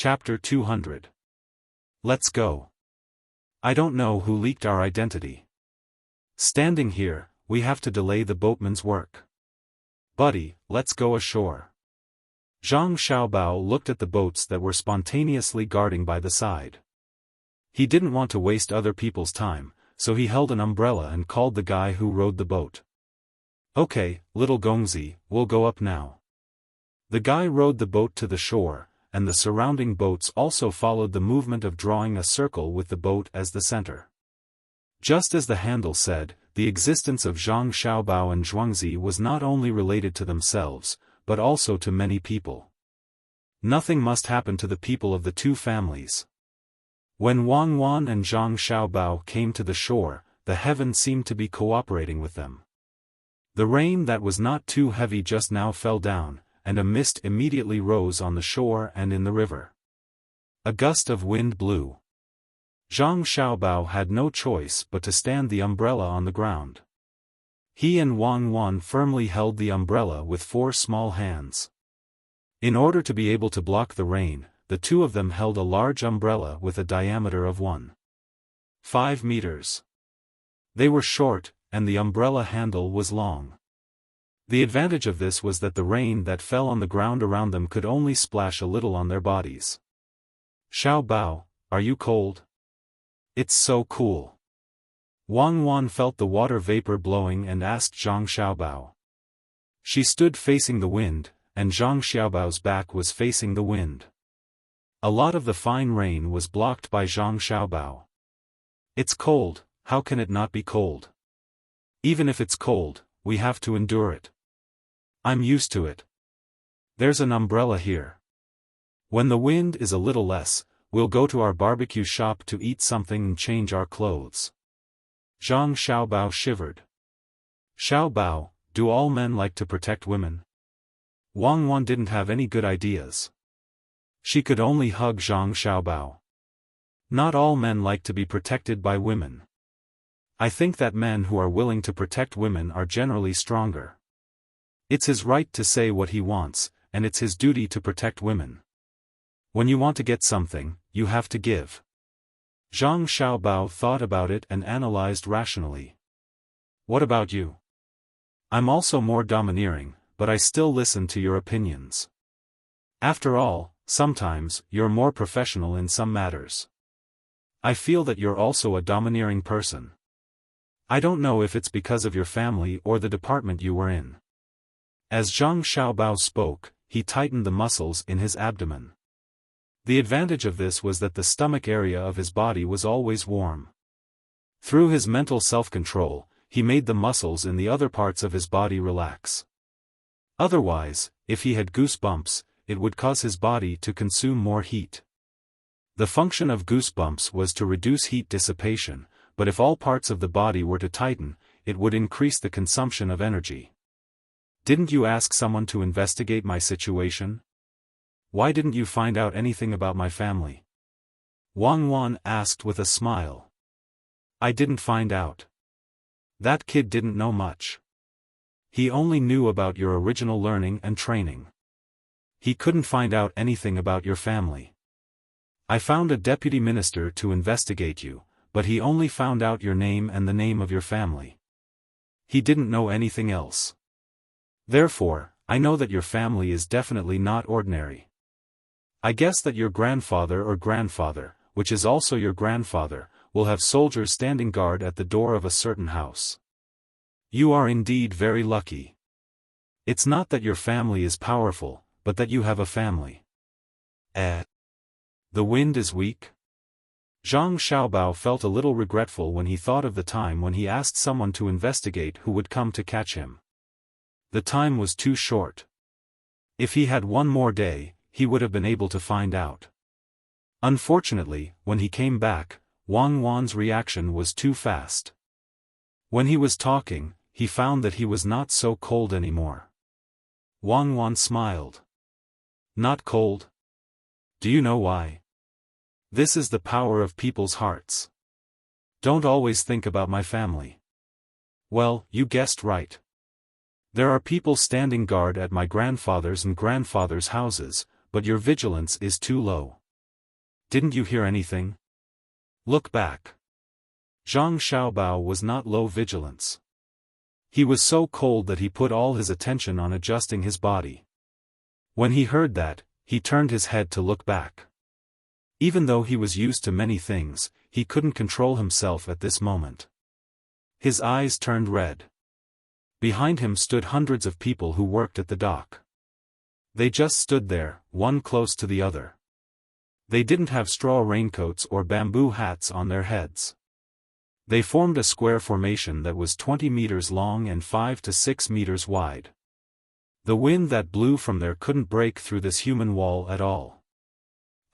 Chapter 200. Let's go. I don't know who leaked our identity. Standing here, we have to delay the boatman's work. Buddy, let's go ashore. Zhang Xiaobao looked at the boats that were spontaneously guarding by the side. He didn't want to waste other people's time, so he held an umbrella and called the guy who rowed the boat. Okay, little Gongzi, we'll go up now. The guy rowed the boat to the shore, and the surrounding boats also followed the movement of drawing a circle with the boat as the center. Just as the handle said, the existence of Zhang Xiaobao and Zhuangzi was not only related to themselves, but also to many people. Nothing must happen to the people of the two families. When Wang Wan and Zhang Xiaobao came to the shore, the heaven seemed to be cooperating with them. The rain that was not too heavy just now fell down, and a mist immediately rose on the shore and in the river. A gust of wind blew. Zhang Xiaobao had no choice but to stand the umbrella on the ground. He and Wang Wan firmly held the umbrella with 4 small hands. In order to be able to block the rain, the two of them held a large umbrella with a diameter of 1.5 meters. They were short, and the umbrella handle was long. The advantage of this was that the rain that fell on the ground around them could only splash a little on their bodies. Xiaobao, are you cold? It's so cool. Wang Wan felt the water vapor blowing and asked Zhang Xiaobao. She stood facing the wind, and Zhang Xiaobao's back was facing the wind. A lot of the fine rain was blocked by Zhang Xiaobao. It's cold, how can it not be cold? Even if it's cold, we have to endure it. I'm used to it. There's an umbrella here. When the wind is a little less, we'll go to our barbecue shop to eat something and change our clothes. Zhang Xiaobao shivered. Xiaobao, do all men like to protect women? Wang Wan didn't have any good ideas. She could only hug Zhang Xiaobao. Not all men like to be protected by women. I think that men who are willing to protect women are generally stronger. It's his right to say what he wants, and it's his duty to protect women. When you want to get something, you have to give. Zhang Xiaobao thought about it and analyzed rationally. What about you? I'm also more domineering, but I still listen to your opinions. After all, sometimes, you're more professional in some matters. I feel that you're also a domineering person. I don't know if it's because of your family or the department you were in. As Zhang Xiaobao spoke, he tightened the muscles in his abdomen. The advantage of this was that the stomach area of his body was always warm. Through his mental self-control, he made the muscles in the other parts of his body relax. Otherwise, if he had goosebumps, it would cause his body to consume more heat. The function of goosebumps was to reduce heat dissipation, but if all parts of the body were to tighten, it would increase the consumption of energy. Didn't you ask someone to investigate my situation? Why didn't you find out anything about my family? Wang Wan asked with a smile. I didn't find out. That kid didn't know much. He only knew about your original learning and training. He couldn't find out anything about your family. I found a deputy minister to investigate you, but he only found out your name and the name of your family. He didn't know anything else. Therefore, I know that your family is definitely not ordinary. I guess that your grandfather or grandfather, which is also your grandfather, will have soldiers standing guard at the door of a certain house. You are indeed very lucky. It's not that your family is powerful, but that you have a family. The wind is weak? Zhang Xiaobao felt a little regretful when he thought of the time when he asked someone to investigate who would come to catch him. The time was too short. If he had one more day, he would have been able to find out. Unfortunately, when he came back, Wang Wan's reaction was too fast. When he was talking, he found that he was not so cold anymore. Wang Wan smiled. Not cold? Do you know why? This is the power of people's hearts. Don't always think about my family. Well, you guessed right. There are people standing guard at my grandfather's and grandfather's houses, but your vigilance is too low. Didn't you hear anything? Look back. Zhang Xiaobao was not low vigilance. He was so cold that he put all his attention on adjusting his body. When he heard that, he turned his head to look back. Even though he was used to many things, he couldn't control himself at this moment. His eyes turned red. Behind him stood hundreds of people who worked at the dock. They just stood there, one close to the other. They didn't have straw raincoats or bamboo hats on their heads. They formed a square formation that was 20 meters long and 5 to 6 meters wide. The wind that blew from there couldn't break through this human wall at all.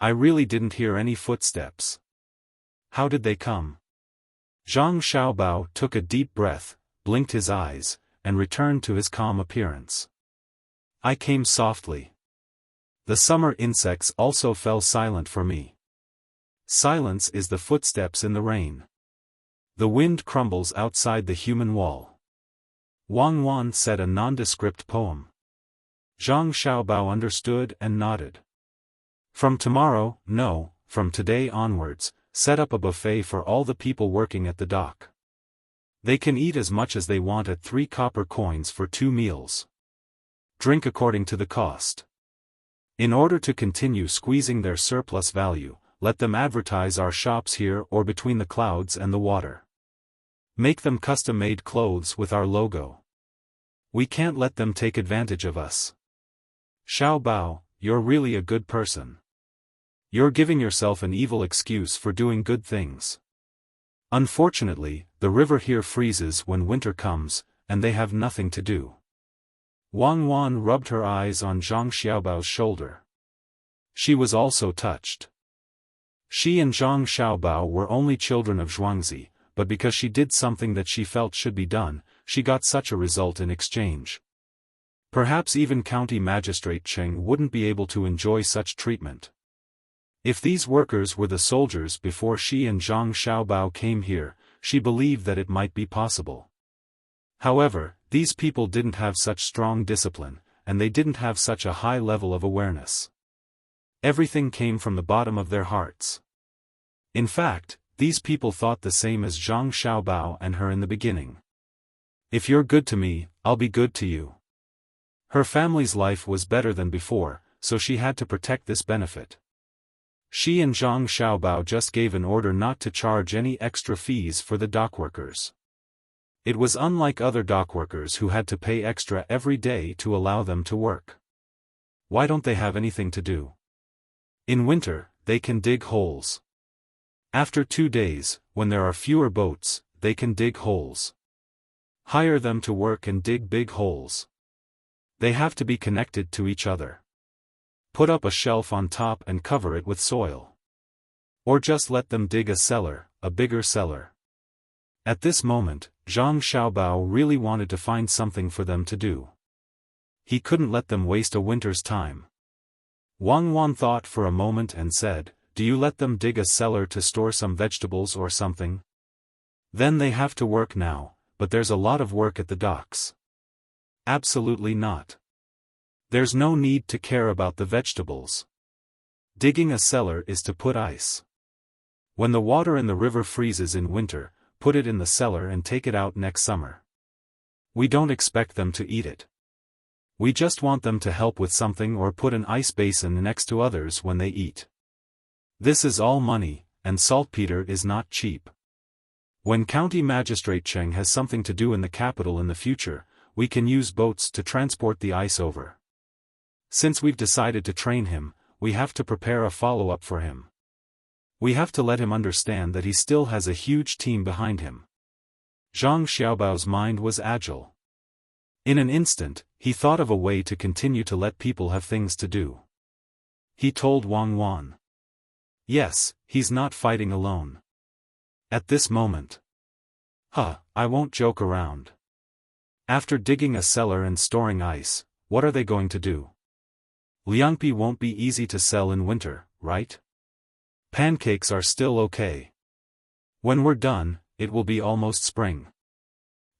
I really didn't hear any footsteps. How did they come? Zhang Xiaobao took a deep breath, blinked his eyes, and returned to his calm appearance. I came softly. The summer insects also fell silent for me. Silence is the footsteps in the rain. The wind crumbles outside the human wall. Wang Wan said a nondescript poem. Zhang Xiaobao understood and nodded. From tomorrow, no, from today onwards, set up a buffet for all the people working at the dock. They can eat as much as they want at 3 copper coins for 2 meals. Drink according to the cost. In order to continue squeezing their surplus value, let them advertise our shops here or between the clouds and the water. Make them custom-made clothes with our logo. We can't let them take advantage of us. Xiaobao, you're really a good person. You're giving yourself an evil excuse for doing good things. Unfortunately, the river here freezes when winter comes, and they have nothing to do. Wang Wan rubbed her eyes on Zhang Xiaobao's shoulder. She was also touched. She and Zhang Xiaobao were only children of Zhuangzi, but because she did something that she felt should be done, she got such a result in exchange. Perhaps even County Magistrate Cheng wouldn't be able to enjoy such treatment. If these workers were the soldiers before she and Zhang Xiaobao came here, she believed that it might be possible. However, these people didn't have such strong discipline, and they didn't have such a high level of awareness. Everything came from the bottom of their hearts. In fact, these people thought the same as Zhang Xiaobao and her in the beginning. If you're good to me, I'll be good to you. Her family's life was better than before, so she had to protect this benefit. She and Zhang Xiaobao just gave an order not to charge any extra fees for the dockworkers. It was unlike other dockworkers who had to pay extra every day to allow them to work. Why don't they have anything to do? In winter, they can dig holes. After 2 days, when there are fewer boats, they can dig holes. Hire them to work and dig big holes. They have to be connected to each other. Put up a shelf on top and cover it with soil. Or just let them dig a cellar, a bigger cellar. At this moment, Zhang Xiaobao really wanted to find something for them to do. He couldn't let them waste a winter's time. Wang Wan thought for a moment and said, "Do you let them dig a cellar to store some vegetables or something? Then they have to work now, but there's a lot of work at the docks." Absolutely not. There's no need to care about the vegetables. Digging a cellar is to put ice. When the water in the river freezes in winter, put it in the cellar and take it out next summer. We don't expect them to eat it. We just want them to help with something or put an ice basin next to others when they eat. This is all money, and saltpeter is not cheap. When County Magistrate Cheng has something to do in the capital in the future, we can use boats to transport the ice over. Since we've decided to train him, we have to prepare a follow-up for him. We have to let him understand that he still has a huge team behind him. Zhang Xiaobao's mind was agile. In an instant, he thought of a way to continue to let people have things to do. He told Wang Wan. Yes, he's not fighting alone. At this moment. I won't joke around. After digging a cellar and storing ice, what are they going to do? Liangpi won't be easy to sell in winter, right? Pancakes are still okay. When we're done, it will be almost spring.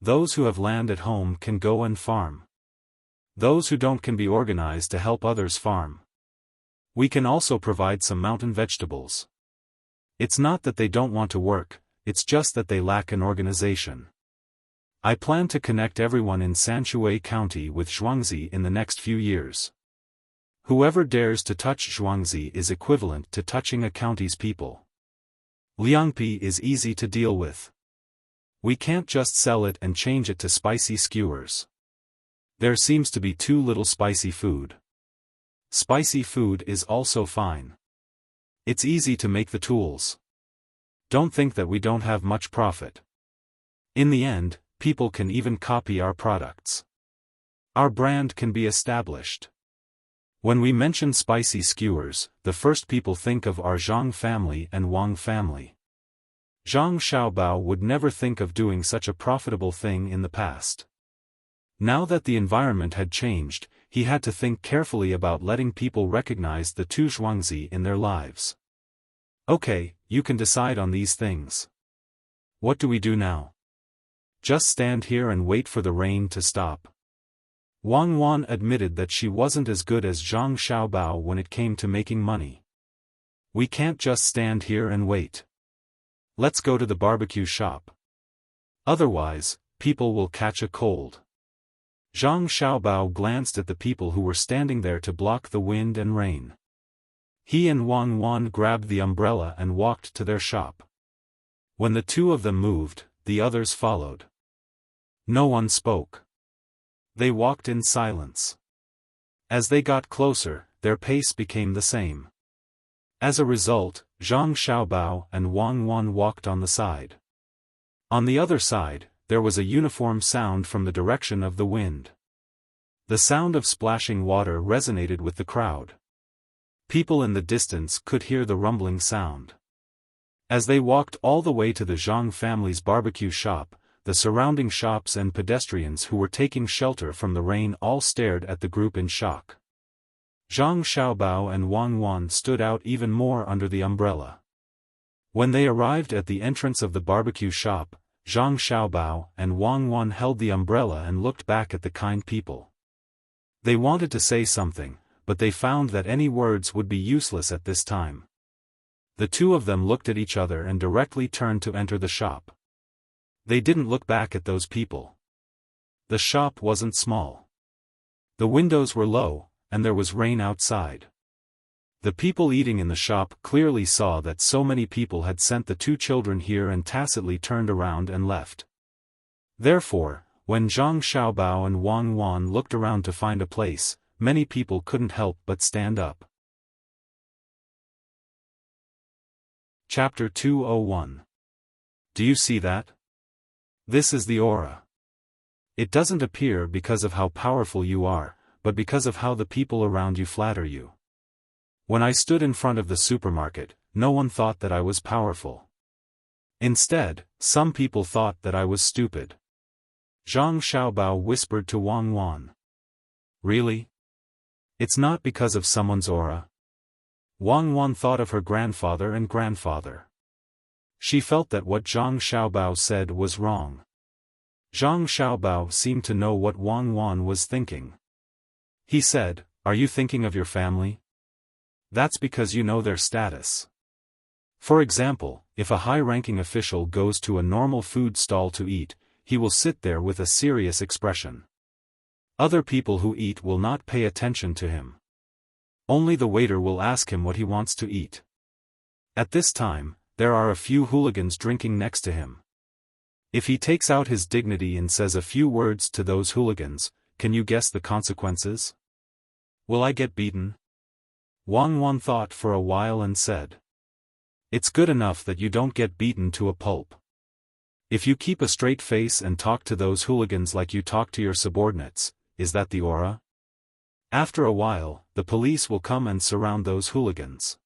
Those who have land at home can go and farm. Those who don't can be organized to help others farm. We can also provide some mountain vegetables. It's not that they don't want to work, it's just that they lack an organization. I plan to connect everyone in Sanshui County with Zhuangzi in the next few years. Whoever dares to touch Zhuangzi is equivalent to touching a county's people. Liangpi is easy to deal with. We can't just sell it and change it to spicy skewers. There seems to be too little spicy food. Spicy food is also fine. It's easy to make the tools. Don't think that we don't have much profit. In the end, people can even copy our products. Our brand can be established. When we mention spicy skewers, the first people think of our Zhang family and Wang family. Zhang Xiaobao would never think of doing such a profitable thing in the past. Now that the environment had changed, he had to think carefully about letting people recognize the two Zhuangzi in their lives. Okay, you can decide on these things. What do we do now? Just stand here and wait for the rain to stop. Wang Wan admitted that she wasn't as good as Zhang Xiaobao when it came to making money. We can't just stand here and wait. Let's go to the barbecue shop. Otherwise, people will catch a cold. Zhang Xiaobao glanced at the people who were standing there to block the wind and rain. He and Wang Wan grabbed the umbrella and walked to their shop. When the two of them moved, the others followed. No one spoke. They walked in silence. As they got closer, their pace became the same. As a result, Zhang Xiaobao and Wang Wan walked on the side. On the other side, there was a uniform sound from the direction of the wind. The sound of splashing water resonated with the crowd. People in the distance could hear the rumbling sound. As they walked all the way to the Zhang family's barbecue shop, the surrounding shops and pedestrians who were taking shelter from the rain all stared at the group in shock. Zhang Xiaobao and Wang Wan stood out even more under the umbrella. When they arrived at the entrance of the barbecue shop, Zhang Xiaobao and Wang Wan held the umbrella and looked back at the kind people. They wanted to say something, but they found that any words would be useless at this time. The two of them looked at each other and directly turned to enter the shop. They didn't look back at those people. The shop wasn't small. The windows were low, and there was rain outside. The people eating in the shop clearly saw that so many people had sent the two children here and tacitly turned around and left. Therefore, when Zhang Xiaobao and Wang Wan looked around to find a place, many people couldn't help but stand up. Chapter 201. Do you see that? This is the aura. It doesn't appear because of how powerful you are, but because of how the people around you flatter you. When I stood in front of the supermarket, no one thought that I was powerful. Instead, some people thought that I was stupid. Zhang Xiaobao whispered to Wang Wan. Really? It's not because of someone's aura? Wang Wan thought of her grandfather and grandfather. She felt that what Zhang Xiaobao said was wrong. Zhang Xiaobao seemed to know what Wang Wan was thinking. He said, "Are you thinking of your family? That's because you know their status. For example, if a high-ranking official goes to a normal food stall to eat, he will sit there with a serious expression. Other people who eat will not pay attention to him. Only the waiter will ask him what he wants to eat. At this time, there are a few hooligans drinking next to him. If he takes out his dignity and says a few words to those hooligans, can you guess the consequences? Will I get beaten?" Wang Wan thought for a while and said, "It's good enough that you don't get beaten to a pulp. If you keep a straight face and talk to those hooligans like you talk to your subordinates, is that the aura? After a while, the police will come and surround those hooligans.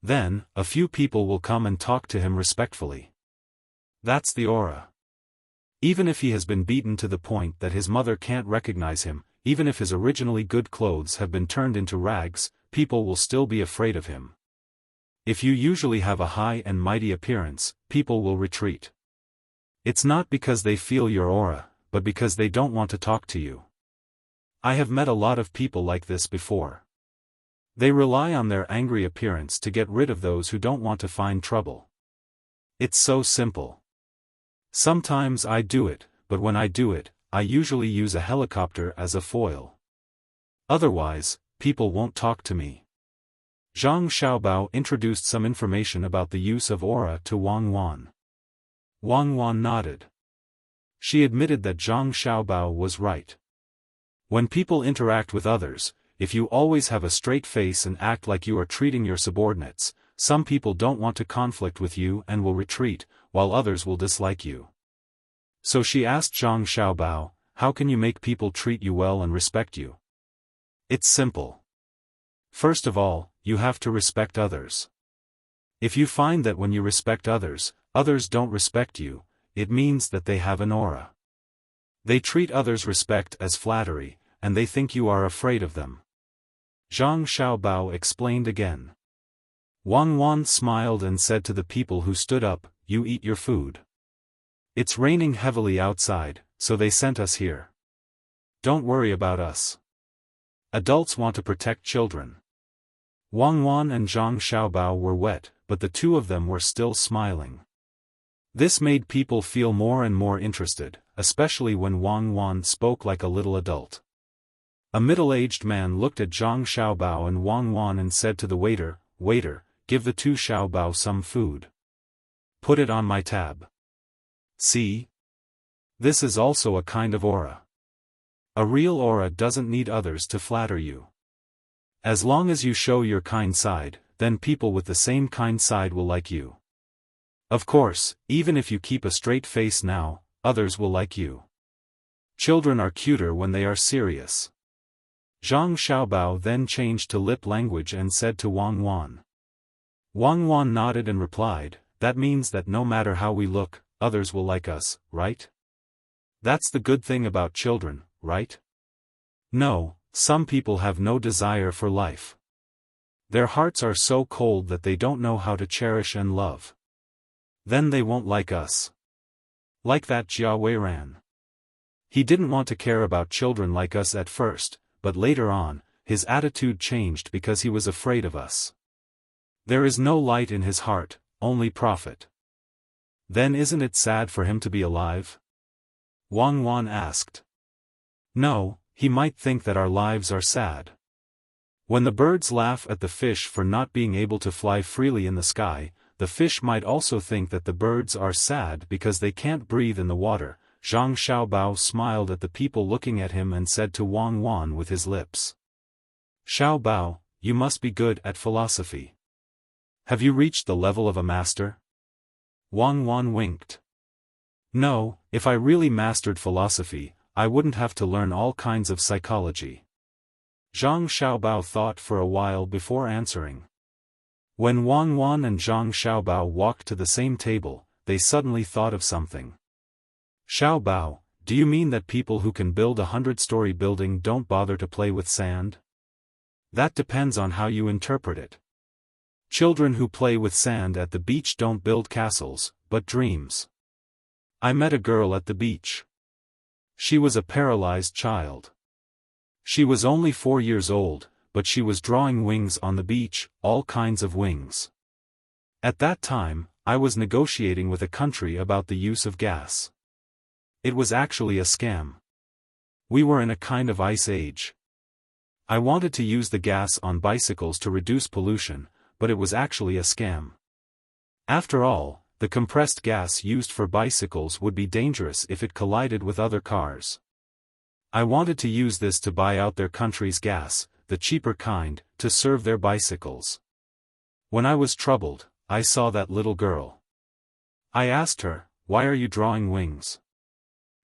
Then, a few people will come and talk to him respectfully. That's the aura. Even if he has been beaten to the point that his mother can't recognize him, even if his originally good clothes have been turned into rags, people will still be afraid of him. If you usually have a high and mighty appearance, people will retreat. It's not because they feel your aura, but because they don't want to talk to you. I have met a lot of people like this before. They rely on their angry appearance to get rid of those who don't want to find trouble. It's so simple. Sometimes I do it, but when I do it, I usually use a helicopter as a foil. Otherwise, people won't talk to me. Zhang Xiaobao introduced some information about the use of aura to Wang Wan. Wang Wan nodded. She admitted that Zhang Xiaobao was right. When people interact with others, if you always have a straight face and act like you are treating your subordinates, some people don't want to conflict with you and will retreat, while others will dislike you. So she asked Zhang Xiaobao, how can you make people treat you well and respect you? It's simple. First of all, you have to respect others. If you find that when you respect others, others don't respect you, it means that they have an aura. They treat others' respect as flattery, and they think you are afraid of them. Zhang Xiaobao explained again. Wang Wan smiled and said to the people who stood up, you eat your food. It's raining heavily outside, so they sent us here. Don't worry about us. Adults want to protect children. Wang Wan and Zhang Xiaobao were wet, but the two of them were still smiling. This made people feel more and more interested, especially when Wang Wan spoke like a little adult. A middle-aged man looked at Zhang Xiaobao and Wang Wan and said to the waiter, "Waiter, give the two Xiaobao some food. Put it on my tab." See? This is also a kind of aura. A real aura doesn't need others to flatter you. As long as you show your kind side, then people with the same kind side will like you. Of course, even if you keep a straight face now, others will like you. Children are cuter when they are serious. Zhang Xiaobao then changed to lip language and said to Wang Wan. Wang Wan nodded and replied, that means that no matter how we look, others will like us, right? That's the good thing about children, right? No, some people have no desire for life. Their hearts are so cold that they don't know how to cherish and love. Then they won't like us. Like that Jia Weiran. He didn't want to care about children like us at first, but later on, his attitude changed because he was afraid of us. There is no light in his heart, only profit. Then isn't it sad for him to be alive? Wang Wan asked. No, he might think that our lives are sad. When the birds laugh at the fish for not being able to fly freely in the sky, the fish might also think that the birds are sad because they can't breathe in the water. Zhang Xiaobao smiled at the people looking at him and said to Wang Wan with his lips. Xiaobao, you must be good at philosophy. Have you reached the level of a master? Wang Wan winked. No, if I really mastered philosophy, I wouldn't have to learn all kinds of psychology. Zhang Xiaobao thought for a while before answering. When Wang Wan and Zhang Xiaobao walked to the same table, they suddenly thought of something. Xiaobao, do you mean that people who can build a 100-story building don't bother to play with sand? That depends on how you interpret it. Children who play with sand at the beach don't build castles, but dreams. I met a girl at the beach. She was a paralyzed child. She was only 4 years old, but she was drawing wings on the beach, all kinds of wings. At that time, I was negotiating with a country about the use of gas. It was actually a scam. We were in a kind of ice age. I wanted to use the gas on bicycles to reduce pollution, but it was actually a scam. After all, the compressed gas used for bicycles would be dangerous if it collided with other cars. I wanted to use this to buy out their country's gas, the cheaper kind, to serve their bicycles. When I was troubled, I saw that little girl. I asked her, "Why are you drawing wings?"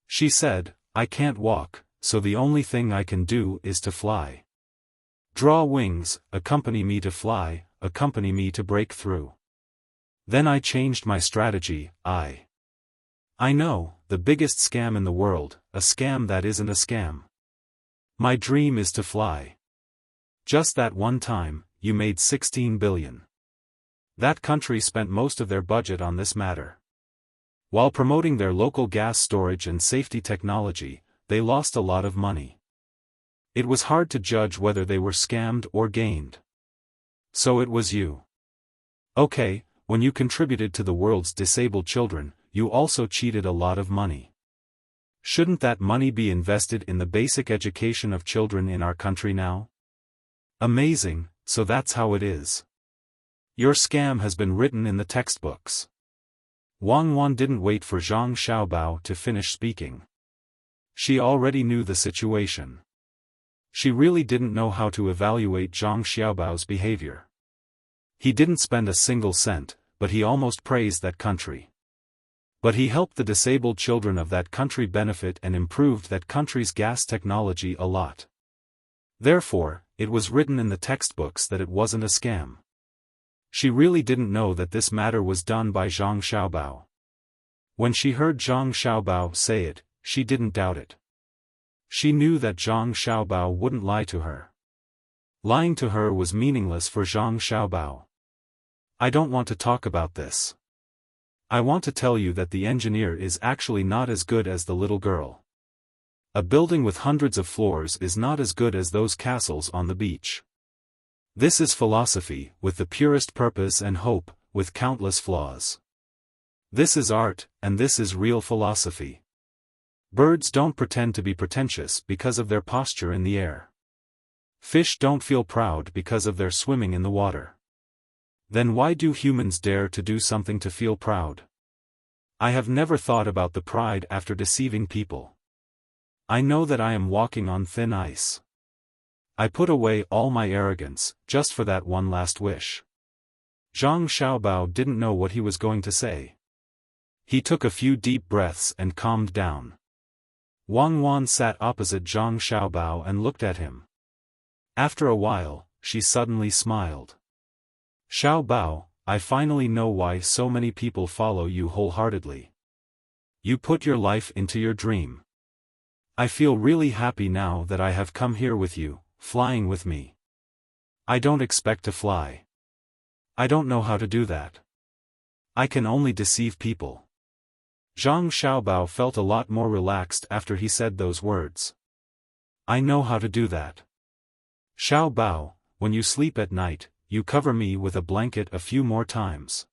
She said, "I can't walk, so the only thing I can do is to fly. Draw wings, accompany me to fly, accompany me to break through." Then I changed my strategy. I know, the biggest scam in the world, a scam that isn't a scam. My dream is to fly. Just that one time, you made 16 billion. That country spent most of their budget on this matter. While promoting their local gas storage and safety technology, they lost a lot of money. It was hard to judge whether they were scammed or gained. So it was you. Okay, when you contributed to the world's disabled children, you also cheated a lot of money. Shouldn't that money be invested in the basic education of children in our country now? Amazing, so that's how it is. Your scam has been written in the textbooks. Wang Wan didn't wait for Zhang Xiaobao to finish speaking. She already knew the situation. She really didn't know how to evaluate Zhang Xiaobao's behavior. He didn't spend a single cent, but he almost praised that country. But he helped the disabled children of that country benefit and improved that country's gas technology a lot. Therefore, it was written in the textbooks that it wasn't a scam. She really didn't know that this matter was done by Zhang Xiaobao. When she heard Zhang Xiaobao say it, she didn't doubt it. She knew that Zhang Xiaobao wouldn't lie to her. Lying to her was meaningless for Zhang Xiaobao. I don't want to talk about this. I want to tell you that the engineer is actually not as good as the little girl. A building with hundreds of floors is not as good as those castles on the beach. This is philosophy, with the purest purpose and hope, with countless flaws. This is art, and this is real philosophy. Birds don't pretend to be pretentious because of their posture in the air. Fish don't feel proud because of their swimming in the water. Then why do humans dare to do something to feel proud? I have never thought about the pride after deceiving people. I know that I am walking on thin ice. I put away all my arrogance, just for that one last wish. Zhang Xiaobao didn't know what he was going to say. He took a few deep breaths and calmed down. Wang Wan sat opposite Zhang Xiaobao and looked at him. After a while, she suddenly smiled. Xiaobao, I finally know why so many people follow you wholeheartedly. You put your life into your dream. I feel really happy now that I have come here with you, flying with me. I don't expect to fly. I don't know how to do that. I can only deceive people. Zhang Xiaobao felt a lot more relaxed after he said those words. I know how to do that. Xiaobao, when you sleep at night, you cover me with a blanket a few more times.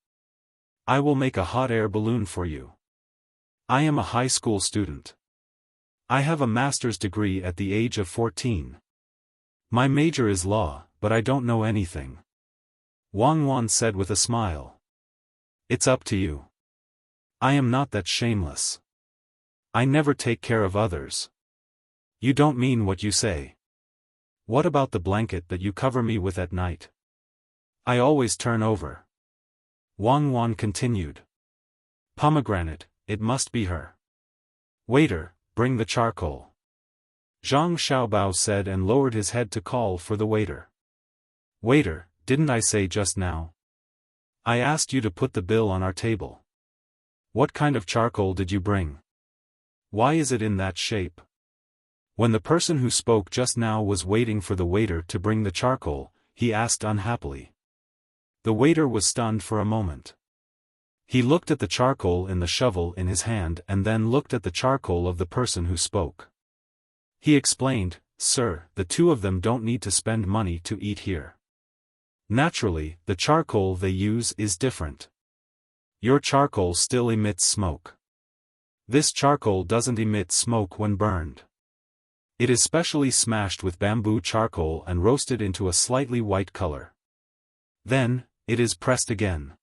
I will make a hot air balloon for you. I am a high school student. I have a master's degree at the age of 14. My major is law, but I don't know anything. Wang Wan said with a smile. It's up to you. I am not that shameless. I never take care of others. You don't mean what you say. What about the blanket that you cover me with at night? I always turn over. Wang Wan continued. Pomegranate, it must be her. Waiter, bring the charcoal. Zhang Xiaobao said and lowered his head to call for the waiter. Waiter, didn't I say just now? I asked you to put the bill on our table. What kind of charcoal did you bring? Why is it in that shape? When the person who spoke just now was waiting for the waiter to bring the charcoal, he asked unhappily. The waiter was stunned for a moment. He looked at the charcoal in the shovel in his hand and then looked at the charcoal of the person who spoke. He explained, Sir, the two of them don't need to spend money to eat here. Naturally, the charcoal they use is different. Your charcoal still emits smoke. This charcoal doesn't emit smoke when burned. It is specially smashed with bamboo charcoal and roasted into a slightly white color. Then, it is pressed again.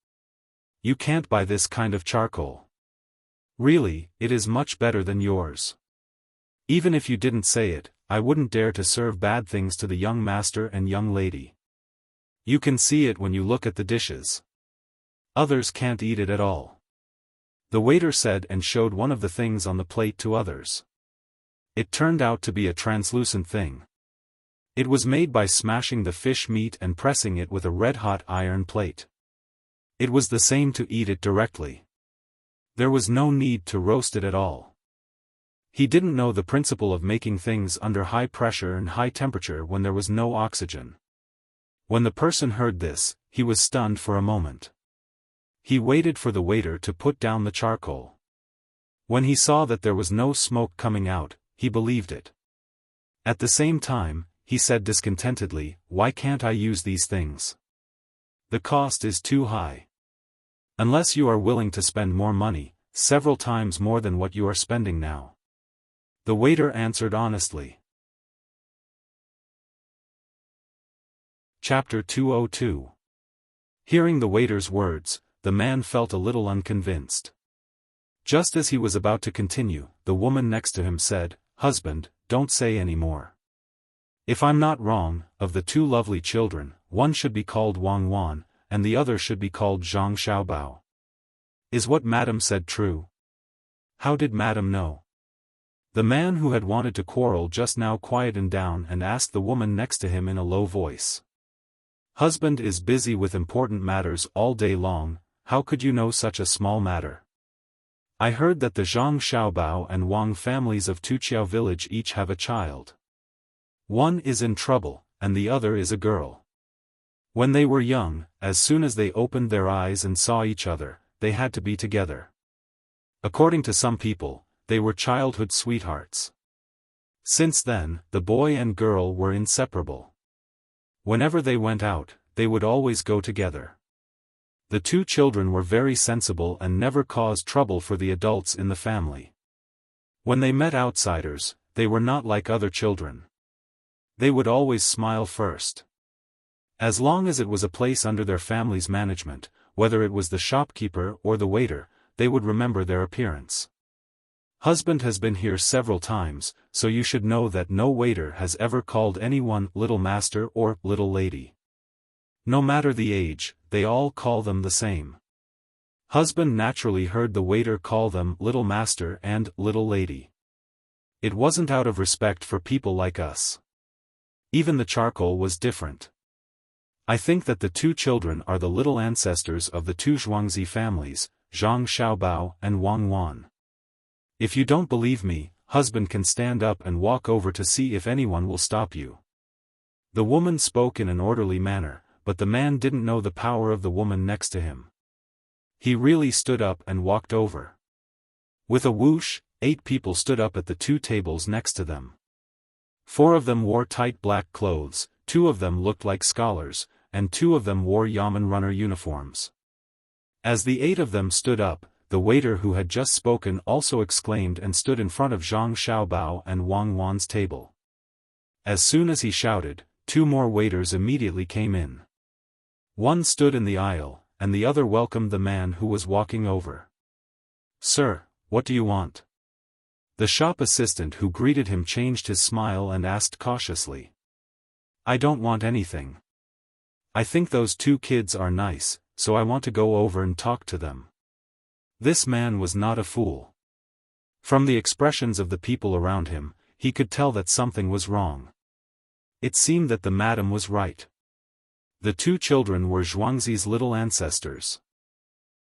You can't buy this kind of charcoal. Really, it is much better than yours. Even if you didn't say it, I wouldn't dare to serve bad things to the young master and young lady. You can see it when you look at the dishes. Others can't eat it at all. The waiter said and showed one of the things on the plate to others. It turned out to be a translucent thing. It was made by smashing the fish meat and pressing it with a red-hot iron plate. It was the same to eat it directly. There was no need to roast it at all. He didn't know the principle of making things under high pressure and high temperature when there was no oxygen. When the person heard this, he was stunned for a moment. He waited for the waiter to put down the charcoal. When he saw that there was no smoke coming out, he believed it. At the same time, he said discontentedly, Why can't I use these things? The cost is too high. Unless you are willing to spend more money, several times more than what you are spending now. The waiter answered honestly. Chapter 202. Hearing the waiter's words, the man felt a little unconvinced. Just as he was about to continue, the woman next to him said, "Husband, don't say any more. If I'm not wrong, of the two lovely children, one should be called Wang Wan, and the other should be called Zhang Xiaobao. Is what Madam said true?" How did Madam know? The man who had wanted to quarrel just now quietened down and asked the woman next to him in a low voice. "Husband is busy with important matters all day long, how could you know such a small matter? I heard that the Zhang Xiaobao and Wang families of Tuqiao village each have a child. One is in trouble, and the other is a girl. When they were young, as soon as they opened their eyes and saw each other, they had to be together. According to some people, they were childhood sweethearts. Since then, the boy and girl were inseparable. Whenever they went out, they would always go together. The two children were very sensible and never caused trouble for the adults in the family. When they met outsiders, they were not like other children. They would always smile first. As long as it was a place under their family's management, whether it was the shopkeeper or the waiter, they would remember their appearance. Husband has been here several times, so you should know that no waiter has ever called anyone little master or little lady. No matter the age, they all call them the same. Husband naturally heard the waiter call them little master and little lady. It wasn't out of respect for people like us. Even the charcoal was different. I think that the two children are the little ancestors of the two Zhuangzi families, Zhang Xiaobao and Wang Wan. If you don't believe me, husband can stand up and walk over to see if anyone will stop you. The woman spoke in an orderly manner, but the man didn't know the power of the woman next to him. He really stood up and walked over. With a whoosh, 8 people stood up at the 2 tables next to them. 4 of them wore tight black clothes, 2 of them looked like scholars, and 2 of them wore yamen runner uniforms. As the 8 of them stood up, the waiter who had just spoken also exclaimed and stood in front of Zhang Xiaobao and Wang Wan's table. As soon as he shouted, 2 more waiters immediately came in. One stood in the aisle, and the other welcomed the man who was walking over. "Sir, what do you want?" The shop assistant who greeted him changed his smile and asked cautiously. "I don't want anything. I think those 2 kids are nice, so I want to go over and talk to them." This man was not a fool. From the expressions of the people around him, he could tell that something was wrong. It seemed that the madam was right. The 2 children were Zhuangzi's little ancestors.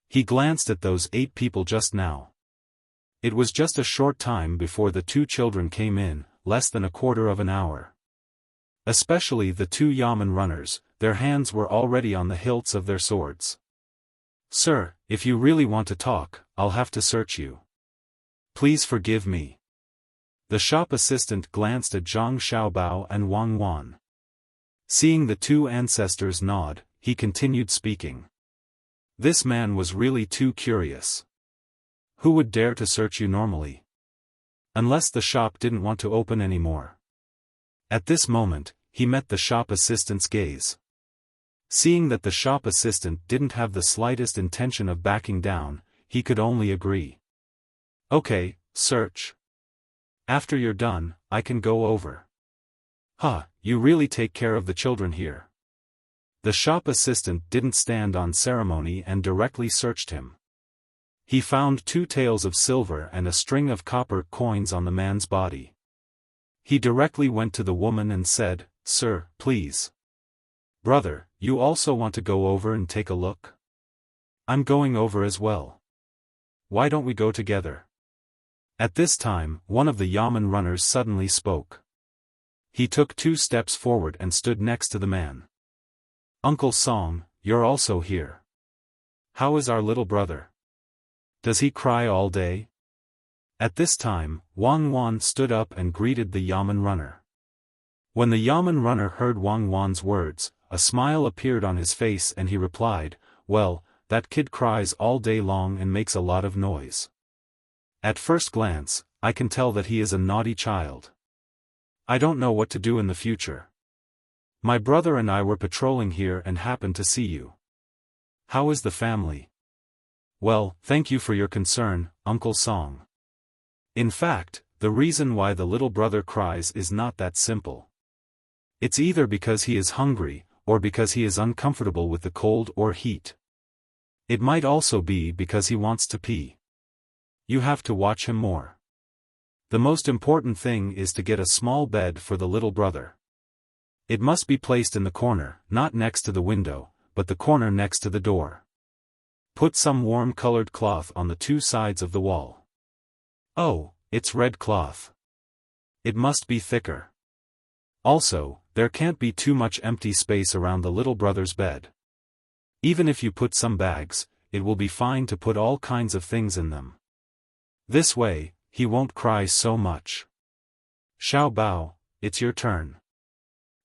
He glanced at those 8 people just now. It was just a short time before the 2 children came in, less than a quarter of an hour. Especially the 2 yamen runners, their hands were already on the hilts of their swords. "Sir, if you really want to talk, I'll have to search you. Please forgive me." The shop assistant glanced at Zhang Xiaobao and Wang Wan. Seeing the 2 ancestors nod, he continued speaking. This man was really too curious. Who would dare to search you normally? Unless the shop didn't want to open anymore. At this moment, he met the shop assistant's gaze. Seeing that the shop assistant didn't have the slightest intention of backing down, he could only agree. "Okay, search. After you're done, I can go over." "Huh, you really take care of the children here." The shop assistant didn't stand on ceremony and directly searched him. He found 2 taels of silver and a string of copper coins on the man's body. He directly went to the woman and said, "Sir, please. Brother, you also want to go over and take a look? I'm going over as well. Why don't we go together?" At this time, one of the yamen runners suddenly spoke. He took 2 steps forward and stood next to the man. "Uncle Song, you're also here. How is our little brother? Does he cry all day?" At this time, Wang Wan stood up and greeted the yamen runner. When the yamen runner heard Wang Wan's words, a smile appeared on his face and he replied, "Well, that kid cries all day long and makes a lot of noise. At first glance, I can tell that he is a naughty child. I don't know what to do in the future. My brother and I were patrolling here and happened to see you. How is the family?" "Well, thank you for your concern, Uncle Song. In fact, the reason why the little brother cries is not that simple. It's either because he is hungry, or because he is uncomfortable with the cold or heat. It might also be because he wants to pee. You have to watch him more. The most important thing is to get a small bed for the little brother. It must be placed in the corner, not next to the window, but the corner next to the door. Put some warm-colored cloth on the two sides of the wall. Oh, it's red cloth. It must be thicker. Also, there can't be too much empty space around the little brother's bed. Even if you put some bags, it will be fine to put all kinds of things in them. This way, he won't cry so much. Xiao Bao, it's your turn.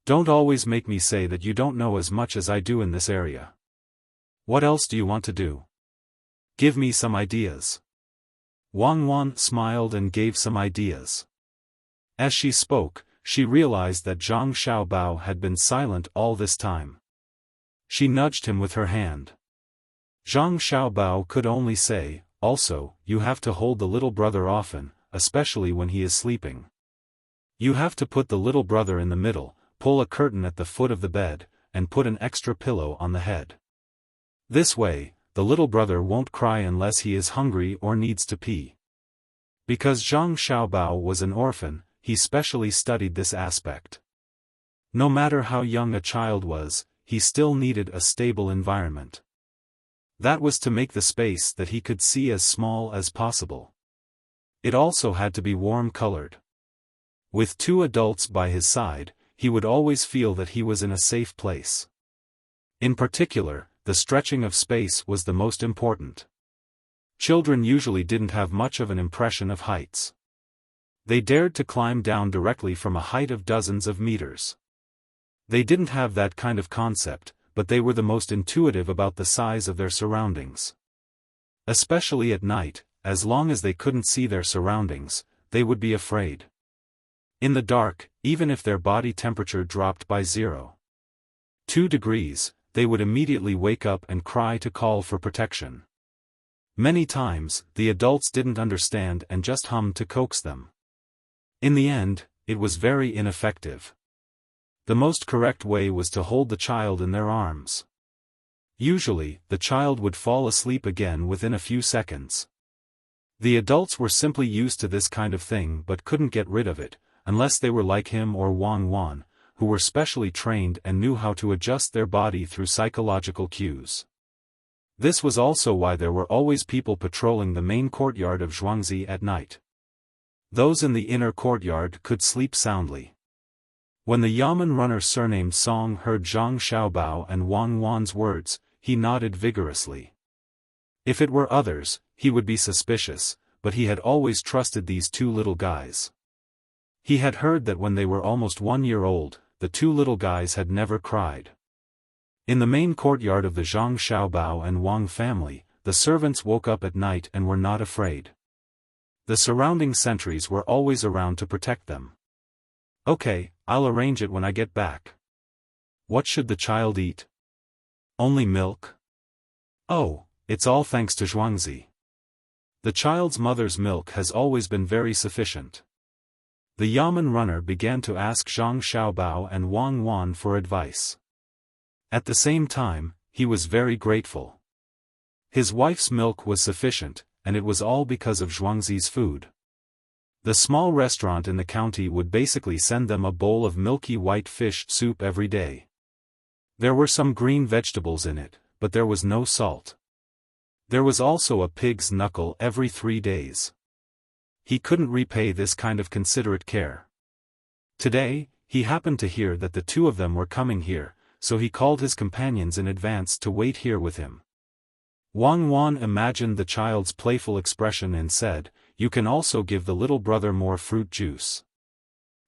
Don't always make me say that you don't know as much as I do in this area. What else do you want to do? Give me some ideas." Wang Wan smiled and gave some ideas. As she spoke, she realized that Zhang Xiaobao had been silent all this time. She nudged him with her hand. Zhang Xiaobao could only say, "Also, you have to hold the little brother often, especially when he is sleeping. You have to put the little brother in the middle, pull a curtain at the foot of the bed, and put an extra pillow on the head. This way, the little brother won't cry unless he is hungry or needs to pee." Because Zhang Xiaobao was an orphan, he specially studied this aspect. No matter how young a child was, he still needed a stable environment. That was to make the space that he could see as small as possible. It also had to be warm-colored. With two adults by his side, he would always feel that he was in a safe place. In particular, the stretching of space was the most important. Children usually didn't have much of an impression of heights. They dared to climb down directly from a height of dozens of meters. They didn't have that kind of concept, but they were the most intuitive about the size of their surroundings. Especially at night, as long as they couldn't see their surroundings, they would be afraid. In the dark, even if their body temperature dropped by 0.2 degrees, they would immediately wake up and cry to call for protection. Many times, the adults didn't understand and just hummed to coax them. In the end, it was very ineffective. The most correct way was to hold the child in their arms. Usually, the child would fall asleep again within a few seconds. The adults were simply used to this kind of thing but couldn't get rid of it, unless they were like him or Wang Wan, who were specially trained and knew how to adjust their body through psychological cues. This was also why there were always people patrolling the main courtyard of Zhuangzi at night. Those in the inner courtyard could sleep soundly. When the Yamen runner surnamed Song heard Zhang Xiaobao and Wang Wan's words, he nodded vigorously. If it were others, he would be suspicious, but he had always trusted these two little guys. He had heard that when they were almost 1 year old, the two little guys had never cried. In the main courtyard of the Zhang Xiaobao and Wang family, the servants woke up at night and were not afraid. The surrounding sentries were always around to protect them. "Okay, I'll arrange it when I get back. What should the child eat? Only milk? Oh, it's all thanks to Zhuangzi. The child's mother's milk has always been very sufficient." The Yamen runner began to ask Zhang Xiaobao and Wang Wan for advice. At the same time, he was very grateful. His wife's milk was sufficient, and it was all because of Zhuangzi's food. The small restaurant in the county would basically send them a bowl of milky white fish soup every day. There were some green vegetables in it, but there was no salt. There was also a pig's knuckle every 3 days. He couldn't repay this kind of considerate care. Today, he happened to hear that the two of them were coming here, so he called his companions in advance to wait here with him. Wang Wan imagined the child's playful expression and said, "You can also give the little brother more fruit juice.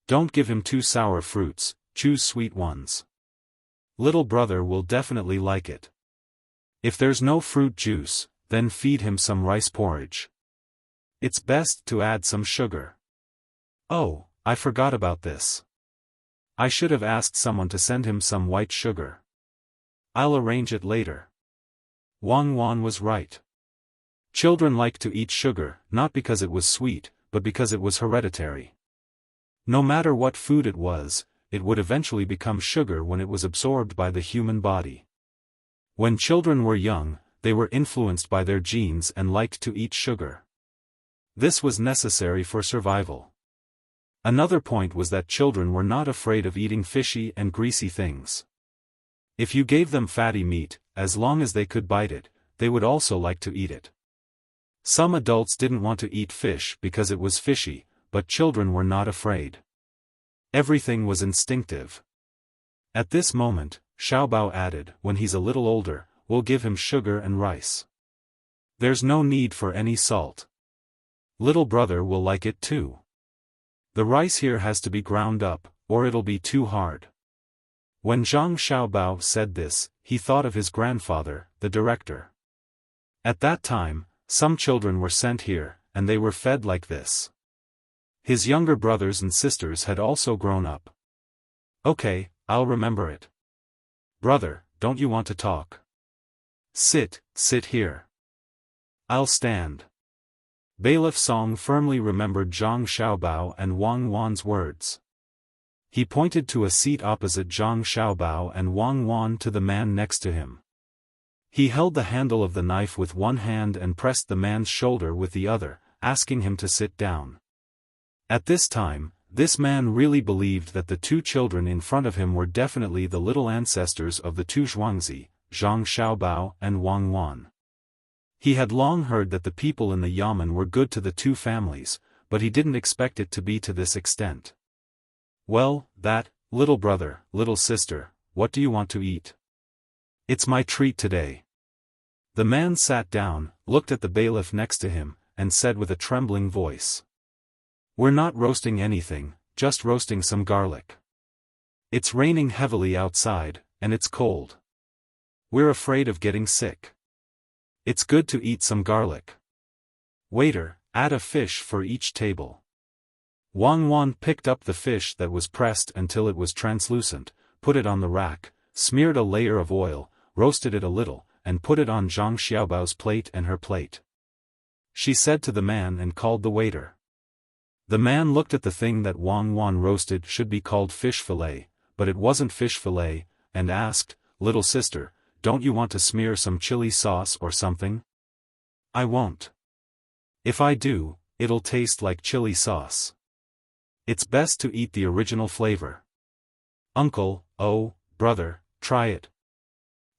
Don't give him too sour fruits, choose sweet ones." Little brother will definitely like it. If there's no fruit juice, then feed him some rice porridge. It's best to add some sugar. Oh, I forgot about this. I should have asked someone to send him some white sugar. I'll arrange it later. Wang Wan was right. Children liked to eat sugar, not because it was sweet, but because it was hereditary. No matter what food it was, it would eventually become sugar when it was absorbed by the human body. When children were young, they were influenced by their genes and liked to eat sugar. This was necessary for survival. Another point was that children were not afraid of eating fishy and greasy things. If you gave them fatty meat, as long as they could bite it, they would also like to eat it. Some adults didn't want to eat fish because it was fishy, but children were not afraid. Everything was instinctive. At this moment, Xiaobao added, when he's a little older, we'll give him sugar and rice. There's no need for any salt. Little brother will like it too. The rice here has to be ground up, or it'll be too hard. When Zhang Xiaobao said this, he thought of his grandfather, the director. At that time, some children were sent here, and they were fed like this. His younger brothers and sisters had also grown up. Okay, I'll remember it. Brother, don't you want to talk? Sit here. I'll stand. Bailiff Song firmly remembered Zhang Xiaobao and Wang Wan's words. He pointed to a seat opposite Zhang Xiaobao and Wang Wan to the man next to him. He held the handle of the knife with one hand and pressed the man's shoulder with the other, asking him to sit down. At this time, this man really believed that the two children in front of him were definitely the little ancestors of the two Zhuangzi, Zhang Xiaobao and Wang Wan. He had long heard that the people in the Yamen were good to the two families, but he didn't expect it to be to this extent. Well, little brother, little sister, what do you want to eat? It's my treat today. The man sat down, looked at the bailiff next to him, and said with a trembling voice. We're not roasting anything, just roasting some garlic. It's raining heavily outside, and it's cold. We're afraid of getting sick. It's good to eat some garlic. Waiter, add a fish for each table. Wang Wan picked up the fish that was pressed until it was translucent, put it on the rack, smeared a layer of oil, roasted it a little, and put it on Zhang Xiaobao's plate and her plate. She said to the man and called the waiter. The man looked at the thing that Wang Wan roasted should be called fish fillet, but it wasn't fish fillet, and asked, Little sister, don't you want to smear some chili sauce or something? I won't. If I do, it'll taste like chili sauce. It's best to eat the original flavor. Uncle, oh, brother, try it.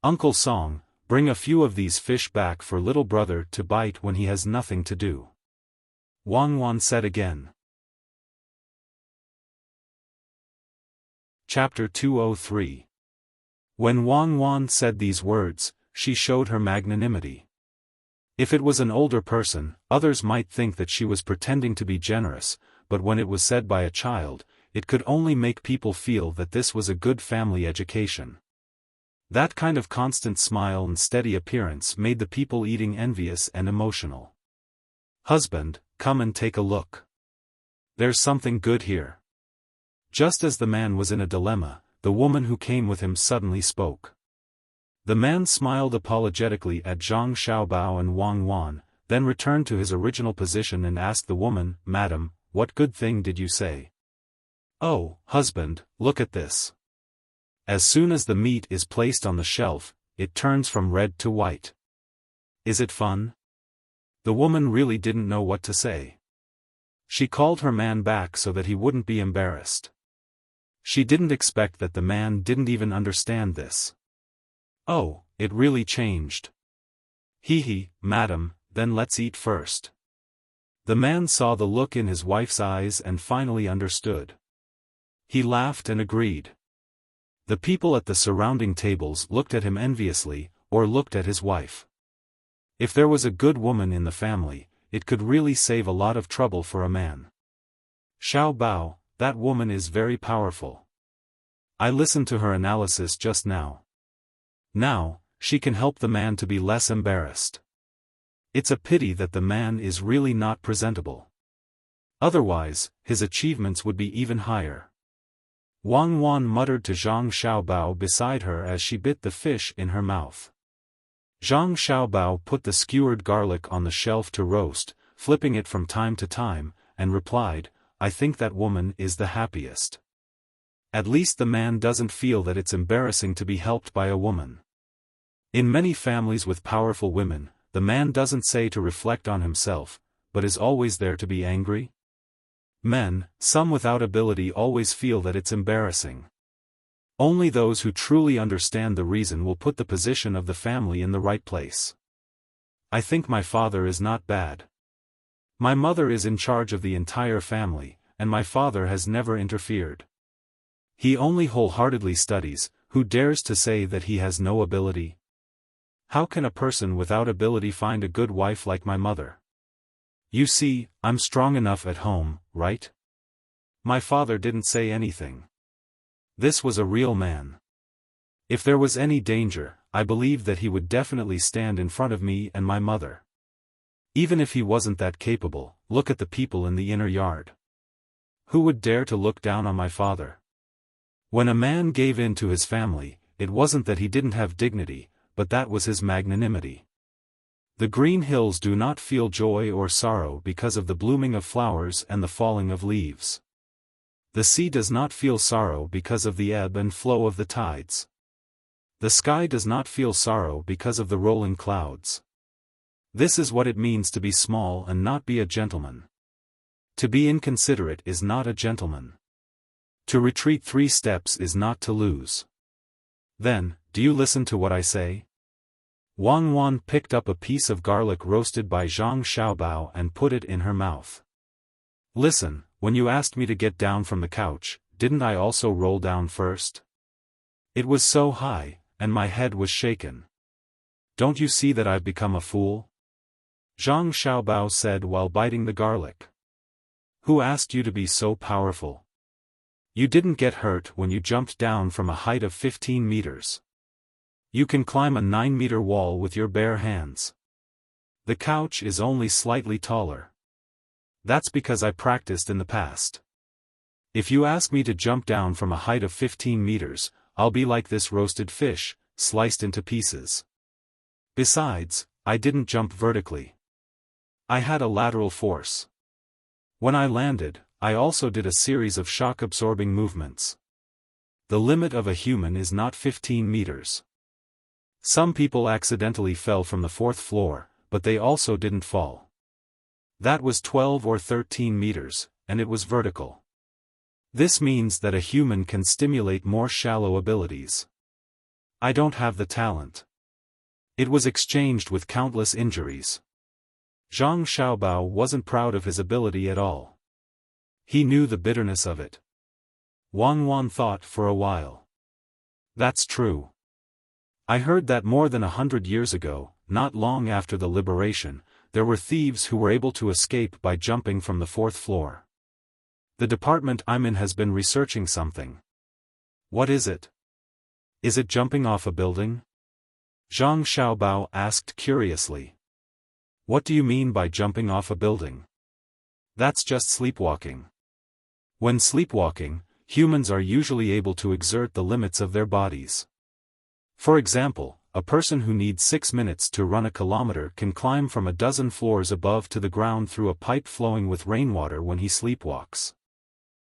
Uncle Song, bring a few of these fish back for little brother to bite when he has nothing to do. Wang Wan said again. Chapter 203. When Wang Wan said these words, she showed her magnanimity. If it was an older person, others might think that she was pretending to be generous, but when it was said by a child, it could only make people feel that this was a good family education. That kind of constant smile and steady appearance made the people eating envious and emotional. Husband, come and take a look. There's something good here. Just as the man was in a dilemma, the woman who came with him suddenly spoke. The man smiled apologetically at Zhang Xiaobao and Wang Wan, then returned to his original position and asked the woman, Madam, what good thing did you say? Oh, husband, look at this. As soon as the meat is placed on the shelf, it turns from red to white. Is it fun? The woman really didn't know what to say. She called her man back so that he wouldn't be embarrassed. She didn't expect that the man didn't even understand this. Oh, it really changed. Hee, madam, then let's eat first. The man saw the look in his wife's eyes and finally understood. He laughed and agreed. The people at the surrounding tables looked at him enviously, or looked at his wife. If there was a good woman in the family, it could really save a lot of trouble for a man. Xiao Bao, that woman is very powerful. I listened to her analysis just now. Now, she can help the man to be less embarrassed. It's a pity that the man is really not presentable. Otherwise, his achievements would be even higher. Wang Wan muttered to Zhang Xiaobao beside her as she bit the fish in her mouth. Zhang Xiaobao put the skewered garlic on the shelf to roast, flipping it from time to time, and replied, "I think that woman is the happiest. At least the man doesn't feel that it's embarrassing to be helped by a woman." In many families with powerful women, the man doesn't say to reflect on himself, but is always there to be angry. Men, some without ability, always feel that it's embarrassing. Only those who truly understand the reason will put the position of the family in the right place. I think my father is not bad. My mother is in charge of the entire family, and my father has never interfered. He only wholeheartedly studies. Who dares to say that he has no ability? How can a person without ability find a good wife like my mother? You see, I'm strong enough at home, right? My father didn't say anything. This was a real man. If there was any danger, I believed that he would definitely stand in front of me and my mother. Even if he wasn't that capable, look at the people in the inner yard. Who would dare to look down on my father? When a man gave in to his family, it wasn't that he didn't have dignity, but that was his magnanimity. The green hills do not feel joy or sorrow because of the blooming of flowers and the falling of leaves. The sea does not feel sorrow because of the ebb and flow of the tides. The sky does not feel sorrow because of the rolling clouds. This is what it means to be small and not be a gentleman. To be inconsiderate is not a gentleman. To retreat 3 steps is not to lose. Then, do you listen to what I say? Wang Wan picked up a piece of garlic roasted by Zhang Xiaobao and put it in her mouth. Listen, when you asked me to get down from the couch, didn't I also roll down first? It was so high, and my head was shaken. Don't you see that I've become a fool? Zhang Xiaobao said while biting the garlic. Who asked you to be so powerful? You didn't get hurt when you jumped down from a height of 15 meters. You can climb a 9-meter wall with your bare hands. The couch is only slightly taller. That's because I practiced in the past. If you ask me to jump down from a height of 15 meters, I'll be like this roasted fish, sliced into pieces. Besides, I didn't jump vertically. I had a lateral force. When I landed, I also did a series of shock-absorbing movements. The limit of a human is not 15 meters. Some people accidentally fell from the 4th floor, but they also didn't fall. That was 12 or 13 meters, and it was vertical. This means that a human can stimulate more shallow abilities. I don't have the talent. It was exchanged with countless injuries. Zhang Xiaobao wasn't proud of his ability at all. He knew the bitterness of it. Wang Wan thought for a while. That's true. I heard that more than 100 years ago, not long after the liberation, there were thieves who were able to escape by jumping from the 4th floor. The department I'm in has been researching something. What is it? Is it jumping off a building? Zhang Xiaobao asked curiously. What do you mean by jumping off a building? That's just sleepwalking. When sleepwalking, humans are usually able to exert the limits of their bodies. For example, a person who needs 6 minutes to run a kilometer can climb from a dozen floors above to the ground through a pipe flowing with rainwater when he sleepwalks.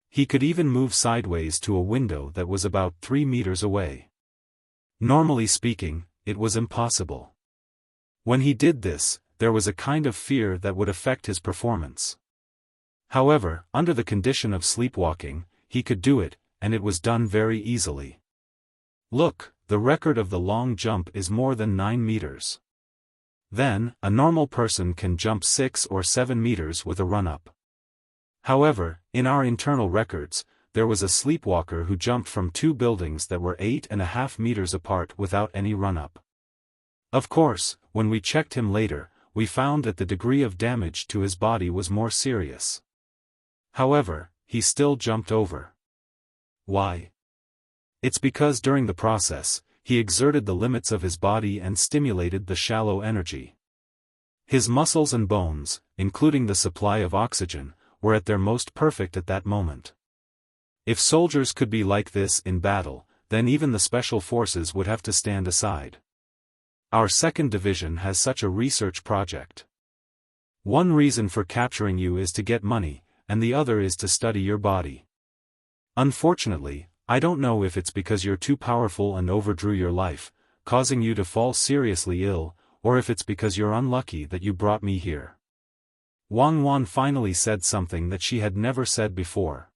He could even move sideways to a window that was about 3 meters away. Normally speaking, it was impossible. When he did this, there was a kind of fear that would affect his performance. However, under the condition of sleepwalking, he could do it, and it was done very easily. Look, the record of the long jump is more than 9 meters. Then, a normal person can jump 6 or 7 meters with a run-up. However, in our internal records, there was a sleepwalker who jumped from 2 buildings that were 8.5 meters apart without any run-up. Of course, when we checked him later, we found that the degree of damage to his body was more serious. However, he still jumped over. Why? It's because during the process, he exerted the limits of his body and stimulated the shallow energy. His muscles and bones, including the supply of oxygen, were at their most perfect at that moment. If soldiers could be like this in battle, then even the special forces would have to stand aside. Our second division has such a research project. One reason for capturing you is to get money, and the other is to study your body. Unfortunately, I don't know if it's because you're too powerful and overdrew your life, causing you to fall seriously ill, or if it's because you're unlucky that you brought me here. Wang Wan finally said something that she had never said before.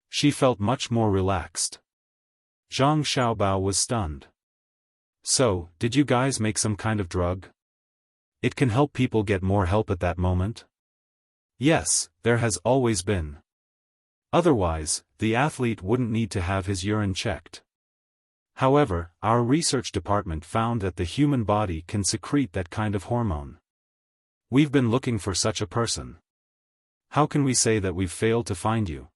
She felt much more relaxed. Zhang Xiaobao was stunned. So, did you guys make some kind of drug? It can help people get more help at that moment? Yes, there has always been. Otherwise, the athlete wouldn't need to have his urine checked. However, our research department found that the human body can secrete that kind of hormone. We've been looking for such a person. How can we say that we've failed to find you?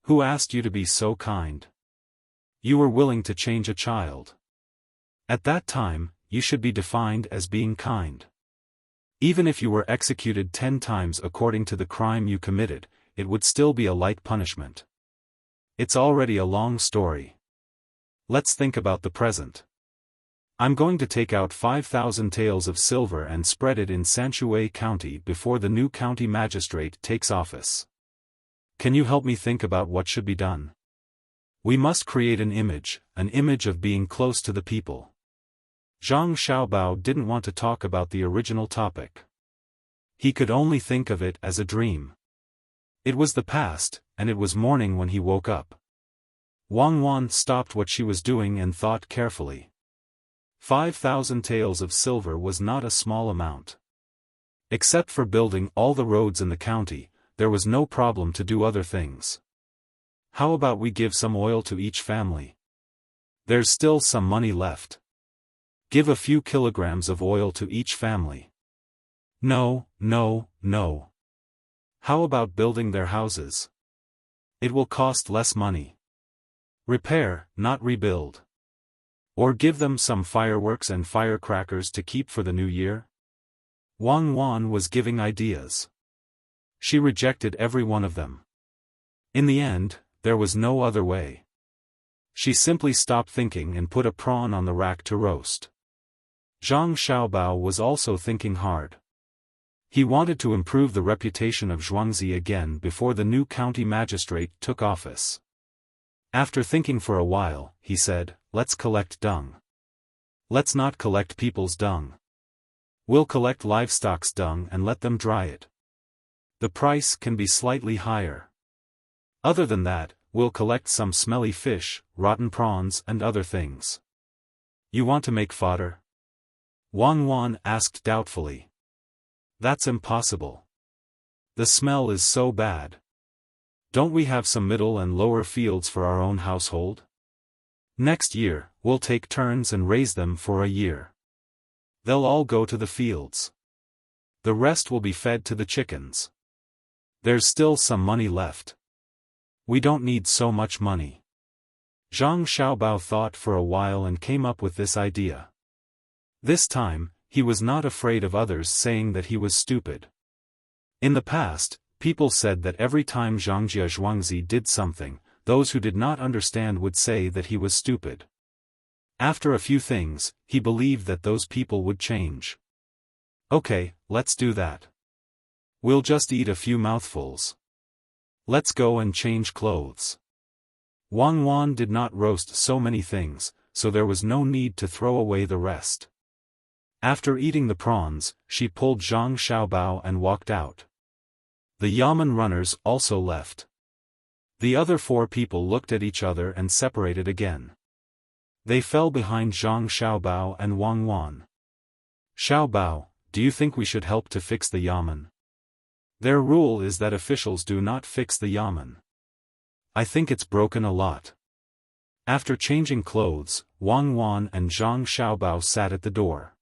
Who asked you to be so kind? You were willing to change a child. At that time, you should be defined as being kind. Even if you were executed 10 times according to the crime you committed, it would still be a light punishment. It's already a long story. Let's think about the present. I'm going to take out 5,000 taels of silver and spread it in Sanshui County before the new county magistrate takes office. Can you help me think about what should be done? We must create an image of being close to the people. Zhang Xiaobao didn't want to talk about the original topic. He could only think of it as a dream. It was the past, and it was morning when he woke up. Wang Wan stopped what she was doing and thought carefully. 5,000 taels of silver was not a small amount. Except for building all the roads in the county, there was no problem to do other things. How about we give some oil to each family? There's still some money left. Give a few kilograms of oil to each family. No. How about building their houses? It will cost less money. Repair, not rebuild. Or give them some fireworks and firecrackers to keep for the new year? Wang Wan was giving ideas. She rejected every one of them. In the end, there was no other way. She simply stopped thinking and put a prawn on the rack to roast. Zhang Xiaobao was also thinking hard. He wanted to improve the reputation of Zhuangzi again before the new county magistrate took office. After thinking for a while, he said, let's collect dung. Let's not collect people's dung. We'll collect livestock's dung and let them dry it. The price can be slightly higher. Other than that, we'll collect some smelly fish, rotten prawns and other things. You want to make fodder? Wang Wan asked doubtfully. That's impossible. The smell is so bad. Don't we have some middle and lower fields for our own household? Next year, we'll take turns and raise them for a year. They'll all go to the fields. The rest will be fed to the chickens. There's still some money left. We don't need so much money. Zhang Xiaobao thought for a while and came up with this idea. This time, he was not afraid of others saying that he was stupid. In the past, people said that every time Zhangjia Zhuangzi did something, those who did not understand would say that he was stupid. After a few things, he believed that those people would change. Okay, let's do that. We'll just eat a few mouthfuls. Let's go and change clothes. Wang Wan did not roast so many things, so there was no need to throw away the rest. After eating the prawns, she pulled Zhang Xiaobao and walked out. The yamen runners also left. The other 4 people looked at each other and separated again. They fell behind Zhang Xiaobao and Wang Wan. Xiaobao, do you think we should help to fix the yamen? Their rule is that officials do not fix the yamen. I think it's broken a lot. After changing clothes, Wang Wan and Zhang Xiaobao sat at the door.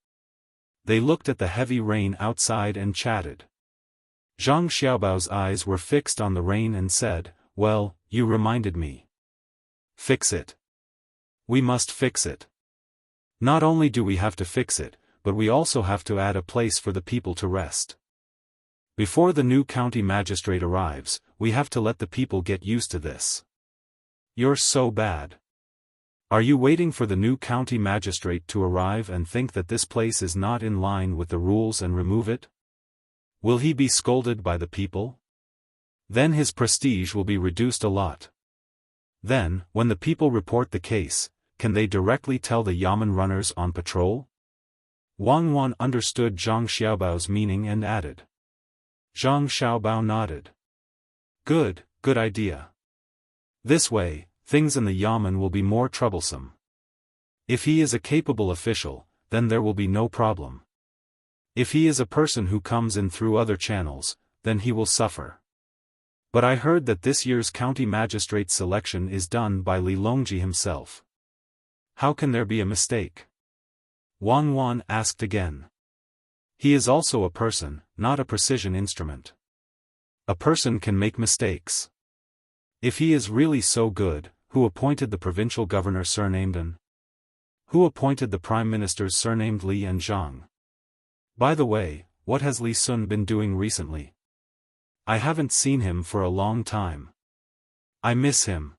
They looked at the heavy rain outside and chatted. Zhang Xiaobao's eyes were fixed on the rain and said, well, you reminded me. Fix it. We must fix it. Not only do we have to fix it, but we also have to add a place for the people to rest. Before the new county magistrate arrives, we have to let the people get used to this. You're so bad. Are you waiting for the new county magistrate to arrive and think that this place is not in line with the rules and remove it? Will he be scolded by the people? Then his prestige will be reduced a lot. Then, when the people report the case, can they directly tell the Yamen runners on patrol? Wang Wan understood Zhang Xiaobao's meaning and added. Zhang Xiaobao nodded. Good idea. This way, things in the Yamen will be more troublesome. If he is a capable official, then there will be no problem. If he is a person who comes in through other channels, then he will suffer. But I heard that this year's county magistrate selection is done by Li Longji himself. How can there be a mistake? Wang Wan asked again. He is also a person, not a precision instrument. A person can make mistakes. If he is really so good, who appointed the provincial governor surnamed An? Who appointed the prime ministers surnamed Li and Zhang? By the way, what has Li Sun been doing recently? I haven't seen him for a long time. I miss him.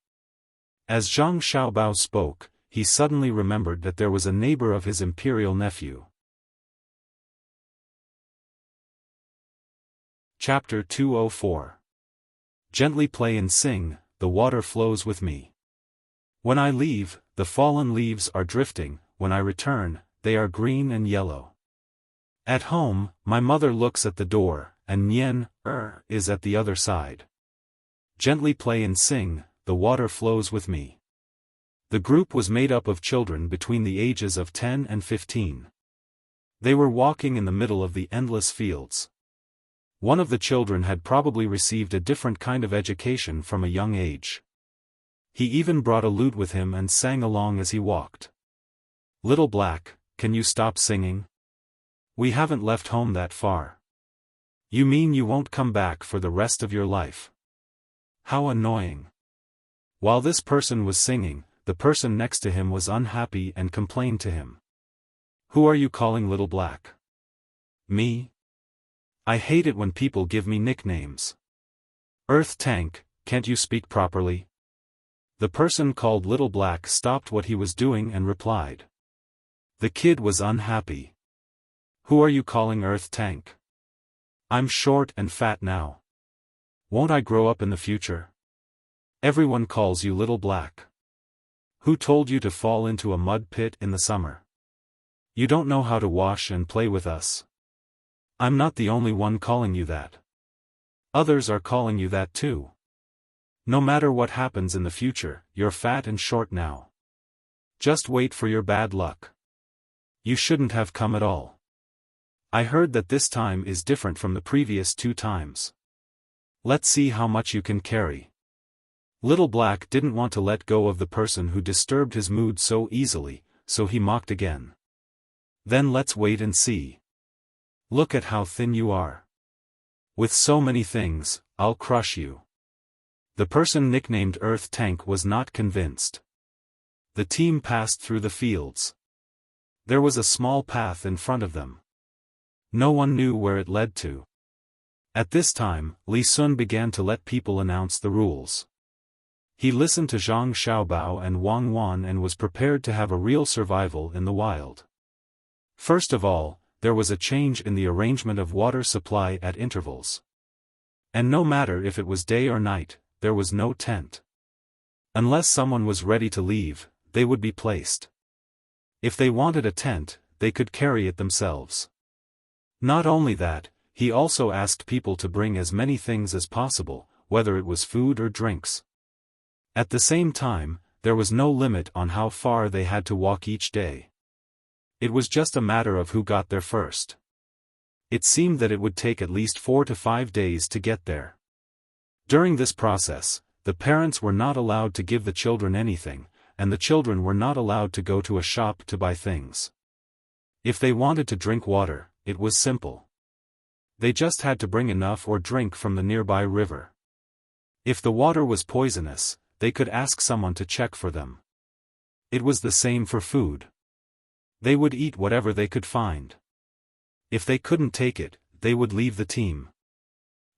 As Zhang Xiaobao spoke, he suddenly remembered that there was a neighbor of his imperial nephew. Chapter 204. Gently play and sing, the water flows with me. When I leave, the fallen leaves are drifting, when I return, they are green and yellow. At home, my mother looks at the door, and Nian, is at the other side. Gently play and sing, the water flows with me. The group was made up of children between the ages of 10 and 15. They were walking in the middle of the endless fields. One of the children had probably received a different kind of education from a young age. He even brought a lute with him and sang along as he walked. Little Black, can you stop singing? We haven't left home that far. You mean you won't come back for the rest of your life? How annoying. While this person was singing, the person next to him was unhappy and complained to him. Who are you calling Little Black? Me? I hate it when people give me nicknames. Earth Tank, can't you speak properly? The person called Little Black stopped what he was doing and replied. The kid was unhappy. Who are you calling Earth Tank? I'm short and fat now. Won't I grow up in the future? Everyone calls you Little Black. Who told you to fall into a mud pit in the summer? You don't know how to wash and play with us. I'm not the only one calling you that. Others are calling you that too. No matter what happens in the future, you're fat and short now. Just wait for your bad luck. You shouldn't have come at all. I heard that this time is different from the previous 2 times. Let's see how much you can carry. Little Black didn't want to let go of the person who disturbed his mood so easily, so he mocked again. Then let's wait and see. Look at how thin you are. With so many things, I'll crush you. The person nicknamed Earth Tank was not convinced. The team passed through the fields. There was a small path in front of them. No one knew where it led to. At this time, Li Sun began to let people announce the rules. He listened to Zhang Xiaobao and Wang Wan and was prepared to have a real survival in the wild. First of all, there was a change in the arrangement of water supply at intervals. And no matter if it was day or night, there was no tent. Unless someone was ready to leave, they would be placed. If they wanted a tent, they could carry it themselves. Not only that, he also asked people to bring as many things as possible, whether it was food or drinks. At the same time, there was no limit on how far they had to walk each day. It was just a matter of who got there first. It seemed that it would take at least 4 to 5 days to get there. During this process, the parents were not allowed to give the children anything, and the children were not allowed to go to a shop to buy things. If they wanted to drink water, it was simple. They just had to bring enough or drink from the nearby river. If the water was poisonous, they could ask someone to check for them. It was the same for food. They would eat whatever they could find. If they couldn't take it, they would leave the team.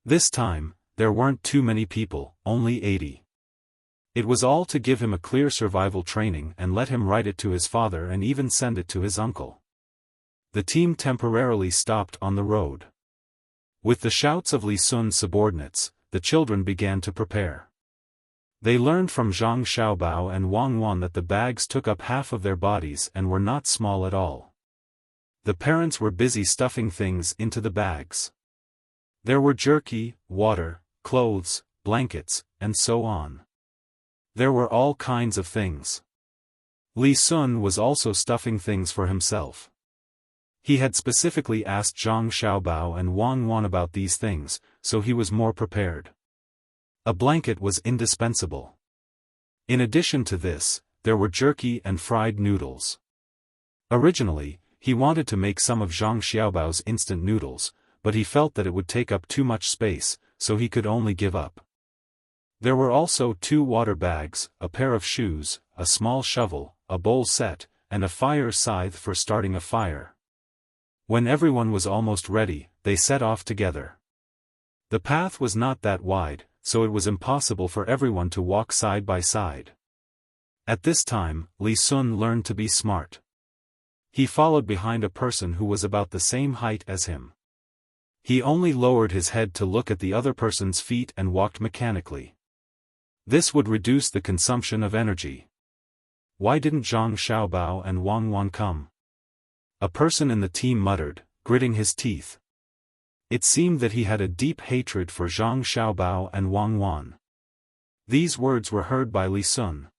This time, there weren't too many people, only 80. It was all to give him a clear survival training and let him write it to his father and even send it to his uncle. The team temporarily stopped on the road. With the shouts of Li Sun's subordinates, the children began to prepare. They learned from Zhang Xiaobao and Wang Wan that the bags took up half of their bodies and were not small at all. The parents were busy stuffing things into the bags. There were jerky, water, clothes, blankets, and so on. There were all kinds of things. Li Sun was also stuffing things for himself. He had specifically asked Zhang Xiaobao and Wang Wan about these things, so he was more prepared. A blanket was indispensable. In addition to this, there were jerky and fried noodles. Originally, he wanted to make some of Zhang Xiaobao's instant noodles, but he felt that it would take up too much space, so he could only give up. There were also 2 water bags, a pair of shoes, a small shovel, a bowl set, and a fire scythe for starting a fire. When everyone was almost ready, they set off together. The path was not that wide, so it was impossible for everyone to walk side by side. At this time, Li Sun learned to be smart. He followed behind a person who was about the same height as him. He only lowered his head to look at the other person's feet and walked mechanically. This would reduce the consumption of energy. Why didn't Zhang Xiaobao and Wang Wan come? A person in the team muttered, gritting his teeth. It seemed that he had a deep hatred for Zhang Xiaobao and Wang Wan. These words were heard by Li Sun.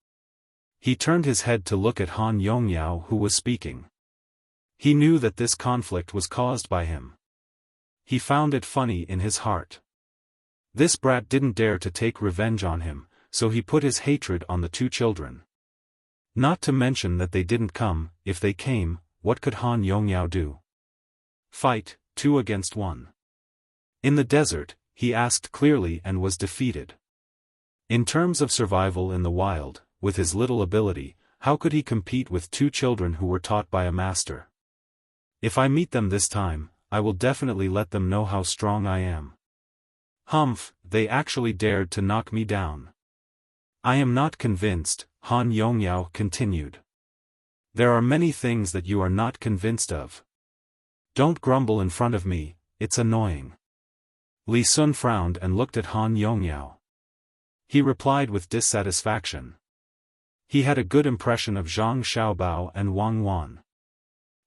He turned his head to look at Han Yongyao who was speaking. He knew that this conflict was caused by him. He found it funny in his heart. This brat didn't dare to take revenge on him, so he put his hatred on the 2 children. Not to mention that they didn't come. If they came, what could Han Yongyao do? Fight, 2 against 1. In the desert, he asked clearly and was defeated. In terms of survival in the wild, with his little ability, how could he compete with 2 children who were taught by a master? If I meet them this time, I will definitely let them know how strong I am. Humph, they actually dared to knock me down. I am not convinced, Han Yongyao continued. There are many things that you are not convinced of. Don't grumble in front of me, it's annoying. Li Sun frowned and looked at Han Yongyao. He replied with dissatisfaction. He had a good impression of Zhang Xiaobao and Wang Wan.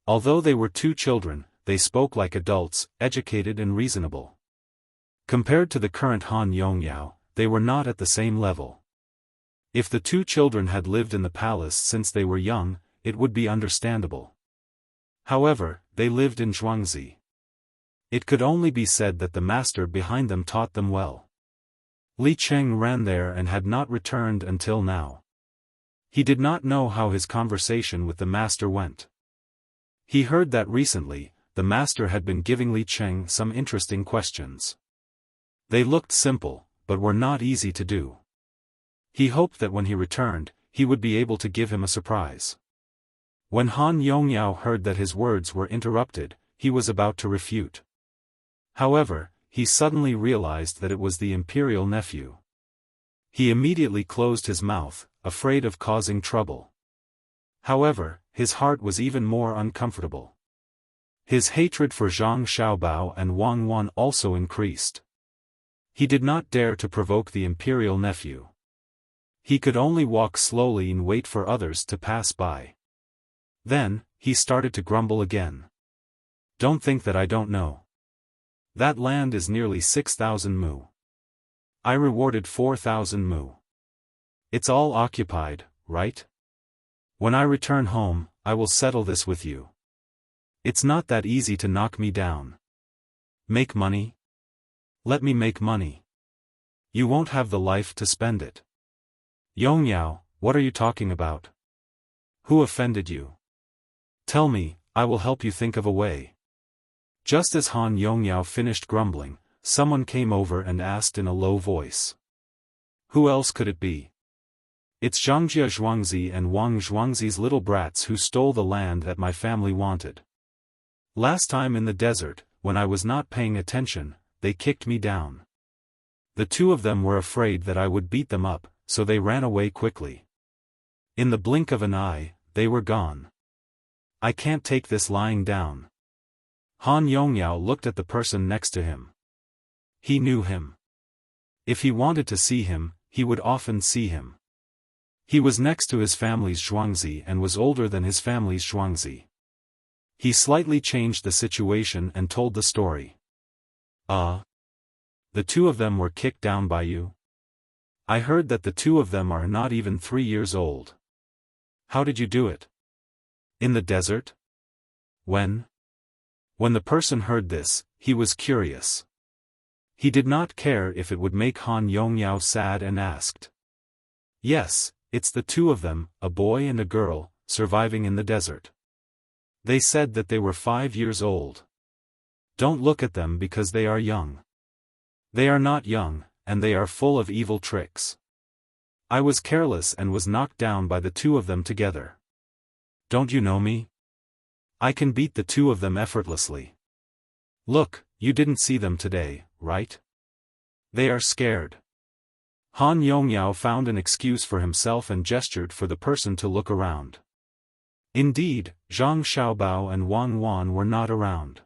Although they were 2 children, they spoke like adults, educated and reasonable. Compared to the current Han Yongyao, they were not at the same level. If the 2 children had lived in the palace since they were young, it would be understandable. However, they lived in Zhuangzi. It could only be said that the master behind them taught them well. Li Cheng ran there and had not returned until now. He did not know how his conversation with the master went. He heard that recently, the master had been giving Li Cheng some interesting questions. They looked simple, but were not easy to do. He hoped that when he returned, he would be able to give him a surprise. When Han Yongyao heard that his words were interrupted, he was about to refute. However, he suddenly realized that it was the imperial nephew. He immediately closed his mouth, afraid of causing trouble. However, his heart was even more uncomfortable. His hatred for Zhang Xiaobao and Wang Wan also increased. He did not dare to provoke the imperial nephew. He could only walk slowly and wait for others to pass by. Then, he started to grumble again. Don't think that I don't know. That land is nearly 6,000 mu. I rewarded 4,000 mu. It's all occupied, right? When I return home, I will settle this with you. It's not that easy to knock me down. Make money? Let me make money. You won't have the life to spend it. Yongyao, what are you talking about? Who offended you? Tell me, I will help you think of a way. Just as Han Yongyao finished grumbling, someone came over and asked in a low voice. Who else could it be? It's Zhangjia Zhuangzi and Wang Zhuangzi's little brats who stole the land that my family wanted. Last time in the desert, when I was not paying attention, they kicked me down. The two of them were afraid that I would beat them up, so they ran away quickly. In the blink of an eye, they were gone. I can't take this lying down. Han Yongyao looked at the person next to him. He knew him. If he wanted to see him, he would often see him. He was next to his family's Zhuangzi and was older than his family's Zhuangzi. He slightly changed the situation and told the story. The two of them were kicked down by you? I heard that the two of them are not even 3 years old. How did you do it? In the desert? When? When the person heard this, he was curious. He did not care if it would make Han Yongyao sad and asked. Yes, it's the two of them, a boy and a girl, surviving in the desert. They said that they were 5 years old. Don't look at them because they are young. They are not young, and they are full of evil tricks. I was careless and was knocked down by the two of them together. Don't you know me? I can beat the two of them effortlessly. Look, you didn't see them today, right? They are scared. Han Yongyao found an excuse for himself and gestured for the person to look around. Indeed, Zhang Xiaobao and Wang Wan were not around.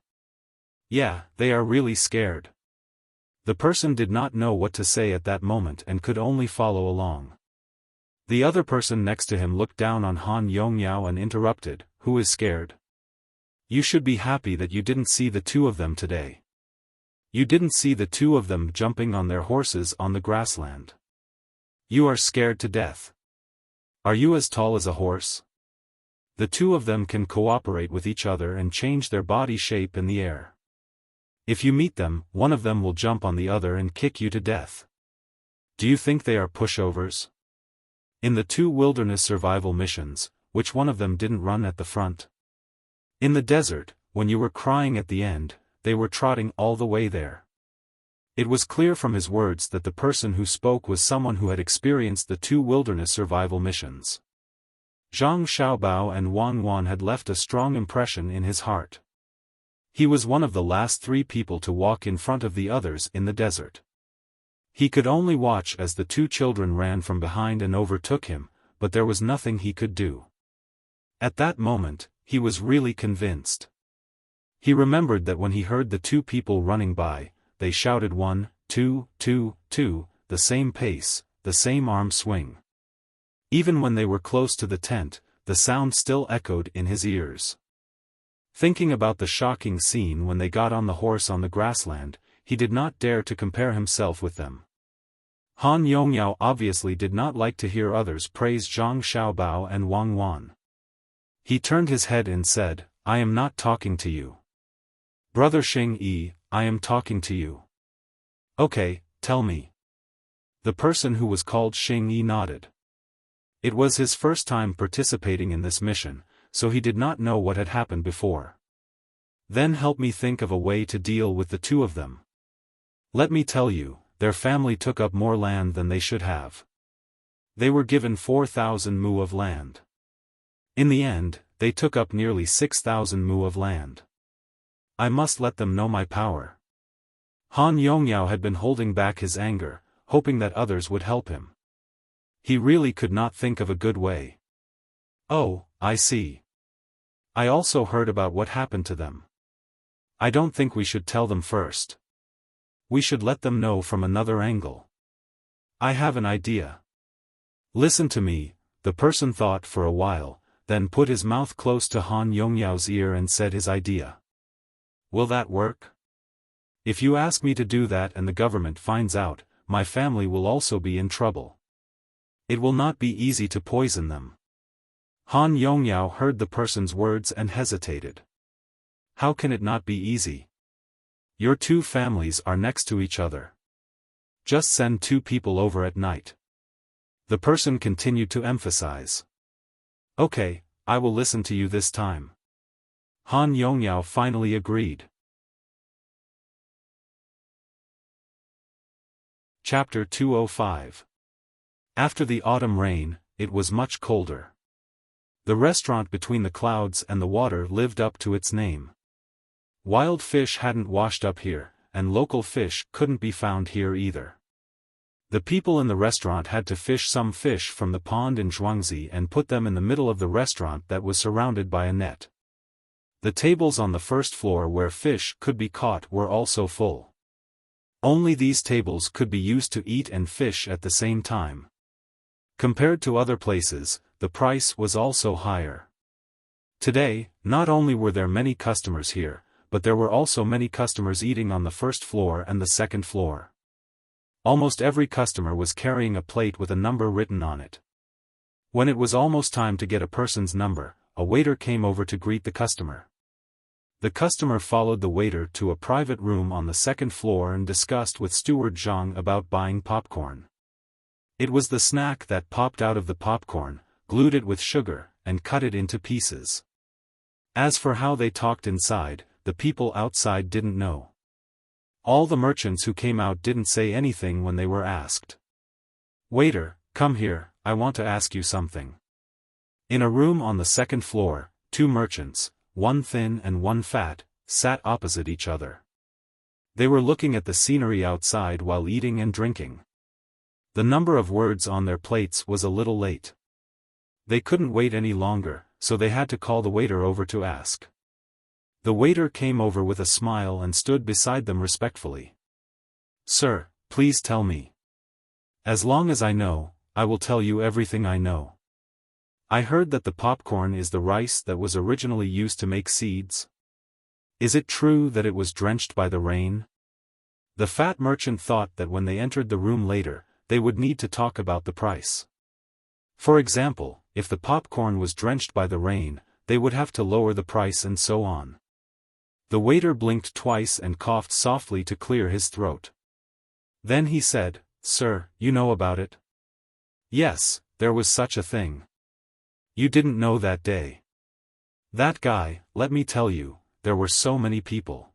Yeah, they are really scared. The person did not know what to say at that moment and could only follow along. The other person next to him looked down on Han Yongyao and interrupted, "Who is scared? You should be happy that you didn't see the two of them today. You didn't see the two of them jumping on their horses on the grassland. You are scared to death. Are you as tall as a horse? The two of them can cooperate with each other and change their body shape in the air. If you meet them, one of them will jump on the other and kick you to death. Do you think they are pushovers? In the 2 wilderness survival missions, which one of them didn't run at the front? In the desert, when you were crying at the end, they were trotting all the way there." It was clear from his words that the person who spoke was someone who had experienced the 2 wilderness survival missions. Zhang Xiaobao and Wang Wan had left a strong impression in his heart. He was one of the last 3 people to walk in front of the others in the desert. He could only watch as the 2 children ran from behind and overtook him, but there was nothing he could do. At that moment, he was really convinced. He remembered that when he heard the 2 people running by, they shouted 1, 2, 2, 2, the same pace, the same arm swing. Even when they were close to the tent, the sound still echoed in his ears. Thinking about the shocking scene when they got on the horse on the grassland, he did not dare to compare himself with them. Han Yongyao obviously did not like to hear others praise Zhang Xiaobao and Wang Wan. He turned his head and said, "I am not talking to you. Brother Xing Yi, I am talking to you." "Okay, tell me." The person who was called Xing Yi nodded. It was his first time participating in this mission, so he did not know what had happened before. "Then help me think of a way to deal with the 2 of them. Let me tell you, their family took up more land than they should have. They were given 4,000 mu of land. In the end, they took up nearly 6,000 mu of land. I must let them know my power." Han Yongyao had been holding back his anger, hoping that others would help him. He really could not think of a good way. "Oh, I see. I also heard about what happened to them. I don't think we should tell them first. We should let them know from another angle. I have an idea." "Listen to me," the person thought for a while, then put his mouth close to Han Yongyao's ear and said his idea. "Will that work? If you ask me to do that and the government finds out, my family will also be in trouble. It will not be easy to poison them." Han Yongyao heard the person's words and hesitated. "How can it not be easy? Your 2 families are next to each other. Just send 2 people over at night." The person continued to emphasize. "Okay, I will listen to you this time." Han Yongyao finally agreed. Chapter 205. After the autumn rain, it was much colder. The restaurant between the clouds and the water lived up to its name. Wild fish hadn't washed up here, and local fish couldn't be found here either. The people in the restaurant had to fish some fish from the pond in Zhuangzi and put them in the middle of the restaurant that was surrounded by a net. The tables on the first floor where fish could be caught were also full. Only these tables could be used to eat and fish at the same time. Compared to other places, the price was also higher. Today, not only were there many customers here, but there were also many customers eating on the first floor and the second floor. Almost every customer was carrying a plate with a number written on it. When it was almost time to get a person's number, a waiter came over to greet the customer. The customer followed the waiter to a private room on the second floor and discussed with Steward Zhang about buying popcorn. It was the snack that popped out of the popcorn, glued it with sugar, and cut it into pieces. As for how they talked inside, the people outside didn't know. All the merchants who came out didn't say anything when they were asked. "Waiter, come here, I want to ask you something." In a room on the second floor, two merchants, one thin and one fat, sat opposite each other. They were looking at the scenery outside while eating and drinking. The number of words on their plates was a little late. They couldn't wait any longer, so they had to call the waiter over to ask. The waiter came over with a smile and stood beside them respectfully. "Sir, please tell me. As long as I know, I will tell you everything I know. I heard that the popcorn is the rice that was originally used to make seeds. Is it true that it was drenched by the rain?" The fat merchant thought that when they entered the room later, they would need to talk about the price. For example, if the popcorn was drenched by the rain, they would have to lower the price and so on. The waiter blinked twice and coughed softly to clear his throat. Then he said, "Sir, you know about it?" "Yes, there was such a thing." "You didn't know that day." "That guy, let me tell you, there were so many people.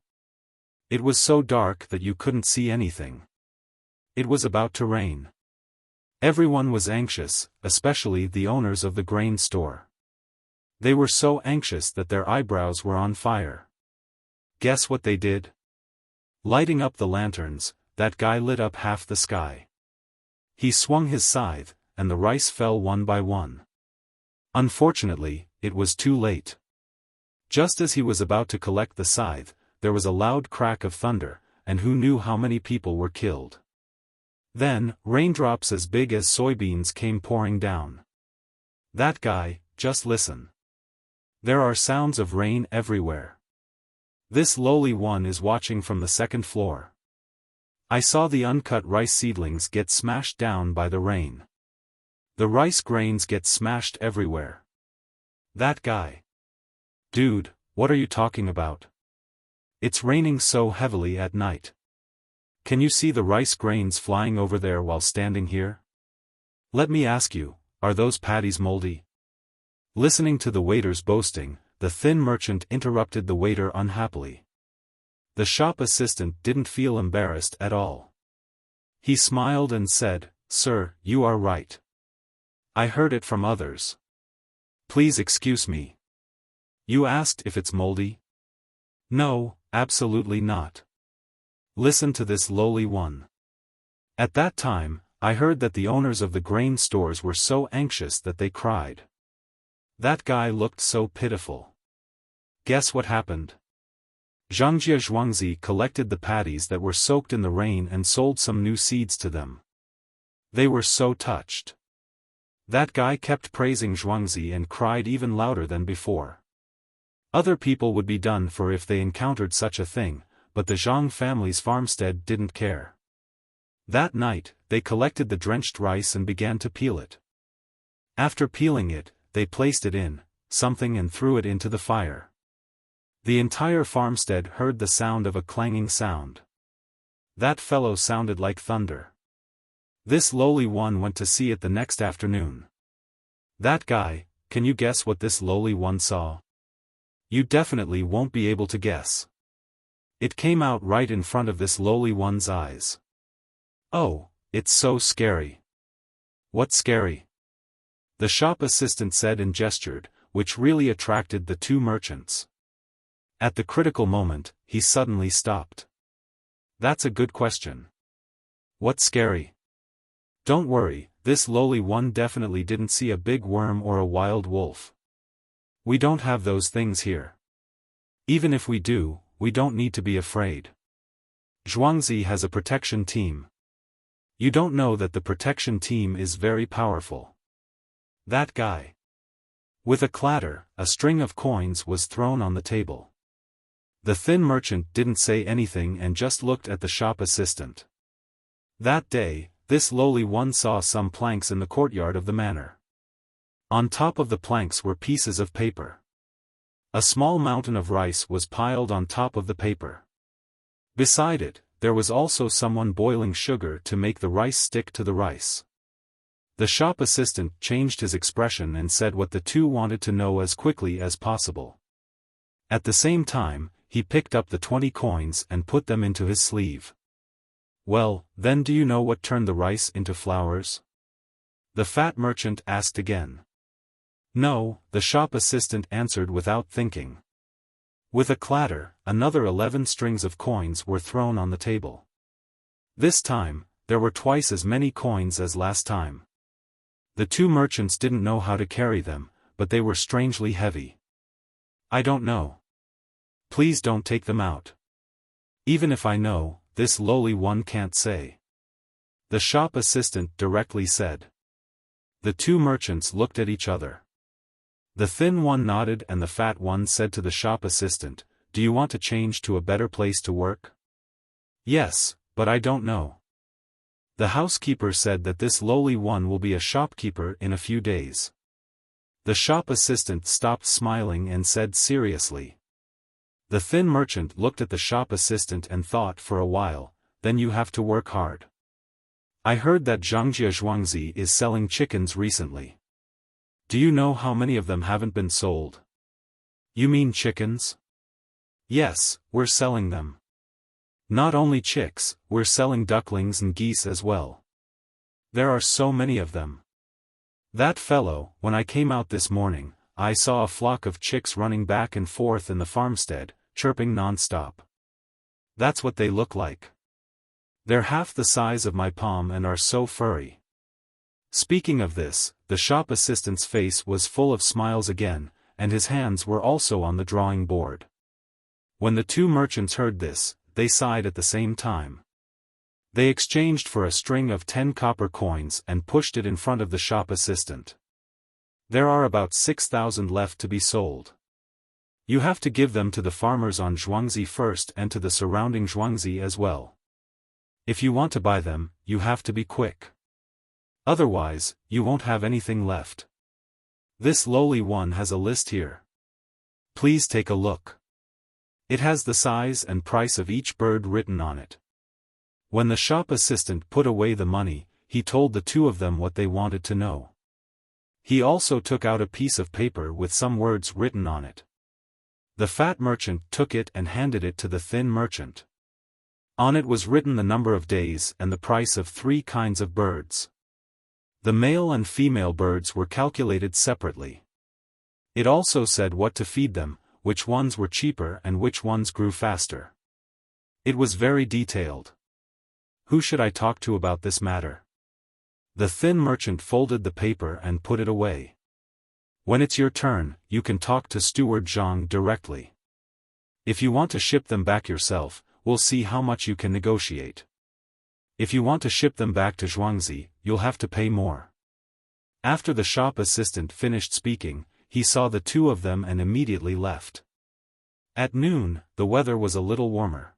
It was so dark that you couldn't see anything. It was about to rain. Everyone was anxious, especially the owners of the grain store. They were so anxious that their eyebrows were on fire. Guess what they did? Lighting up the lanterns, that guy lit up half the sky. He swung his scythe, and the rice fell one by one. Unfortunately, it was too late. Just as he was about to collect the scythe, there was a loud crack of thunder, and who knew how many people were killed? Then, raindrops as big as soybeans came pouring down. That guy, just listen. There are sounds of rain everywhere. This lowly one is watching from the second floor. I saw the uncut rice seedlings get smashed down by the rain. The rice grains get smashed everywhere. That guy. Dude, what are you talking about? It's raining so heavily at night. Can you see the rice grains flying over there while standing here? Let me ask you, are those patties moldy? Listening to the waiter's boasting, the thin merchant interrupted the waiter unhappily. The shop assistant didn't feel embarrassed at all. He smiled and said, "Sir, you are right. I heard it from others. Please excuse me. You asked if it's moldy? No, absolutely not. Listen to this lowly one. At that time, I heard that the owners of the grain stores were so anxious that they cried. That guy looked so pitiful. Guess what happened? Zhangjia Zhuangzi collected the paddies that were soaked in the rain and sold some new seeds to them. They were so touched. That guy kept praising Zhuangzi and cried even louder than before. Other people would be done for if they encountered such a thing, but the Zhang family's farmstead didn't care. That night, they collected the drenched rice and began to peel it. After peeling it, they placed it in something and threw it into the fire. The entire farmstead heard the sound of a clanging sound. That fellow sounded like thunder. This lowly one went to see it the next afternoon. That guy, can you guess what this lowly one saw? You definitely won't be able to guess. It came out right in front of this lowly one's eyes. Oh, it's so scary. What's scary? the shop assistant said and gestured, which really attracted the two merchants. At the critical moment, he suddenly stopped. That's a good question. What's scary? Don't worry, this lowly one definitely didn't see a big worm or a wild wolf. We don't have those things here. Even if we do, we don't need to be afraid. Zhuangzi has a protection team. You don't know that the protection team is very powerful. That guy. With a clatter, a string of coins was thrown on the table. The thin merchant didn't say anything and just looked at the shop assistant. That day, this lowly one saw some planks in the courtyard of the manor. On top of the planks were pieces of paper. A small mountain of rice was piled on top of the paper. Beside it, there was also someone boiling sugar to make the rice stick to the rice. The shop assistant changed his expression and said what the two wanted to know as quickly as possible. At the same time, he picked up the 20 coins and put them into his sleeve. Well, then do you know what turned the rice into flowers? The fat merchant asked again. No, the shop assistant answered without thinking. With a clatter, another 11 strings of coins were thrown on the table. This time, there were twice as many coins as last time. The two merchants didn't know how to carry them, but they were strangely heavy. I don't know. Please don't take them out. Even if I know, this lowly one can't say. The shop assistant directly said. The two merchants looked at each other. The thin one nodded and the fat one said to the shop assistant, "Do you want to change to a better place to work?" "Yes, but I don't know." The housekeeper said that this lowly one will be a shopkeeper in a few days. The shop assistant stopped smiling and said seriously. The thin merchant looked at the shop assistant and thought for a while, "Then you have to work hard. I heard that Zhangjia Zhuangzi is selling chickens recently. Do you know how many of them haven't been sold?" "You mean chickens?" "Yes, we're selling them. Not only chicks, we're selling ducklings and geese as well. There are so many of them. That fellow, when I came out this morning, I saw a flock of chicks running back and forth in the farmstead, chirping non-stop. That's what they look like. They're half the size of my palm and are so furry." Speaking of this, the shop assistant's face was full of smiles again, and his hands were also on the drawing board. When the two merchants heard this, they sighed at the same time. They exchanged for a string of 10 copper coins and pushed it in front of the shop assistant. "There are about 6,000 left to be sold. You have to give them to the farmers on Zhuangzi first and to the surrounding Zhuangzi as well. If you want to buy them, you have to be quick. Otherwise, you won't have anything left. This lowly one has a list here. Please take a look. It has the size and price of each bird written on it." When the shop assistant put away the money, he told the two of them what they wanted to know. He also took out a piece of paper with some words written on it. The fat merchant took it and handed it to the thin merchant. On it was written the number of days and the price of 3 kinds of birds. The male and female birds were calculated separately. It also said what to feed them, which ones were cheaper and which ones grew faster. It was very detailed. Who should I talk to about this matter? The thin merchant folded the paper and put it away. When it's your turn, you can talk to Steward Zhang directly. If you want to ship them back yourself, we'll see how much you can negotiate. If you want to ship them back to Zhuangzi, you'll have to pay more. After the shop assistant finished speaking, he saw the two of them and immediately left. At noon, the weather was a little warmer.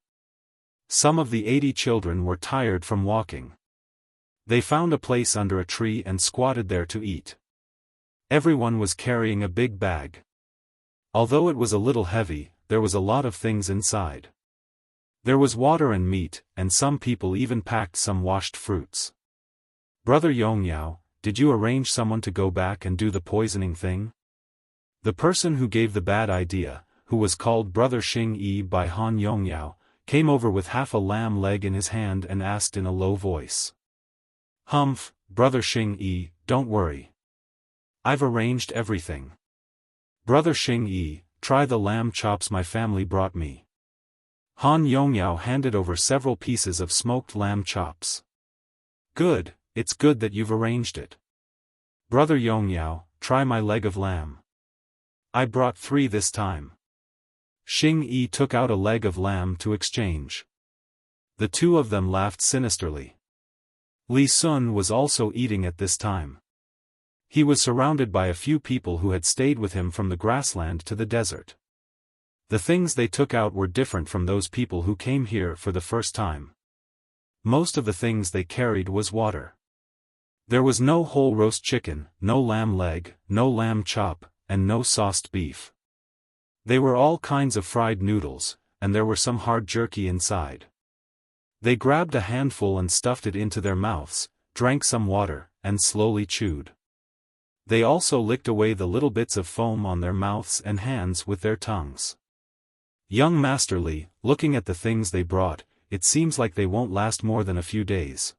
Some of the 80 children were tired from walking. They found a place under a tree and squatted there to eat. Everyone was carrying a big bag. Although it was a little heavy, there was a lot of things inside. There was water and meat, and some people even packed some washed fruits. "Brother Yongyao, did you arrange someone to go back and do the poisoning thing?" The person who gave the bad idea, who was called Brother Xing Yi by Han Yongyao, came over with half a lamb leg in his hand and asked in a low voice. "Humph, Brother Xing Yi, don't worry. I've arranged everything. Brother Xing Yi, try the lamb chops my family brought me. Han Yongyao handed over several pieces of smoked lamb chops. Good, it's good that you've arranged it. Brother Yongyao, try my leg of lamb. I brought 3 this time. Xing Yi took out a leg of lamb to exchange. The 2 of them laughed sinisterly. Li Sun was also eating at this time. He was surrounded by a few people who had stayed with him from the grassland to the desert. The things they took out were different from those people who came here for the first time. Most of the things they carried was water. There was no whole roast chicken, no lamb leg, no lamb chop, and no sauced beef. They were all kinds of fried noodles, and there were some hard jerky inside. They grabbed a handful and stuffed it into their mouths, drank some water, and slowly chewed. They also licked away the little bits of foam on their mouths and hands with their tongues. Young Master Li, looking at the things they brought, it seems like they won't last more than a few days.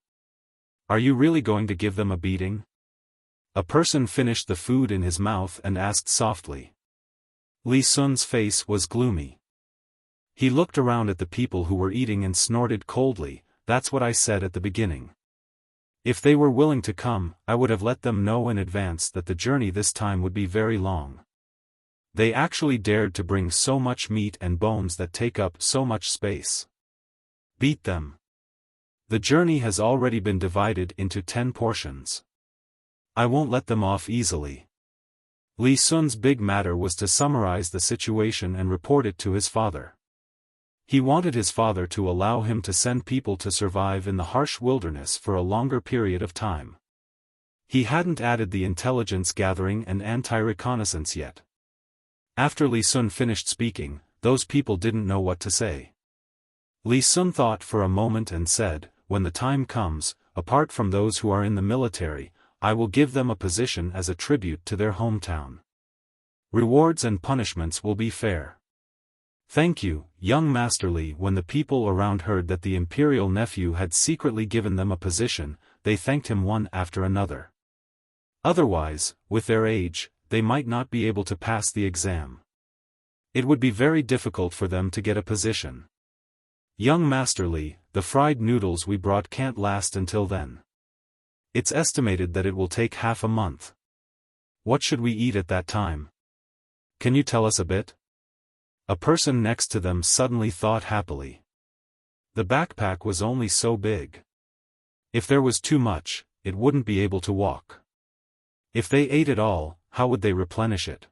Are you really going to give them a beating? A person finished the food in his mouth and asked softly. Li Sun's face was gloomy. He looked around at the people who were eating and snorted coldly, that's what I said at the beginning. If they were willing to come, I would have let them know in advance that the journey this time would be very long. They actually dared to bring so much meat and bones that take up so much space. Beat them. The journey has already been divided into 10 portions. I won't let them off easily. Li Sun's big matter was to summarize the situation and report it to his father. He wanted his father to allow him to send people to survive in the harsh wilderness for a longer period of time. He hadn't added the intelligence gathering and anti-reconnaissance yet. After Li Sun finished speaking, those people didn't know what to say. Li Sun thought for a moment and said, when the time comes, apart from those who are in the military, I will give them a position as a tribute to their hometown. Rewards and punishments will be fair. Thank you, young Master Li. When the people around heard that the imperial nephew had secretly given them a position, they thanked him one after another. Otherwise, with their age, they might not be able to pass the exam. It would be very difficult for them to get a position. Young Master Li, the fried noodles we brought can't last until then. It's estimated that it will take half a month. What should we eat at that time? Can you tell us a bit? A person next to them suddenly thought happily. The backpack was only so big. If there was too much, it wouldn't be able to walk. If they ate it all, how would they replenish it?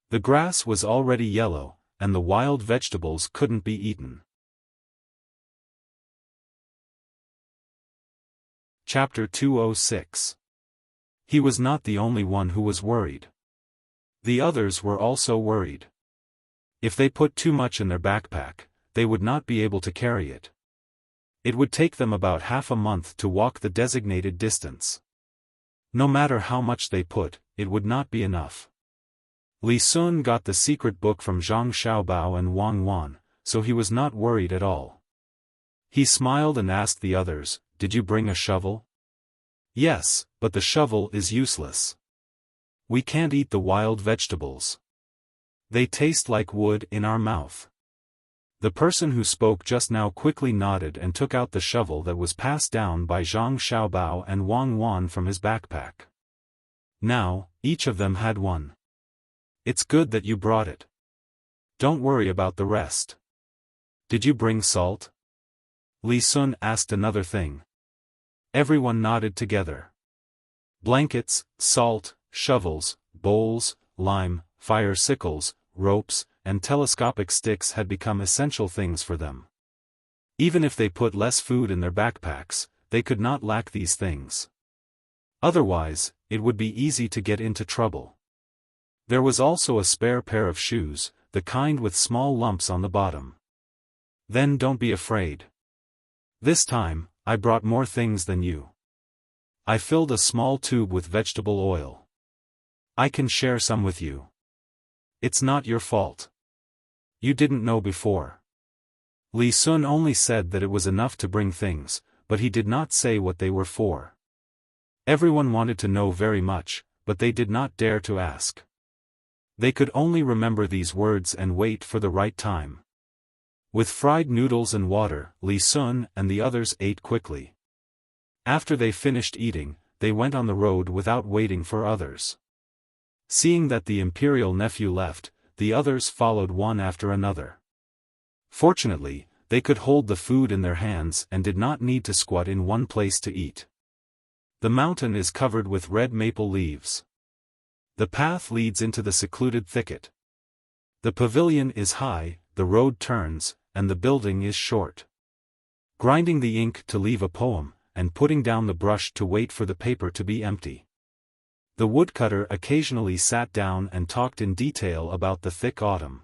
The grass was already yellow, and the wild vegetables couldn't be eaten. Chapter 206. He was not the only one who was worried. The others were also worried. If they put too much in their backpack, they would not be able to carry it. It would take them about half a month to walk the designated distance. No matter how much they put, it would not be enough. Li Sun got the secret book from Zhang Xiaobao and Wang Wan, so he was not worried at all. He smiled and asked the others, "Did you bring a shovel?" "Yes, but the shovel is useless. We can't eat the wild vegetables. They taste like wood in our mouth." The person who spoke just now quickly nodded and took out the shovel that was passed down by Zhang Xiaobao and Wang Wan from his backpack. Now, each of them had one. "It's good that you brought it. Don't worry about the rest. Did you bring salt?" Li Sun asked another thing. Everyone nodded together. Blankets, salt, shovels, bowls, lime, fire sickles, ropes, and telescopic sticks had become essential things for them. Even if they put less food in their backpacks, they could not lack these things. Otherwise, it would be easy to get into trouble. There was also a spare pair of shoes, the kind with small lumps on the bottom. Then don't be afraid. This time, I brought more things than you. I filled a small tube with vegetable oil. I can share some with you. It's not your fault. You didn't know before. Li Sun only said that it was enough to bring things, but he did not say what they were for. Everyone wanted to know very much, but they did not dare to ask. They could only remember these words and wait for the right time. With fried noodles and water, Li Sun and the others ate quickly. After they finished eating, they went on the road without waiting for others. Seeing that the imperial nephew left, the others followed one after another. Fortunately, they could hold the food in their hands and did not need to squat in one place to eat. The mountain is covered with red maple leaves. The path leads into the secluded thicket. The pavilion is high, the road turns, and the building is short. Grinding the ink to leave a poem, and putting down the brush to wait for the paper to be empty. The woodcutter occasionally sat down and talked in detail about the thick autumn.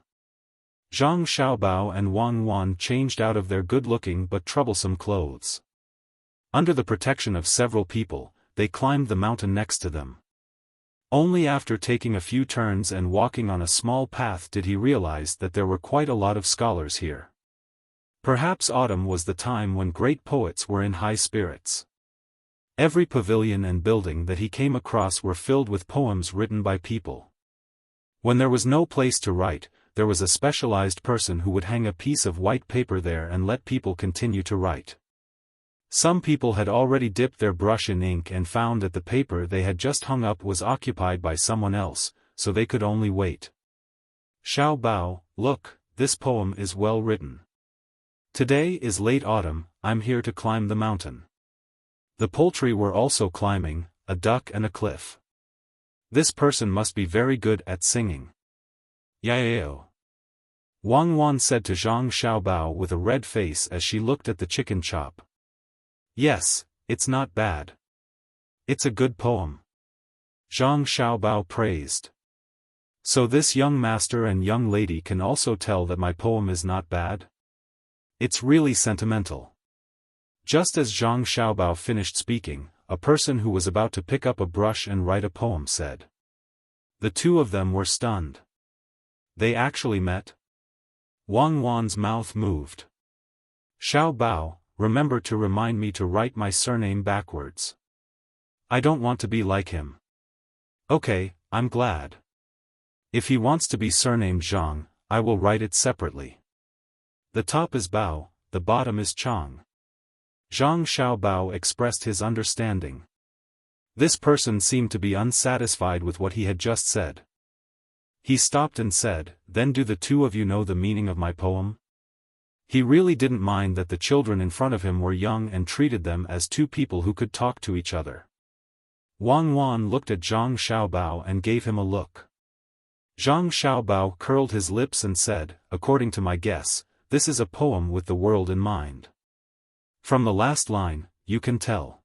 Zhang Xiaobao and Wang Wan changed out of their good-looking but troublesome clothes. Under the protection of several people, they climbed the mountain next to them. Only after taking a few turns and walking on a small path did he realize that there were quite a lot of scholars here. Perhaps autumn was the time when great poets were in high spirits. Every pavilion and building that he came across were filled with poems written by people. When there was no place to write, there was a specialized person who would hang a piece of white paper there and let people continue to write. Some people had already dipped their brush in ink and found that the paper they had just hung up was occupied by someone else, so they could only wait. Xiao Bao, look, this poem is well written. Today is late autumn, I'm here to climb the mountain. The poultry were also climbing, a duck and a cliff. This person must be very good at singing. Yao. Wang Wan said to Zhang Xiaobao with a red face as she looked at the chicken chop. Yes, it's not bad. It's a good poem. Zhang Xiaobao praised. So this young master and young lady can also tell that my poem is not bad? It's really sentimental. Just as Zhang Xiaobao finished speaking, a person who was about to pick up a brush and write a poem said. The two of them were stunned. They actually met? Wang Wan's mouth moved. Xiao Bao, remember to remind me to write my surname backwards. I don't want to be like him. Okay, I'm glad. If he wants to be surnamed Zhang, I will write it separately. The top is Bao, the bottom is Chang. Zhang Xiaobao expressed his understanding. This person seemed to be unsatisfied with what he had just said. He stopped and said, then do the two of you know the meaning of my poem? He really didn't mind that the children in front of him were young and treated them as two people who could talk to each other. Wang Wan looked at Zhang Xiaobao and gave him a look. Zhang Xiaobao curled his lips and said, according to my guess, this is a poem with the world in mind. From the last line, you can tell.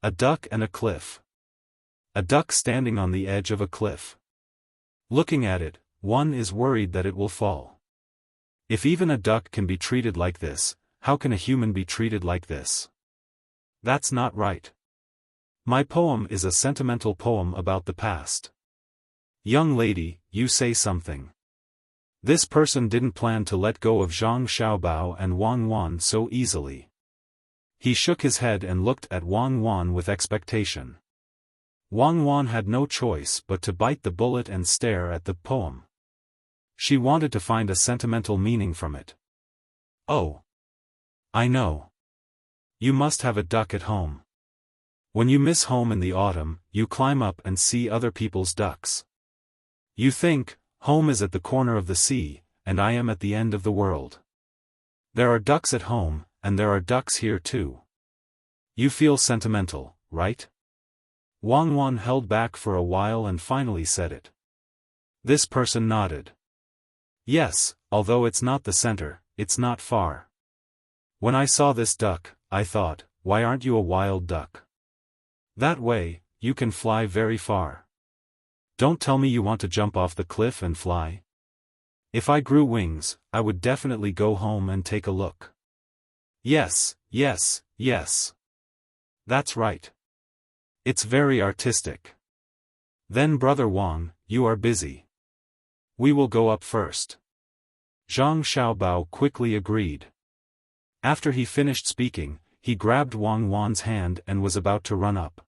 A duck and a cliff. A duck standing on the edge of a cliff. Looking at it, one is worried that it will fall. If even a duck can be treated like this, how can a human be treated like this? That's not right. My poem is a sentimental poem about the past. Young lady, you say something. This person didn't plan to let go of Zhang Xiaobao and Wang Wan so easily. He shook his head and looked at Wang Wan with expectation. Wang Wan had no choice but to bite the bullet and stare at the poem. She wanted to find a sentimental meaning from it. Oh. I know. You must have a duck at home. When you miss home in the autumn, you climb up and see other people's ducks. You think, home is at the corner of the sea, and I am at the end of the world. There are ducks at home, and there are ducks here too. You feel sentimental, right? Wang Wan held back for a while and finally said it. This person nodded. Yes, although it's not the center, it's not far. When I saw this duck, I thought, why aren't you a wild duck? That way, you can fly very far. Don't tell me you want to jump off the cliff and fly. If I grew wings, I would definitely go home and take a look. Yes, yes, yes. That's right. It's very artistic. Then Brother Wang, you are busy. We will go up first. Zhang Xiaobao quickly agreed. After he finished speaking, he grabbed Wang Wan's hand and was about to run up.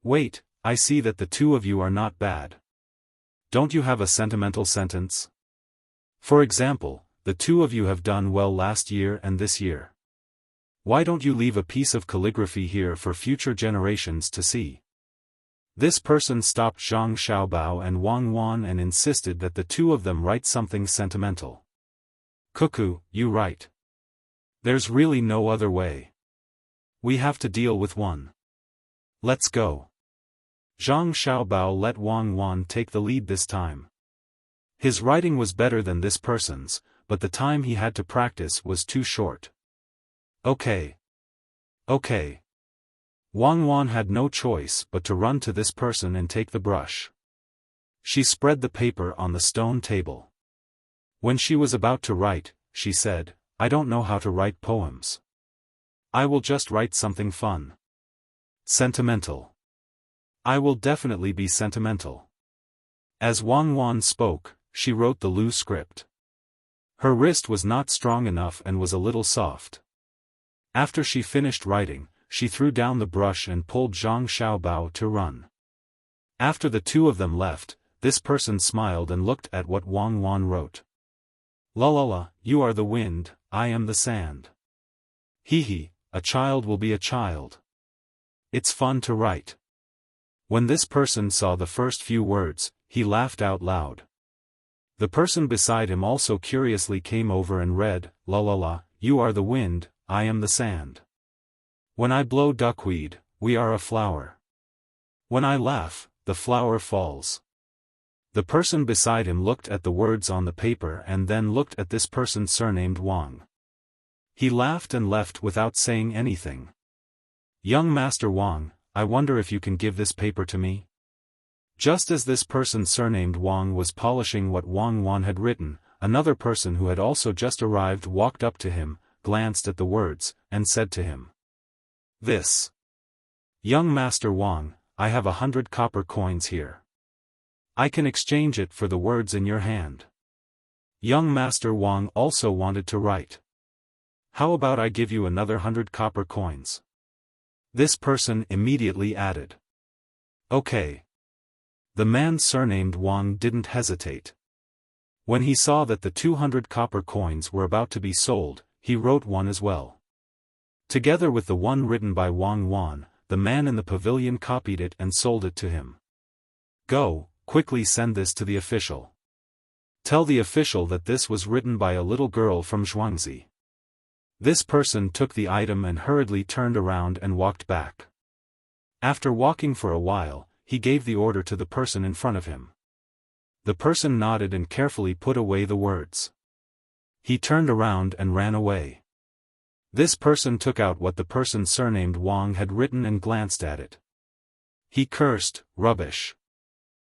Wait, I see that the two of you are not bad. Don't you have a sentimental sentence? For example, the two of you have done well last year and this year. Why don't you leave a piece of calligraphy here for future generations to see? This person stopped Zhang Xiaobao and Wang Wan and insisted that the two of them write something sentimental. Cuckoo, you write. There's really no other way. We have to deal with one. Let's go. Zhang Xiaobao let Wang Wan take the lead this time. His writing was better than this person's, but the time he had to practice was too short. Okay. Okay. Wang Wan had no choice but to run to this person and take the brush. She spread the paper on the stone table. When she was about to write, she said, I don't know how to write poems. I will just write something fun. Sentimental. I will definitely be sentimental. As Wang Wan spoke, she wrote the Lu script. Her wrist was not strong enough and was a little soft. After she finished writing, she threw down the brush and pulled Zhang Xiaobao to run. After the two of them left, this person smiled and looked at what Wang Wan wrote. La la la, you are the wind, I am the sand. Hee hee, a child will be a child. It's fun to write. When this person saw the first few words, he laughed out loud. The person beside him also curiously came over and read, La la la, you are the wind, I am the sand. When I blow duckweed, we are a flower. When I laugh, the flower falls. The person beside him looked at the words on the paper and then looked at this person surnamed Wang. He laughed and left without saying anything. Young Master Wang, I wonder if you can give this paper to me? Just as this person surnamed Wang was polishing what Wang Wan had written, another person who had also just arrived walked up to him, glanced at the words, and said to him. This. Young Master Wang, I have 100 copper coins here. I can exchange it for the words in your hand. Young Master Wang also wanted to write. How about I give you another 100 copper coins? This person immediately added. Okay. The man surnamed Wang didn't hesitate. When he saw that the 200 copper coins were about to be sold, he wrote one as well. Together with the one written by Wang Wan, the man in the pavilion copied it and sold it to him. Go, quickly send this to the official. Tell the official that this was written by a little girl from Zhuangzi. This person took the item and hurriedly turned around and walked back. After walking for a while, he gave the order to the person in front of him. The person nodded and carefully put away the words. He turned around and ran away. This person took out what the person surnamed Wang had written and glanced at it. He cursed, rubbish.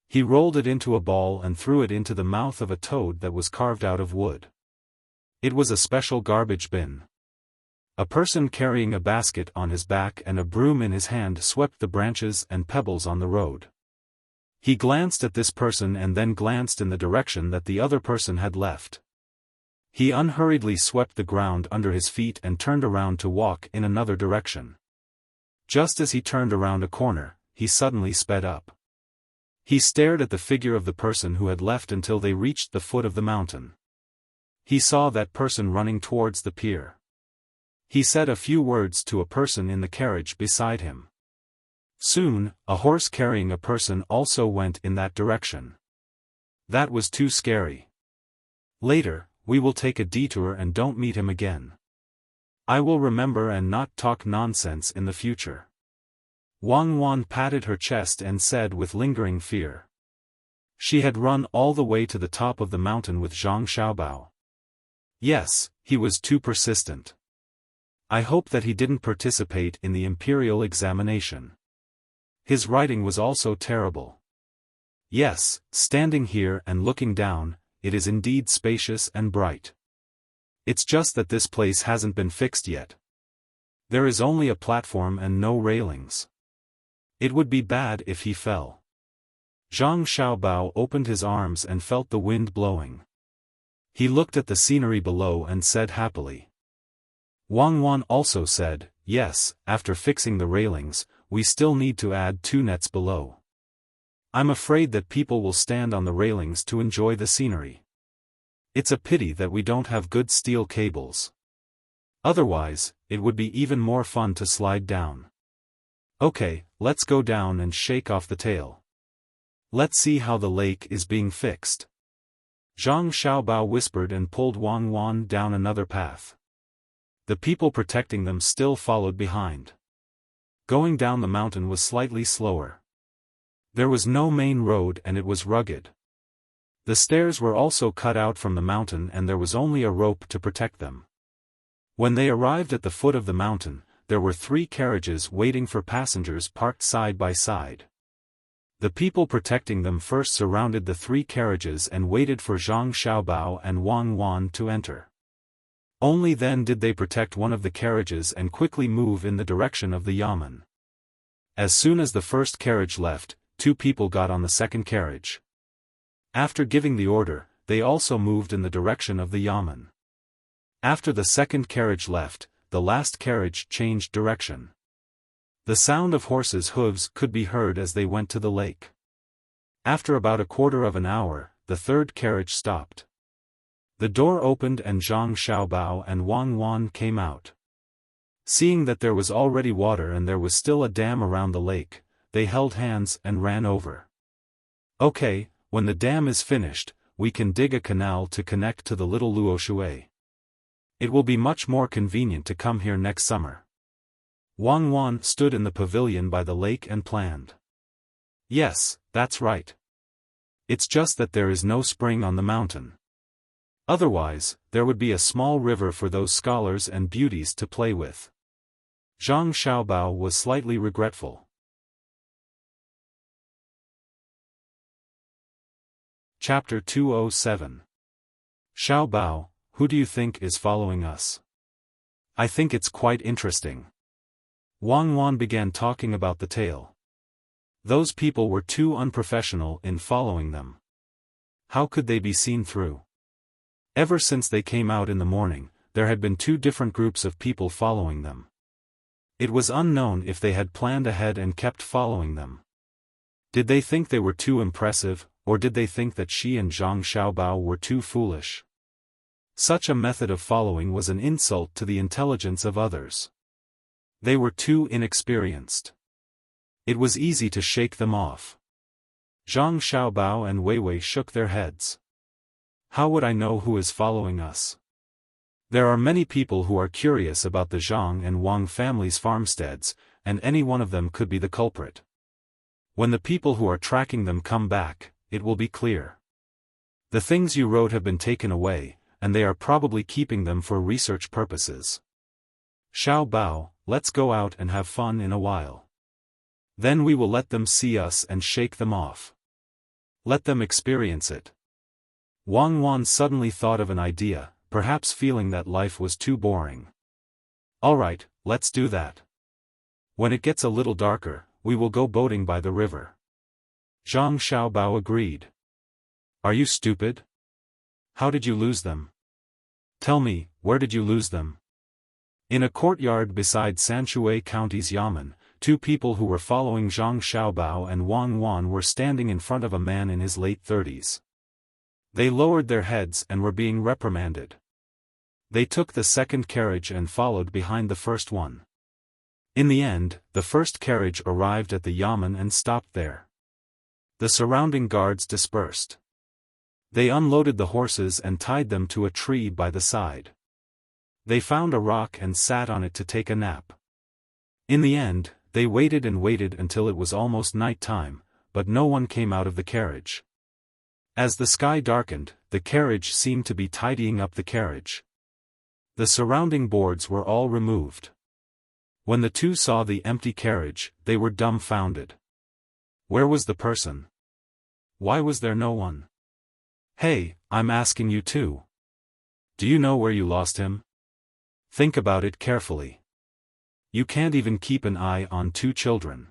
He rolled it into a ball and threw it into the mouth of a toad that was carved out of wood. It was a special garbage bin. A person carrying a basket on his back and a broom in his hand swept the branches and pebbles on the road. He glanced at this person and then glanced in the direction that the other person had left. He unhurriedly swept the ground under his feet and turned around to walk in another direction. Just as he turned around a corner, he suddenly sped up. He stared at the figure of the person who had left until they reached the foot of the mountain. He saw that person running towards the pier. He said a few words to a person in the carriage beside him. Soon, a horse carrying a person also went in that direction. That was too scary. Later, we will take a detour and don't meet him again. I will remember and not talk nonsense in the future. Wang Wan patted her chest and said with lingering fear. She had run all the way to the top of the mountain with Zhang Xiaobao. Yes, he was too persistent. I hope that he didn't participate in the imperial examination. His writing was also terrible. Yes, standing here and looking down, it is indeed spacious and bright. It's just that this place hasn't been fixed yet. There is only a platform and no railings. It would be bad if he fell. Zhang Xiaobao opened his arms and felt the wind blowing. He looked at the scenery below and said happily. Wang Wan also said, yes, after fixing the railings, we still need to add 2 nets below. I'm afraid that people will stand on the railings to enjoy the scenery. It's a pity that we don't have good steel cables. Otherwise, it would be even more fun to slide down. Okay, let's go down and shake off the tail. Let's see how the lake is being fixed. Zhang Xiaobao whispered and pulled Wang Wan down another path. The people protecting them still followed behind. Going down the mountain was slightly slower. There was no main road and it was rugged. The stairs were also cut out from the mountain and there was only a rope to protect them. When they arrived at the foot of the mountain, there were 3 carriages waiting for passengers parked side by side. The people protecting them first surrounded the 3 carriages and waited for Zhang Xiaobao and Wang Wan to enter. Only then did they protect one of the carriages and quickly move in the direction of the yamen. As soon as the first carriage left, 2 people got on the second carriage. After giving the order, they also moved in the direction of the yamen. After the second carriage left, the last carriage changed direction. The sound of horses' hooves could be heard as they went to the lake. After about a quarter of an hour, the third carriage stopped. The door opened and Zhang Xiaobao and Wang Wan came out. Seeing that there was already water and there was still a dam around the lake, they held hands and ran over. Okay, when the dam is finished, we can dig a canal to connect to the little Luoshui. It will be much more convenient to come here next summer. Wang Wan stood in the pavilion by the lake and planned. Yes, that's right. It's just that there is no spring on the mountain. Otherwise, there would be a small river for those scholars and beauties to play with. Zhang Xiaobao was slightly regretful. Chapter 207. Xiaobao, who do you think is following us? I think it's quite interesting. Wang Wan began talking about the tale. Those people were too unprofessional in following them. How could they be seen through? Ever since they came out in the morning, there had been 2 different groups of people following them. It was unknown if they had planned ahead and kept following them. Did they think they were too impressive, or did they think that she and Zhang Xiaobao were too foolish? Such a method of following was an insult to the intelligence of others. They were too inexperienced. It was easy to shake them off. Zhang Xiaobao and Weiwei shook their heads. How would I know who is following us? There are many people who are curious about the Zhang and Wang families' farmsteads, and any one of them could be the culprit. When the people who are tracking them come back, it will be clear. The things you wrote have been taken away, and they are probably keeping them for research purposes. Xiaobao, let's go out and have fun in a while. Then we will let them see us and shake them off. Let them experience it. Wang Wan suddenly thought of an idea, perhaps feeling that life was too boring. Alright, let's do that. When it gets a little darker, we will go boating by the river. Zhang Xiaobao agreed. Are you stupid? How did you lose them? Tell me, where did you lose them? In a courtyard beside Sanshui County's yamen, 2 people who were following Zhang Xiaobao and Wang Wan were standing in front of a man in his late 30s. They lowered their heads and were being reprimanded. They took the second carriage and followed behind the first one. In the end, the first carriage arrived at the yamen and stopped there. The surrounding guards dispersed. They unloaded the horses and tied them to a tree by the side. They found a rock and sat on it to take a nap. In the end, they waited and waited until it was almost night time, but no one came out of the carriage. As the sky darkened, the carriage seemed to be tidying up the carriage. The surrounding boards were all removed. When the 2 saw the empty carriage, they were dumbfounded. Where was the person? Why was there no one? Hey, I'm asking you too. Do you know where you lost him? Think about it carefully. You can't even keep an eye on 2 children.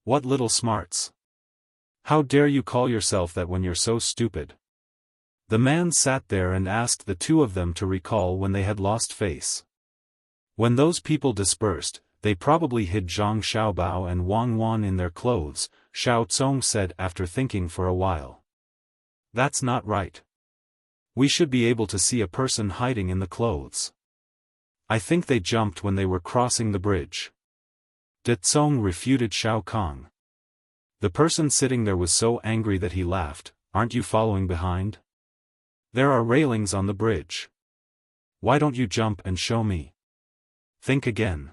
What little smarts! How dare you call yourself that when you're so stupid? The man sat there and asked the 2 of them to recall when they had lost face. When those people dispersed, they probably hid Zhang Xiaobao and Wang Wan in their clothes, Xiao Tsong said after thinking for a while. That's not right. We should be able to see a person hiding in the clothes. I think they jumped when they were crossing the bridge. De Tsong refuted Xiao Kong. The person sitting there was so angry that he laughed. Aren't you following behind? There are railings on the bridge. Why don't you jump and show me? Think again.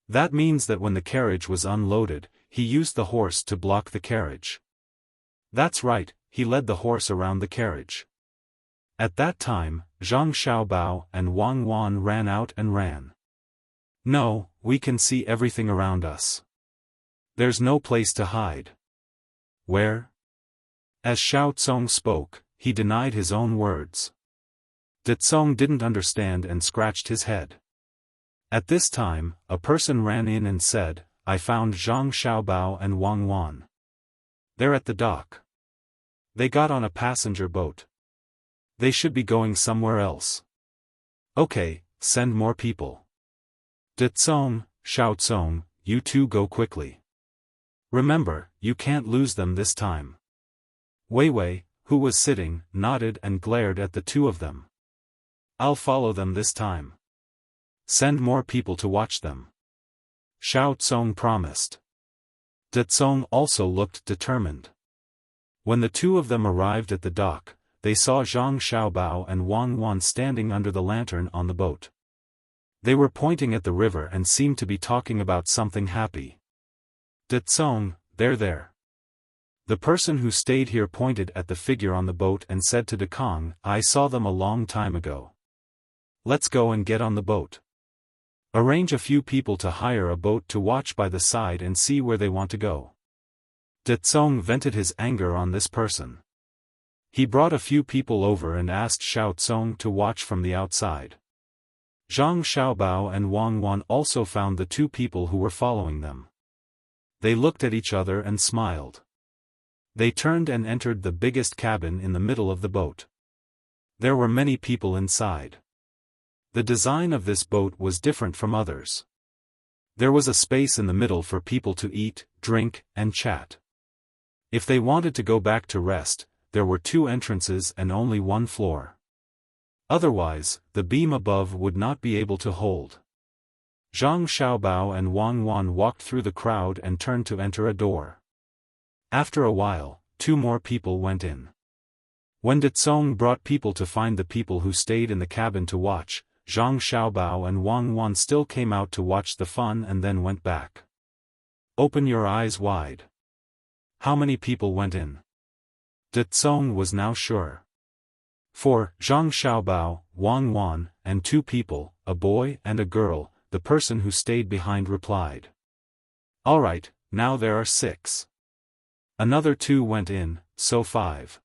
That means that when the carriage was unloaded, he used the horse to block the carriage. That's right, he led the horse around the carriage. At that time, Zhang Xiaobao and Wang Wan ran out and ran. No, we can see everything around us. There's no place to hide. Where? As Xiao Tsong spoke, he denied his own words. De Tsong didn't understand and scratched his head. At this time, a person ran in and said, I found Zhang Xiaobao and Wang Wan. They're at the dock. They got on a passenger boat. They should be going somewhere else. Okay, send more people. De Tsong, Xiao Tsong, you two go quickly. Remember, you can't lose them this time. Wei Wei, who was sitting, nodded and glared at the two of them. I'll follow them this time. Send more people to watch them. Xiao Tsong promised. De Tsong also looked determined. When the two of them arrived at the dock, they saw Zhang Xiaobao and Wang Wan standing under the lantern on the boat. They were pointing at the river and seemed to be talking about something happy. De Tsong, they're there. The person who stayed here pointed at the figure on the boat and said to De Kong, I saw them a long time ago. Let's go and get on the boat. Arrange a few people to hire a boat to watch by the side and see where they want to go. De Tsong vented his anger on this person. He brought a few people over and asked Xiao Tsong to watch from the outside. Zhang Xiaobao and Wang Wan also found the two people who were following them. They looked at each other and smiled. They turned and entered the biggest cabin in the middle of the boat. There were many people inside. The design of this boat was different from others. There was a space in the middle for people to eat, drink, and chat. If they wanted to go back to rest, there were two entrances and only one floor. Otherwise, the beam above would not be able to hold. Zhang Xiaobao and Wang Wan walked through the crowd and turned to enter a door. After a while, two more people went in. When De Tsong brought people to find the people who stayed in the cabin to watch, Zhang Xiaobao and Wang Wan still came out to watch the fun and then went back. Open your eyes wide. How many people went in? De Tsong was now sure. 4. Zhang Xiaobao, Wang Wan, and 2 people, a boy and a girl, the person who stayed behind replied. All right, now there are 6. Another 2 went in, so 5.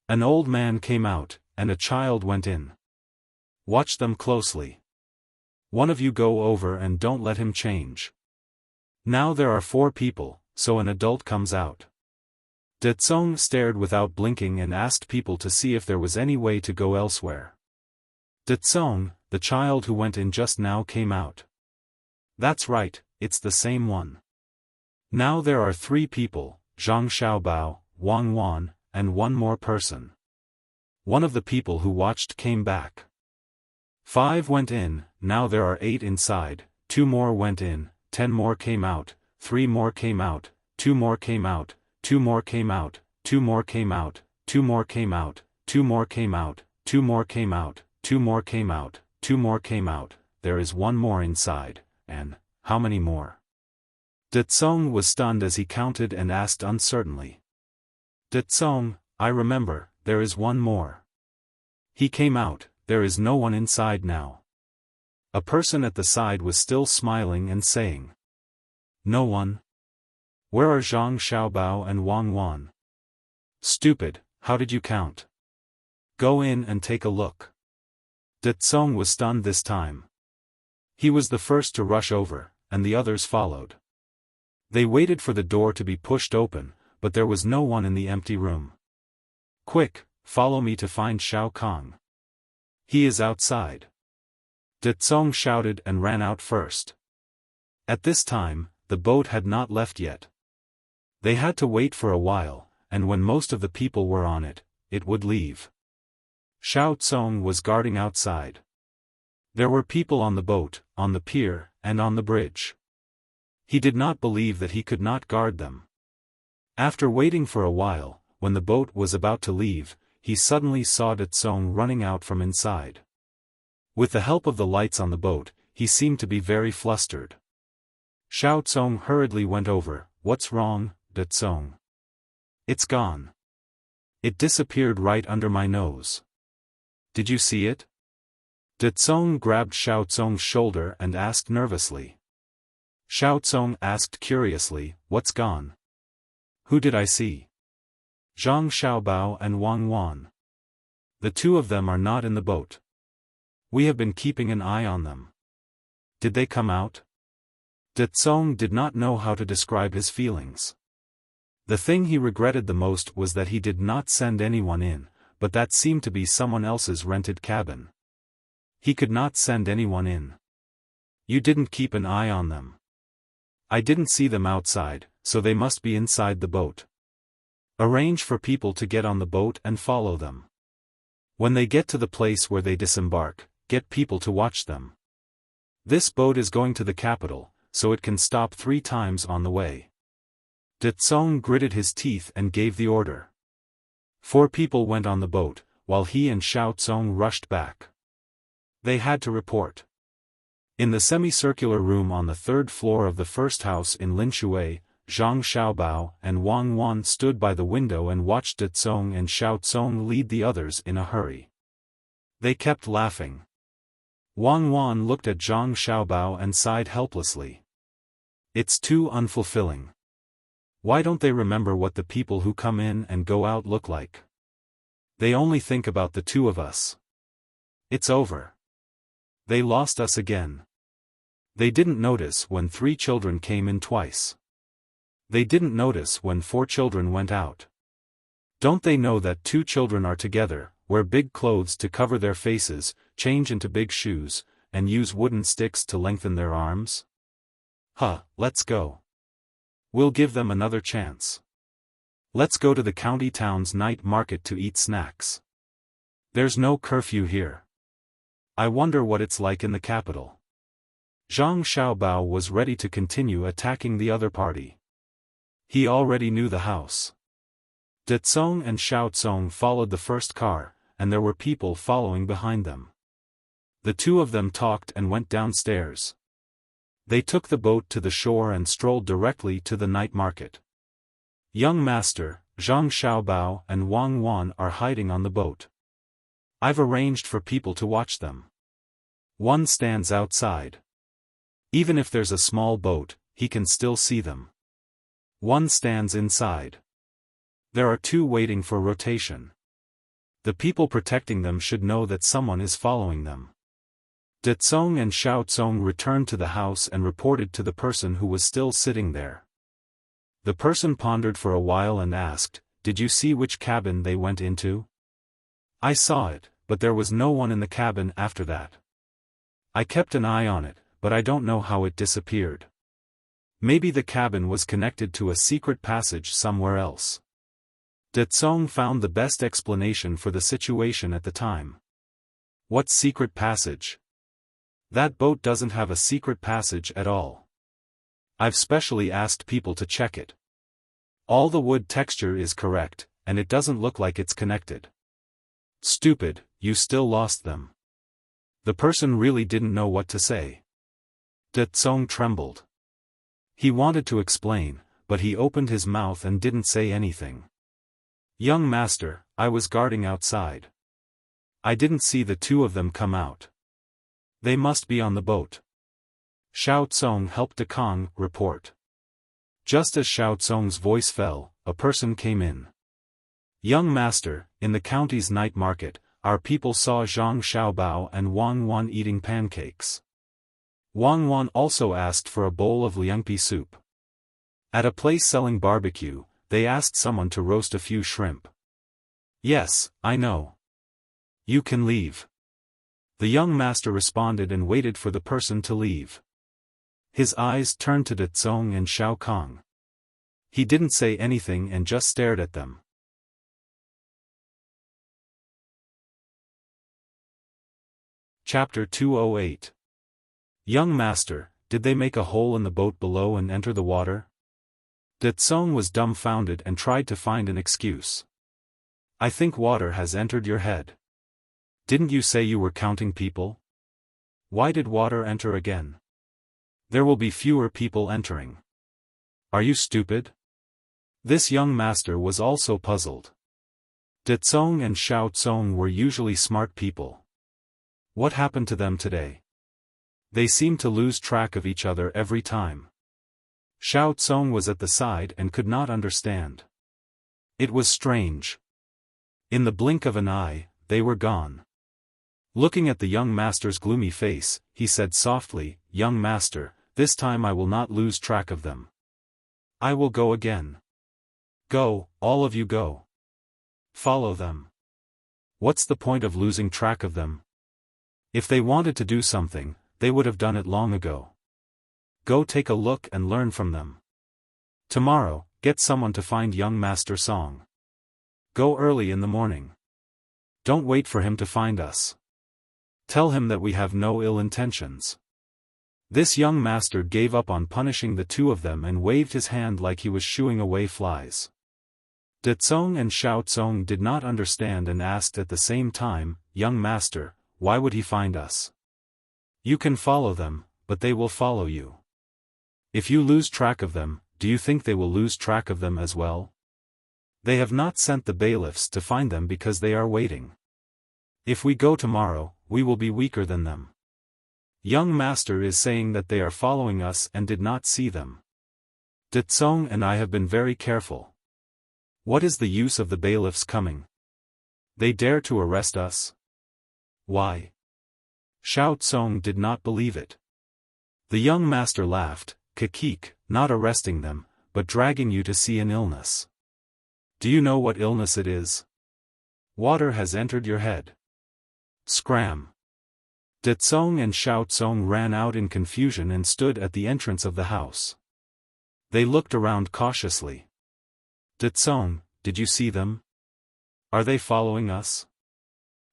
An old man came out, and a child went in. Watch them closely. One of you go over and don't let him change. Now there are 4 people, so an adult comes out. De Tsong stared without blinking and asked people to see if there was any way to go elsewhere. De Tsong, the child who went in just now, came out. That's right, it's the same one. Now there are 3 people, Zhang Xiaobao, Wang Wan, and 1 more person. One of the people who watched came back. 5 went in, now there are 8 inside, 2 more went in, 10 more came out, 3 more came out, 2 more came out, 2 more came out, 2 more came out, 2 more came out, 2 more came out, 2 more came out, 2 more came out, 2 more came out, there is 1 more inside, and, how many more? De Tsong was stunned as he counted and asked uncertainly. De Tsong, I remember, there is 1 more. He came out, there is no one inside now. A person at the side was still smiling and saying. No one? Where are Zhang Xiaobao and Wang Wan? Stupid, how did you count? Go in and take a look. De Tsong was stunned this time. He was the first to rush over, and the others followed. They waited for the door to be pushed open, but there was no one in the empty room. Quick, follow me to find Xiao Kong. He is outside. De Tsong shouted and ran out first. At this time, the boat had not left yet. They had to wait for a while, and when most of the people were on it, it would leave. Xiao Tsong was guarding outside. There were people on the boat, on the pier, and on the bridge. He did not believe that he could not guard them. After waiting for a while, when the boat was about to leave, he suddenly saw De Tsong running out from inside. With the help of the lights on the boat, he seemed to be very flustered. Xiao Tsong hurriedly went over. "What's wrong, De Tsong?" "It's gone. It disappeared right under my nose." "Did you see it?" De Tsong grabbed Xiao Tsong's shoulder and asked nervously. Xiao Tsong asked curiously, "What's gone?" "Who did I see?" "Zhang Xiaobao and Wang Wan. The two of them are not in the boat. We have been keeping an eye on them." "Did they come out?" De Tsong did not know how to describe his feelings. The thing he regretted the most was that he did not send anyone in, but that seemed to be someone else's rented cabin. He could not send anyone in. "You didn't keep an eye on them." "I didn't see them outside, so they must be inside the boat." "Arrange for people to get on the boat and follow them. When they get to the place where they disembark, get people to watch them. This boat is going to the capital, so it can stop 3 times on the way." De Tsong gritted his teeth and gave the order. 4 people went on the boat, while he and Xiao Tsong rushed back. They had to report. In the semicircular room on the 3rd floor of the first house in Linshui, Zhang Xiaobao and Wang Wan stood by the window and watched De Tsong and Xiao Tsong lead the others in a hurry. They kept laughing. Wang Wan looked at Zhang Xiaobao and sighed helplessly. "It's too unfulfilling. Why don't they remember what the people who come in and go out look like? They only think about the 2 of us. It's over. They lost us again." They didn't notice when 3 children came in twice. They didn't notice when 4 children went out. Don't they know that 2 children are together, wear big clothes to cover their faces, change into big shoes, and use wooden sticks to lengthen their arms? Let's go. We'll give them another chance. Let's go to the county town's night market to eat snacks. There's no curfew here. I wonder what it's like in the capital. Zhang Xiaobao was ready to continue attacking the other party. He already knew the house. De Tsong and Xiao Tsong followed the first car, and there were people following behind them. The 2 of them talked and went downstairs. They took the boat to the shore and strolled directly to the night market. "Young master, Zhang Xiaobao and Wang Wan are hiding on the boat. I've arranged for people to watch them. One stands outside. Even if there's a small boat, he can still see them. One stands inside. There are 2 waiting for rotation. The people protecting them should know that someone is following them." De Tsong and Xiao Tsong returned to the house and reported to the person who was still sitting there. The person pondered for a while and asked, "Did you see which cabin they went into?" "I saw it, but there was no one in the cabin after that. I kept an eye on it, but I don't know how it disappeared. Maybe the cabin was connected to a secret passage somewhere else." De Tsong found the best explanation for the situation at the time. "What secret passage? That boat doesn't have a secret passage at all. I've specially asked people to check it. All the wood texture is correct, and it doesn't look like it's connected." "Stupid, you still lost them." The person really didn't know what to say. De Tsong trembled. He wanted to explain, but he opened his mouth and didn't say anything. "Young master, I was guarding outside. I didn't see the 2 of them come out. They must be on the boat." Xiao Tsong helped De Kang report. Just as Xiao Tsong's voice fell, a person came in. "Young master, in the county's night market, our people saw Zhang Xiaobao and Wang Wan eating pancakes. Wang Wan also asked for a bowl of liangpi soup. At a place selling barbecue, they asked someone to roast a few shrimp." "Yes, I know. You can leave." The young master responded and waited for the person to leave. His eyes turned to Dezong and Shao Kong. He didn't say anything and just stared at them. Chapter 208. Young master, did they make a hole in the boat below and enter the water? Dezong was dumbfounded and tried to find an excuse. I think water has entered your head. Didn't you say you were counting people? Why did water enter again? There will be fewer people entering. Are you stupid? This young master was also puzzled. Dezong and Shao Tsong were usually smart people. What happened to them today? They seemed to lose track of each other every time. Xiao Tsong was at the side and could not understand. It was strange. In the blink of an eye, they were gone. Looking at the young master's gloomy face, he said softly, "Young master, this time I will not lose track of them. I will go again. Go, all of you go. Follow them. What's the point of losing track of them? If they wanted to do something, they would have done it long ago. Go take a look and learn from them. Tomorrow, get someone to find young Master Song. Go early in the morning. Don't wait for him to find us. Tell him that we have no ill intentions." This young master gave up on punishing the two of them and waved his hand like he was shooing away flies. Dezong and Shao Tsong did not understand and asked at the same time, "Young master, why would he find us? You can follow them, but they will follow you. If you lose track of them, do you think they will lose track of them as well? They have not sent the bailiffs to find them because they are waiting. If we go tomorrow, we will be weaker than them. Young master is saying that they are following us and did not see them. Dezong and I have been very careful. What is the use of the bailiffs coming? They dare to arrest us? Why?" Xiao Tsong did not believe it. The young master laughed, "Kikik, not arresting them, but dragging you to see an illness. Do you know what illness it is? Water has entered your head. Scram." Dezong and Shao Tsong ran out in confusion and stood at the entrance of the house. They looked around cautiously. "Dezong, did you see them? Are they following us?"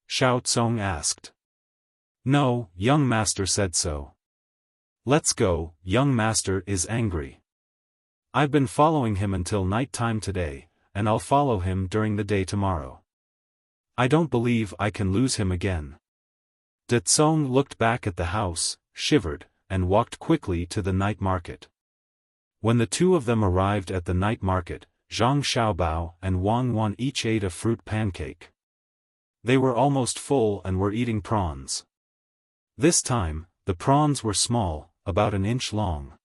Shao Tsong asked. "No, young master said so. Let's go, young master is angry. I've been following him until night time today, and I'll follow him during the day tomorrow. I don't believe I can lose him again." Dezong looked back at the house, shivered, and walked quickly to the night market. When the two of them arrived at the night market, Zhang Xiaobao and Wang Wan each ate a fruit pancake. They were almost full and were eating prawns. This time, the prawns were small, about an inch long.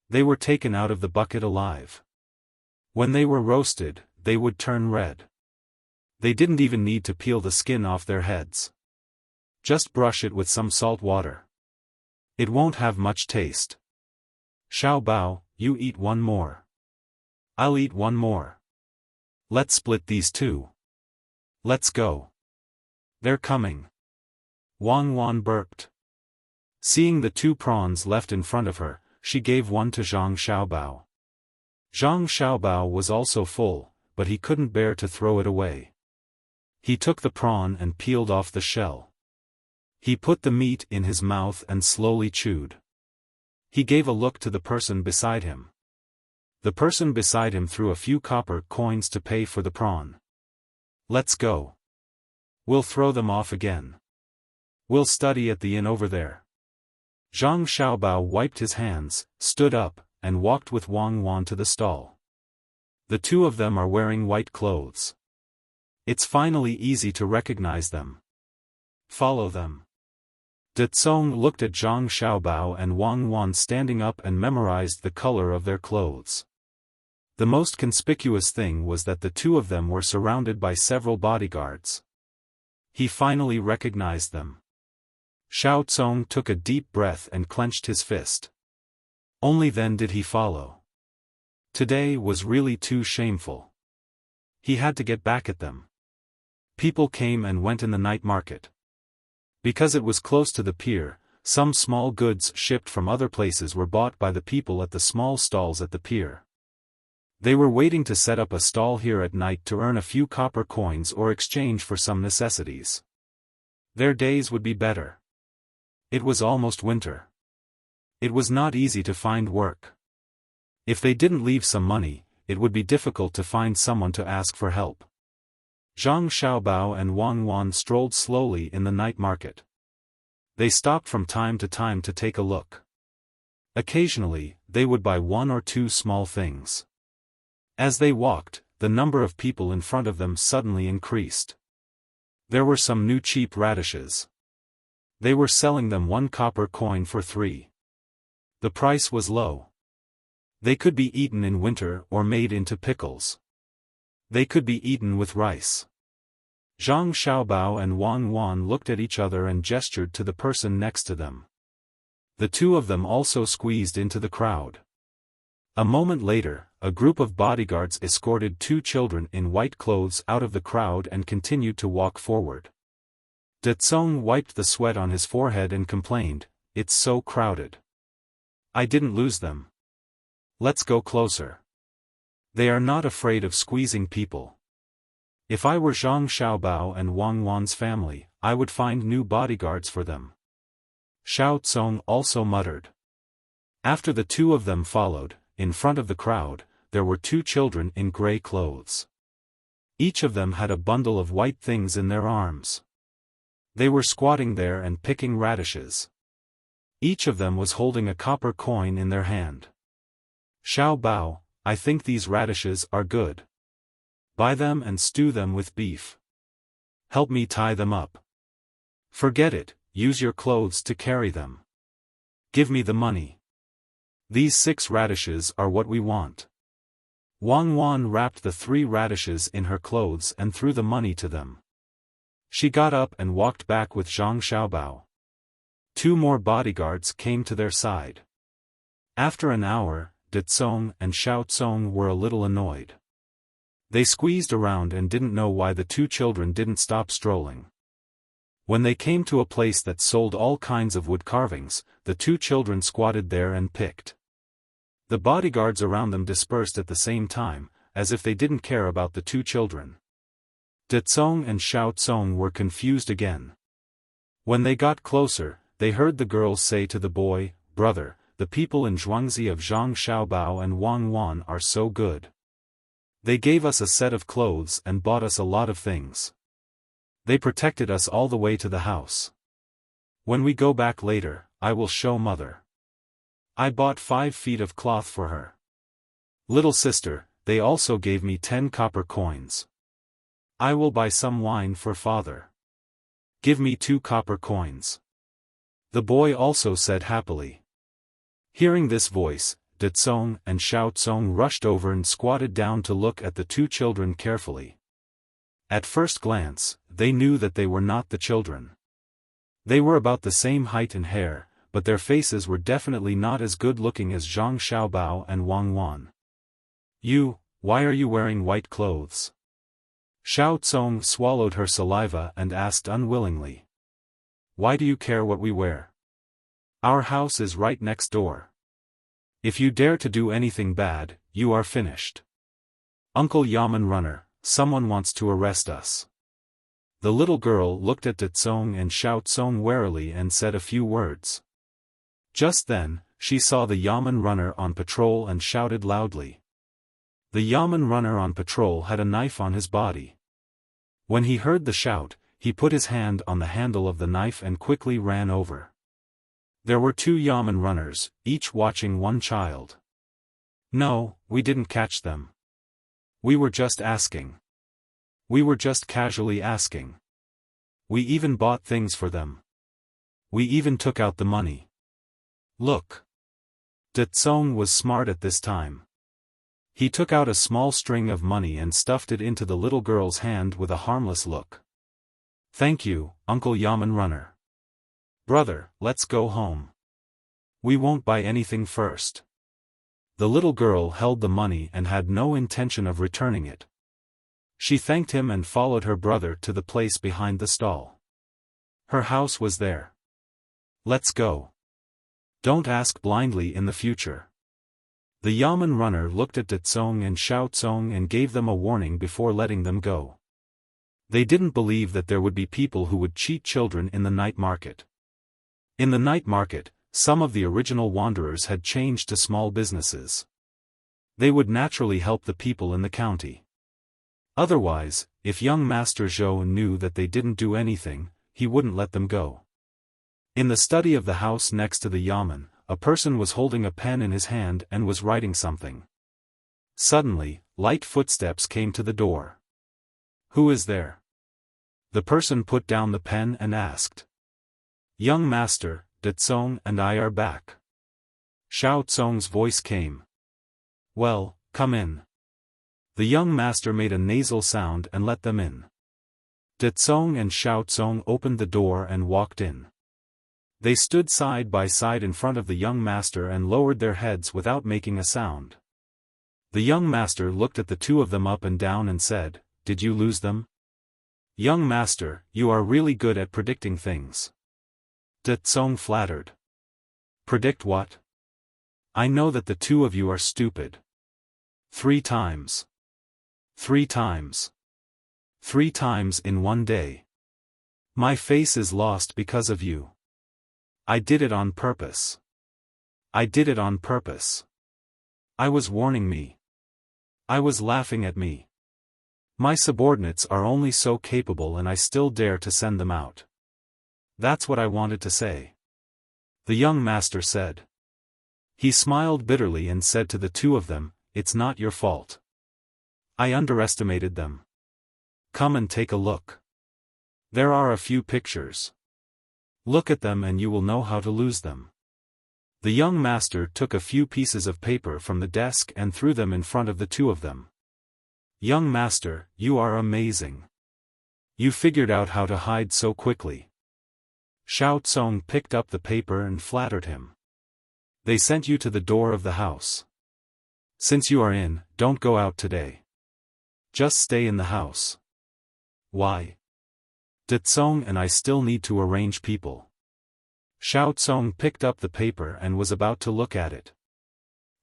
They were taken out of the bucket alive. When they were roasted, they would turn red. They didn't even need to peel the skin off their heads. Just brush it with some salt water. It won't have much taste. "Xiaobao, you eat one more. I'll eat one more. Let's split these two. Let's go. They're coming." Wang Wan burped. Seeing the two prawns left in front of her, she gave one to Zhang Xiaobao. Zhang Xiaobao was also full, but he couldn't bear to throw it away. He took the prawn and peeled off the shell. He put the meat in his mouth and slowly chewed. He gave a look to the person beside him. The person beside him threw a few copper coins to pay for the prawn. "Let's go. We'll throw them off again. We'll study at the inn over there." Zhang Xiaobao wiped his hands, stood up, and walked with Wang Wan to the stall. The two of them are wearing white clothes. It's finally easy to recognize them. Follow them. Dezong looked at Zhang Xiaobao and Wang Wan standing up and memorized the color of their clothes. The most conspicuous thing was that the two of them were surrounded by several bodyguards. He finally recognized them. Xiao Tsong took a deep breath and clenched his fist. Only then did he follow. Today was really too shameful. He had to get back at them. People came and went in the night market. Because it was close to the pier, some small goods shipped from other places were bought by the people at the small stalls at the pier. They were waiting to set up a stall here at night to earn a few copper coins or exchange for some necessities. Their days would be better. It was almost winter. It was not easy to find work. If they didn't leave some money, it would be difficult to find someone to ask for help. Zhang Xiaobao and Wang Wan strolled slowly in the night market. They stopped from time to time to take a look. Occasionally, they would buy one or two small things. As they walked, the number of people in front of them suddenly increased. There were some new cheap radishes. They were selling them 1 copper coin for 3. The price was low. They could be eaten in winter or made into pickles. They could be eaten with rice. Zhang Xiaobao and Wang Wan looked at each other and gestured to the person next to them. The two of them also squeezed into the crowd. A moment later, a group of bodyguards escorted 2 children in white clothes out of the crowd and continued to walk forward. Dezong wiped the sweat on his forehead and complained, "It's so crowded. I didn't lose them. Let's go closer." They are not afraid of squeezing people. If I were Zhang Xiaobao and Wang Wan's family, I would find new bodyguards for them. Xiao Tsong also muttered. After the two of them followed, in front of the crowd, there were 2 children in gray clothes. Each of them had a bundle of white things in their arms. They were squatting there and picking radishes. Each of them was holding a copper coin in their hand. "Xiao Bao, I think these radishes are good. Buy them and stew them with beef. Help me tie them up." "Forget it, use your clothes to carry them. Give me the money. These 6 radishes are what we want." Wang Wan wrapped the 3 radishes in her clothes and threw the money to them. She got up and walked back with Zhang Xiaobao. 2 more bodyguards came to their side. After an hour, Dezong and Xiao Tsong were a little annoyed. They squeezed around and didn't know why the 2 children didn't stop strolling. When they came to a place that sold all kinds of wood carvings, the 2 children squatted there and picked. The bodyguards around them dispersed at the same time, as if they didn't care about the 2 children. Dezong and Xiao Tsong were confused again. When they got closer, they heard the girls say to the boy, "Brother, the people in Zhuangzi of Zhang Xiaobao and Wang Wan are so good. They gave us a set of clothes and bought us a lot of things. They protected us all the way to the house. When we go back later, I will show mother. I bought 5 feet of cloth for her. Little sister, they also gave me 10 copper coins. I will buy some wine for father. Give me 2 copper coins." The boy also said happily. Hearing this voice, Dezong and Xiao Tsong rushed over and squatted down to look at the 2 children carefully. At first glance, they knew that they were not the children. They were about the same height and hair, but their faces were definitely not as good-looking as Zhang Xiaobao and Wang Wan. Why are you wearing white clothes?" Xiao Tsong swallowed her saliva and asked unwillingly. "Why do you care what we wear? Our house is right next door. If you dare to do anything bad, you are finished. Uncle Yaman Runner, someone wants to arrest us." The little girl looked at Dezong and Xiao Tsong warily and said a few words. Just then, she saw the Yaman Runner on patrol and shouted loudly. The Yaman Runner on patrol had a knife on his body. When he heard the shout, he put his hand on the handle of the knife and quickly ran over. There were 2 Yaman runners, each watching 1 child. "No, we didn't catch them. We were just asking. We were just casually asking. We even bought things for them. We even took out the money. Look." Dezong was smart at this time. He took out a small string of money and stuffed it into the little girl's hand with a harmless look. "Thank you, Uncle Yaman Runner. Brother, let's go home. We won't buy anything first." The little girl held the money and had no intention of returning it. She thanked him and followed her brother to the place behind the stall. Her house was there. Let's go. Don't ask blindly in the future. The Yamen runner looked at Ditsong and Xiaotsong and gave them a warning before letting them go. They didn't believe that there would be people who would cheat children in the night market. In the night market, some of the original wanderers had changed to small businesses. They would naturally help the people in the county. Otherwise, if young Master Zhou knew that they didn't do anything, he wouldn't let them go. In the study of the house next to the Yamen, a person was holding a pen in his hand and was writing something. Suddenly, light footsteps came to the door. Who is there? The person put down the pen and asked. Young Master, Ditsong and I are back. Xiao Tsong's voice came. Well, come in. The young master made a nasal sound and let them in. Ditsong and Xiao Tsong opened the door and walked in. They stood side by side in front of the young master and lowered their heads without making a sound. The young master looked at the two of them up and down and said, Did you lose them? Young master, you are really good at predicting things. Ditsong flattered. Predict what? I know that the two of you are stupid. 3 times. 3 times. 3 times in one day. My face is lost because of you. I did it on purpose. I did it on purpose. I was warning me. I was laughing at me. My subordinates are only so capable and I still dare to send them out. That's what I wanted to say. The young master said. He smiled bitterly and said to the two of them, It's not your fault. I underestimated them. Come and take a look. There are a few pictures. Look at them and you will know how to lose them. The young master took a few pieces of paper from the desk and threw them in front of the two of them. Young master, you are amazing. You figured out how to hide so quickly. Xiao Tsong picked up the paper and flattered him. They sent you to the door of the house. Since you are in, don't go out today. Just stay in the house. Why? Ditsong and I still need to arrange people. Xiao Tsong picked up the paper and was about to look at it.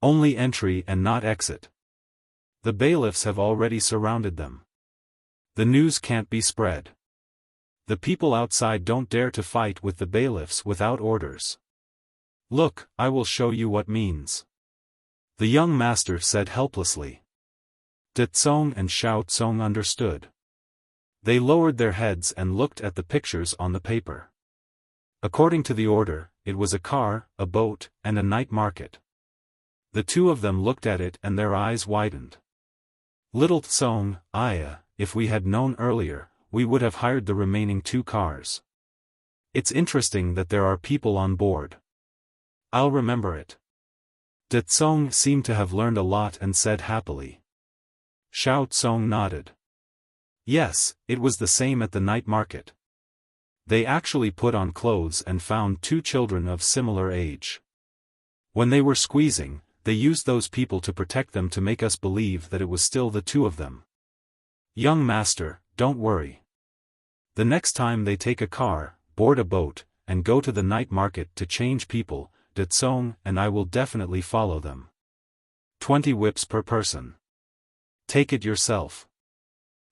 Only entry and not exit. The bailiffs have already surrounded them. The news can't be spread. The people outside don't dare to fight with the bailiffs without orders. Look, I will show you what means. The young master said helplessly. Ditsong and Xiao Tsong understood. They lowered their heads and looked at the pictures on the paper. According to the order, it was a car, a boat, and a night market. The two of them looked at it and their eyes widened. Little Tsong, Aya, if we had known earlier, we would have hired the remaining 2 cars. It's interesting that there are people on board. I'll remember it. Ditsong seemed to have learned a lot and said happily. Xiao Tsong nodded. Yes, it was the same at the night market. They actually put on clothes and found 2 children of similar age. When they were squeezing, they used those people to protect them to make us believe that it was still the 2 of them. Young master, don't worry. The next time they take a car, board a boat, and go to the night market to change people, Ditsong and I will definitely follow them. 20 whips per person. Take it yourself.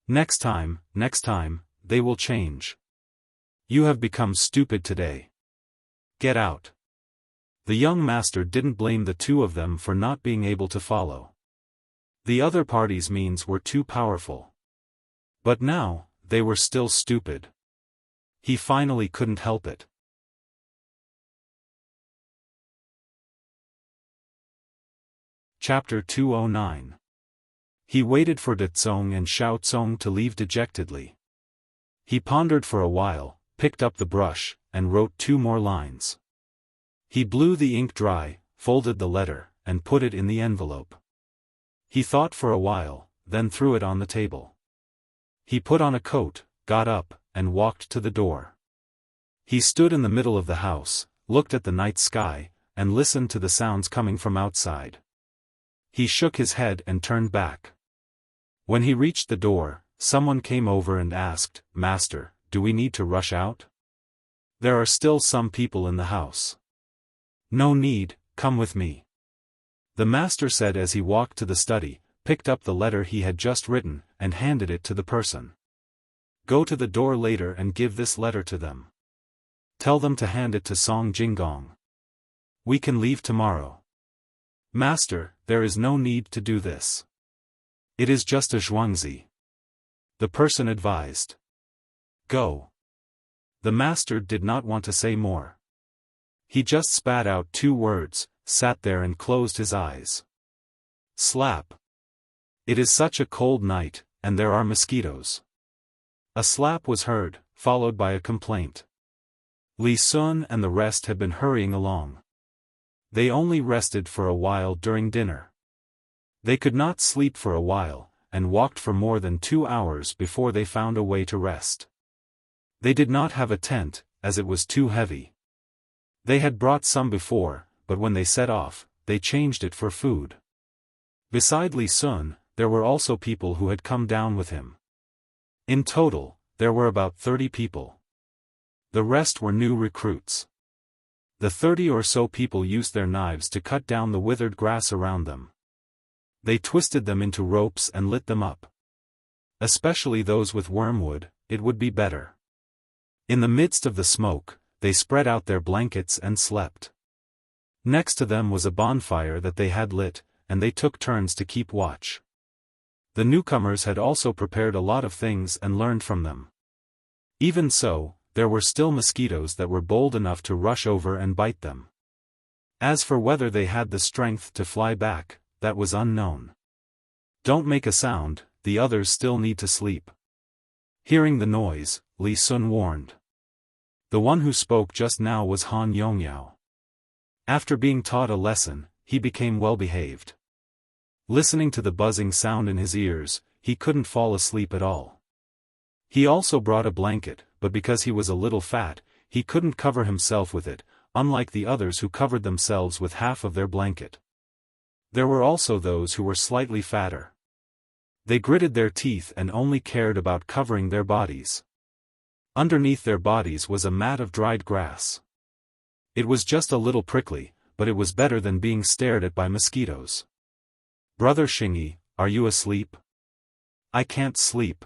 Next time, they will change. You have become stupid today. Get out. The young master didn't blame the 2 of them for not being able to follow. The other party's means were too powerful. But now, they were still stupid. He finally couldn't help it. Chapter 209. He waited for Ditsong and Xiao Tsong to leave dejectedly. He pondered for a while, picked up the brush, and wrote 2 more lines. He blew the ink dry, folded the letter, and put it in the envelope. He thought for a while, then threw it on the table. He put on a coat, got up, and walked to the door. He stood in the middle of the house, looked at the night sky, and listened to the sounds coming from outside. He shook his head and turned back. When he reached the door, someone came over and asked, "Master, do we need to rush out?" There are still some people in the house. No need, come with me. The master said as he walked to the study, picked up the letter he had just written, and handed it to the person. Go to the door later and give this letter to them. Tell them to hand it to Song Jinggong. We can leave tomorrow. Master, there is no need to do this. It is just a zhuangzi. The person advised. Go. The master did not want to say more. He just spat out 2 words, sat there and closed his eyes. Slap. It is such a cold night, and there are mosquitoes. A slap was heard, followed by a complaint. Li Sun and the rest had been hurrying along. They only rested for a while during dinner. They could not sleep for a while, and walked for more than 2 hours before they found a way to rest. They did not have a tent, as it was too heavy. They had brought some before, but when they set off, they changed it for food. Beside Li Sun, there were also people who had come down with him. In total, there were about 30 people. The rest were new recruits. The 30 or so people used their knives to cut down the withered grass around them. They twisted them into ropes and lit them up. Especially those with wormwood, it would be better. In the midst of the smoke, they spread out their blankets and slept. Next to them was a bonfire that they had lit, and they took turns to keep watch. The newcomers had also prepared a lot of things and learned from them. Even so, there were still mosquitoes that were bold enough to rush over and bite them. As for whether they had the strength to fly back, that was unknown. Don't make a sound, the others still need to sleep. Hearing the noise, Li Sun warned. The one who spoke just now was Han Yongyao. After being taught a lesson, he became well-behaved. Listening to the buzzing sound in his ears, he couldn't fall asleep at all. He also brought a blanket, but because he was a little fat, he couldn't cover himself with it, unlike the others who covered themselves with half of their blanket. There were also those who were slightly fatter. They gritted their teeth and only cared about covering their bodies. Underneath their bodies was a mat of dried grass. It was just a little prickly, but it was better than being stared at by mosquitoes. Brother Xingyi, are you asleep? I can't sleep.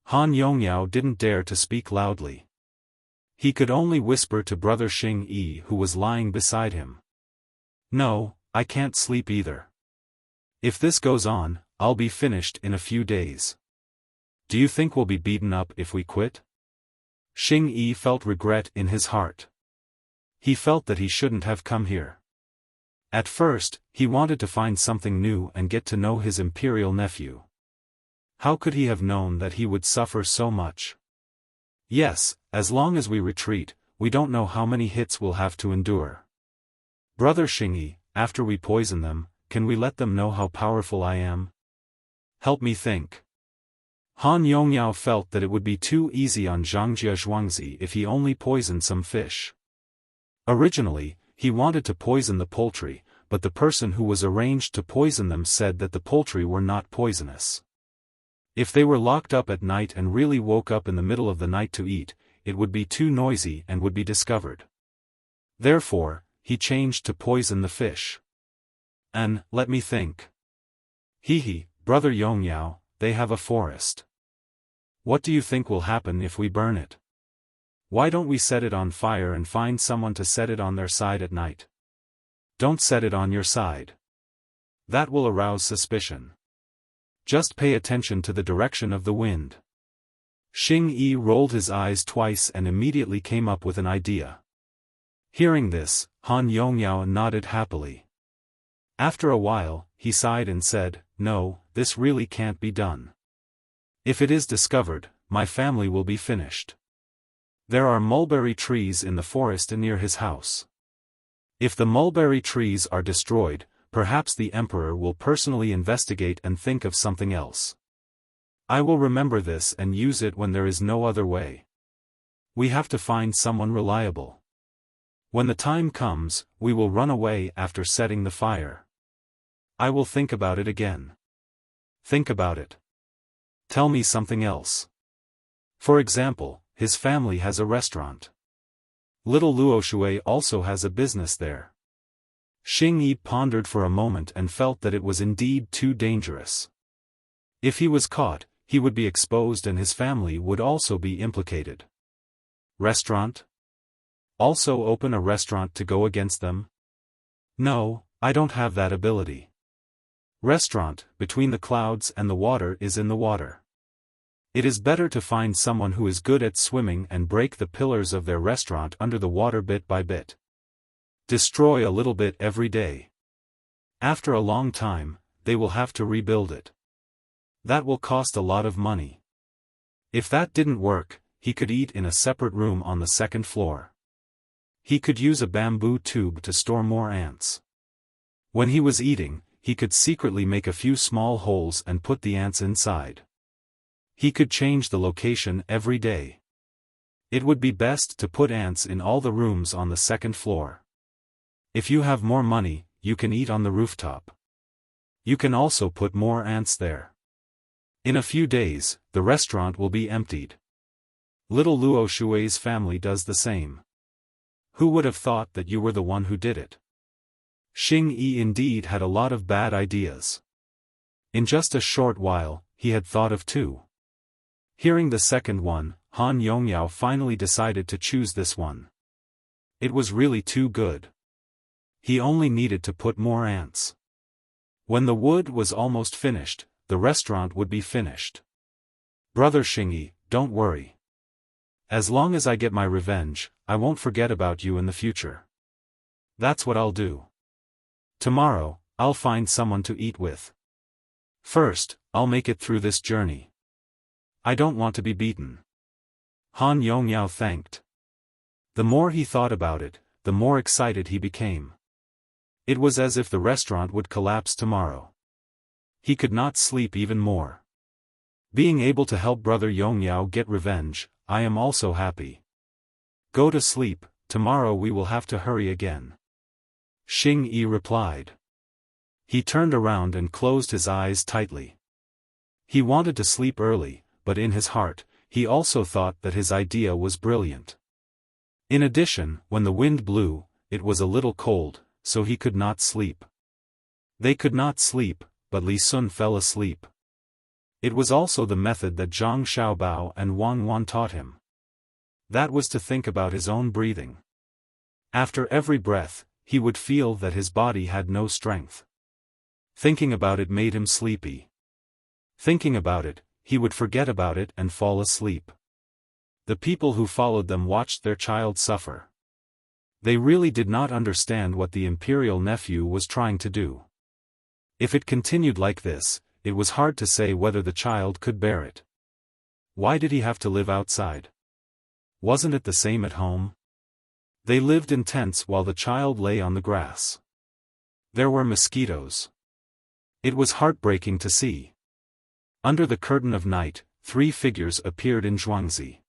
Han Yongyao didn't dare to speak loudly. He could only whisper to Brother Xingyi who was lying beside him. No, I can't sleep either. If this goes on, I'll be finished in a few days. Do you think we'll be beaten up if we quit? Xingyi felt regret in his heart. He felt that he shouldn't have come here. At first, he wanted to find something new and get to know his imperial nephew. How could he have known that he would suffer so much? Yes, as long as we retreat, we don't know how many hits we'll have to endure. Brother Xingyi, after we poison them, can we let them know how powerful I am? Help me think. Han Yongyao felt that it would be too easy on Zhangjia Zhuangzi if he only poisoned some fish. Originally, he wanted to poison the poultry, but the person who was arranged to poison them said that the poultry were not poisonous. If they were locked up at night and really woke up in the middle of the night to eat, it would be too noisy and would be discovered. Therefore, he changed to poison the fish. And, let me think. Hee, Brother Yongyao, they have a forest. What do you think will happen if we burn it? Why don't we set it on fire and find someone to set it on their side at night? Don't set it on your side. That will arouse suspicion. Just pay attention to the direction of the wind. Xingyi rolled his eyes twice and immediately came up with an idea. Hearing this, Han Yongyao nodded happily. After a while, he sighed and said, "No, this really can't be done. If it is discovered, my family will be finished. There are mulberry trees in the forest near his house. If the mulberry trees are destroyed, perhaps the emperor will personally investigate and think of something else. I will remember this and use it when there is no other way. We have to find someone reliable. When the time comes, we will run away after setting the fire. I will think about it again." Think about it. Tell me something else. For example, his family has a restaurant. Little Luoshui also has a business there. Xing Yi pondered for a moment and felt that it was indeed too dangerous. If he was caught, he would be exposed and his family would also be implicated. Restaurant? Also open a restaurant to go against them? No, I don't have that ability. Restaurant, between the clouds and the water is in the water. It is better to find someone who is good at swimming and break the pillars of their restaurant under the water bit by bit. Destroy a little bit every day. After a long time, they will have to rebuild it. That will cost a lot of money. If that didn't work, he could eat in a separate room on the second floor. He could use a bamboo tube to store more ants. When he was eating, he could secretly make a few small holes and put the ants inside. He could change the location every day. It would be best to put ants in all the rooms on the second floor. If you have more money, you can eat on the rooftop. You can also put more ants there. In a few days, the restaurant will be emptied. Little Luo Shui's family does the same. Who would have thought that you were the one who did it? Xing Yi indeed had a lot of bad ideas. In just a short while, he had thought of two. Hearing the second one, Han Yongyao finally decided to choose this one. It was really too good. He only needed to put more ants. When the wood was almost finished, the restaurant would be finished. Brother Xingyi, don't worry. As long as I get my revenge, I won't forget about you in the future. That's what I'll do. Tomorrow, I'll find someone to eat with. First, I'll make it through this journey. I don't want to be beaten. Han Yongyao thanked. The more he thought about it, the more excited he became. It was as if the restaurant would collapse tomorrow. He could not sleep even more. Being able to help Brother Yongyao get revenge, I am also happy. Go to sleep, tomorrow we will have to hurry again. Xing Yi replied. He turned around and closed his eyes tightly. He wanted to sleep early, but in his heart, he also thought that his idea was brilliant. In addition, when the wind blew, it was a little cold, so he could not sleep. They could not sleep, but Li Sun fell asleep. It was also the method that Zhang Xiaobao and Wang Wan taught him. That was to think about his own breathing. After every breath, he would feel that his body had no strength. Thinking about it made him sleepy. Thinking about it, he would forget about it and fall asleep. The people who followed them watched their child suffer. They really did not understand what the imperial nephew was trying to do. If it continued like this, it was hard to say whether the child could bear it. Why did he have to live outside? Wasn't it the same at home? They lived in tents while the child lay on the grass. There were mosquitoes. It was heartbreaking to see. Under the curtain of night, 3 figures appeared in Zhuangzi.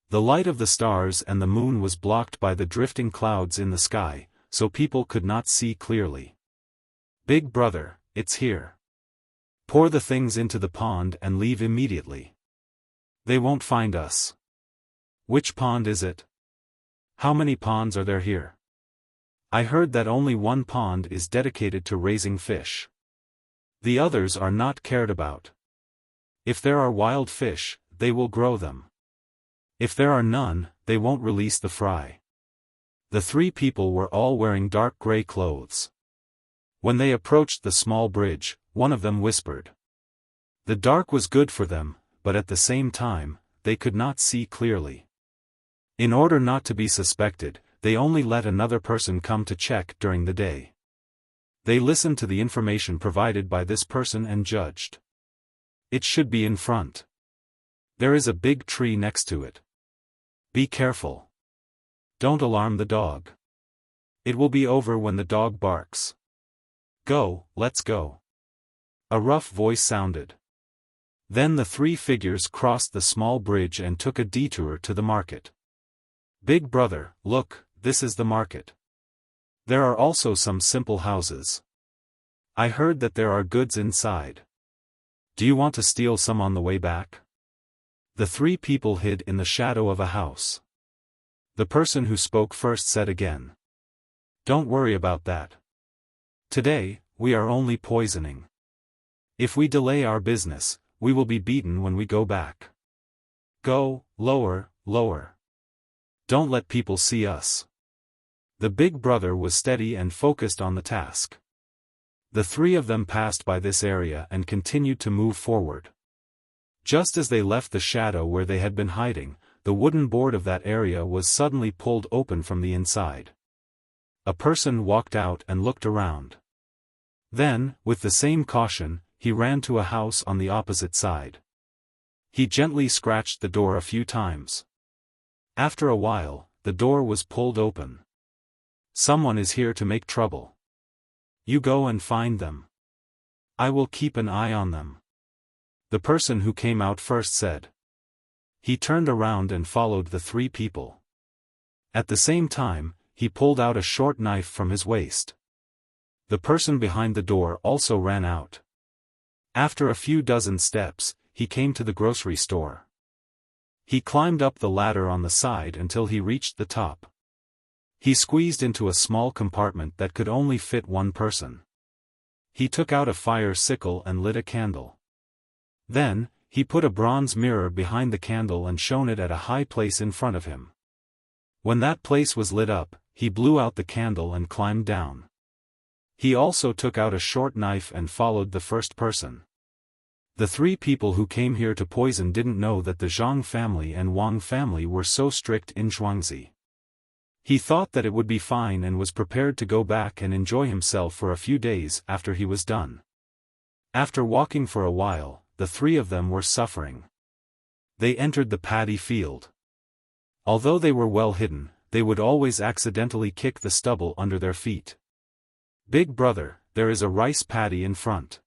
The light of the stars and the moon was blocked by the drifting clouds in the sky, so people could not see clearly. Big brother, it's here. Pour the things into the pond and leave immediately. They won't find us. Which pond is it? How many ponds are there here? I heard that only one pond is dedicated to raising fish. The others are not cared about. If there are wild fish, they will grow them. If there are none, they won't release the fry. The 3 people were all wearing dark gray clothes. When they approached the small bridge, one of them whispered. The dark was good for them, but at the same time, they could not see clearly. In order not to be suspected, they only let another person come to check during the day. They listened to the information provided by this person and judged. It should be in front. There is a big tree next to it. Be careful. Don't alarm the dog. It will be over when the dog barks. Go, let's go. A rough voice sounded. Then the 3 figures crossed the small bridge and took a detour to the market. Big brother, look, this is the market. There are also some simple houses. I heard that there are goods inside. Do you want to steal some on the way back? The 3 people hid in the shadow of a house. The person who spoke first said again. Don't worry about that. Today, we are only poisoning. If we delay our business, we will be beaten when we go back. Go, lower, lower. Don't let people see us. The big brother was steady and focused on the task. The three of them passed by this area and continued to move forward. Just as they left the shadow where they had been hiding, the wooden board of that area was suddenly pulled open from the inside. A person walked out and looked around. Then, with the same caution, he ran to a house on the opposite side. He gently scratched the door a few times. After a while, the door was pulled open. Someone is here to make trouble. You go and find them. I will keep an eye on them. The person who came out first said. He turned around and followed the three people. At the same time, he pulled out a short knife from his waist. The person behind the door also ran out. After a few dozen steps, he came to the grocery store. He climbed up the ladder on the side until he reached the top. He squeezed into a small compartment that could only fit one person. He took out a fire sickle and lit a candle. Then, he put a bronze mirror behind the candle and shone it at a high place in front of him. When that place was lit up, he blew out the candle and climbed down. He also took out a short knife and followed the first person. The three people who came here to poison didn't know that the Zhang family and Wang family were so strict in Zhuangzi. He thought that it would be fine and was prepared to go back and enjoy himself for a few days after he was done. After walking for a while, the three of them were suffering. They entered the paddy field. Although they were well hidden, they would always accidentally kick the stubble under their feet. Big brother, there is a rice paddy in front.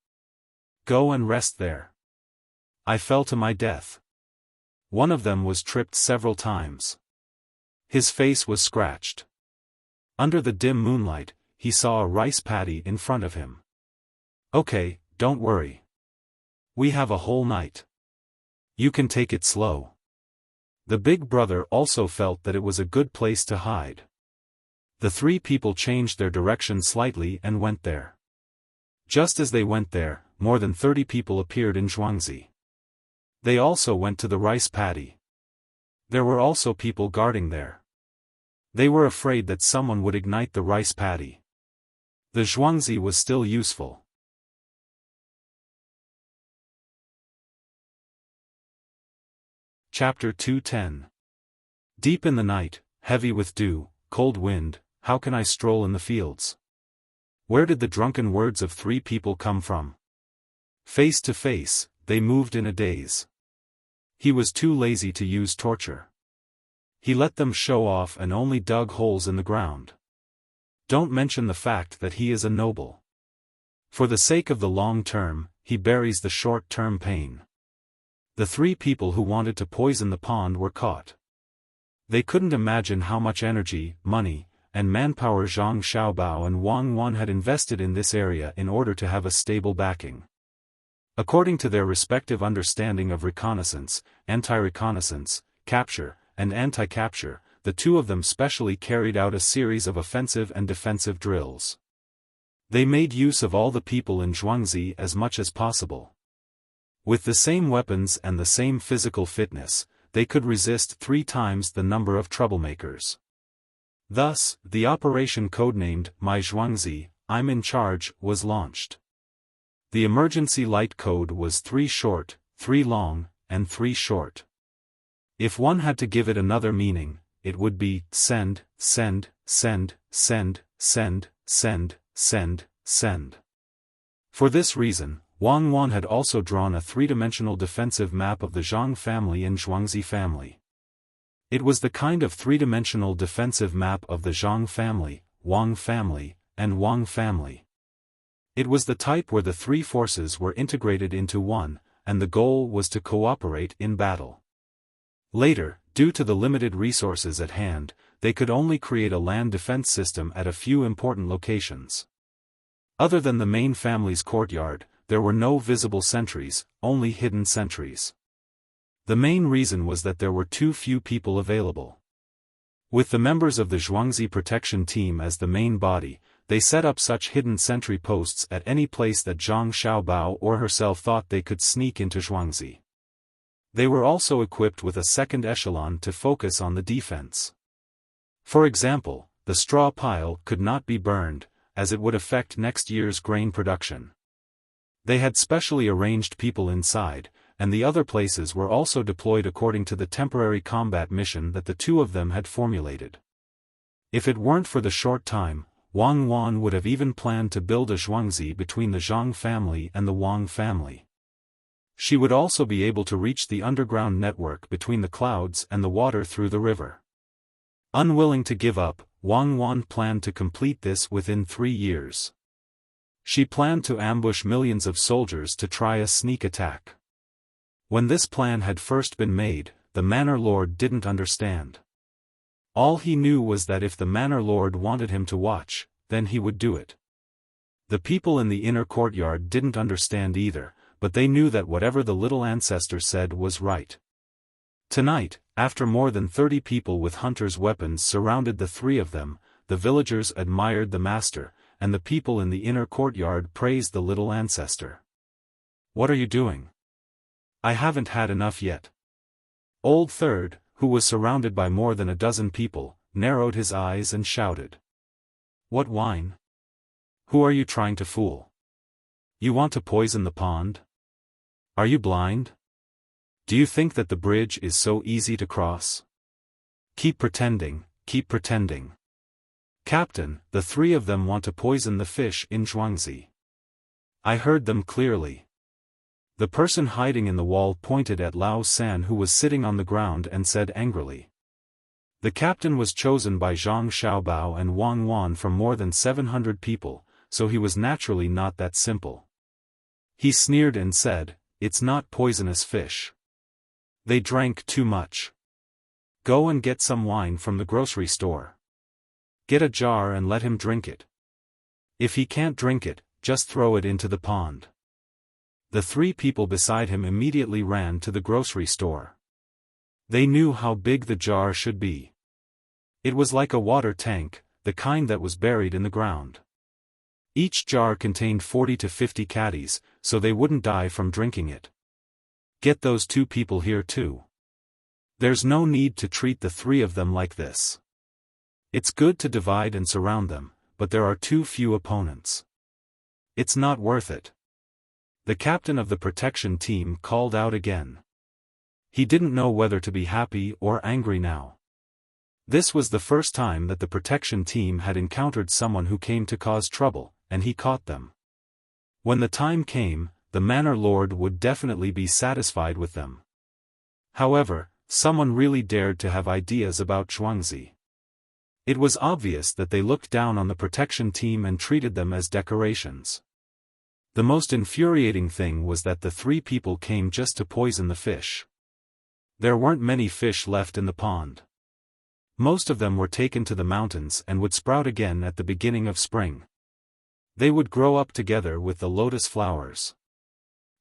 Go and rest there. I fell to my death. One of them was tripped several times. His face was scratched. Under the dim moonlight, he saw a rice paddy in front of him. Okay, don't worry. We have a whole night. You can take it slow. The big brother also felt that it was a good place to hide. The three people changed their direction slightly and went there. Just as they went there, more than 30 people appeared in Zhuangzi. They also went to the rice paddy. There were also people guarding there. They were afraid that someone would ignite the rice paddy. The Zhuangzi was still useful. Chapter 210. Deep in the night, heavy with dew, cold wind, how can I stroll in the fields? Where did the drunken words of three people come from? Face to face, they moved in a daze. He was too lazy to use torture. He let them show off and only dug holes in the ground. Don't mention the fact that he is a noble. For the sake of the long term, he buries the short-term pain. The three people who wanted to poison the pond were caught. They couldn't imagine how much energy, money, and manpower Zhang Xiaobao and Wang Wan had invested in this area in order to have a stable backing. According to their respective understanding of reconnaissance, anti-reconnaissance, capture, and anti-capture, the two of them specially carried out a series of offensive and defensive drills. They made use of all the people in Zhuangzi as much as possible. With the same weapons and the same physical fitness, they could resist 3 times the number of troublemakers. Thus, the operation codenamed My Zhuangzi, I'm in charge, was launched. The emergency light code was 3 short, 3 long, and 3 short. If one had to give it another meaning, it would be send, send, send, send, send, send, send, send. For this reason, Wang Wan had also drawn a 3-dimensional defensive map of the Zhang family and Zhuangzi family. It was the kind of 3-dimensional defensive map of the Zhang family, Wang family, and Wang family. It was the type where the 3 forces were integrated into one, and the goal was to cooperate in battle. Later, due to the limited resources at hand, they could only create a land defense system at a few important locations. Other than the main family's courtyard, there were no visible sentries, only hidden sentries. The main reason was that there were too few people available. With the members of the Zhuangzi protection team as the main body, they set up such hidden sentry posts at any place that Zhang Xiaobao or herself thought they could sneak into Zhuangzi. They were also equipped with a second echelon to focus on the defense. For example, the straw pile could not be burned, as it would affect next year's grain production. They had specially arranged people inside, and the other places were also deployed according to the temporary combat mission that the two of them had formulated. If it weren't for the short time, Wang Wan would have even planned to build a Zhuangzi between the Zhang family and the Wang family. She would also be able to reach the underground network between the clouds and the water through the river. Unwilling to give up, Wang Wan planned to complete this within 3 years. She planned to ambush millions of soldiers to try a sneak attack. When this plan had first been made, the Manor Lord didn't understand. All he knew was that if the Manor Lord wanted him to watch, then he would do it. The people in the inner courtyard didn't understand either, but they knew that whatever the little ancestor said was right. Tonight, after more than 30 people with hunters' weapons surrounded the three of them, the villagers admired the master, and the people in the inner courtyard praised the little ancestor. "What are you doing? I haven't had enough yet." Old Third, who was surrounded by more than a dozen people, narrowed his eyes and shouted. "What wine? Who are you trying to fool? You want to poison the pond? Are you blind? Do you think that the bridge is so easy to cross? Keep pretending, keep pretending. Captain, the three of them want to poison the fish in Zhuangzi. I heard them clearly." The person hiding in the wall pointed at Lao San, who was sitting on the ground, and said angrily. The captain was chosen by Zhang Xiaobao and Wang Wan from more than 700 people, so he was naturally not that simple. He sneered and said, "It's not poisonous fish. They drank too much. Go and get some wine from the grocery store. Get a jar and let him drink it. If he can't drink it, just throw it into the pond." The three people beside him immediately ran to the grocery store. They knew how big the jar should be. It was like a water tank, the kind that was buried in the ground. Each jar contained 40 to 50 caddies, so they wouldn't die from drinking it. Get those two people here too. There's no need to treat the three of them like this. It's good to divide and surround them, but there are too few opponents. It's not worth it. The captain of the protection team called out again. He didn't know whether to be happy or angry now. This was the first time that the protection team had encountered someone who came to cause trouble, and he caught them. When the time came, the Manor Lord would definitely be satisfied with them. However, someone really dared to have ideas about Zhuangzi. It was obvious that they looked down on the protection team and treated them as decorations. The most infuriating thing was that the three people came just to poison the fish. There weren't many fish left in the pond. Most of them were taken to the mountains and would sprout again at the beginning of spring. They would grow up together with the lotus flowers.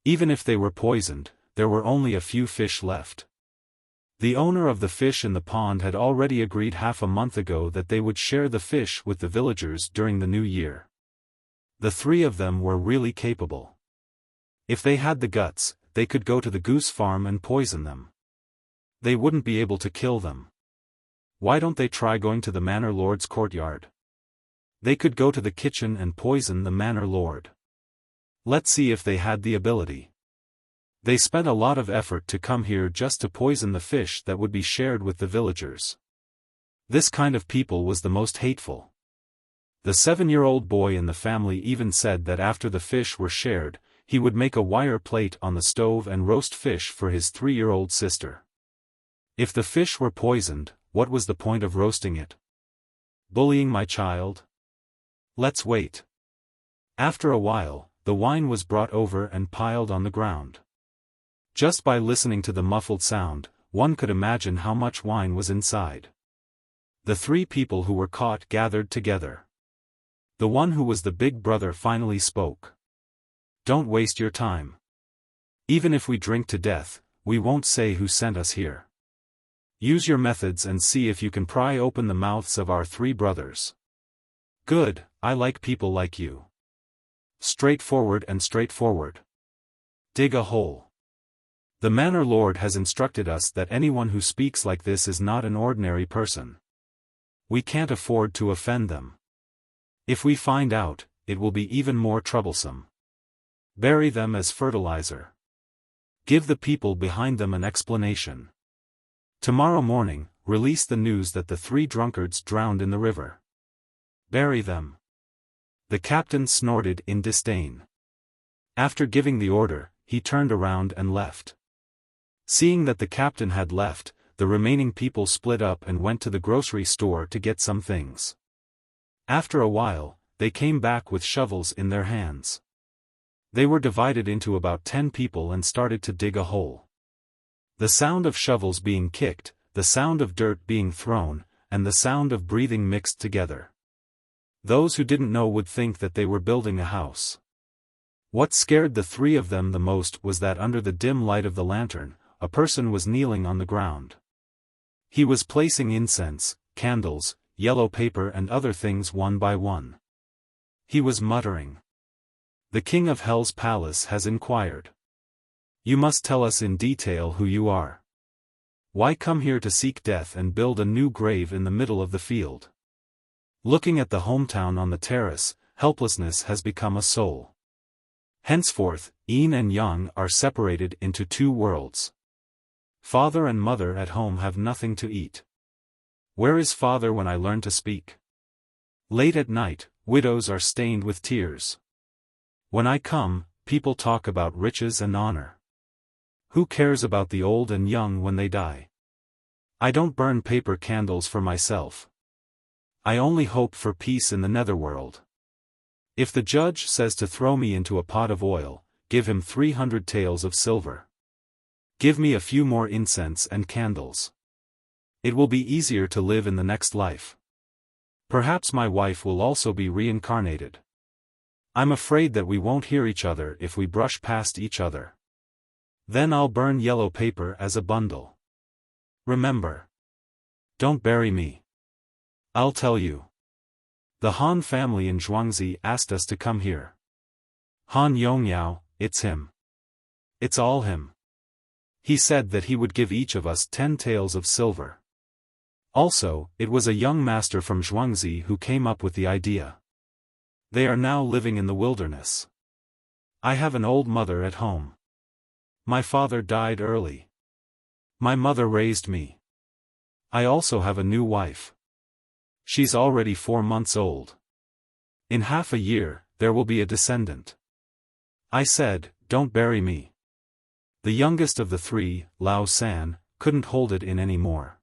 Even if they were poisoned, there were only a few fish left. The owner of the fish in the pond had already agreed half a month ago that they would share the fish with the villagers during the new year. The three of them were really capable. If they had the guts, they could go to the goose farm and poison them. They wouldn't be able to kill them. Why don't they try going to the Manor Lord's courtyard? They could go to the kitchen and poison the Manor Lord. Let's see if they had the ability. They spent a lot of effort to come here just to poison the fish that would be shared with the villagers. This kind of people was the most hateful. The 7-year-old boy in the family even said that after the fish were shared, he would make a wire plate on the stove and roast fish for his 3-year-old sister. If the fish were poisoned, what was the point of roasting it? Bullying my child? Let's wait. After a while, the wine was brought over and piled on the ground. Just by listening to the muffled sound, one could imagine how much wine was inside. The three people who were caught gathered together. The one who was the big brother finally spoke. Don't waste your time. Even if we drink to death, we won't say who sent us here. Use your methods and see if you can pry open the mouths of our 3 brothers. Good, I like people like you. Straightforward and straightforward. Dig a hole. The Manor Lord has instructed us that anyone who speaks like this is not an ordinary person. We can't afford to offend them. If we find out, it will be even more troublesome. Bury them as fertilizer. Give the people behind them an explanation. Tomorrow morning, release the news that the 3 drunkards drowned in the river. Bury them. The captain snorted in disdain. After giving the order, he turned around and left. Seeing that the captain had left, the remaining people split up and went to the grocery store to get some things. After a while, they came back with shovels in their hands. They were divided into about 10 people and started to dig a hole. The sound of shovels being kicked, the sound of dirt being thrown, and the sound of breathing mixed together. Those who didn't know would think that they were building a house. What scared the 3 of them the most was that under the dim light of the lantern, a person was kneeling on the ground. He was placing incense, candles, yellow paper and other things one by one. He was muttering. The King of Hell's palace has inquired. You must tell us in detail who you are. Why come here to seek death and build a new grave in the middle of the field? Looking at the hometown on the terrace, helplessness has become a soul. Henceforth, yin and yang are separated into 2 worlds. Father and mother at home have nothing to eat. Where is father when I learn to speak? Late at night, widows are stained with tears. When I come, people talk about riches and honor. Who cares about the old and young when they die? I don't burn paper candles for myself. I only hope for peace in the netherworld. If the judge says to throw me into a pot of oil, give him 300 taels of silver. Give me a few more incense and candles. It will be easier to live in the next life. Perhaps my wife will also be reincarnated. I'm afraid that we won't hear each other if we brush past each other. Then I'll burn yellow paper as a bundle. Remember. Don't bury me. I'll tell you. The Han family in Zhuangzi asked us to come here. Han Yongyao, it's him. It's all him. He said that he would give each of us 10 taels of silver. Also, it was a young master from Zhuangzi who came up with the idea. They are now living in the wilderness. I have an old mother at home. My father died early. My mother raised me. I also have a new wife. She's already 4 months old. In half a year, there will be a descendant. I said, don't bury me. The youngest of the 3, Lao San, couldn't hold it in any more.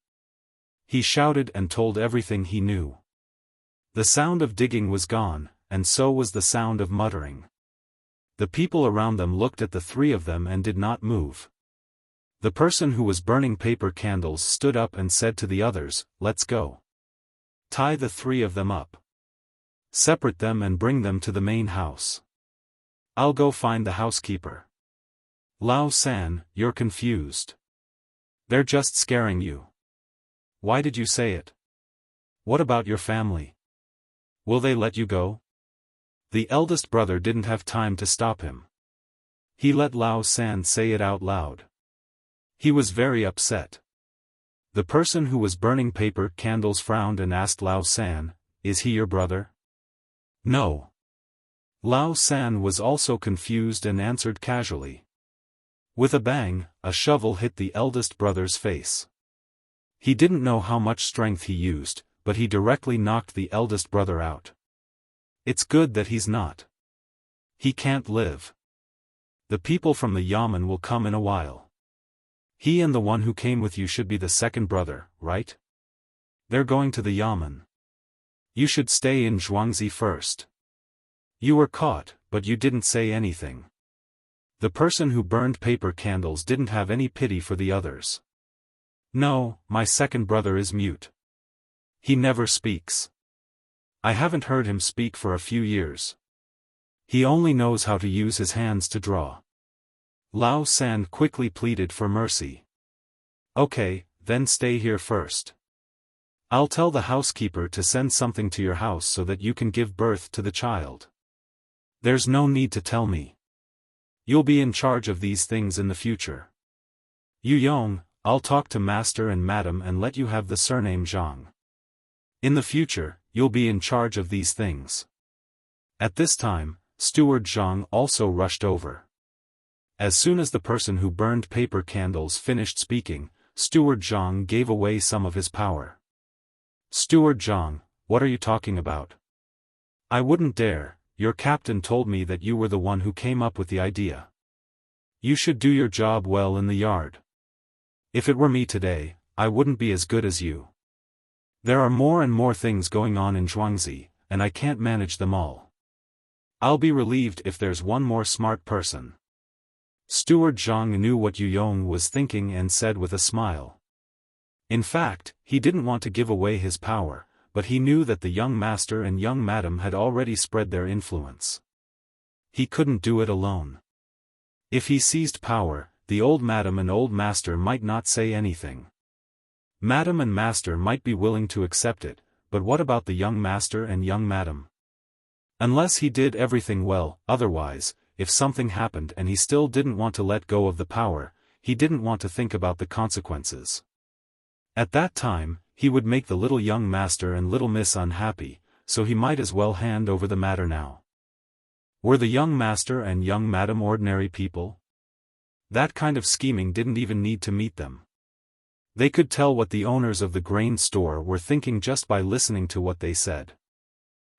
He shouted and told everything he knew. The sound of digging was gone, and so was the sound of muttering. The people around them looked at the 3 of them and did not move. The person who was burning paper candles stood up and said to the others, let's go. Tie the 3 of them up. Separate them and bring them to the main house. I'll go find the housekeeper. Lao San, you're confused. They're just scaring you. Why did you say it? What about your family? Will they let you go? The eldest brother didn't have time to stop him. He let Lao San say it out loud. He was very upset. The person who was burning paper candles frowned and asked Lao San, is he your brother? No. Lao San was also confused and answered casually. With a bang, a shovel hit the eldest brother's face. He didn't know how much strength he used, but he directly knocked the eldest brother out. It's good that he's not. He can't live. The people from the yamen will come in a while. He and the one who came with you should be the second brother, right? They're going to the yamen. You should stay in Zhuangzi first. You were caught, but you didn't say anything. The person who burned paper candles didn't have any pity for the others. No, my second brother is mute. He never speaks. I haven't heard him speak for a few years. He only knows how to use his hands to draw. Lao San quickly pleaded for mercy. Okay, then stay here first. I'll tell the housekeeper to send something to your house so that you can give birth to the child. There's no need to tell me. You'll be in charge of these things in the future. Yu Yong, I'll talk to Master and Madam and let you have the surname Zhang. In the future, you'll be in charge of these things. At this time, Steward Zhang also rushed over. As soon as the person who burned paper candles finished speaking, Steward Zhang gave away some of his power. Steward Zhang, what are you talking about? I wouldn't dare, your captain told me that you were the one who came up with the idea. You should do your job well in the yard. If it were me today, I wouldn't be as good as you. There are more and more things going on in Zhuangzi, and I can't manage them all. I'll be relieved if there's one more smart person. Steward Zhang knew what Yu Yong was thinking and said with a smile. In fact, he didn't want to give away his power, but he knew that the young master and young madam had already spread their influence. He couldn't do it alone. If he seized power, the old madam and old master might not say anything. Madam and master might be willing to accept it, but what about the young master and young madam? Unless he did everything well, otherwise, if something happened and he still didn't want to let go of the power, he didn't want to think about the consequences. At that time, he would make the little young master and little miss unhappy, so he might as well hand over the matter now. Were the young master and young madam ordinary people? That kind of scheming didn't even need to meet them. They could tell what the owners of the grain store were thinking just by listening to what they said.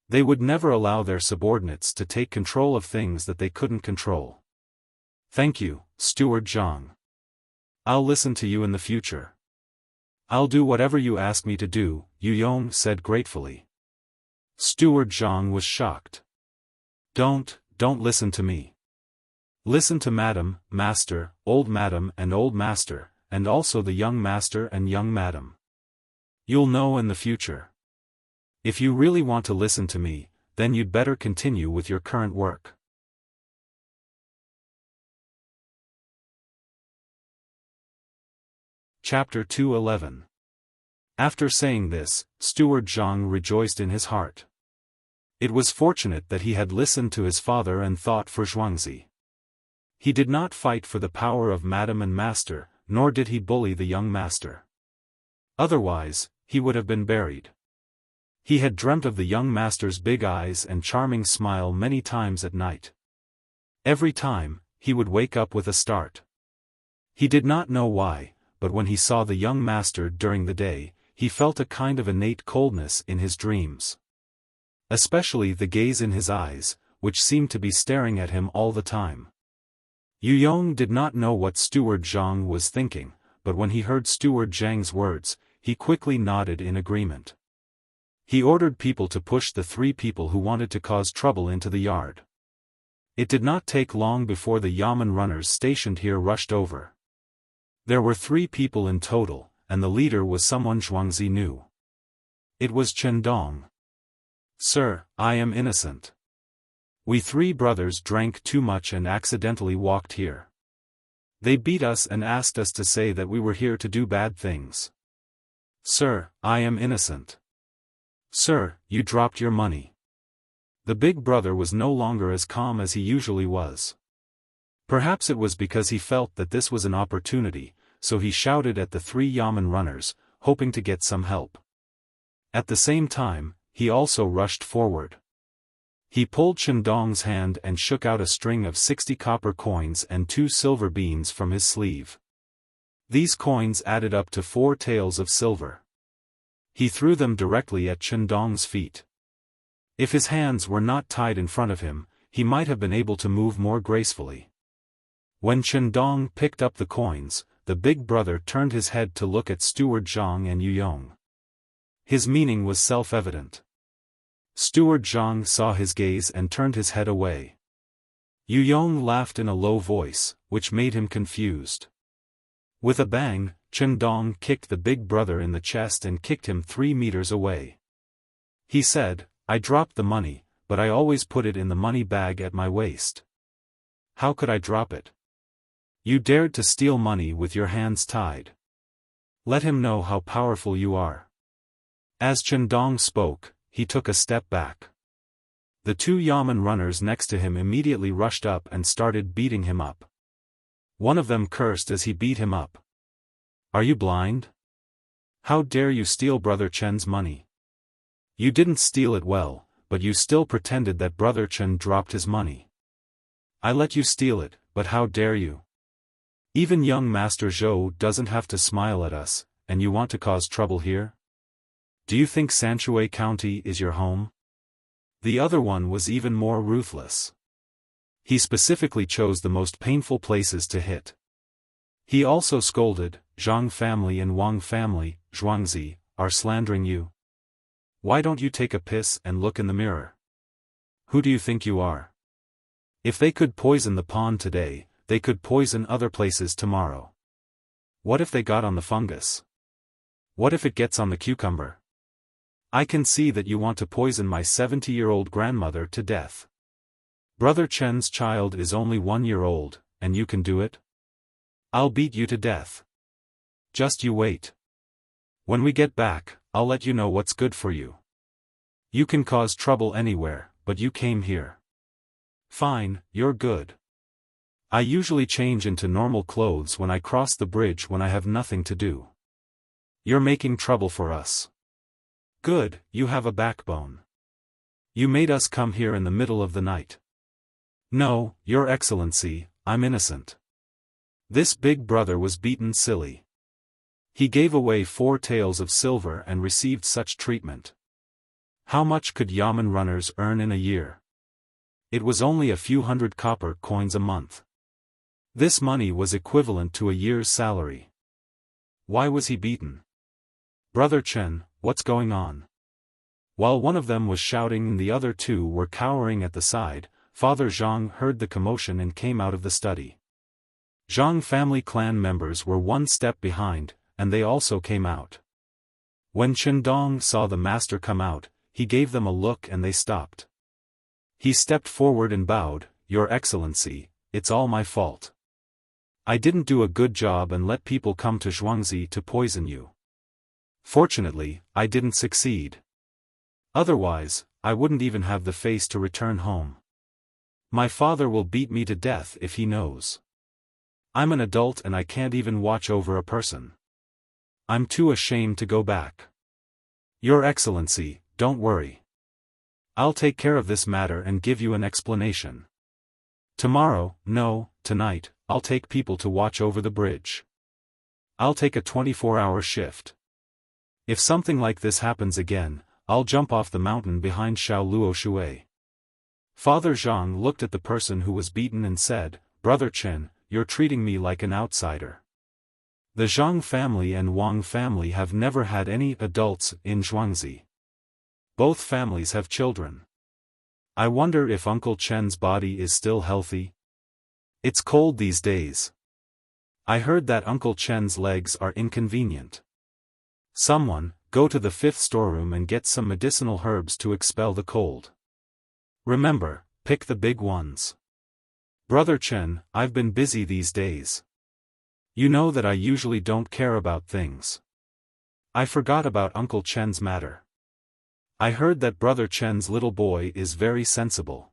They would never allow their subordinates to take control of things that they couldn't control. Thank you, Steward Zhang. I'll listen to you in the future. I'll do whatever you ask me to do, Yu Yong said gratefully. Steward Zhang was shocked. Don't listen to me. Listen to Madam, Master, Old Madam and Old Master, and also the young master and young madam. You'll know in the future. If you really want to listen to me, then you'd better continue with your current work. Chapter 2:11. After saying this, Steward Zhang rejoiced in his heart. It was fortunate that he had listened to his father and thought for Zhuangzi. He did not fight for the power of Madam and Master, nor did he bully the young master. Otherwise, he would have been buried. He had dreamt of the young master's big eyes and charming smile many times at night. Every time, he would wake up with a start. He did not know why, but when he saw the young master during the day, he felt a kind of innate coldness in his dreams. Especially the gaze in his eyes, which seemed to be staring at him all the time. Yu Yong did not know what Steward Zhang was thinking, but when he heard Steward Zhang's words, he quickly nodded in agreement. He ordered people to push the 3 people who wanted to cause trouble into the yard. It did not take long before the yamen runners stationed here rushed over. There were 3 people in total, and the leader was someone Zhuangzi knew. It was Chen Dong. Sir, I am innocent. We 3 brothers drank too much and accidentally walked here. They beat us and asked us to say that we were here to do bad things. Sir, I am innocent. Sir, you dropped your money. The big brother was no longer as calm as he usually was. Perhaps it was because he felt that this was an opportunity, so he shouted at the 3 yamen runners, hoping to get some help. At the same time, he also rushed forward. He pulled Chen Dong's hand and shook out a string of 60 copper coins and 2 silver beans from his sleeve. These coins added up to 4 taels of silver. He threw them directly at Chen Dong's feet. If his hands were not tied in front of him, he might have been able to move more gracefully. When Chen Dong picked up the coins, the big brother turned his head to look at Steward Zhang and Yu Yong. His meaning was self-evident. Steward Zhang saw his gaze and turned his head away. Yu Yong laughed in a low voice, which made him confused. With a bang, Chen Dong kicked the big brother in the chest and kicked him 3 meters away. He said, I dropped the money, but I always put it in the money bag at my waist. How could I drop it? You dared to steal money with your hands tied. Let him know how powerful you are. As Chendong spoke, he took a step back. The two Yamen runners next to him immediately rushed up and started beating him up. One of them cursed as he beat him up. Are you blind? How dare you steal Brother Chen's money? You didn't steal it well, but you still pretended that Brother Chen dropped his money. I let you steal it, but how dare you? Even young Master Zhou doesn't have to smile at us, and you want to cause trouble here? Do you think Sanshui County is your home? The other one was even more ruthless. He specifically chose the most painful places to hit. He also scolded, Zhang family and Wang family, Zhuangzi, are slandering you. Why don't you take a piss and look in the mirror? Who do you think you are? If they could poison the pond today, they could poison other places tomorrow. What if they got on the fungus? What if it gets on the cucumber? I can see that you want to poison my 70-year-old grandmother to death. Brother Chen's child is only 1 year old, and you can do it? I'll beat you to death. Just you wait. When we get back, I'll let you know what's good for you. You can cause trouble anywhere, but you came here. Fine, you're good. I usually change into normal clothes when I cross the bridge when I have nothing to do. You're making trouble for us. Good, you have a backbone. You made us come here in the middle of the night. No, Your Excellency, I'm innocent. This big brother was beaten silly. He gave away 4 taels of silver and received such treatment. How much could Yamen runners earn in a year? It was only a few hundred copper coins a month. This money was equivalent to a year's salary. Why was he beaten? Brother Chen, what's going on? While one of them was shouting and the other two were cowering at the side, Father Zhang heard the commotion and came out of the study. Zhang family clan members were 1 step behind, and they also came out. When Chendong saw the master come out, he gave them a look and they stopped. He stepped forward and bowed, Your Excellency, it's all my fault. I didn't do a good job and let people come to Zhuangzi to poison you. Fortunately, I didn't succeed. Otherwise, I wouldn't even have the face to return home. My father will beat me to death if he knows. I'm an adult and I can't even watch over a person. I'm too ashamed to go back. Your Excellency, don't worry. I'll take care of this matter and give you an explanation. Tomorrow, no, tonight, I'll take people to watch over the bridge. I'll take a 24-hour shift. If something like this happens again, I'll jump off the mountain behind Shaoluo Shui. Father Zhang looked at the person who was beaten and said, Brother Chen, you're treating me like an outsider. The Zhang family and Wang family have never had any adults in Zhuangzi. Both families have children. I wonder if Uncle Chen's body is still healthy? It's cold these days. I heard that Uncle Chen's legs are inconvenient. Someone, go to the 5th storeroom and get some medicinal herbs to expel the cold. Remember, pick the big ones. Brother Chen, I've been busy these days. You know that I usually don't care about things. I forgot about Uncle Chen's matter. I heard that Brother Chen's little boy is very sensible.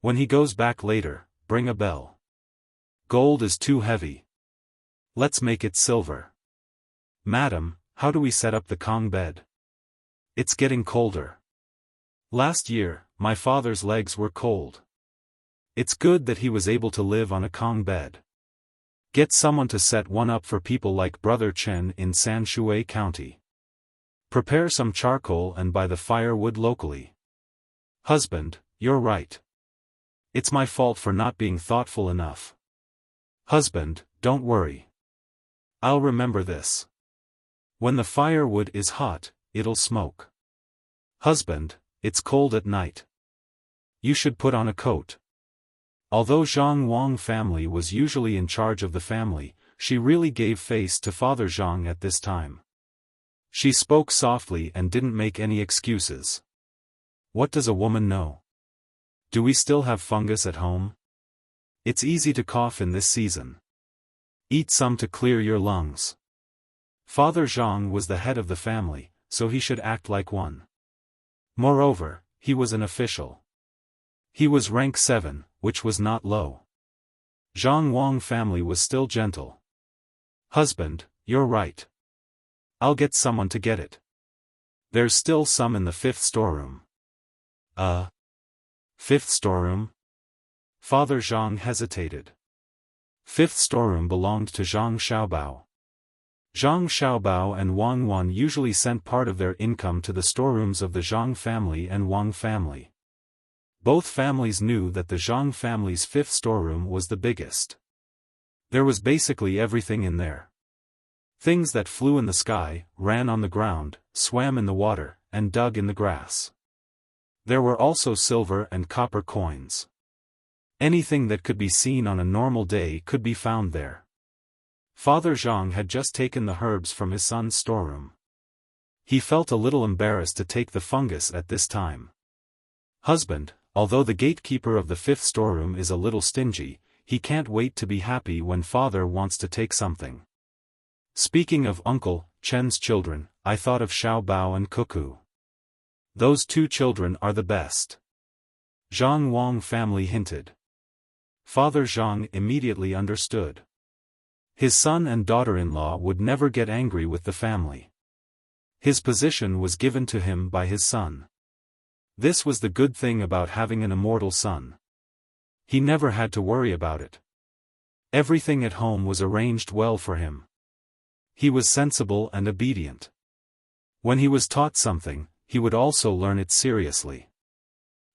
When he goes back later, bring a bell. Gold is too heavy. Let's make it silver. Madam, how do we set up the Kong bed? It's getting colder. Last year, my father's legs were cold. It's good that he was able to live on a Kong bed. Get someone to set one up for people like Brother Chen in Sanshui County. Prepare some charcoal and buy the firewood locally. Husband, you're right. It's my fault for not being thoughtful enough. Husband, don't worry. I'll remember this. When the firewood is hot, it'll smoke. Husband, it's cold at night. You should put on a coat. Although Zhang Wang family was usually in charge of the family, she really gave face to Father Zhang at this time. She spoke softly and didn't make any excuses. What does a woman know? Do we still have fungus at home? It's easy to cough in this season. Eat some to clear your lungs. Father Zhang was the head of the family, so he should act like one. Moreover, he was an official. He was rank 7, which was not low. Zhang Wang family was still gentle. Husband, you're right. I'll get someone to get it. There's still some in the 5th storeroom. 5th storeroom? Father Zhang hesitated. 5th storeroom belonged to Zhang Xiaobao. Zhang Xiaobao and Wang Wan usually sent part of their income to the storerooms of the Zhang family and Wang family. Both families knew that the Zhang family's 5th storeroom was the biggest. There was basically everything in there. Things that flew in the sky, ran on the ground, swam in the water, and dug in the grass. There were also silver and copper coins. Anything that could be seen on a normal day could be found there. Father Zhang had just taken the herbs from his son's storeroom. He felt a little embarrassed to take the fungus at this time. Husband, although the gatekeeper of the 5th storeroom is a little stingy, he can't wait to be happy when father wants to take something. Speaking of Uncle Chen's children, I thought of Xiao Bao and Cuckoo. Those 2 children are the best. Zhang Wang family hinted. Father Zhang immediately understood. His son and daughter-in-law would never get angry with the family. His position was given to him by his son. This was the good thing about having an immortal son. He never had to worry about it. Everything at home was arranged well for him. He was sensible and obedient. When he was taught something, he would also learn it seriously.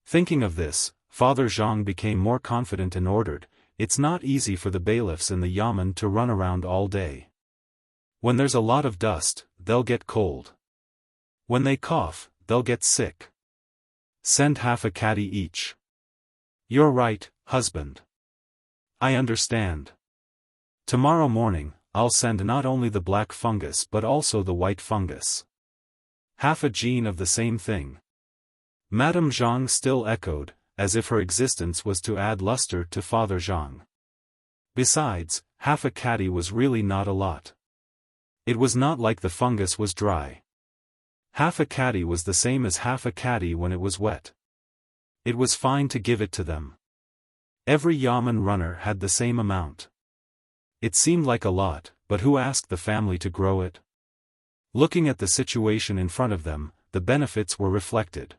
Thinking of this, Father Zhang became more confident and ordered, "It's not easy for the bailiffs in the yamen to run around all day. When there's a lot of dust, they'll get cold. When they cough, they'll get sick. Send half a caddy each." "You're right, husband. I understand. Tomorrow morning, I'll send not only the black fungus but also the white fungus. Half a gene of the same thing." Madame Zhang still echoed, as if her existence was to add luster to Father Zhang. Besides, half a caddy was really not a lot. It was not like the fungus was dry. Half a caddy was the same as half a caddy when it was wet. It was fine to give it to them. Every yamen runner had the same amount. It seemed like a lot, but who asked the family to grow it? Looking at the situation in front of them, the benefits were reflected.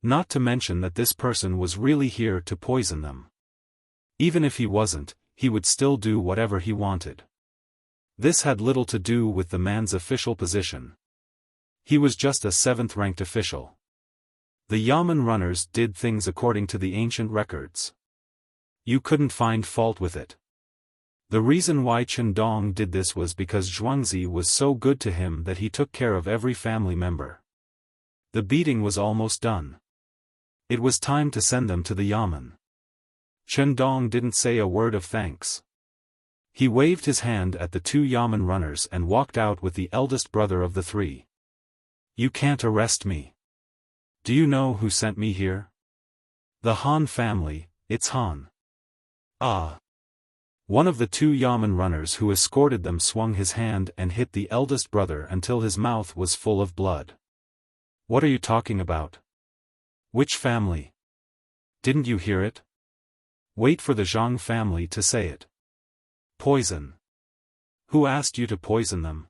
Not to mention that this person was really here to poison them. Even if he wasn't, he would still do whatever he wanted. This had little to do with the man's official position. He was just a 7th-ranked official. The yamen runners did things according to the ancient records. You couldn't find fault with it. The reason why Chen Dong did this was because Zhuangzi was so good to him that he took care of every family member. The beating was almost done. It was time to send them to the yamen. Chen Dong didn't say a word of thanks. He waved his hand at the 2 yamen runners and walked out with the eldest brother of the 3. "You can't arrest me. Do you know who sent me here?" "The Han family, it's Han." "Ah." One of the 2 yamen runners who escorted them swung his hand and hit the eldest brother until his mouth was full of blood. "What are you talking about? Which family? Didn't you hear it? Wait for the Zhang family to say it." "Poison. Who asked you to poison them?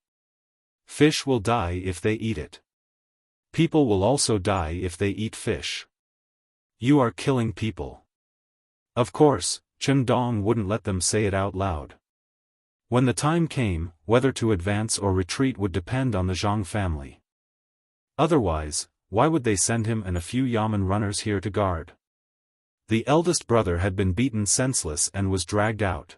Fish will die if they eat it. People will also die if they eat fish. You are killing people." Of course, Chen Dong wouldn't let them say it out loud. When the time came, whether to advance or retreat would depend on the Zhang family. Otherwise, why would they send him and a few yamen runners here to guard? The eldest brother had been beaten senseless and was dragged out.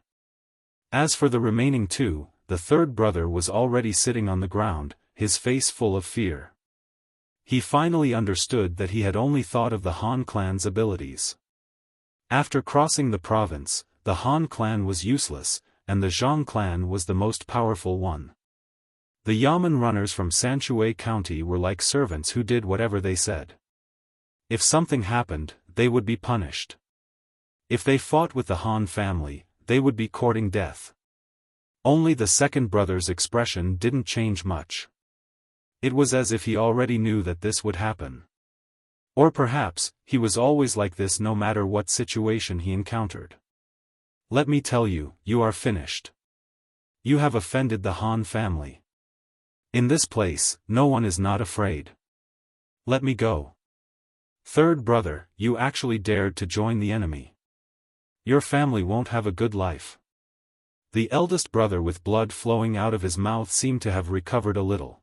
As for the remaining 2, the 3rd brother was already sitting on the ground, his face full of fear. He finally understood that he had only thought of the Han clan's abilities. After crossing the province, the Han clan was useless, and the Zhang clan was the most powerful one. The yamen runners from Sanshui County were like servants who did whatever they said. If something happened, they would be punished. If they fought with the Han family, they would be courting death. Only the second brother's expression didn't change much. It was as if he already knew that this would happen. Or perhaps, he was always like this no matter what situation he encountered. Let me tell you, you are finished. You have offended the Han family. In this place, no one is not afraid. Let me go. Third brother, you actually dared to join the enemy. Your family won't have a good life. The eldest brother with blood flowing out of his mouth seemed to have recovered a little.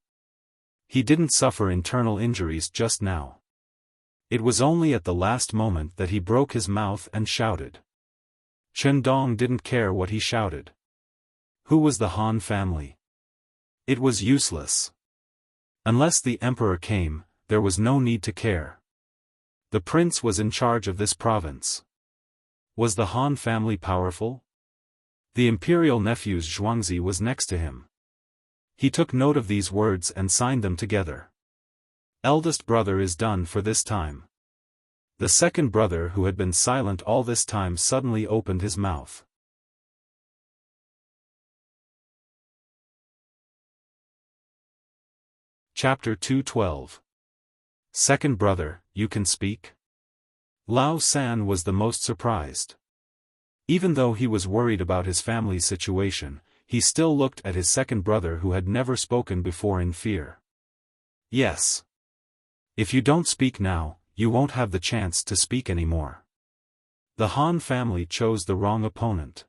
He didn't suffer internal injuries just now. It was only at the last moment that he broke his mouth and shouted. Chen Dong didn't care what he shouted. Who was the Han family? It was useless. Unless the emperor came, there was no need to care. The prince was in charge of this province. Was the Han family powerful? The imperial nephew's Zhuangzi was next to him. He took note of these words and signed them together. Eldest brother is done for this time. The second brother who had been silent all this time suddenly opened his mouth. Chapter 212. Second brother, you can speak? Lao San was the most surprised. Even though he was worried about his family's situation, he still looked at his second brother who had never spoken before in fear. Yes. If you don't speak now, you won't have the chance to speak anymore. The Han family chose the wrong opponent.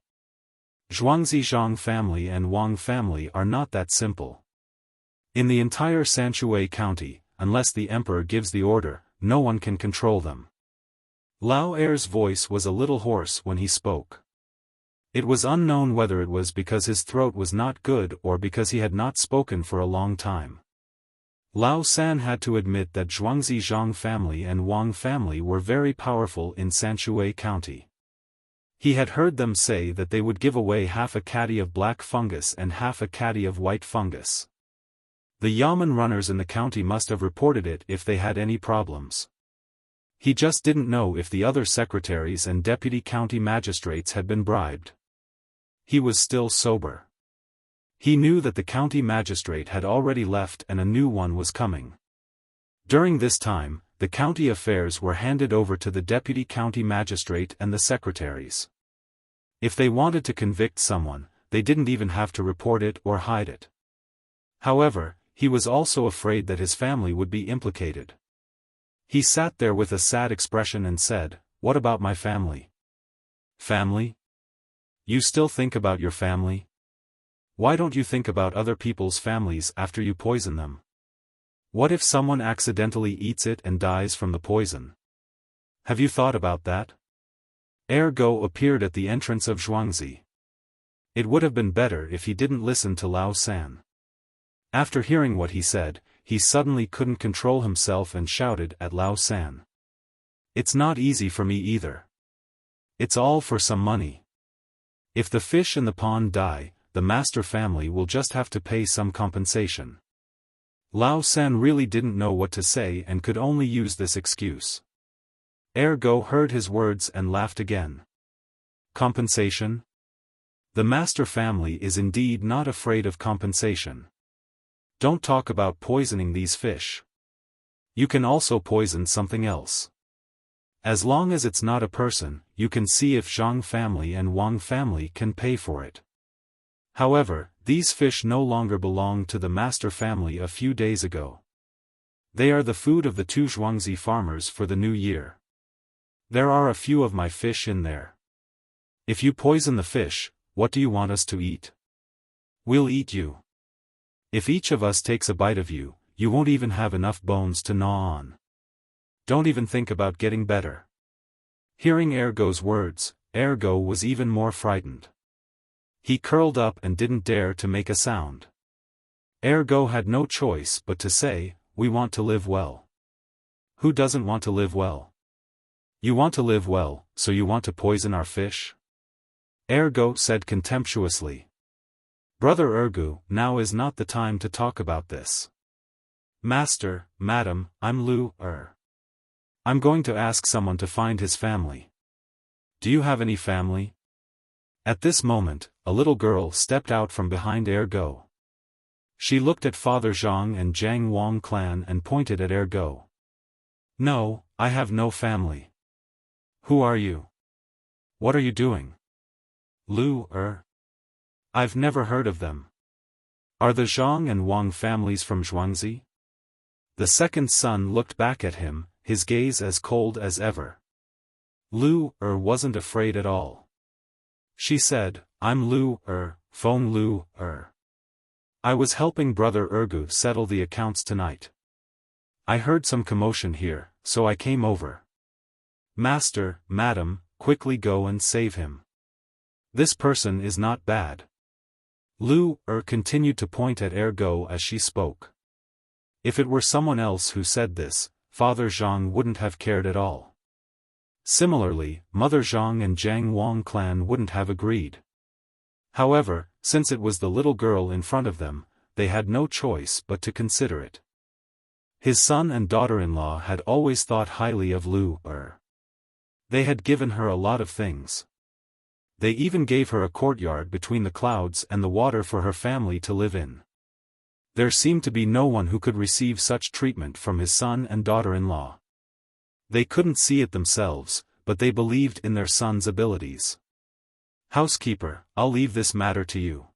Zhuangzi Zhang family and Wang family are not that simple. In the entire Sanshui County, unless the emperor gives the order, no one can control them. Lao Er's voice was a little hoarse when he spoke. It was unknown whether it was because his throat was not good or because he had not spoken for a long time. Lao San had to admit that Zhuangzi Zhang family and Wang family were very powerful in Sanshui County. He had heard them say that they would give away half a caddy of black fungus and half a caddy of white fungus. The Yamen runners in the county must have reported it if they had any problems. He just didn't know if the other secretaries and deputy county magistrates had been bribed. He was still sober. He knew that the county magistrate had already left and a new one was coming. During this time, the county affairs were handed over to the deputy county magistrate and the secretaries. If they wanted to convict someone, they didn't even have to report it or hide it. However, he was also afraid that his family would be implicated. He sat there with a sad expression and said, "What about my family?" Family? You still think about your family? Why don't you think about other people's families after you poison them? What if someone accidentally eats it and dies from the poison? Have you thought about that? Ergo appeared at the entrance of Zhuangzi. It would have been better if he didn't listen to Lao San. After hearing what he said, he suddenly couldn't control himself and shouted at Lao San. It's not easy for me either. It's all for some money. If the fish in the pond die, the master family will just have to pay some compensation. Lao San really didn't know what to say and could only use this excuse. Ergo heard his words and laughed again. Compensation? The master family is indeed not afraid of compensation. Don't talk about poisoning these fish. You can also poison something else. As long as it's not a person, you can see if Zhang family and Wang family can pay for it. However, these fish no longer belong to the master family a few days ago. They are the food of the two Zhuangzi farmers for the new year. There are a few of my fish in there. If you poison the fish, what do you want us to eat? We'll eat you. If each of us takes a bite of you, you won't even have enough bones to gnaw on. Don't even think about getting better. Hearing Ergo's words, Ergo was even more frightened. He curled up and didn't dare to make a sound. Ergo had no choice but to say, "We want to live well." Who doesn't want to live well? You want to live well, so you want to poison our fish? Ergo said contemptuously. Brother Ergu, now is not the time to talk about this. Master, Madam, I'm Lu Er. I'm going to ask someone to find his family. Do you have any family? At this moment, a little girl stepped out from behind Ergo. She looked at Father Zhang and Jiang Wang clan and pointed at Ergo. No, I have no family. Who are you? What are you doing? Lu, I've never heard of them. Are the Zhang and Wang families from Zhuangzi? The second son looked back at him, his gaze as cold as ever. Lu, wasn't afraid at all. She said, I'm Lu, Feng Lu, I was helping Brother Ergu settle the accounts tonight. I heard some commotion here, so I came over. Master, madam, quickly go and save him. This person is not bad. Lu, continued to point at Ergo as she spoke. If it were someone else who said this, Father Zhang wouldn't have cared at all. Similarly, Mother Zhang and Jiang Wang clan wouldn't have agreed. However, since it was the little girl in front of them, they had no choice but to consider it. His son and daughter-in-law had always thought highly of Lu. They had given her a lot of things. They even gave her a courtyard between the clouds and the water for her family to live in. There seemed to be no one who could receive such treatment from his son and daughter-in-law. They couldn't see it themselves, but they believed in their son's abilities. Housekeeper, I'll leave this matter to you.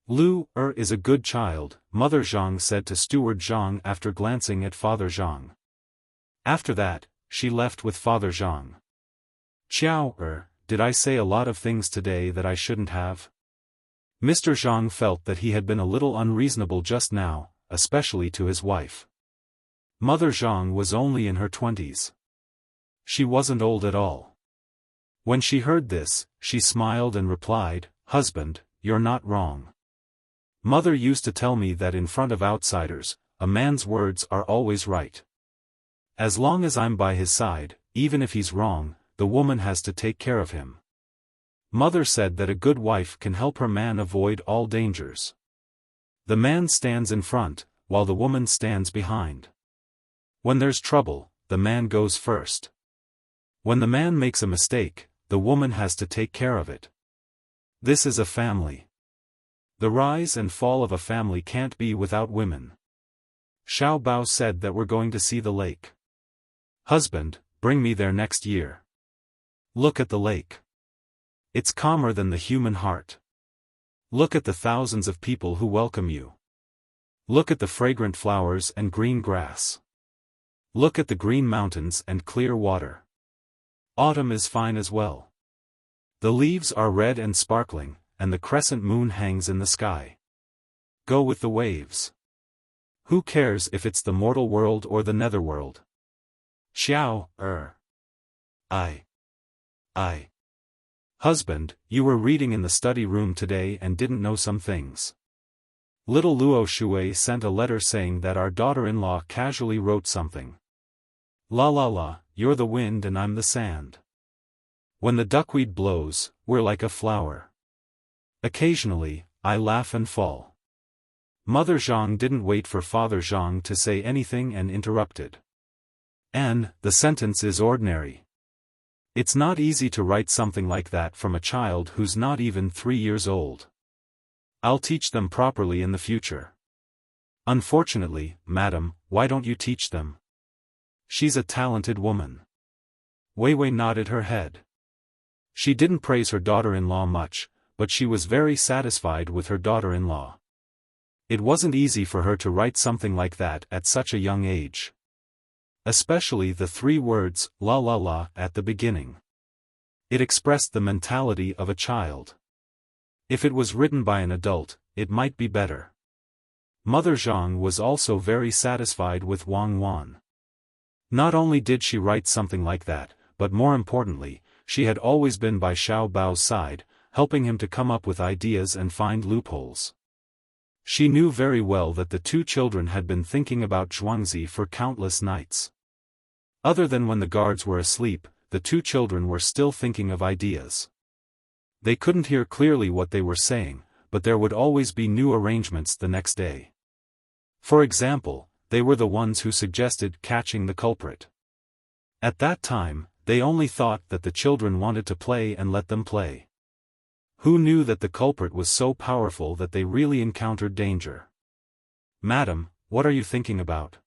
Lu, is a good child, Mother Zhang said to Steward Zhang after glancing at Father Zhang. After that, she left with Father Zhang. Xiao, did I say a lot of things today that I shouldn't have? Mr. Zhang felt that he had been a little unreasonable just now, especially to his wife. Mother Zhang was only in her 20s. She wasn't old at all. When she heard this, she smiled and replied, Husband, you're not wrong. Mother used to tell me that in front of outsiders, a man's words are always right. As long as I'm by his side, even if he's wrong, the woman has to take care of him. Mother said that a good wife can help her man avoid all dangers. The man stands in front, while the woman stands behind. When there's trouble, the man goes first. When the man makes a mistake, the woman has to take care of it. This is a family. The rise and fall of a family can't be without women. Xiao Bao said that we're going to see the lake. Husband, bring me there next year. Look at the lake. It's calmer than the human heart. Look at the thousands of people who welcome you. Look at the fragrant flowers and green grass. Look at the green mountains and clear water. Autumn is fine as well. The leaves are red and sparkling, and the crescent moon hangs in the sky. Go with the waves. Who cares if it's the mortal world or the netherworld? Xiao, I. Husband, you were reading in the study room today and didn't know some things. Little Luo Shui sent a letter saying that our daughter-in-law casually wrote something. La, you're the wind and I'm the sand. When the duckweed blows, we're like a flower. Occasionally, I laugh and fall. Mother Zhang didn't wait for Father Zhang to say anything and interrupted. And, the sentence is ordinary. It's not easy to write something like that from a child who's not even 3 years old. I'll teach them properly in the future. Unfortunately, madam, why don't you teach them? She's a talented woman. Wei Wei nodded her head. She didn't praise her daughter-in-law much, but she was very satisfied with her daughter-in-law. It wasn't easy for her to write something like that at such a young age. Especially the 3 words, la, at the beginning. It expressed the mentality of a child. If it was written by an adult, it might be better. Mother Zhang was also very satisfied with Wang Wan. Not only did she write something like that, but more importantly, she had always been by Xiao Bao's side, helping him to come up with ideas and find loopholes. She knew very well that the 2 children had been thinking about Zhuangzi for countless nights. Other than when the guards were asleep, the 2 children were still thinking of ideas. They couldn't hear clearly what they were saying, but there would always be new arrangements the next day. For example, they were the ones who suggested catching the culprit. At that time, they only thought that the children wanted to play and let them play. Who knew that the culprit was so powerful that they really encountered danger? Madam, what are you thinking about?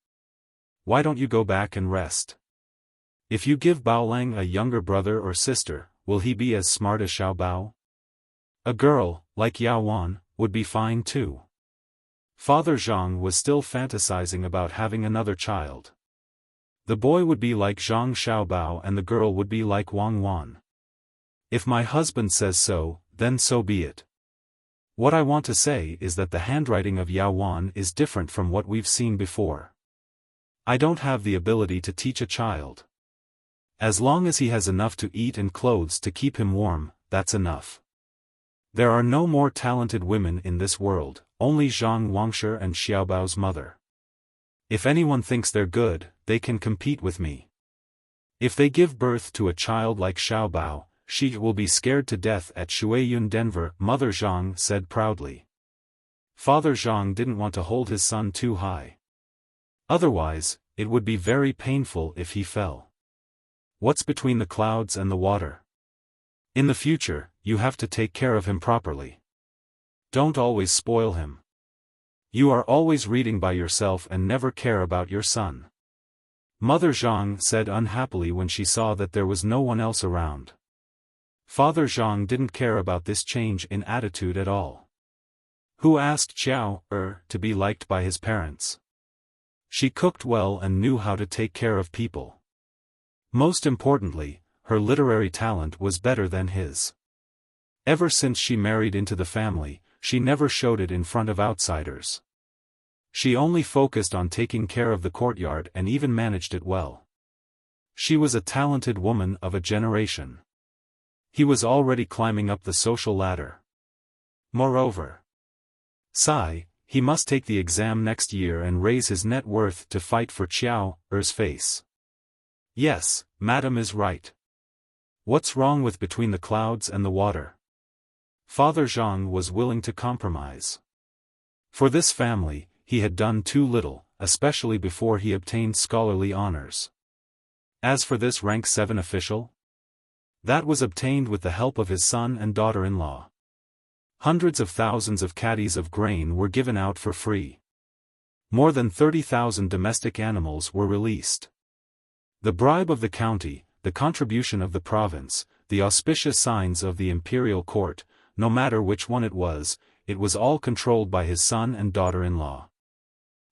Why don't you go back and rest? If you give Baolang a younger brother or sister, will he be as smart as Xiaobao? A girl, like Yaowan, would be fine too. Father Zhang was still fantasizing about having another child. The boy would be like Zhang Xiaobao and the girl would be like Wang Wan. If my husband says so, then so be it. What I want to say is that the handwriting of Yaowan is different from what we've seen before. I don't have the ability to teach a child. As long as he has enough to eat and clothes to keep him warm, that's enough. There are no more talented women in this world, only Zhang Wangshe and Xiaobao's mother. If anyone thinks they're good, they can compete with me. If they give birth to a child like Xiaobao, she will be scared to death at Shuiyun Denver, Mother Zhang said proudly. Father Zhang didn't want to hold his son too high. Otherwise, it would be very painful if he fell. What's between the clouds and the water? In the future, you have to take care of him properly. Don't always spoil him. You are always reading by yourself and never care about your son. Mother Zhang said unhappily when she saw that there was no one else around. Father Zhang didn't care about this change in attitude at all. Who asked Xiao to be liked by his parents? She cooked well and knew how to take care of people. Most importantly, her literary talent was better than his. Ever since she married into the family, she never showed it in front of outsiders. She only focused on taking care of the courtyard and even managed it well. She was a talented woman of a generation. He was already climbing up the social ladder. Moreover, he must take the exam next year and raise his net worth to fight for Xiao's face. Yes, Madam is right. What's wrong with between the clouds and the water? Father Zhang was willing to compromise. For this family, he had done too little, especially before he obtained scholarly honors. As for this rank 7 official, that was obtained with the help of his son and daughter-in-law. Hundreds of thousands of caddies of grain were given out for free. More than 30,000 domestic animals were released. The bribe of the county, the contribution of the province, the auspicious signs of the imperial court, no matter which one it was all controlled by his son and daughter-in-law.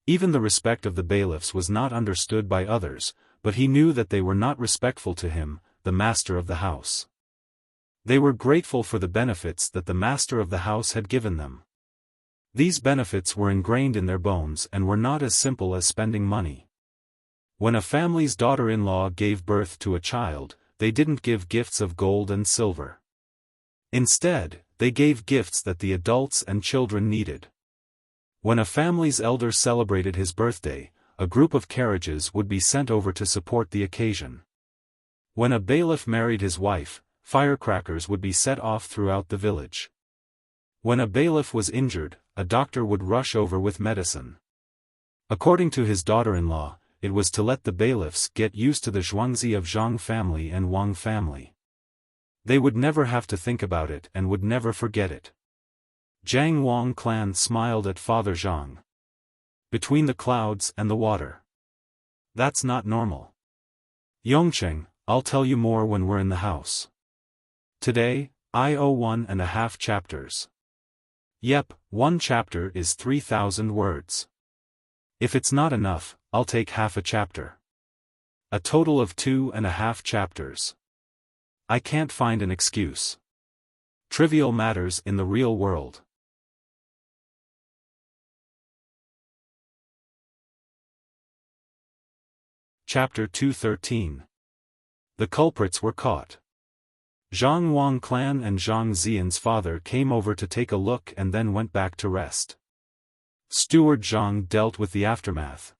Even the respect of the bailiffs was not understood by others, but he knew that they were not respectful to him, the master of the house. They were grateful for the benefits that the master of the house had given them. These benefits were ingrained in their bones and were not as simple as spending money. When a family's daughter-in-law gave birth to a child, they didn't give gifts of gold and silver. Instead, they gave gifts that the adults and children needed. When a family's elder celebrated his birthday, a group of carriages would be sent over to support the occasion. When a bailiff married his wife, firecrackers would be set off throughout the village. When a bailiff was injured, a doctor would rush over with medicine. According to his daughter-in-law, it was to let the bailiffs get used to the zhuangzi of Zhang family and Wang family. They would never have to think about it and would never forget it. Jiang Wang clan smiled at Father Zhang. Between the clouds and the water. That's not normal. Yongcheng, I'll tell you more when we're in the house. Today, I owe 1.5 chapters. Yep, 1 chapter is 3,000 words. If it's not enough, I'll take half a chapter. A total of 2.5 chapters. I can't find an excuse. Trivial matters in the real world. Chapter 213. The culprits were caught. Zhang Wang clan and Zhang Ziyan's father came over to take a look and then went back to rest. Steward Zhang dealt with the aftermath.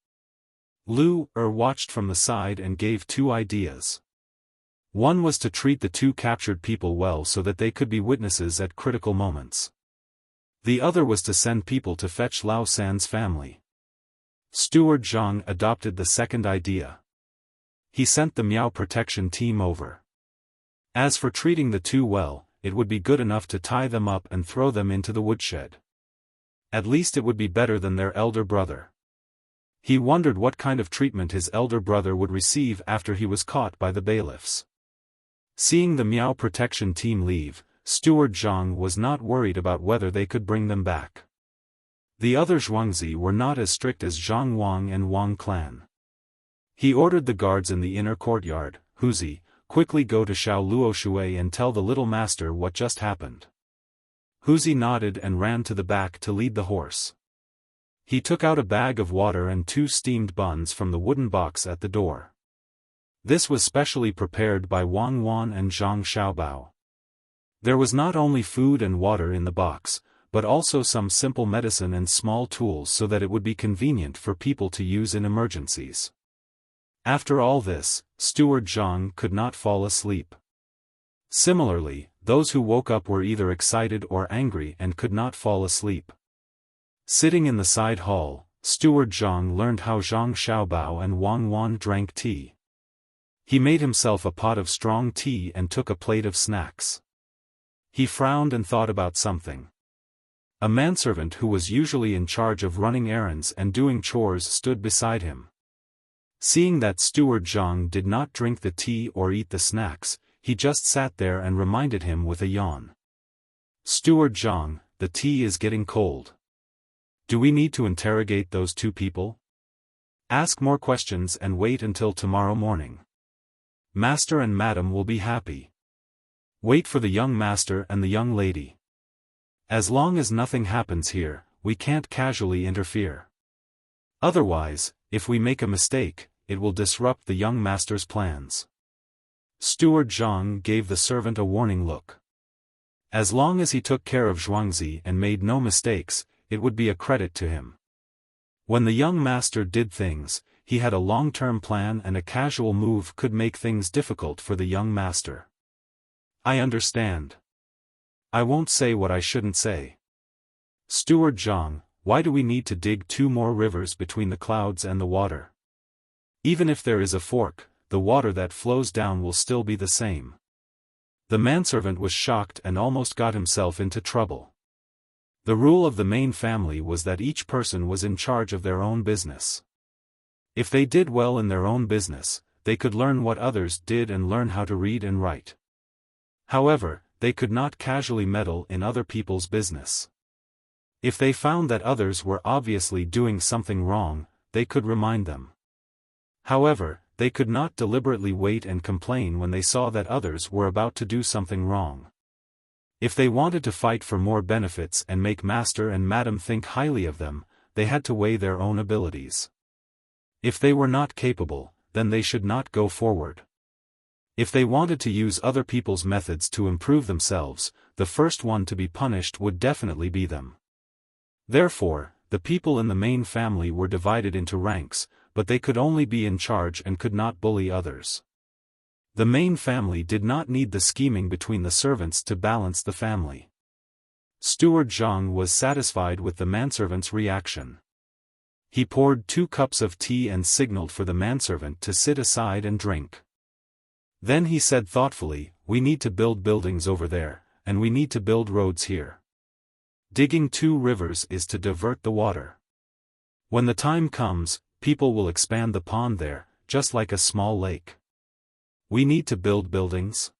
Lu watched from the side and gave 2 ideas. One was to treat the 2 captured people well so that they could be witnesses at critical moments. The other was to send people to fetch Lao San's family. Steward Zhang adopted the second idea. He sent the Miao protection team over. As for treating the 2 well, it would be good enough to tie them up and throw them into the woodshed. At least it would be better than their elder brother. He wondered what kind of treatment his elder brother would receive after he was caught by the bailiffs. Seeing the Miao protection team leave, Steward Zhang was not worried about whether they could bring them back. The other Zhuangzi were not as strict as Zhang Wang and Wang clan. He ordered the guards in the inner courtyard, "Huzi, quickly go to Xiao Luoshui and tell the little master what just happened." Huzi nodded and ran to the back to lead the horse. He took out a bag of water and 2 steamed buns from the wooden box at the door. This was specially prepared by Wang Wan and Zhang Xiaobao. There was not only food and water in the box, but also some simple medicine and small tools so that it would be convenient for people to use in emergencies. After all this, Steward Zhang could not fall asleep. Similarly, those who woke up were either excited or angry and could not fall asleep. Sitting in the side hall, Steward Zhang learned how Zhang Xiaobao and Wang Wan drank tea. He made himself a pot of strong tea and took a plate of snacks. He frowned and thought about something. A manservant who was usually in charge of running errands and doing chores stood beside him. Seeing that Steward Zhang did not drink the tea or eat the snacks, he just sat there and reminded him with a yawn. "Steward Zhang, the tea is getting cold. Do we need to interrogate those 2 people? Ask more questions and wait until tomorrow morning. Master and Madam will be happy. Wait for the young master and the young lady. As long as nothing happens here, we can't casually interfere. Otherwise, if we make a mistake, it will disrupt the young master's plans." Steward Zhang gave the servant a warning look. As long as he took care of Zhuangzi and made no mistakes, it would be a credit to him. When the young master did things, he had a long-term plan, and a casual move could make things difficult for the young master. "I understand. I won't say what I shouldn't say. Steward Zhang, why do we need to dig 2 more rivers between the clouds and the water? Even if there is a fork, the water that flows down will still be the same." The manservant was shocked and almost got himself into trouble. The rule of the main family was that each person was in charge of their own business. If they did well in their own business, they could learn what others did and learn how to read and write. However, they could not casually meddle in other people's business. If they found that others were obviously doing something wrong, they could remind them. However, they could not deliberately wait and complain when they saw that others were about to do something wrong. If they wanted to fight for more benefits and make Master and Madam think highly of them, they had to weigh their own abilities. If they were not capable, then they should not go forward. If they wanted to use other people's methods to improve themselves, the first one to be punished would definitely be them. Therefore, the people in the main family were divided into ranks, but they could only be in charge and could not bully others. The main family did not need the scheming between the servants to balance the family. Steward Zhang was satisfied with the manservant's reaction. He poured 2 cups of tea and signaled for the manservant to sit aside and drink. Then he said thoughtfully, "We need to build buildings over there, and we need to build roads here. Digging 2 rivers is to divert the water. When the time comes, people will expand the pond there, just like a small lake. We need to build buildings.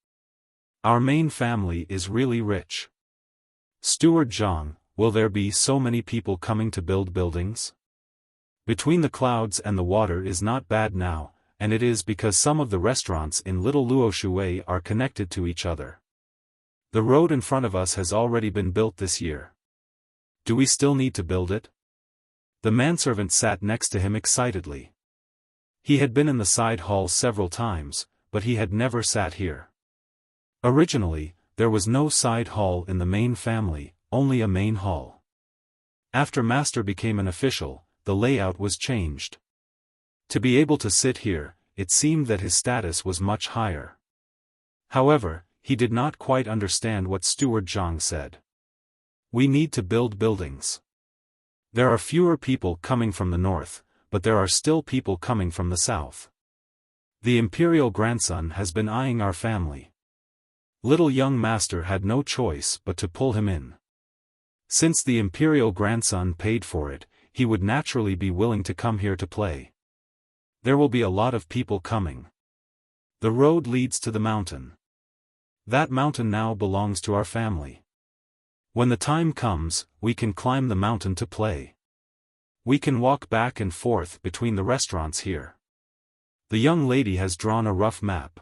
Our main family is really rich. Steward Zhang, will there be so many people coming to build buildings? Between the clouds and the water is not bad now, and it is because some of the restaurants in Little Luoshui are connected to each other. The road in front of us has already been built this year. Do we still need to build it?" The manservant sat next to him excitedly. He had been in the side hall several times, but he had never sat here. Originally, there was no side hall in the main family, only a main hall. After Master became an official, the layout was changed. To be able to sit here, it seemed that his status was much higher. However, he did not quite understand what Steward Zhang said. "We need to build buildings. There are fewer people coming from the north, but there are still people coming from the south. The imperial grandson has been eyeing our family. Little young master had no choice but to pull him in. Since the imperial grandson paid for it, he would naturally be willing to come here to play. There will be a lot of people coming. The road leads to the mountain. That mountain now belongs to our family. When the time comes, we can climb the mountain to play. We can walk back and forth between the restaurants here. The young lady has drawn a rough map.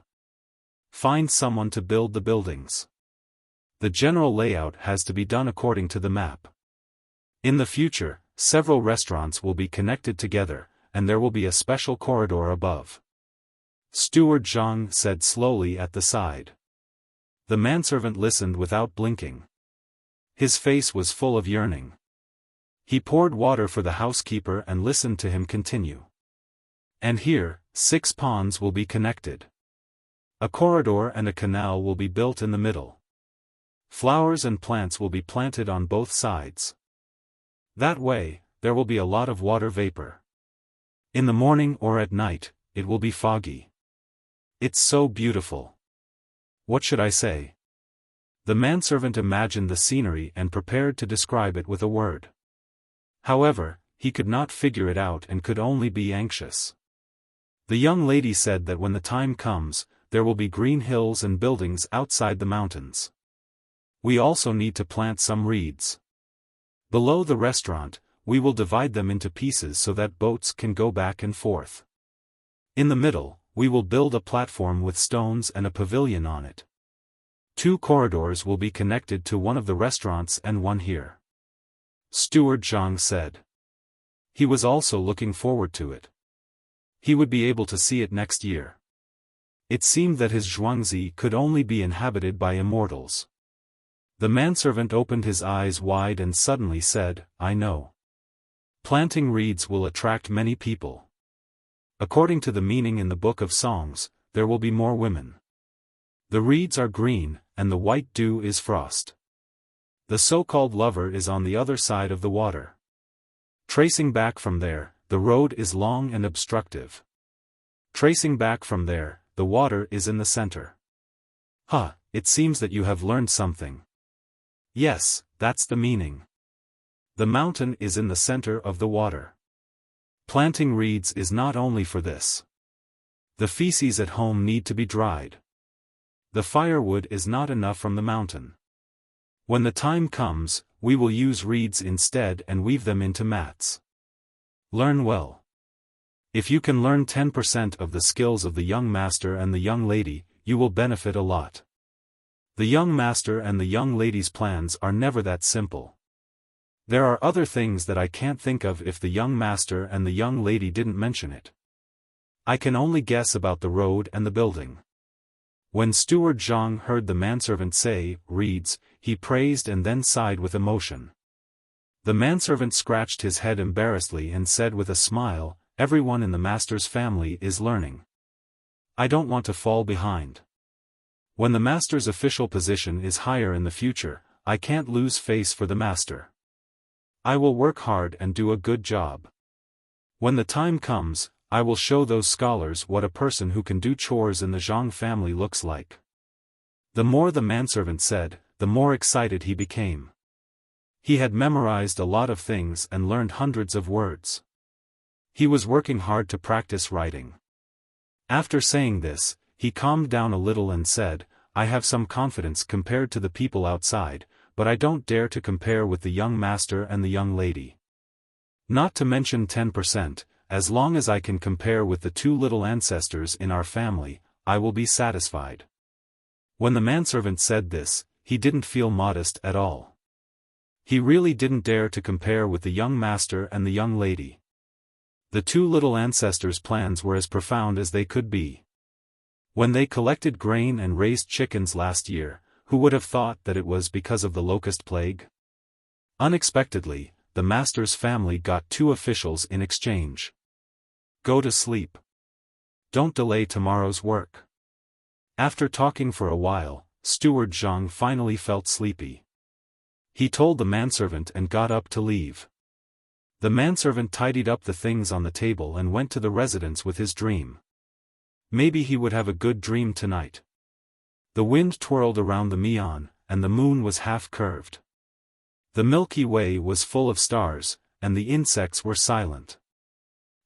Find someone to build the buildings. The general layout has to be done according to the map. In the future, several restaurants will be connected together, and there will be a special corridor above. Steward Zhang said slowly at the side. The manservant listened without blinking. His face was full of yearning. He poured water for the housekeeper and listened to him continue. And here, 6 ponds will be connected. A corridor and a canal will be built in the middle. Flowers and plants will be planted on both sides. That way, there will be a lot of water vapor. In the morning or at night, it will be foggy. It's so beautiful. What should I say? The manservant imagined the scenery and prepared to describe it with a word. However, he could not figure it out and could only be anxious. The young lady said that when the time comes, there will be green hills and buildings outside the mountains. We also need to plant some reeds. Below the restaurant, we will divide them into pieces so that boats can go back and forth. In the middle, we will build a platform with stones and a pavilion on it. 2 corridors will be connected to one of the restaurants and one here. Steward Zhang said. He was also looking forward to it. He would be able to see it next year. It seemed that his Zhuangzi could only be inhabited by immortals. The manservant opened his eyes wide and suddenly said, I know. Planting reeds will attract many people. According to the meaning in the Book of Songs, there will be more women. The reeds are green, and the white dew is frost. The so-called lover is on the other side of the water. Tracing back from there, the road is long and obstructive. Tracing back from there, the water is in the center. It seems that you have learned something. Yes, that's the meaning. The mountain is in the center of the water. Planting reeds is not only for this. The feces at home need to be dried. The firewood is not enough from the mountain. When the time comes, we will use reeds instead and weave them into mats. Learn well. If you can learn 10% of the skills of the young master and the young lady, you will benefit a lot. The young master and the young lady's plans are never that simple. There are other things that I can't think of if the young master and the young lady didn't mention it. I can only guess about the road and the building. When Steward Zhang heard the manservant say, reeds, he praised and then sighed with emotion. The manservant scratched his head embarrassedly and said with a smile, everyone in the master's family is learning. I don't want to fall behind. When the master's official position is higher in the future, I can't lose face for the master. I will work hard and do a good job. When the time comes, I will show those scholars what a person who can do chores in the Zhang family looks like. The more the manservant said, the more excited he became. He had memorized a lot of things and learned hundreds of words. He was working hard to practice writing. After saying this, he calmed down a little and said, I have some confidence compared to the people outside, but I don't dare to compare with the young master and the young lady. Not to mention 10%, as long as I can compare with the 2 little ancestors in our family, I will be satisfied. When the manservant said this, he didn't feel modest at all. He really didn't dare to compare with the young master and the young lady. The 2 little ancestors' plans were as profound as they could be. When they collected grain and raised chickens last year, who would have thought that it was because of the locust plague? Unexpectedly, the master's family got 2 officials in exchange. Go to sleep. Don't delay tomorrow's work. After talking for a while, Steward Zhang finally felt sleepy. He told the manservant and got up to leave. The manservant tidied up the things on the table and went to the residence with his dream. Maybe he would have a good dream tonight. The wind twirled around the Mian, and the moon was half-curved. The Milky Way was full of stars, and the insects were silent.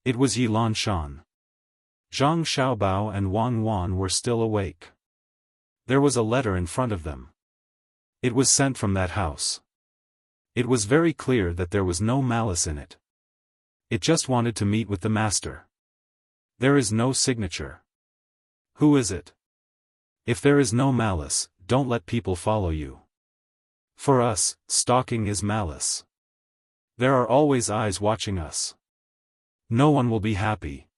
It was Yilan Shan. Zhang Xiaobao and Wang Wan were still awake. There was a letter in front of them. It was sent from that house. It was very clear that there was no malice in it. It just wanted to meet with the master. There is no signature. Who is it? If there is no malice, don't let people follow you. For us, stalking is malice. There are always eyes watching us. No one will be happy.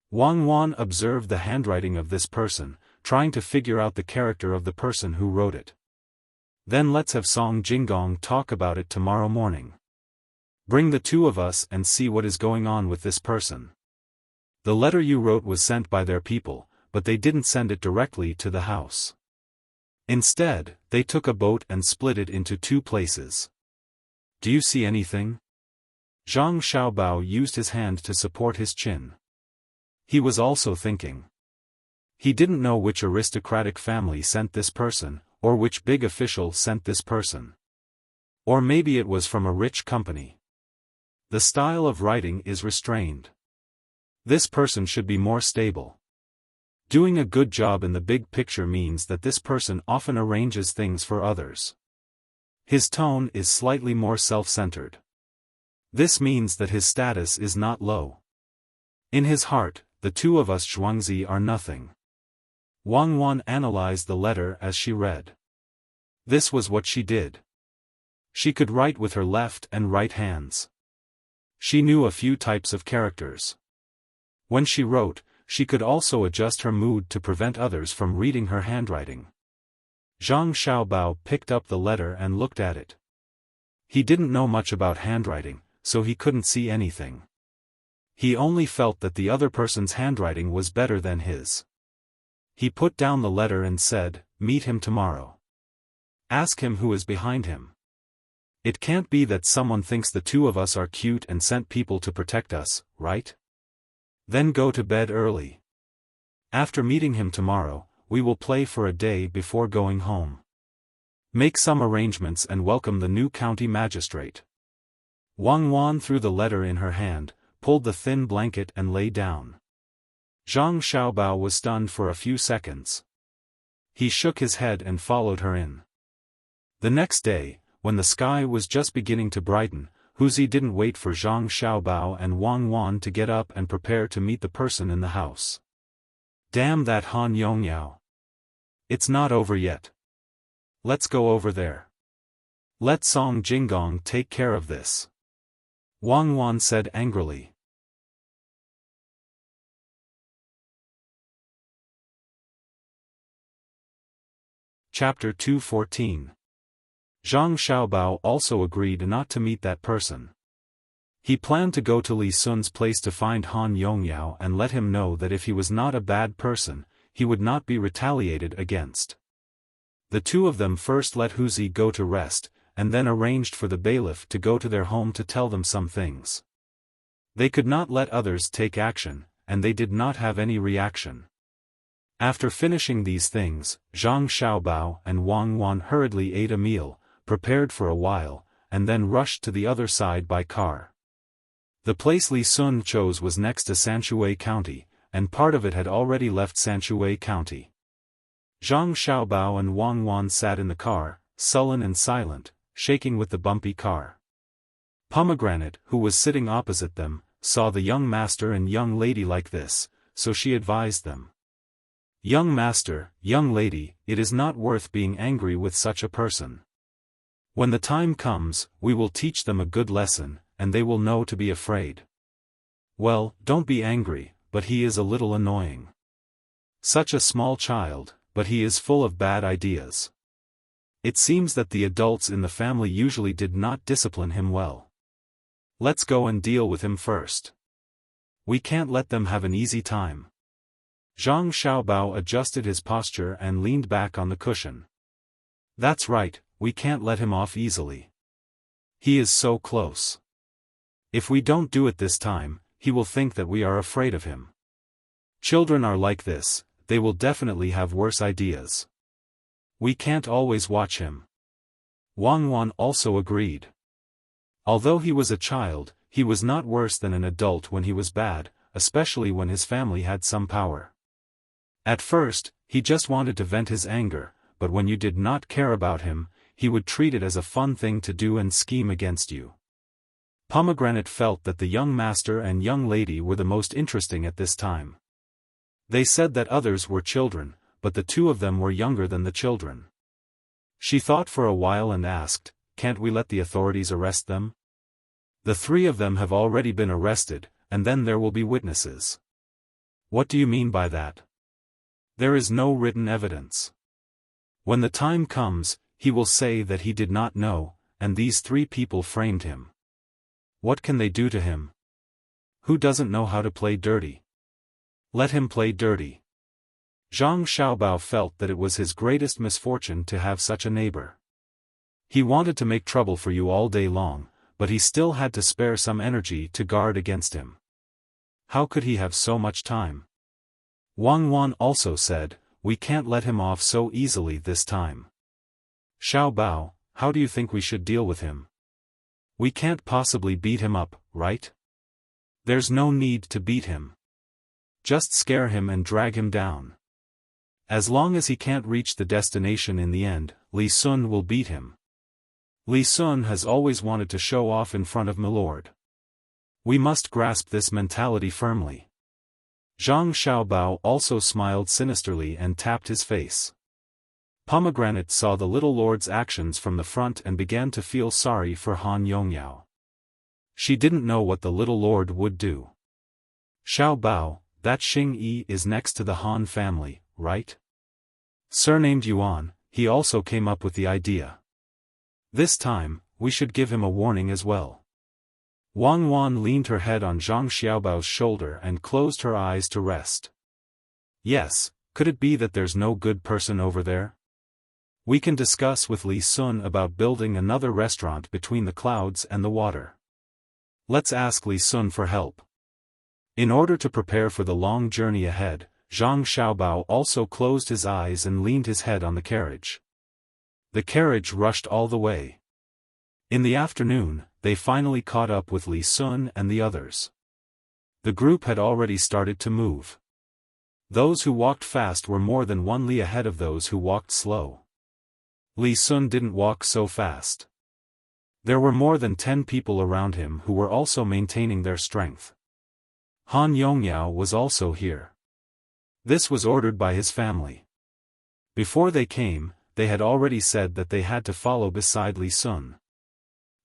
Wang Wan observed the handwriting of this person, trying to figure out the character of the person who wrote it. Then let's have Song Jinggong talk about it tomorrow morning. Bring the two of us and see what is going on with this person. The letter you wrote was sent by their people, but they didn't send it directly to the house. Instead, they took a boat and split it into two places. Do you see anything? Zhang Xiaobao used his hand to support his chin. He was also thinking. He didn't know which aristocratic family sent this person, or which big official sent this person. Or maybe it was from a rich company. The style of writing is restrained. This person should be more stable. Doing a good job in the big picture means that this person often arranges things for others. His tone is slightly more self-centered. This means that his status is not low. In his heart, the two of us Zhuangzi are nothing. Wang Wan analyzed the letter as she read. This was what she did. She could write with her left and right hands. She knew a few types of characters. When she wrote, she could also adjust her mood to prevent others from reading her handwriting. Zhang Xiaobao picked up the letter and looked at it. He didn't know much about handwriting, so he couldn't see anything. He only felt that the other person's handwriting was better than his. He put down the letter and said, "Meet him tomorrow. Ask him who is behind him. It can't be that someone thinks the two of us are cute and sent people to protect us, right? Then go to bed early. After meeting him tomorrow, we will play for a day before going home. Make some arrangements and welcome the new county magistrate." Wang Wan threw the letter in her hand, pulled the thin blanket and lay down. Zhang Xiaobao was stunned for a few seconds. He shook his head and followed her in. The next day, when the sky was just beginning to brighten, Huzi didn't wait for Zhang Xiaobao and Wang Wan to get up and prepare to meet the person in the house. Damn that Han Yongyao. It's not over yet. Let's go over there. Let Song Jinggong take care of this. Wang Wan said angrily. Chapter 214. Zhang Xiaobao also agreed not to meet that person. He planned to go to Li Sun's place to find Han Yongyao and let him know that if he was not a bad person, he would not be retaliated against. The two of them first let Huzi go to rest, and then arranged for the bailiff to go to their home to tell them some things. They could not let others take action, and they did not have any reaction. After finishing these things, Zhang Xiaobao and Wang Wan hurriedly ate a meal, prepared for a while, and then rushed to the other side by car. The place Li Sun chose was next to Sanshui County, and part of it had already left Sanshui County. Zhang Xiaobao and Wang Wan sat in the car, sullen and silent, shaking with the bumpy car. Pomegranate, who was sitting opposite them, saw the young master and young lady like this, so she advised them. "Young master, young lady, it is not worth being angry with such a person. When the time comes, we will teach them a good lesson, and they will know to be afraid. Well, don't be angry, but he is a little annoying. Such a small child, but he is full of bad ideas. It seems that the adults in the family usually did not discipline him well. Let's go and deal with him first. We can't let them have an easy time." Zhang Xiaobao adjusted his posture and leaned back on the cushion. "That's right, we can't let him off easily. He is so close. If we don't do it this time, he will think that we are afraid of him. Children are like this, they will definitely have worse ideas. We can't always watch him. Wang Wan also agreed. Although he was a child, he was not worse than an adult when he was bad, especially when his family had some power. At first, he just wanted to vent his anger, but when you did not care about him, he would treat it as a fun thing to do and scheme against you. Pomegranate felt that the young master and young lady were the most interesting at this time. They said that others were children, but the two of them were younger than the children. She thought for a while and asked, "Can't we let the authorities arrest them? The three of them have already been arrested, and then there will be witnesses." "What do you mean by that?" "There is no written evidence. When the time comes, he will say that he did not know, and these three people framed him. What can they do to him? Who doesn't know how to play dirty? Let him play dirty." Zhang Xiaobao felt that it was his greatest misfortune to have such a neighbor. He wanted to make trouble for you all day long, but he still had to spare some energy to guard against him. How could he have so much time? Wang Wan also said, "We can't let him off so easily this time. Xiaobao, how do you think we should deal with him? We can't possibly beat him up, right? There's no need to beat him. Just scare him and drag him down. As long as he can't reach the destination in the end, Li Sun will beat him. Li Sun has always wanted to show off in front of Milord. We must grasp this mentality firmly." Zhang Xiaobao also smiled sinisterly and tapped his face. Pomegranate saw the little lord's actions from the front and began to feel sorry for Han Yongyao. She didn't know what the little lord would do. "Xiaobao, that Xing Yi is next to the Han family, right? Surnamed Yuan, he also came up with the idea. This time, we should give him a warning as well." Wang Wan leaned her head on Zhang Xiaobao's shoulder and closed her eyes to rest. "Yes, could it be that there's no good person over there? We can discuss with Li Sun about building another restaurant between the clouds and the water. Let's ask Li Sun for help." In order to prepare for the long journey ahead, Zhang Xiaobao also closed his eyes and leaned his head on the carriage. The carriage rushed all the way. In the afternoon, they finally caught up with Li Sun and the others. The group had already started to move. Those who walked fast were more than 1 li ahead of those who walked slow. Li Sun didn't walk so fast. There were more than 10 people around him who were also maintaining their strength. Han Yongyao was also here. This was ordered by his family. Before they came, they had already said that they had to follow beside Li Sun.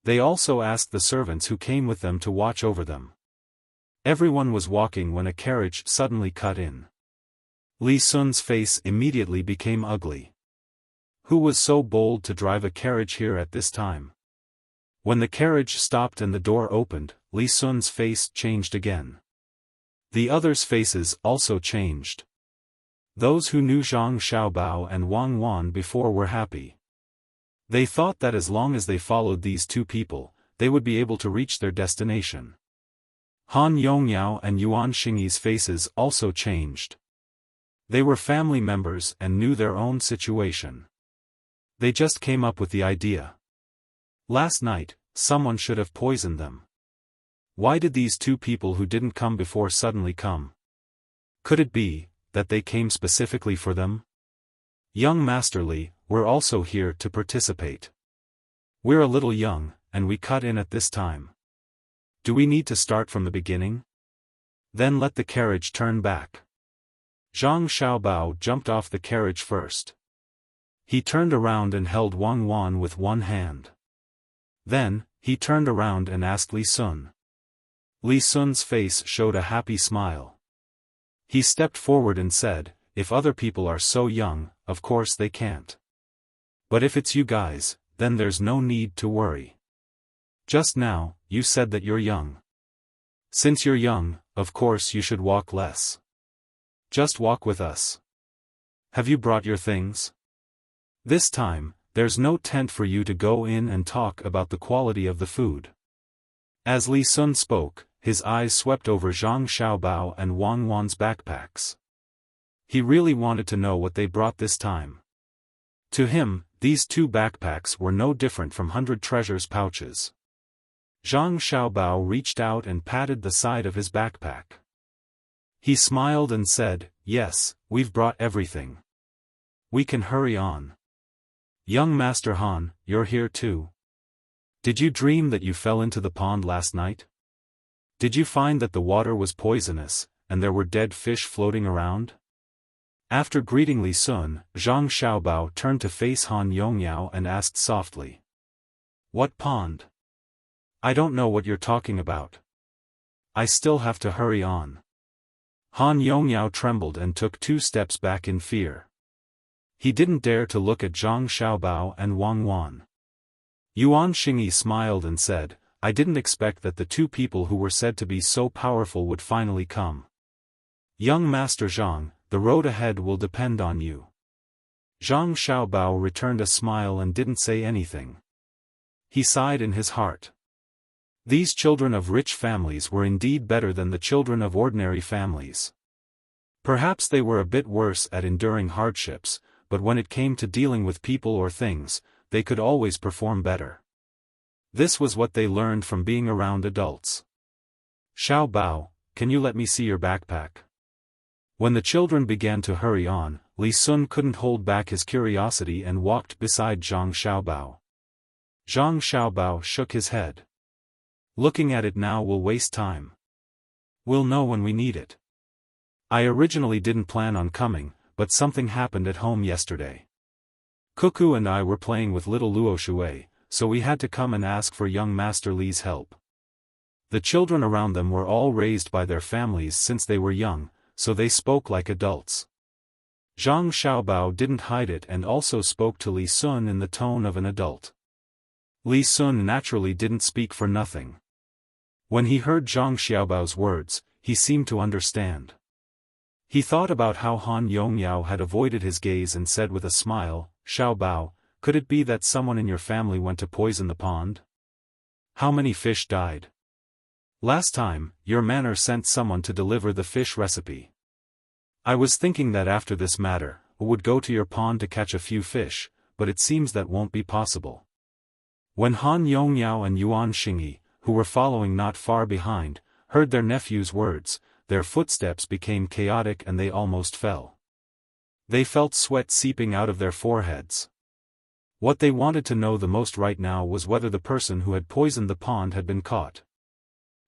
They also asked the servants who came with them to watch over them. Everyone was walking when a carriage suddenly cut in. Li Sun's face immediately became ugly. Who was so bold to drive a carriage here at this time? When the carriage stopped and the door opened, Li Sun's face changed again. The others' faces also changed. Those who knew Zhang Xiaobao and Wang Wan before were happy. They thought that as long as they followed these two people, they would be able to reach their destination. Han Yongyao and Yuan Xingyi's faces also changed. They were family members and knew their own situation. They just came up with the idea. Last night, someone should have poisoned them. Why did these two people who didn't come before suddenly come? Could it be that they came specifically for them? Young Master Li, we're also here to participate. We're a little young, and we cut in at this time. Do we need to start from the beginning? Then let the carriage turn back. Zhang Xiaobao jumped off the carriage first. He turned around and held Wang Wan with one hand. Then, he turned around and asked Li Sun. Li Sun's face showed a happy smile. He stepped forward and said, "If other people are so young, of course they can't. But if it's you guys, then there's no need to worry. Just now, you said that you're young. Since you're young, of course you should walk less. Just walk with us. Have you brought your things? This time, there's no tent for you to go in and talk about the quality of the food." As Li Sun spoke, his eyes swept over Zhang Xiaobao and Wang Wan's backpacks. He really wanted to know what they brought this time. To him, these 2 backpacks were no different from 100 treasures pouches. Zhang Xiaobao reached out and patted the side of his backpack. He smiled and said, "Yes, we've brought everything. We can hurry on." "Young Master Han, you're here too. Did you dream that you fell into the pond last night? Did you find that the water was poisonous, and there were dead fish floating around?" After greeting Li Sun, Zhang Xiaobao turned to face Han Yongyao and asked softly. "What pond? I don't know what you're talking about. I still have to hurry on." Han Yongyao trembled and took 2 steps back in fear. He didn't dare to look at Zhang Xiaobao and Wang Wan. Yuan Xingyi smiled and said, "I didn't expect that the 2 people who were said to be so powerful would finally come. Young Master Zhang, the road ahead will depend on you." Zhang Xiaobao returned a smile and didn't say anything. He sighed in his heart. These children of rich families were indeed better than the children of ordinary families. Perhaps they were a bit worse at enduring hardships, but when it came to dealing with people or things, they could always perform better. This was what they learned from being around adults. "Xiaobao, can you let me see your backpack?" When the children began to hurry on, Li Sun couldn't hold back his curiosity and walked beside Zhang Xiaobao. Zhang Xiaobao shook his head. "Looking at it now will waste time. We'll know when we need it. I originally didn't plan on coming, but something happened at home yesterday. Cuckoo and I were playing with little Luo Shui, so we had to come and ask for young Master Li's help." The children around them were all raised by their families since they were young, so they spoke like adults. Zhang Xiaobao didn't hide it and also spoke to Li Sun in the tone of an adult. Li Sun naturally didn't speak for nothing. When he heard Zhang Xiaobao's words, he seemed to understand. He thought about how Han Yongyao had avoided his gaze and said with a smile, "Xiaobao, could it be that someone in your family went to poison the pond? How many fish died? Last time, your manor sent someone to deliver the fish recipe. I was thinking that after this matter, we would go to your pond to catch a few fish, but it seems that won't be possible." When Han Yongyao and Yuan Xingyi, who were following not far behind, heard their nephew's words, their footsteps became chaotic and they almost fell. They felt sweat seeping out of their foreheads. What they wanted to know the most right now was whether the person who had poisoned the pond had been caught.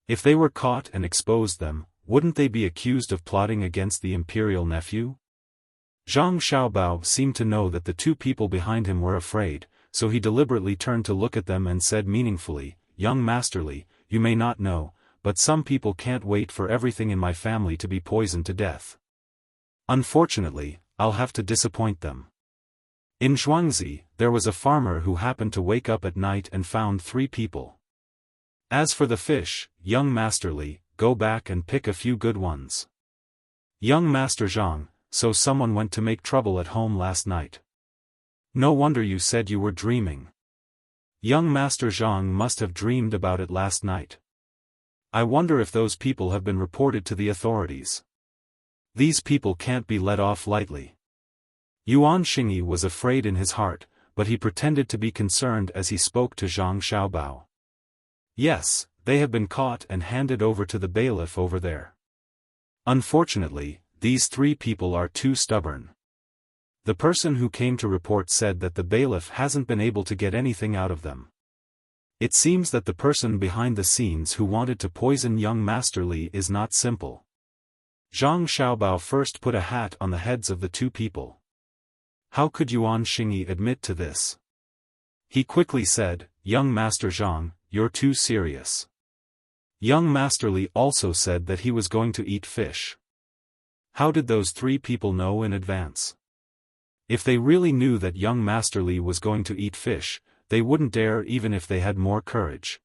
If they were caught and exposed them, wouldn't they be accused of plotting against the imperial nephew? Zhang Xiaobao seemed to know that the 2 people behind him were afraid, so he deliberately turned to look at them and said meaningfully, "Young Master Li, you may not know, but some people can't wait for everything in my family to be poisoned to death. Unfortunately, I'll have to disappoint them." In Zhuangzi, there was a farmer who happened to wake up at night and found 3 people. "As for the fish, young Master Li, go back and pick a few good ones. Young Master Zhang, so someone went to make trouble at home last night. No wonder you said you were dreaming. Young Master Zhang must have dreamed about it last night. I wonder if those people have been reported to the authorities. These people can't be let off lightly." Yuan Xingyi was afraid in his heart, but he pretended to be concerned as he spoke to Zhang Xiaobao. "Yes, they have been caught and handed over to the bailiff over there. Unfortunately, these 3 people are too stubborn. The person who came to report said that the bailiff hasn't been able to get anything out of them. It seems that the person behind the scenes who wanted to poison young Master Li is not simple." Zhang Xiaobao first put a hat on the heads of the 2 people. How could Yuan Xingyi admit to this? He quickly said, "Young Master Zhang, you're too serious." Young Master Li also said that he was going to eat fish. How did those 3 people know in advance? If they really knew that young Master Li was going to eat fish, they wouldn't dare even if they had more courage.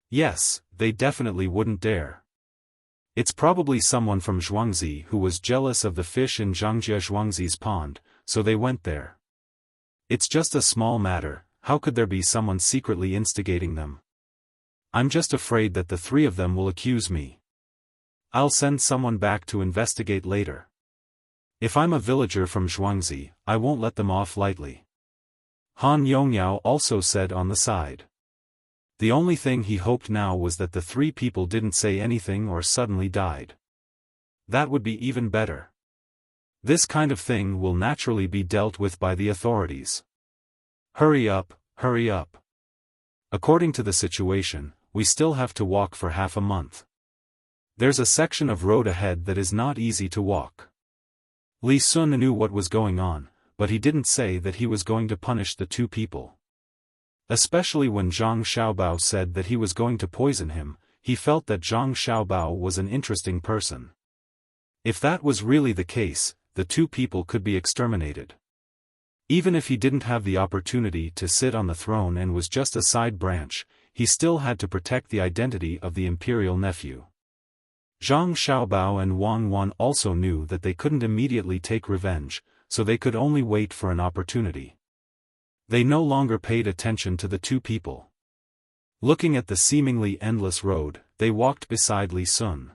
Yes, they definitely wouldn't dare. It's probably someone from Zhuangzi who was jealous of the fish in Zhangjia Zhuangzi's pond, so they went there. It's just a small matter, how could there be someone secretly instigating them? I'm just afraid that the 3 of them will accuse me. I'll send someone back to investigate later. If I'm a villager from Zhuangzi, I won't let them off lightly. Han Yongyao also said on the side. The only thing he hoped now was that the three people didn't say anything or suddenly died. That would be even better. This kind of thing will naturally be dealt with by the authorities. Hurry up, hurry up. According to the situation, we still have to walk for half a month. There's a section of road ahead that is not easy to walk. Li Sun knew what was going on, but he didn't say that he was going to punish the two people. Especially when Zhang Xiaobao said that he was going to poison him, he felt that Zhang Xiaobao was an interesting person. If that was really the case, the two people could be exterminated. Even if he didn't have the opportunity to sit on the throne and was just a side branch, he still had to protect the identity of the imperial nephew. Zhang Xiaobao and Wang Wan also knew that they couldn't immediately take revenge, so they could only wait for an opportunity. They no longer paid attention to the two people. Looking at the seemingly endless road, they walked beside Li Sun.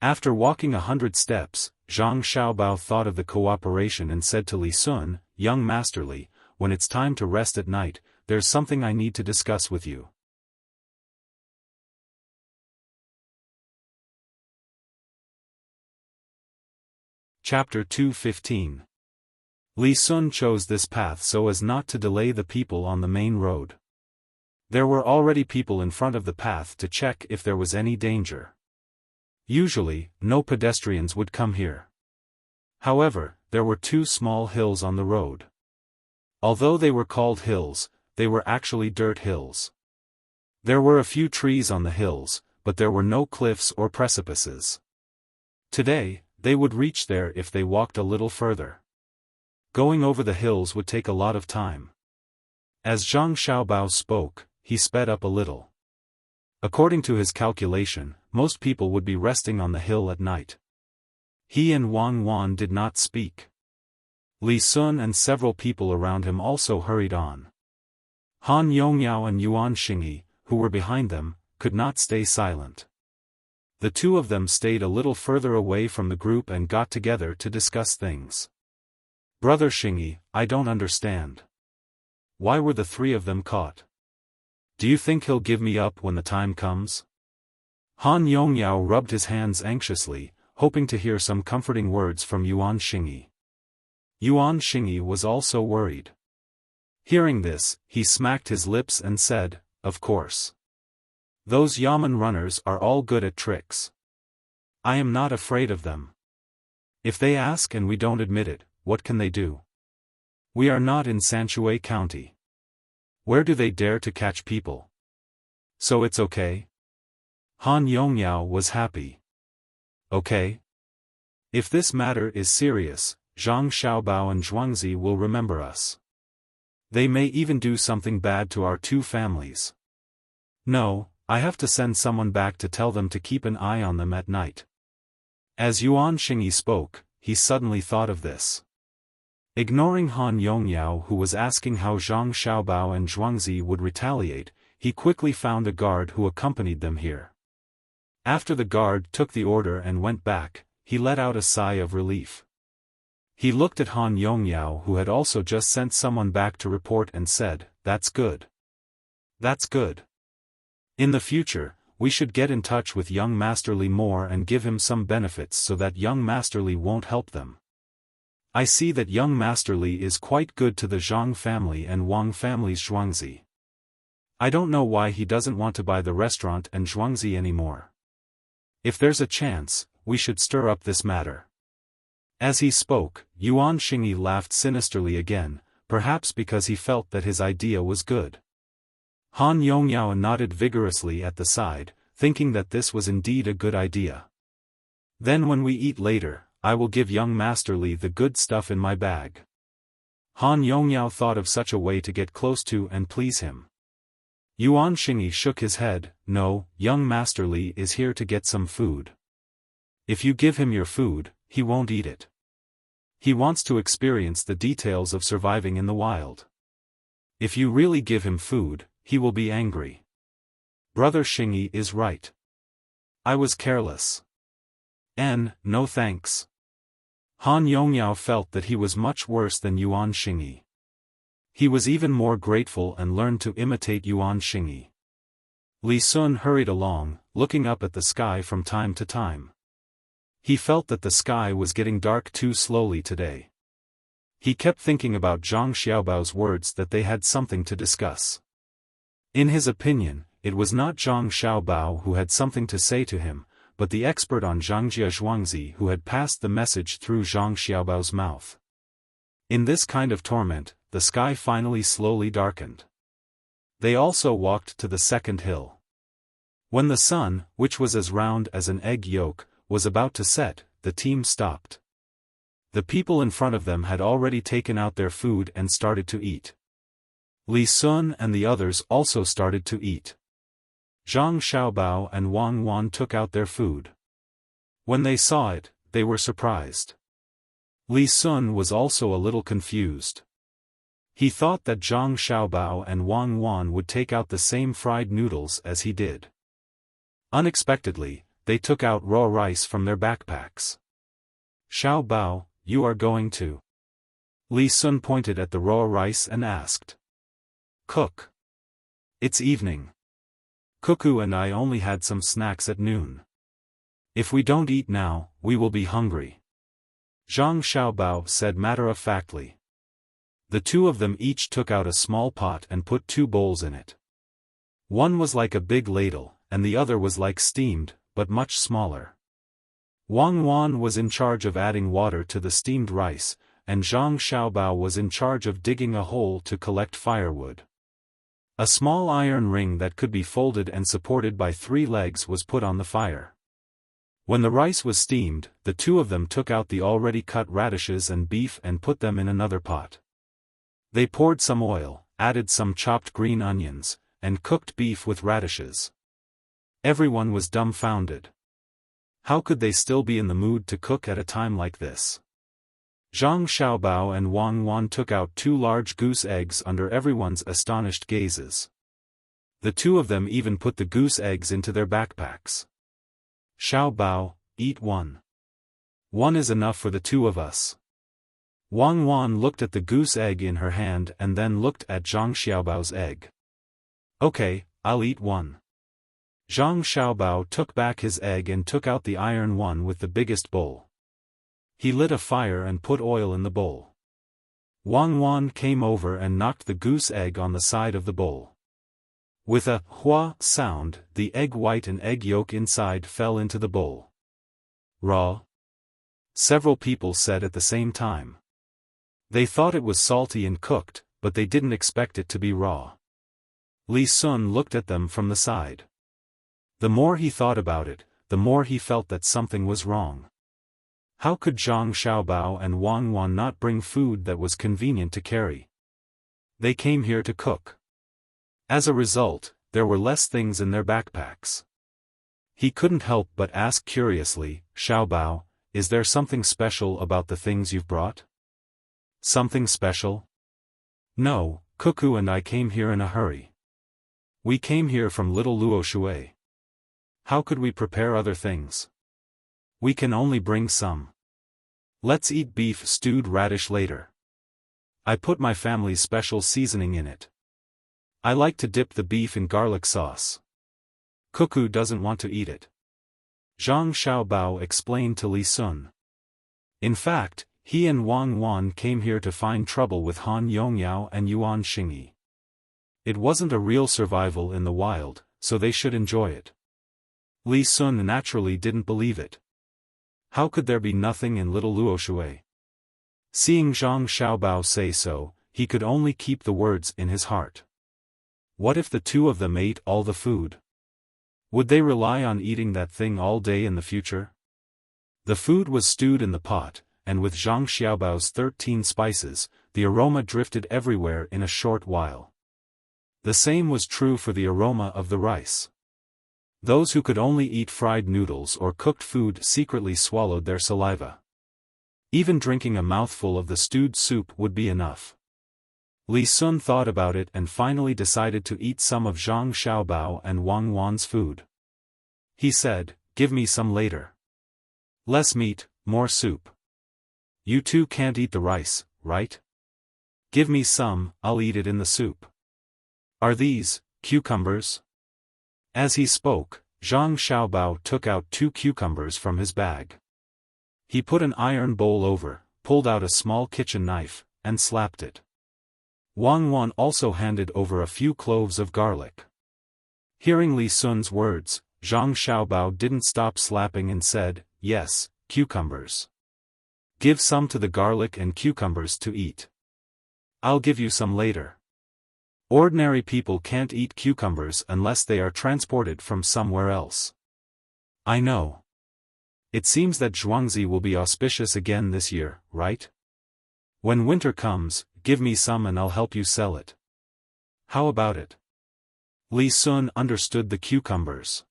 After walking 100 steps, Zhang Xiaobao thought of the cooperation and said to Li Sun, "Young Master Li, when it's time to rest at night, there's something I need to discuss with you." Chapter 2:15. Li Sun chose this path so as not to delay the people on the main road. There were already people in front of the path to check if there was any danger. Usually, no pedestrians would come here. However, there were two small hills on the road. Although they were called hills, they were actually dirt hills. There were a few trees on the hills, but there were no cliffs or precipices. Today, they would reach there if they walked a little further. Going over the hills would take a lot of time. As Zhang Xiaobao spoke, he sped up a little. According to his calculation, most people would be resting on the hill at night. He and Wang Wan did not speak. Li Sun and several people around him also hurried on. Han Yongyao and Yuan Xingyi, who were behind them, could not stay silent. The two of them stayed a little further away from the group and got together to discuss things. "Brother Xingyi, I don't understand. Why were the three of them caught? Do you think he'll give me up when the time comes?" Han Yongyao rubbed his hands anxiously, hoping to hear some comforting words from Yuan Xingyi. Yuan Xingyi was also worried. Hearing this, he smacked his lips and said, "Of course. Those Yamen runners are all good at tricks. I am not afraid of them. If they ask and we don't admit it, what can they do? We are not in Sanshui County. Where do they dare to catch people? So it's okay?" Han Yongyao was happy. "Okay. If this matter is serious, Zhang Xiaobao and Zhuangzi will remember us. They may even do something bad to our two families. No, I have to send someone back to tell them to keep an eye on them at night." As Yuan Xingyi spoke, he suddenly thought of this. Ignoring Han Yongyao, who was asking how Zhang Xiaobao and Zhuangzi would retaliate, he quickly found a guard who accompanied them here. After the guard took the order and went back, he let out a sigh of relief. He looked at Han Yongyao, who had also just sent someone back to report, and said, "That's good. That's good. In the future, we should get in touch with young Master Li more and give him some benefits so that young Master Li won't help them. I see that young Master Li is quite good to the Zhang family and Wang family's Zhuangzi. I don't know why he doesn't want to buy the restaurant and Zhuangzi anymore. If there's a chance, we should stir up this matter." As he spoke, Yuan Xingyi laughed sinisterly again, perhaps because he felt that his idea was good. Han Yongyao nodded vigorously at the side, thinking that this was indeed a good idea. "Then when we eat later, I will give young Master Li the good stuff in my bag." Han Yongyao thought of such a way to get close to and please him. Yuan Xingyi shook his head. "No, young Master Li is here to get some food. If you give him your food, he won't eat it. He wants to experience the details of surviving in the wild. If you really give him food, he will be angry. Brother Xingyi is right. I was careless. No thanks." Han Yongyao felt that he was much worse than Yuan Xingyi. He was even more grateful and learned to imitate Yuan Xingyi. Li Sun hurried along, looking up at the sky from time to time. He felt that the sky was getting dark too slowly today. He kept thinking about Zhang Xiaobao's words that they had something to discuss. In his opinion, it was not Zhang Xiaobao who had something to say to him, but the expert on Zhangjia Zhuangzi who had passed the message through Zhang Xiaobao's mouth. In this kind of torment, the sky finally slowly darkened. They also walked to the second hill. When the sun, which was as round as an egg yolk, was about to set, the team stopped. The people in front of them had already taken out their food and started to eat. Li Sun and the others also started to eat. Zhang Xiaobao and Wang Wan took out their food. When they saw it, they were surprised. Li Sun was also a little confused. He thought that Zhang Xiaobao and Wang Wan would take out the same fried noodles as he did. Unexpectedly, they took out raw rice from their backpacks. Xiaobao, you are going to? Li Sun pointed at the raw rice and asked. Cook. It's evening. Cuckoo and I only had some snacks at noon. If we don't eat now, we will be hungry. Zhang Xiaobao said matter-of-factly. The two of them each took out a small pot and put 2 bowls in it. One was like a big ladle, and the other was like steamed, but much smaller. Wang Wan was in charge of adding water to the steamed rice, and Zhang Xiaobao was in charge of digging a hole to collect firewood. A small iron ring that could be folded and supported by 3 legs was put on the fire. When the rice was steamed, the two of them took out the already cut radishes and beef and put them in another pot. They poured some oil, added some chopped green onions, and cooked beef with radishes. Everyone was dumbfounded. How could they still be in the mood to cook at a time like this? Zhang Xiaobao and Wang Wan took out 2 large goose eggs under everyone's astonished gazes. The two of them even put the goose eggs into their backpacks. Xiaobao, eat one. One is enough for the 2 of us. Wang Wan looked at the goose egg in her hand and then looked at Zhang Xiaobao's egg. Okay, I'll eat one. Zhang Xiaobao took back his egg and took out the iron one with the biggest bowl. He lit a fire and put oil in the bowl. Wang Wan came over and knocked the goose egg on the side of the bowl. With a hua sound, the egg white and egg yolk inside fell into the bowl. Raw? Several people said at the same time. They thought it was salty and cooked, but they didn't expect it to be raw. Li Sun looked at them from the side. The more he thought about it, the more he felt that something was wrong. How could Zhang Xiaobao and Wang Wan not bring food that was convenient to carry? They came here to cook. As a result, there were less things in their backpacks. He couldn't help but ask curiously, Xiaobao, is there something special about the things you've brought? Something special? No, Cuckoo and I came here in a hurry. We came here from Little Luoshui. How could we prepare other things? We can only bring some. Let's eat beef stewed radish later. I put my family's special seasoning in it. I like to dip the beef in garlic sauce. Cuckoo doesn't want to eat it. Zhang Xiaobao explained to Li Sun. In fact, he and Wang Wan came here to find trouble with Han Yongyao and Yuan Xingyi. It wasn't a real survival in the wild, so they should enjoy it. Li Sun naturally didn't believe it. How could there be nothing in Little Luoshui? Seeing Zhang Xiaobao say so, he could only keep the words in his heart. What if the two of them ate all the food? Would they rely on eating that thing all day in the future? The food was stewed in the pot, and with Zhang Xiaobao's 13 spices, the aroma drifted everywhere in a short while. The same was true for the aroma of the rice. Those who could only eat fried noodles or cooked food secretly swallowed their saliva. Even drinking a mouthful of the stewed soup would be enough. Li Sun thought about it and finally decided to eat some of Zhang Xiaobao and Wang Wan's food. He said, "Give me some later. Less meat, more soup. You two can't eat the rice, right?" Give me some, I'll eat it in the soup. Are these cucumbers? As he spoke, Zhang Xiaobao took out 2 cucumbers from his bag. He put an iron bowl over, pulled out a small kitchen knife, and slapped it. Wang Wan also handed over a few cloves of garlic. Hearing Li Sun's words, Zhang Xiaobao didn't stop slapping and said, "Yes, cucumbers. Give some to the garlic and cucumbers to eat. I'll give you some later. Ordinary people can't eat cucumbers unless they are transported from somewhere else." I know. It seems that Zhuangzi will be auspicious again this year, right? When winter comes, give me some and I'll help you sell it. How about it? Li Sun understood the cucumbers.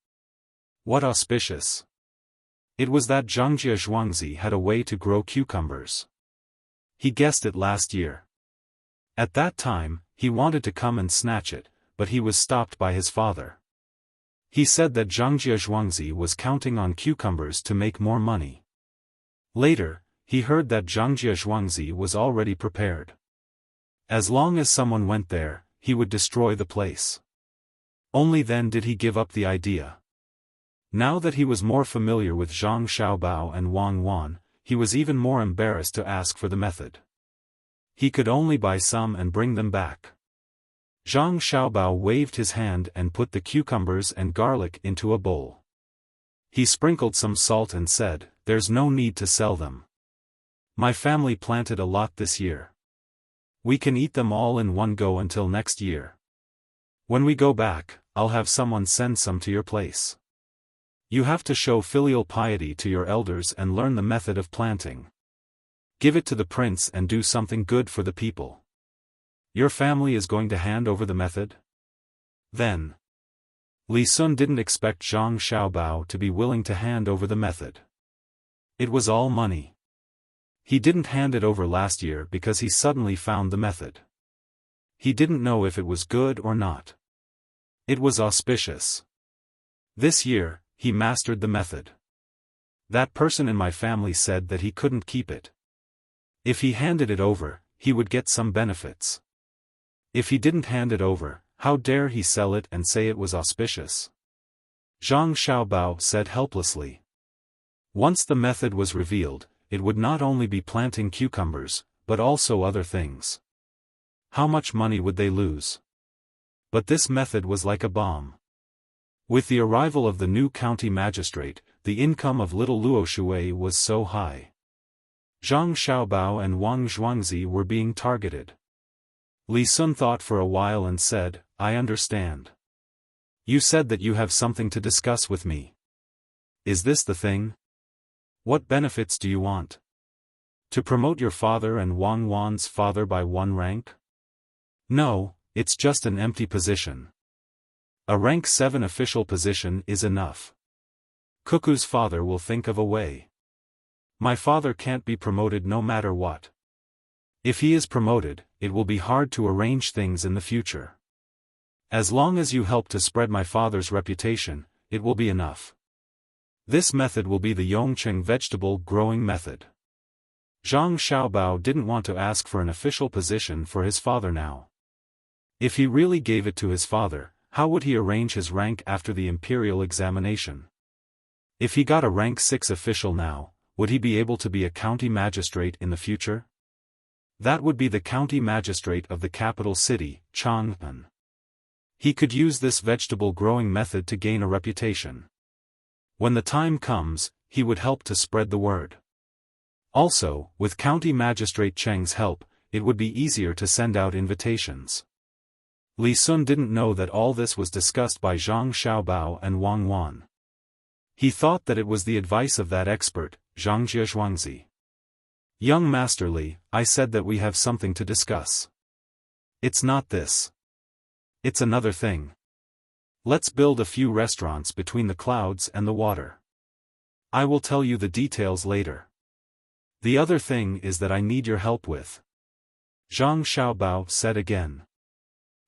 What auspicious? It was that Zhangjia Zhuangzi had a way to grow cucumbers. He guessed it last year. At that time, he wanted to come and snatch it, but he was stopped by his father. He said that Zhangjia Zhuangzi was counting on cucumbers to make more money. Later, he heard that Zhangjia Zhuangzi was already prepared. As long as someone went there, he would destroy the place. Only then did he give up the idea. Now that he was more familiar with Zhang Xiaobao and Wang Wan, he was even more embarrassed to ask for the method. He could only buy some and bring them back. Zhang Xiaobao waved his hand and put the cucumbers and garlic into a bowl. He sprinkled some salt and said, "There's no need to sell them. My family planted a lot this year. We can eat them all in one go until next year. When we go back, I'll have someone send some to your place. You have to show filial piety to your elders and learn the method of planting. Give it to the prince and do something good for the people. Your family is going to hand over the method?" Then, Li Sun didn't expect Zhang Xiaobao to be willing to hand over the method. It was all money. He didn't hand it over last year because he suddenly found the method. He didn't know if it was good or not. It was auspicious. This year, he mastered the method. That person in my family said that he couldn't keep it. If he handed it over, he would get some benefits. If he didn't hand it over, how dare he sell it and say it was auspicious? Zhang Xiaobao said helplessly. Once the method was revealed, it would not only be planting cucumbers, but also other things. How much money would they lose? But this method was like a bomb. With the arrival of the new county magistrate, the income of little Luo Shui was so high. Zhang Xiaobao and Wang Zhuangzi were being targeted. Li Sun thought for a while and said, "I understand. You said that you have something to discuss with me. Is this the thing? What benefits do you want? To promote your father and Wang Wan's father by 1 rank? No, it's just an empty position. A rank 7 official position is enough. Cuckoo's father will think of a way. My father can't be promoted no matter what. If he is promoted, it will be hard to arrange things in the future. As long as you help to spread my father's reputation, it will be enough. This method will be the Yongcheng vegetable growing method." Zhang Xiaobao didn't want to ask for an official position for his father now. If he really gave it to his father, how would he arrange his rank after the imperial examination? If he got a rank 6 official now, would he be able to be a county magistrate in the future? That would be the county magistrate of the capital city, Chang'an. He could use this vegetable growing method to gain a reputation. When the time comes, he would help to spread the word. Also, with County Magistrate Cheng's help, it would be easier to send out invitations. Li Sun didn't know that all this was discussed by Zhang Xiaobao and Wang Wan. He thought that it was the advice of that expert, Zhangjia Zhuangzi. "Young Master Li, I said that we have something to discuss. It's not this. It's another thing. Let's build a few restaurants between the clouds and the water. I will tell you the details later. The other thing is that I need your help with." Zhang Xiaobao said again.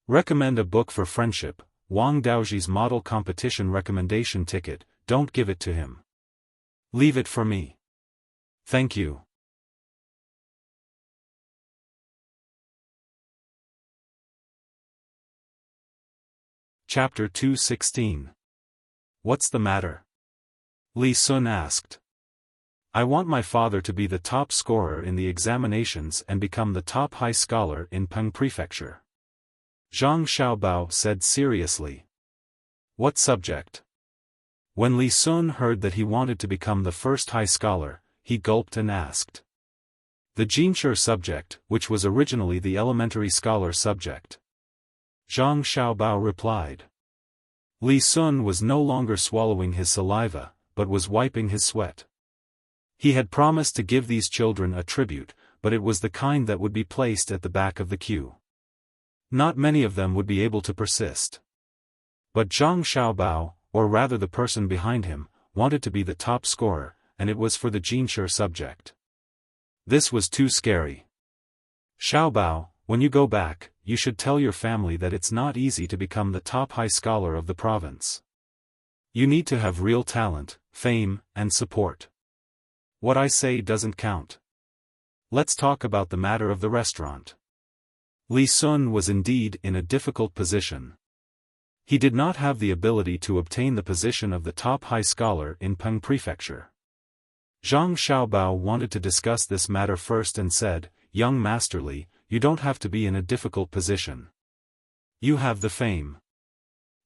"Recommend a book for friendship, Wang Daoji's model competition recommendation ticket, don't give it to him. Leave it for me. Thank you." Chapter 216. What's the matter? Li Sun asked. I want my father to be the top scorer in the examinations and become the top high scholar in Peng Prefecture. Zhang Xiaobao said seriously. What subject? When Li Sun heard that he wanted to become the first high scholar, he gulped and asked. The Jinshi subject, which was originally the elementary scholar subject. Zhang Xiaobao replied. Li Sun was no longer swallowing his saliva, but was wiping his sweat. He had promised to give these children a tribute, but it was the kind that would be placed at the back of the queue. Not many of them would be able to persist. But Zhang Xiaobao, or rather the person behind him, wanted to be the top scorer, and it was for the Jinshi subject. This was too scary. Xiaobao, when you go back, you should tell your family that it's not easy to become the top high scholar of the province. You need to have real talent, fame, and support. What I say doesn't count. Let's talk about the matter of the restaurant. Li Sun was indeed in a difficult position. He did not have the ability to obtain the position of the top high scholar in Peng Prefecture. Zhang Xiaobao wanted to discuss this matter first and said, Young Master Li, you don't have to be in a difficult position. You have the fame.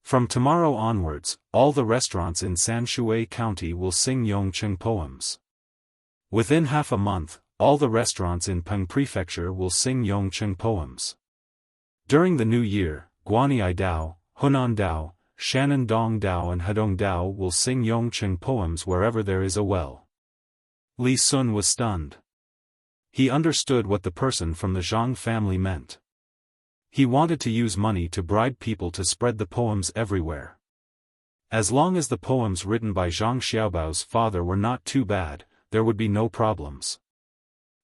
From tomorrow onwards, all the restaurants in Sanshui County will sing Yongqing poems. Within half a month, all the restaurants in Peng Prefecture will sing Yongqing poems. During the new year, Guanyi Dao, Hunan Dao, Shanandong Dao and Hedong Dao will sing Yongqing poems wherever there is a well. Li Sun was stunned. He understood what the person from the Zhang family meant. He wanted to use money to bribe people to spread the poems everywhere. As long as the poems written by Zhang Xiaobao's father were not too bad, there would be no problems.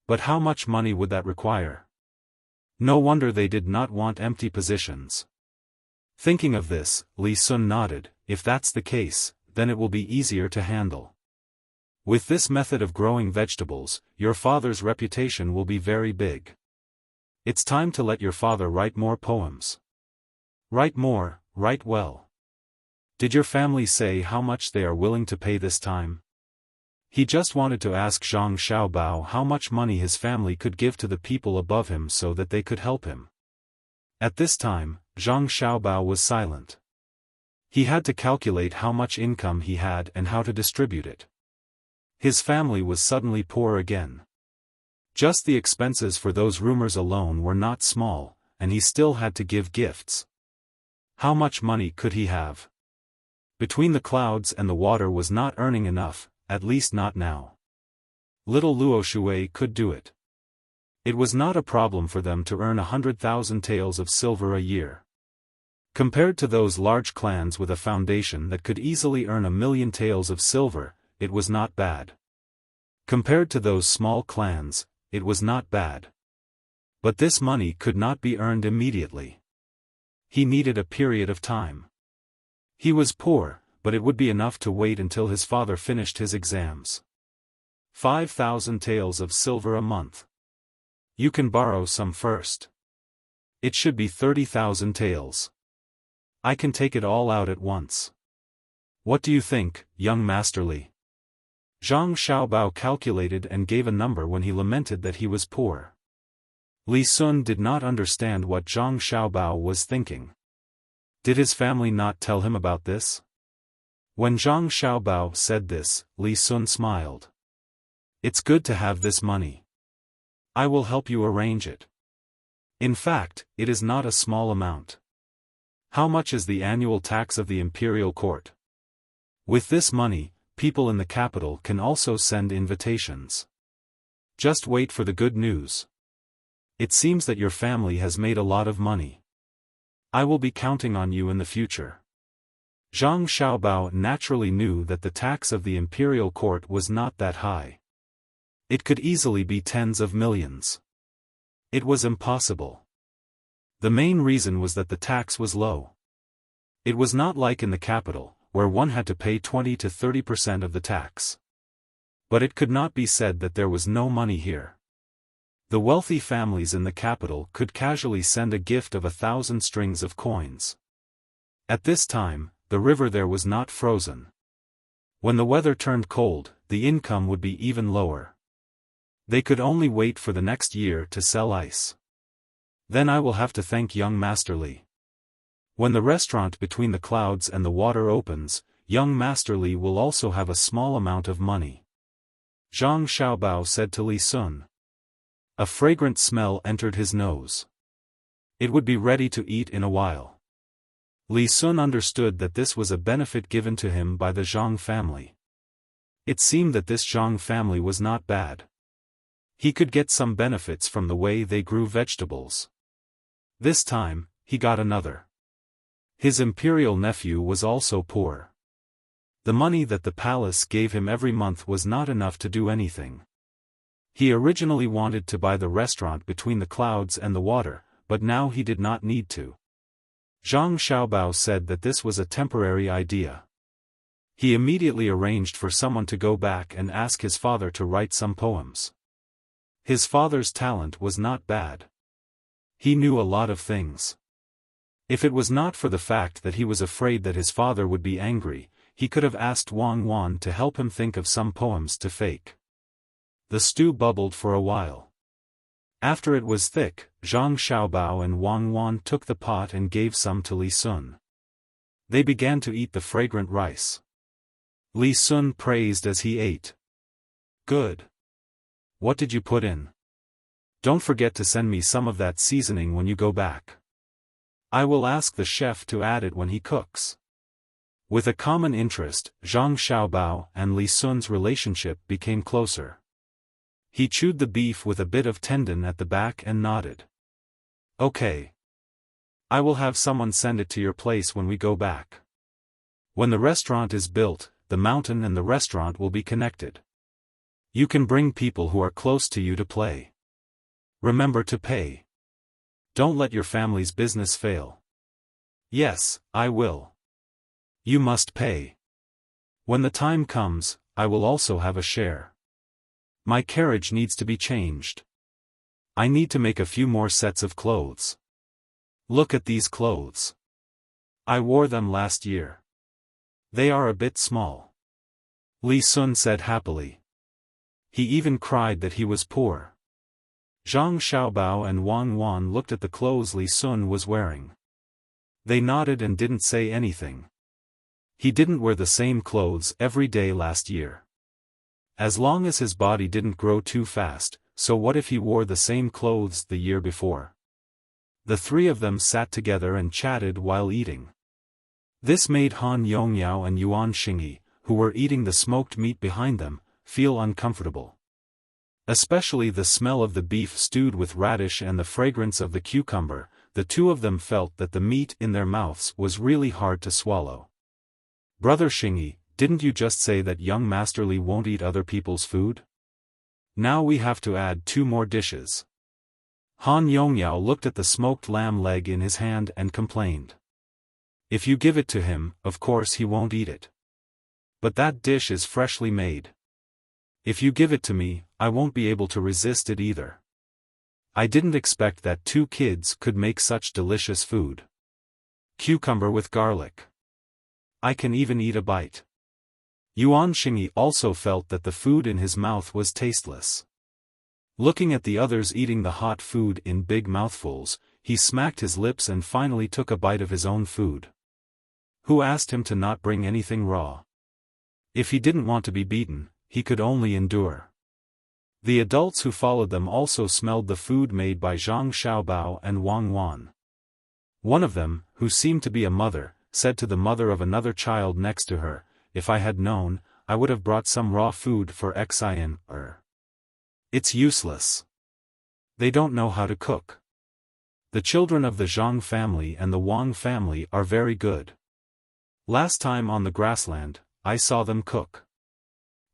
But how much money would that require? No wonder they did not want empty positions. Thinking of this, Li Sun nodded. If that's the case, then it will be easier to handle. With this method of growing vegetables, your father's reputation will be very big. It's time to let your father write more poems. Write more, write well. Did your family say how much they are willing to pay this time? He just wanted to ask Zhang Xiaobao how much money his family could give to the people above him so that they could help him. At this time, Zhang Xiaobao was silent. He had to calculate how much income he had and how to distribute it. His family was suddenly poor again. Just the expenses for those rumors alone were not small, and he still had to give gifts. How much money could he have? Between the clouds and the water was not earning enough, at least not now. Little Luo Shui could do it. It was not a problem for them to earn 100,000 taels of silver a year. Compared to those large clans with a foundation that could easily earn 1,000,000 taels of silver, it was not bad. Compared to those small clans, it was not bad. But this money could not be earned immediately. He needed a period of time. He was poor, but it would be enough to wait until his father finished his exams. 5,000 taels of silver a month. You can borrow some first. It should be 30,000 taels. I can take it all out at once. What do you think, young Master Li? Zhang Xiaobao calculated and gave a number when he lamented that he was poor. Li Sun did not understand what Zhang Xiaobao was thinking. Did his family not tell him about this? When Zhang Xiaobao said this, Li Sun smiled. It's good to have this money. I will help you arrange it. In fact, it is not a small amount. How much is the annual tax of the imperial court? With this money, people in the capital can also send invitations. Just wait for the good news. It seems that your family has made a lot of money. I will be counting on you in the future. Zhang Xiaobao naturally knew that the tax of the imperial court was not that high. It could easily be tens of millions. It was impossible. The main reason was that the tax was low. It was not like in the capital, where one had to pay 20 to 30% of the tax. But it could not be said that there was no money here. The wealthy families in the capital could casually send a gift of 1,000 strings of coins. At this time, the river there was not frozen. When the weather turned cold, the income would be even lower. They could only wait for the next year to sell ice. Then I will have to thank young Master Li. When the restaurant between the clouds and the water opens, young Master Li will also have a small amount of money. Zhang Xiaobao said to Li Sun. A fragrant smell entered his nose. It would be ready to eat in a while. Li Sun understood that this was a benefit given to him by the Zhang family. It seemed that this Zhang family was not bad. He could get some benefits from the way they grew vegetables. This time, he got another. His imperial nephew was also poor. The money that the palace gave him every month was not enough to do anything. He originally wanted to buy the restaurant between the clouds and the water, but now he did not need to. Zhang Xiaobao said that this was a temporary idea. He immediately arranged for someone to go back and ask his father to write some poems. His father's talent was not bad. He knew a lot of things. If it was not for the fact that he was afraid that his father would be angry, he could have asked Wang Wan to help him think of some poems to fake. The stew bubbled for a while. After it was thick, Zhang Xiaobao and Wang Wan took the pot and gave some to Li Sun. They began to eat the fragrant rice. Li Sun praised as he ate. Good. What did you put in? Don't forget to send me some of that seasoning when you go back. I will ask the chef to add it when he cooks. With a common interest, Zhang Xiaobao and Li Sun's relationship became closer. He chewed the beef with a bit of tendon at the back and nodded. Okay. I will have someone send it to your place when we go back. When the restaurant is built, the mountain and the restaurant will be connected. You can bring people who are close to you to play. Remember to pay. Don't let your family's business fail. Yes, I will. You must pay. When the time comes, I will also have a share. My carriage needs to be changed. I need to make a few more sets of clothes. Look at these clothes. I wore them last year. They are a bit small. Li Sun said happily. He even cried that he was poor. Zhang Xiaobao and Wang Wan looked at the clothes Li Sun was wearing. They nodded and didn't say anything. He didn't wear the same clothes every day last year. As long as his body didn't grow too fast, so what if he wore the same clothes the year before? The three of them sat together and chatted while eating. This made Han Yongyao and Yuan Xingyi, who were eating the smoked meat behind them, feel uncomfortable. Especially the smell of the beef stewed with radish and the fragrance of the cucumber, the two of them felt that the meat in their mouths was really hard to swallow. Brother Xingyi, didn't you just say that young Master Li won't eat other people's food? Now we have to add 2 more dishes. Han Yongyao looked at the smoked lamb leg in his hand and complained. If you give it to him, of course he won't eat it. But that dish is freshly made. If you give it to me, I won't be able to resist it either. I didn't expect that 2 kids could make such delicious food. Cucumber with garlic. I can even eat a bite. Yuan Xingyi also felt that the food in his mouth was tasteless. Looking at the others eating the hot food in big mouthfuls, he smacked his lips and finally took a bite of his own food. Who asked him to not bring anything raw? If he didn't want to be beaten, he could only endure. The adults who followed them also smelled the food made by Zhang Xiaobao and Wang Wan. One of them, who seemed to be a mother, said to the mother of another child next to her, "If I had known, I would have brought some raw food for Xian. It's useless. They don't know how to cook. The children of the Zhang family and the Wang family are very good. Last time on the grassland, I saw them cook.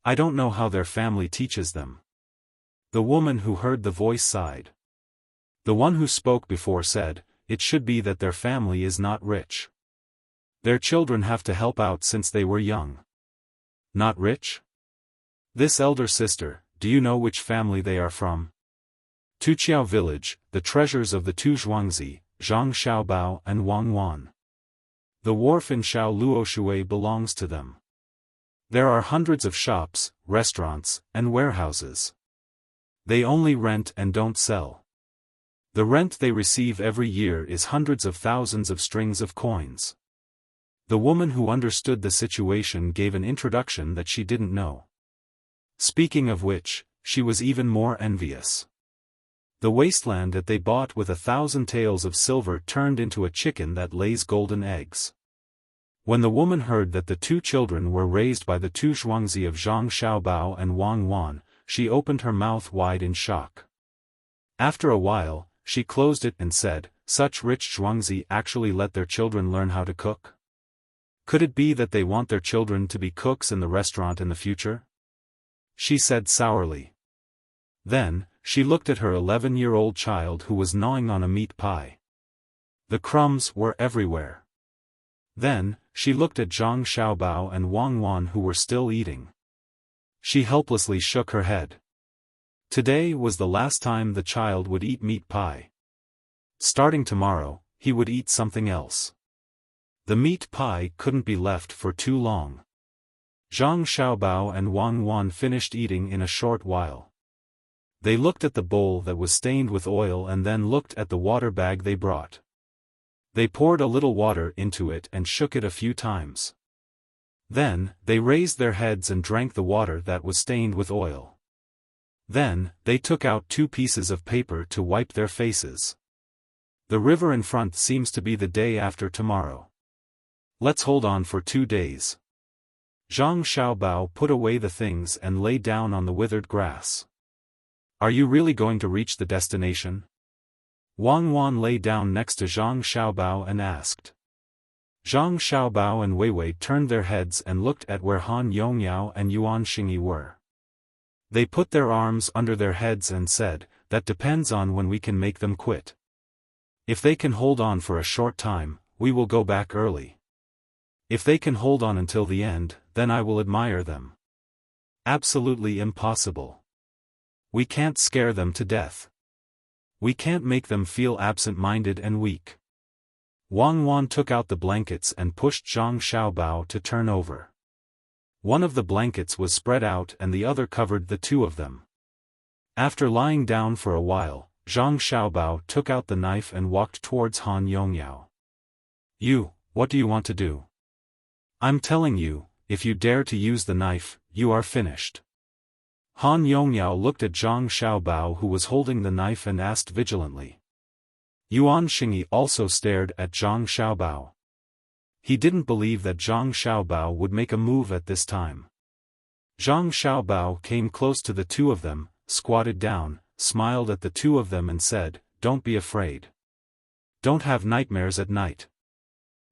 I don't know how their family teaches them." The woman who heard the voice sighed. The one who spoke before said, "It should be that their family is not rich. Their children have to help out since they were young." Not rich? This elder sister, do you know which family they are from? Tuqiao village, the treasures of the Tu Zhuangzi, Zhang Xiaobao and Wang Wan. The wharf in Shaoluoshui belongs to them. There are hundreds of shops, restaurants, and warehouses. They only rent and don't sell. The rent they receive every year is hundreds of thousands of strings of coins. The woman who understood the situation gave an introduction that she didn't know. Speaking of which, she was even more envious. The wasteland that they bought with 1,000 taels of silver turned into a chicken that lays golden eggs. When the woman heard that the 2 children were raised by the 2 zhuangzi of Zhang Xiaobao and Wang Wan, she opened her mouth wide in shock. After a while, she closed it and said, "Such rich zhuangzi actually let their children learn how to cook? Could it be that they want their children to be cooks in the restaurant in the future?" She said sourly. Then, she looked at her 11-year-old child who was gnawing on a meat pie. The crumbs were everywhere. Then, she looked at Zhang Xiaobao and Wang Wan who were still eating. She helplessly shook her head. Today was the last time the child would eat meat pie. Starting tomorrow, he would eat something else. The meat pie couldn't be left for too long. Zhang Xiaobao and Wang Wan finished eating in a short while. They looked at the bowl that was stained with oil and then looked at the water bag they brought. They poured a little water into it and shook it a few times. Then, they raised their heads and drank the water that was stained with oil. Then, they took out 2 pieces of paper to wipe their faces. The river in front seems to be the day after tomorrow. Let's hold on for 2 days. Zhang Xiaobao put away the things and lay down on the withered grass. Are you really going to reach the destination? Wang Wan lay down next to Zhang Xiaobao and asked. Zhang Xiaobao and Weiwei turned their heads and looked at where Han Yongyao and Yuan Xingyi were. They put their arms under their heads and said, "That depends on when we can make them quit. If they can hold on for a short time, we will go back early. If they can hold on until the end, then I will admire them. Absolutely impossible. We can't scare them to death. We can't make them feel absent-minded and weak." Wang Wan took out the blankets and pushed Zhang Xiaobao to turn over. One of the blankets was spread out and the other covered the 2 of them. After lying down for a while, Zhang Xiaobao took out the knife and walked towards Han Yongyao. What do you want to do? I'm telling you, if you dare to use the knife, you are finished." Han Yongyao looked at Zhang Xiaobao who was holding the knife and asked vigilantly. Yuan Xingyi also stared at Zhang Xiaobao. He didn't believe that Zhang Xiaobao would make a move at this time. Zhang Xiaobao came close to the 2 of them, squatted down, smiled at the 2 of them and said, "Don't be afraid. Don't have nightmares at night.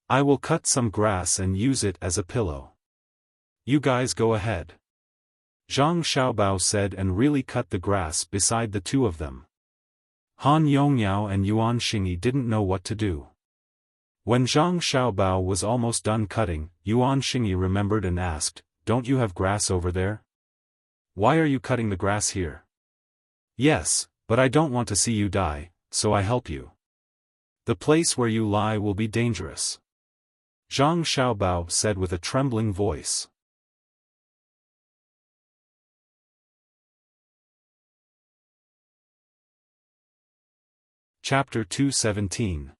I will cut some grass and use it as a pillow. You guys go ahead." Zhang Xiaobao said and really cut the grass beside the 2 of them. Han Yongyao and Yuan Xingyi didn't know what to do. When Zhang Xiaobao was almost done cutting, Yuan Xingyi remembered and asked, "Don't you have grass over there? Why are you cutting the grass here?" "Yes, but I don't want to see you die, so I help you. The place where you lie will be dangerous," Zhang Xiaobao said with a trembling voice. Chapter 217.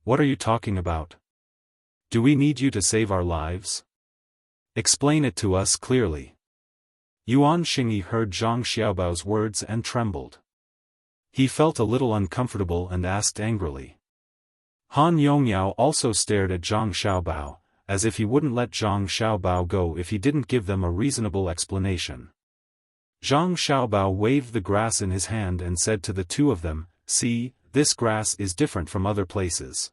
What are you talking about? Do we need you to save our lives? Explain it to us clearly. Yuan Xingyi heard Zhang Xiaobao's words and trembled. He felt a little uncomfortable and asked angrily. Han Yongyao also stared at Zhang Xiaobao, as if he wouldn't let Zhang Xiaobao go if he didn't give them a reasonable explanation. Zhang Xiaobao waved the grass in his hand and said to the 2 of them, "See, this grass is different from other places.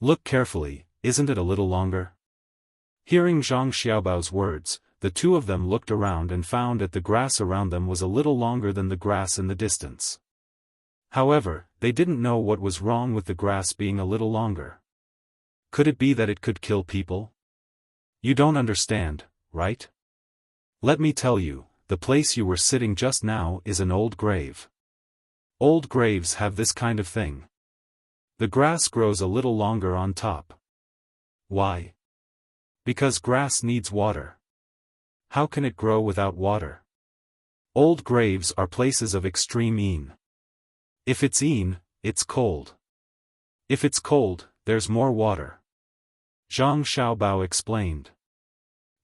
Look carefully, isn't it a little longer?" Hearing Zhang Xiaobao's words, the 2 of them looked around and found that the grass around them was a little longer than the grass in the distance. However, they didn't know what was wrong with the grass being a little longer. Could it be that it could kill people? You don't understand, right? Let me tell you, the place you were sitting just now is an old grave. Old graves have this kind of thing. The grass grows a little longer on top. Why? Because grass needs water. How can it grow without water? Old graves are places of extreme een. If it's een, it's cold. If it's cold, there's more water. Zhang Xiaobao explained.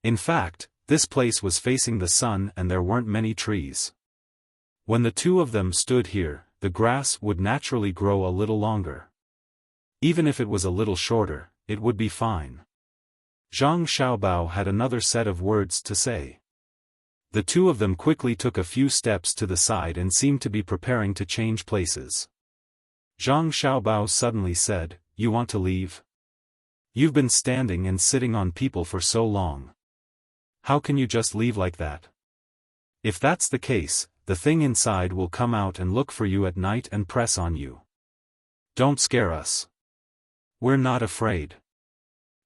In fact, this place was facing the sun and there weren't many trees. When the two of them stood here, the grass would naturally grow a little longer. Even if it was a little shorter, it would be fine. Zhang Xiaobao had another set of words to say. The two of them quickly took a few steps to the side and seemed to be preparing to change places. Zhang Xiaobao suddenly said, "You want to leave? You've been standing and sitting on people for so long. How can you just leave like that? If that's the case, the thing inside will come out and look for you at night and press on you. Don't scare us. We're not afraid.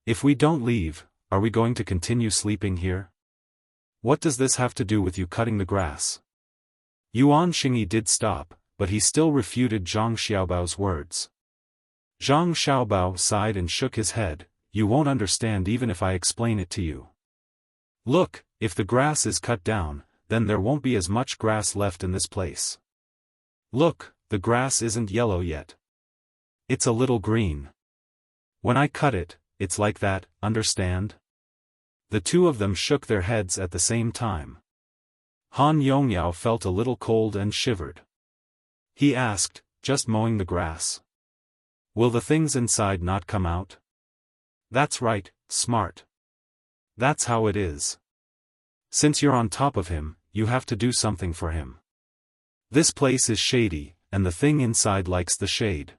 If we don't leave, are we going to continue sleeping here? What does this have to do with you cutting the grass?" Yuan Xingyi did stop, but he still refuted Zhang Xiaobao's words. Zhang Xiaobao sighed and shook his head. "You won't understand even if I explain it to you. Look, if the grass is cut down, then there won't be as much grass left in this place. Look, the grass isn't yellow yet. It's a little green. When I cut it, it's like that, understand?" The two of them shook their heads at the same time. Han Yongyao felt a little cold and shivered. He asked, "Just mowing the grass? Will the things inside not come out?" "That's right, smart. That's how it is. Since you're on top of him, you have to do something for him. This place is shady, and the thing inside likes the shade.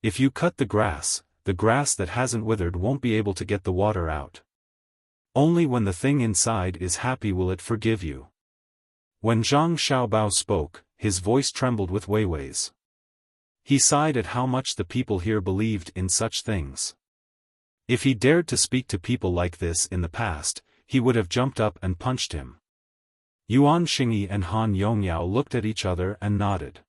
If you cut the grass that hasn't withered won't be able to get the water out. Only when the thing inside is happy will it forgive you." When Zhang Xiaobao spoke, his voice trembled with Weiwei's. He sighed at how much the people here believed in such things. If he dared to speak to people like this in the past, he would have jumped up and punched him. Yuan Xingyi and Han Yongyao looked at each other and nodded.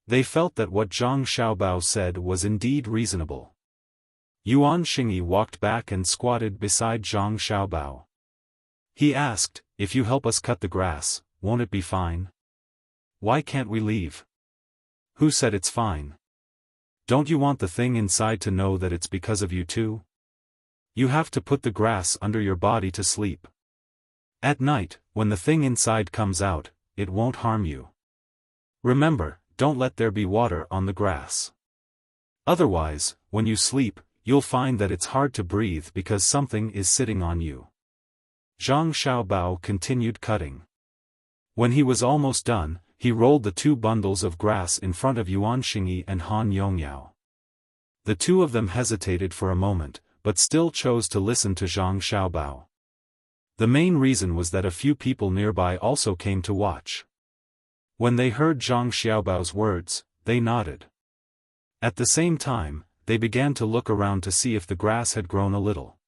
They felt that what Zhang Xiaobao said was indeed reasonable. Yuan Xingyi walked back and squatted beside Zhang Xiaobao. He asked, "If you help us cut the grass, won't it be fine? Why can't we leave?" "Who said it's fine? Don't you want the thing inside to know that it's because of you too? You have to put the grass under your body to sleep. At night, when the thing inside comes out, it won't harm you. Remember, don't let there be water on the grass. Otherwise, when you sleep, you'll find that it's hard to breathe because something is sitting on you." Zhang Xiaobao continued cutting. When he was almost done, he rolled the two bundles of grass in front of Yuan Xingyi and Han Yongyao. The two of them hesitated for a moment, but still chose to listen to Zhang Xiaobao. The main reason was that a few people nearby also came to watch. When they heard Zhang Xiaobao's words, they nodded. At the same time, they began to look around to see if the grass had grown a little.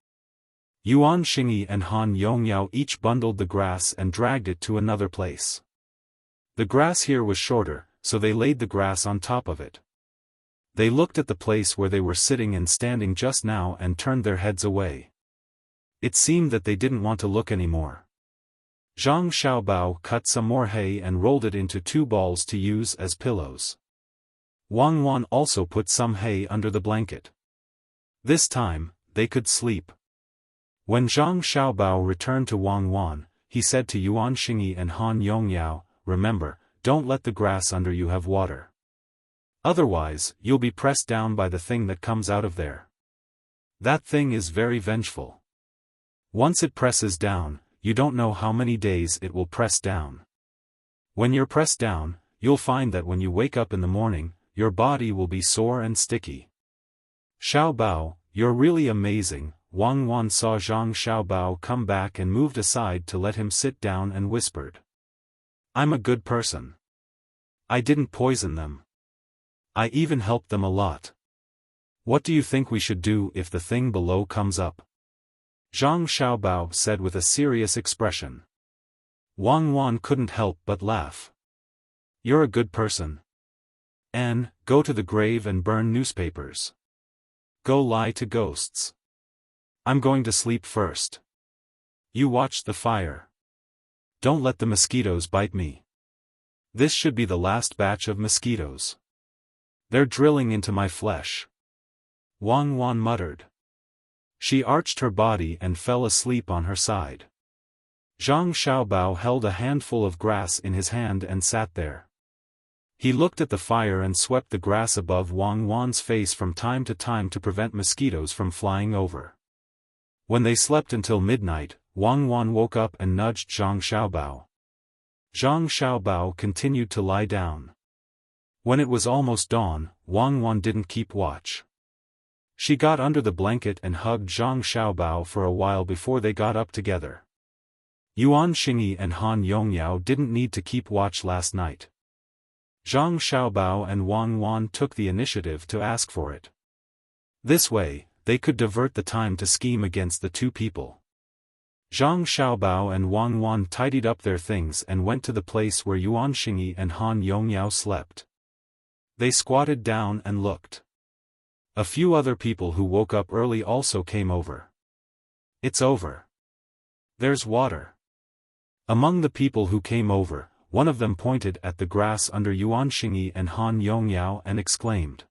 Yuan Xingyi and Han Yongyao each bundled the grass and dragged it to another place. The grass here was shorter, so they laid the grass on top of it. They looked at the place where they were sitting and standing just now and turned their heads away. It seemed that they didn't want to look anymore. Zhang Xiaobao cut some more hay and rolled it into two balls to use as pillows. Wang Wan also put some hay under the blanket. This time, they could sleep. When Zhang Xiaobao returned to Wang Wan, he said to Yuan Xingyi and Han Yongyao, "Remember, don't let the grass under you have water. Otherwise, you'll be pressed down by the thing that comes out of there. That thing is very vengeful. Once it presses down, you don't know how many days it will press down. When you're pressed down, you'll find that when you wake up in the morning, your body will be sore and sticky." "Xiaobao, you're really amazing." Wang Wan saw Zhang Xiaobao come back and moved aside to let him sit down and whispered, "I'm a good person. I didn't poison them. I even helped them a lot. What do you think we should do if the thing below comes up?" Zhang Xiaobao said with a serious expression. Wang Wan couldn't help but laugh. "You're a good person. And, go to the grave and burn newspapers. Go lie to ghosts. I'm going to sleep first. You watch the fire. Don't let the mosquitoes bite me. This should be the last batch of mosquitoes. They're drilling into my flesh. Wang Wan muttered. She arched her body and fell asleep on her side. Zhang Xiaobao held a handful of grass in his hand and sat there. He looked at the fire and swept the grass above Wang Wan's face from time to time to prevent mosquitoes from flying over. When they slept until midnight, Wang Wan woke up and nudged Zhang Xiaobao. Zhang Xiaobao continued to lie down. When it was almost dawn, Wang Wan didn't keep watch. She got under the blanket and hugged Zhang Xiaobao for a while before they got up together. Yuan Xingyi and Han Yongyao didn't need to keep watch last night. Zhang Xiaobao and Wang Wan took the initiative to ask for it. This way, they could divert the time to scheme against the two people. Zhang Xiaobao and Wang Wan tidied up their things and went to the place where Yuan Xingyi and Han Yongyao slept. They squatted down and looked. A few other people who woke up early also came over. It's over. There's water. Among the people who came over, one of them pointed at the grass under Yuan Xingyi and Han Yongyao and exclaimed.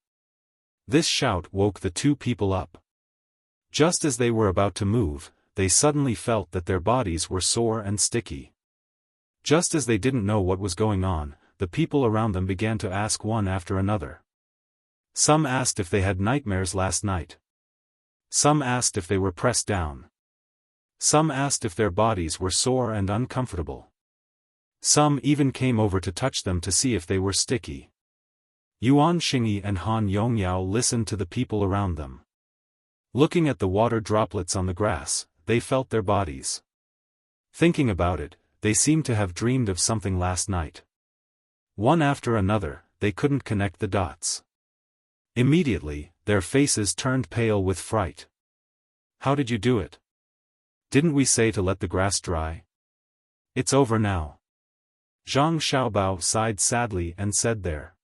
This shout woke the two people up. Just as they were about to move, they suddenly felt that their bodies were sore and sticky. Just as they didn't know what was going on, the people around them began to ask one after another. Some asked if they had nightmares last night. Some asked if they were pressed down. Some asked if their bodies were sore and uncomfortable. Some even came over to touch them to see if they were sticky. Yuan Xingyi and Han Yongyao listened to the people around them. Looking at the water droplets on the grass, they felt their bodies. Thinking about it, they seemed to have dreamed of something last night. One after another, they couldn't connect the dots. Immediately, their faces turned pale with fright. How did you do it? Didn't we say to let the grass dry? It's over now. Zhang Xiaobao sighed sadly and said there.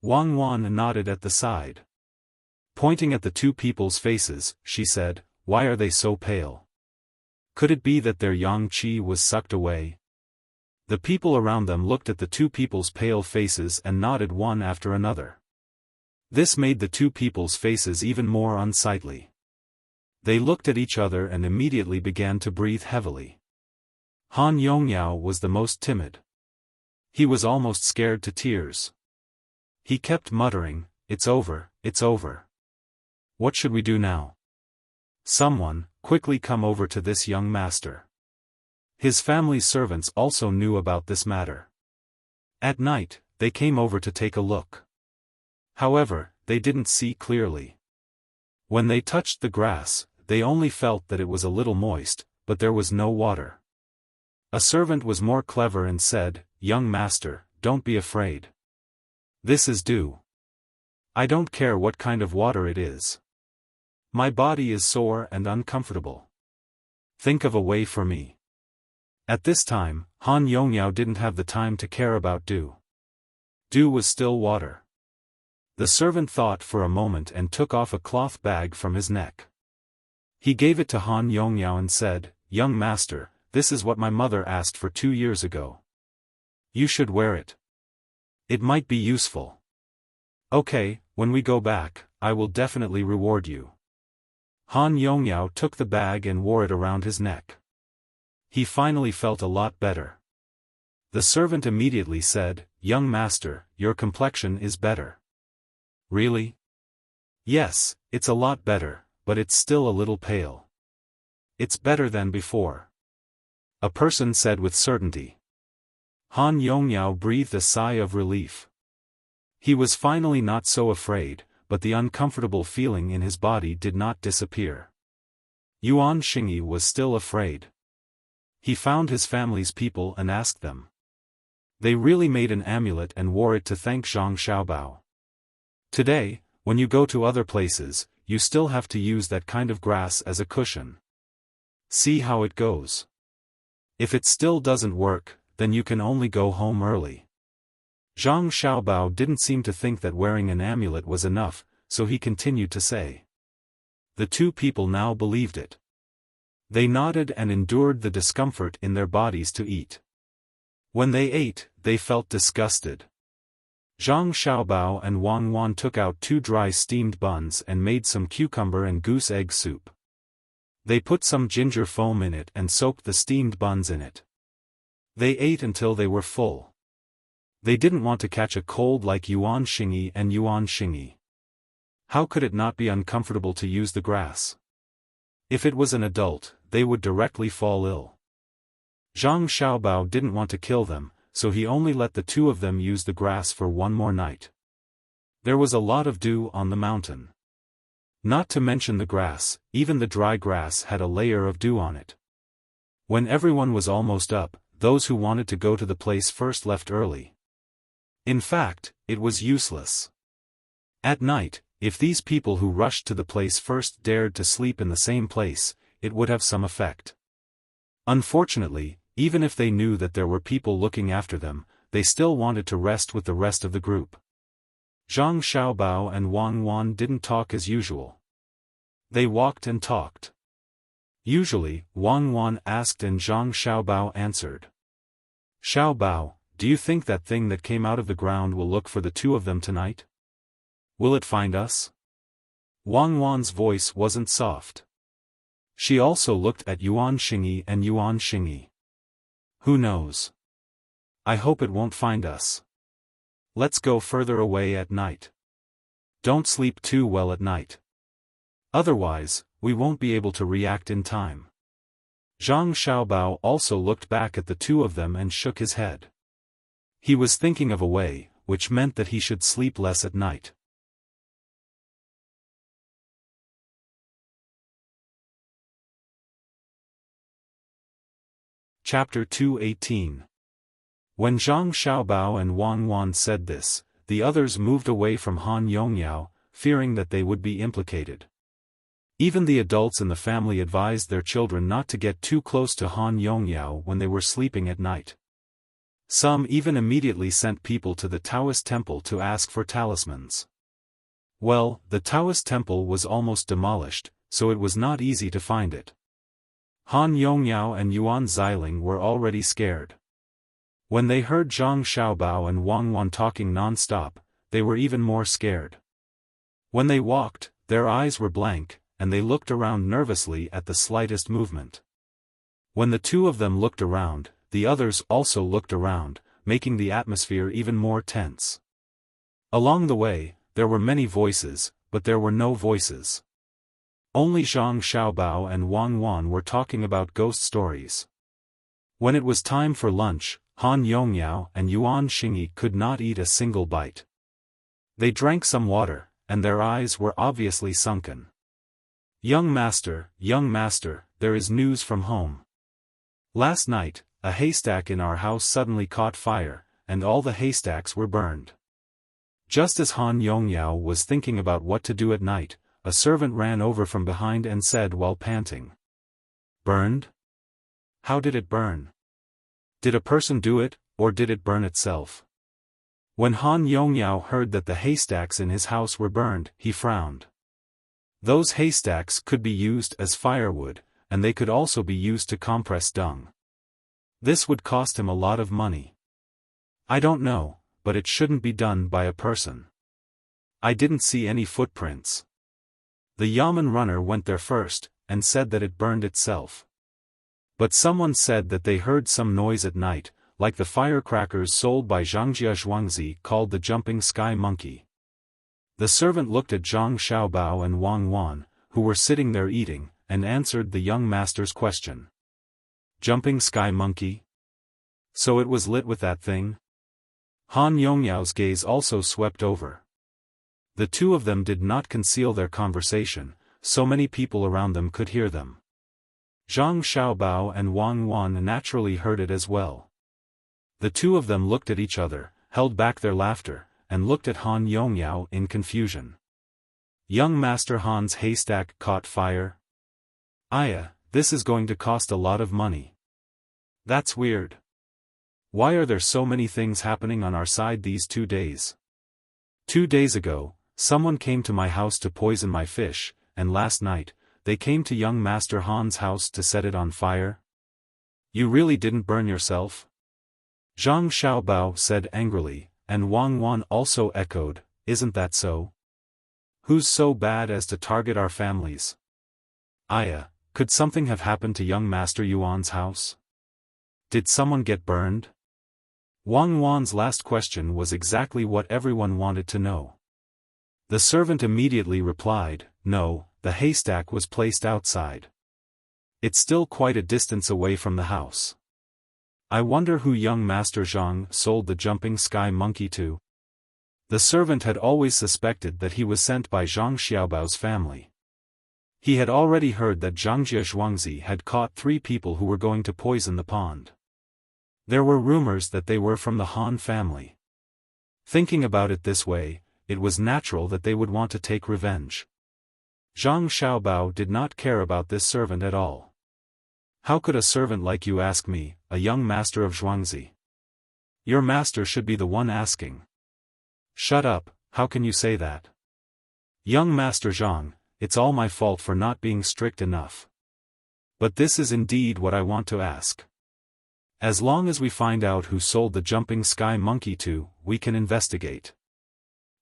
Wang Wan nodded at the side. Pointing at the two people's faces, she said, why are they so pale? Could it be that their yang qi was sucked away? The people around them looked at the two people's pale faces and nodded one after another. This made the two people's faces even more unsightly. They looked at each other and immediately began to breathe heavily. Han Yongyao was the most timid. He was almost scared to tears. He kept muttering, it's over, it's over. What should we do now? Someone, quickly come over to this young master. His family's servants also knew about this matter. At night, they came over to take a look. However, they didn't see clearly. When they touched the grass, they only felt that it was a little moist, but there was no water. A servant was more clever and said, young master, don't be afraid. This is dew. I don't care what kind of water it is. My body is sore and uncomfortable. Think of a way for me. At this time, Han Yongyao didn't have the time to care about dew. Dew was still water. The servant thought for a moment and took off a cloth bag from his neck. He gave it to Han Yongyao and said, young master, this is what my mother asked for 2 years ago. You should wear it. It might be useful. Okay, when we go back, I will definitely reward you. Han Yongyao took the bag and wore it around his neck. He finally felt a lot better. The servant immediately said, young master, your complexion is better. Really? Yes, it's a lot better, but it's still a little pale. It's better than before. A person said with certainty. Han Yongyao breathed a sigh of relief. He was finally not so afraid, but the uncomfortable feeling in his body did not disappear. Yuan Xingyi was still afraid. He found his family's people and asked them. They really made an amulet and wore it to thank Zhang Xiaobao. Today, when you go to other places, you still have to use that kind of grass as a cushion. See how it goes. If it still doesn't work, then you can only go home early. Zhang Xiaobao didn't seem to think that wearing an amulet was enough, so he continued to say. The two people now believed it. They nodded and endured the discomfort in their bodies to eat. When they ate, they felt disgusted. Zhang Xiaobao and Wang Wan took out 2 dry steamed buns and made some cucumber and goose egg soup. They put some ginger foam in it and soaked the steamed buns in it. They ate until they were full. They didn't want to catch a cold like Yuan Xingyi and Yuan Xingyi. How could it not be uncomfortable to use the grass? If it was an adult, they would directly fall ill. Zhang Xiaobao didn't want to kill them, so he only let the 2 of them use the grass for 1 more night. There was a lot of dew on the mountain. Not to mention the grass, even the dry grass had a layer of dew on it. When everyone was almost up, those who wanted to go to the place first left early. In fact, it was useless. At night, if these people who rushed to the place first dared to sleep in the same place, it would have some effect. Unfortunately, even if they knew that there were people looking after them, they still wanted to rest with the rest of the group. Zhang Xiaobao and Wang Wan didn't talk as usual. They walked and talked. Usually, Wang Wan asked and Zhang Xiaobao answered. Xiaobao, do you think that thing that came out of the ground will look for the 2 of them tonight? Will it find us? Wang Wan's voice wasn't soft. She also looked at Yuan Xingyi and Yuan Xingyi. Who knows? I hope it won't find us. Let's go further away at night. Don't sleep too well at night. Otherwise, we won't be able to react in time. Zhang Xiaobao also looked back at the 2 of them and shook his head. He was thinking of a way, which meant that he should sleep less at night. Chapter 218. When Zhang Xiaobao and Wang Wan said this, the others moved away from Han Yongyao, fearing that they would be implicated. Even the adults in the family advised their children not to get too close to Han Yongyao when they were sleeping at night. Some even immediately sent people to the Taoist temple to ask for talismans. Well, the Taoist temple was almost demolished, so it was not easy to find it. Han Yongyao and Yuan Xiling were already scared. When they heard Zhang Xiaobao and Wang Wan talking non-stop, they were even more scared. When they walked, their eyes were blank, and they looked around nervously at the slightest movement. When the 2 of them looked around, the others also looked around, making the atmosphere even more tense. Along the way, there were many voices, but there were no voices. Only Zhang Xiaobao and Wang Wan were talking about ghost stories. When it was time for lunch, Han Yongyao and Yuan Xingyi could not eat a single bite. They drank some water, and their eyes were obviously sunken. Young master, there is news from home. Last night, a haystack in our house suddenly caught fire, and all the haystacks were burned. Just as Han Yongyao was thinking about what to do at night, a servant ran over from behind and said while panting. Burned? How did it burn? Did a person do it, or did it burn itself? When Han Yongyao heard that the haystacks in his house were burned, he frowned. Those haystacks could be used as firewood, and they could also be used to compress dung. This would cost him a lot of money. I don't know, but it shouldn't be done by a person. I didn't see any footprints. The Yamen runner went there first, and said that it burned itself. But someone said that they heard some noise at night, like the firecrackers sold by Zhangjia Zhuangzi called the jumping sky monkey. The servant looked at Zhang Xiaobao and Wang Wan, who were sitting there eating, and answered the young master's question. Jumping sky monkey? So it was lit with that thing? Han Yongyao's gaze also swept over. The 2 of them did not conceal their conversation, so many people around them could hear them. Zhang Xiaobao and Wang Wan naturally heard it as well. The 2 of them looked at each other, held back their laughter, and looked at Han Yongyao in confusion. Young Master Han's haystack caught fire? Aya, this is going to cost a lot of money. That's weird. Why are there so many things happening on our side these 2 days? 2 days ago, someone came to my house to poison my fish, and last night, they came to young Master Han's house to set it on fire? You really didn't burn yourself? Zhang Xiaobao said angrily, and Wang Wan also echoed, isn't that so? Who's so bad as to target our families? Aya, could something have happened to young Master Yuan's house? Did someone get burned? Wang Wan's last question was exactly what everyone wanted to know. The servant immediately replied, no, the haystack was placed outside. It's still quite a distance away from the house. I wonder who young Master Zhang sold the jumping sky monkey to. The servant had always suspected that he was sent by Zhang Xiaobao's family. He had already heard that Zhangjie Zhuangzi had caught 3 people who were going to poison the pond. There were rumors that they were from the Han family. Thinking about it this way, it was natural that they would want to take revenge. Zhang Xiaobao did not care about this servant at all. How could a servant like you ask me, a young master of Zhuangzi? Your master should be the one asking. Shut up, how can you say that? Young Master Zhang, it's all my fault for not being strict enough. But this is indeed what I want to ask. As long as we find out who sold the jumping sky monkey to, we can investigate.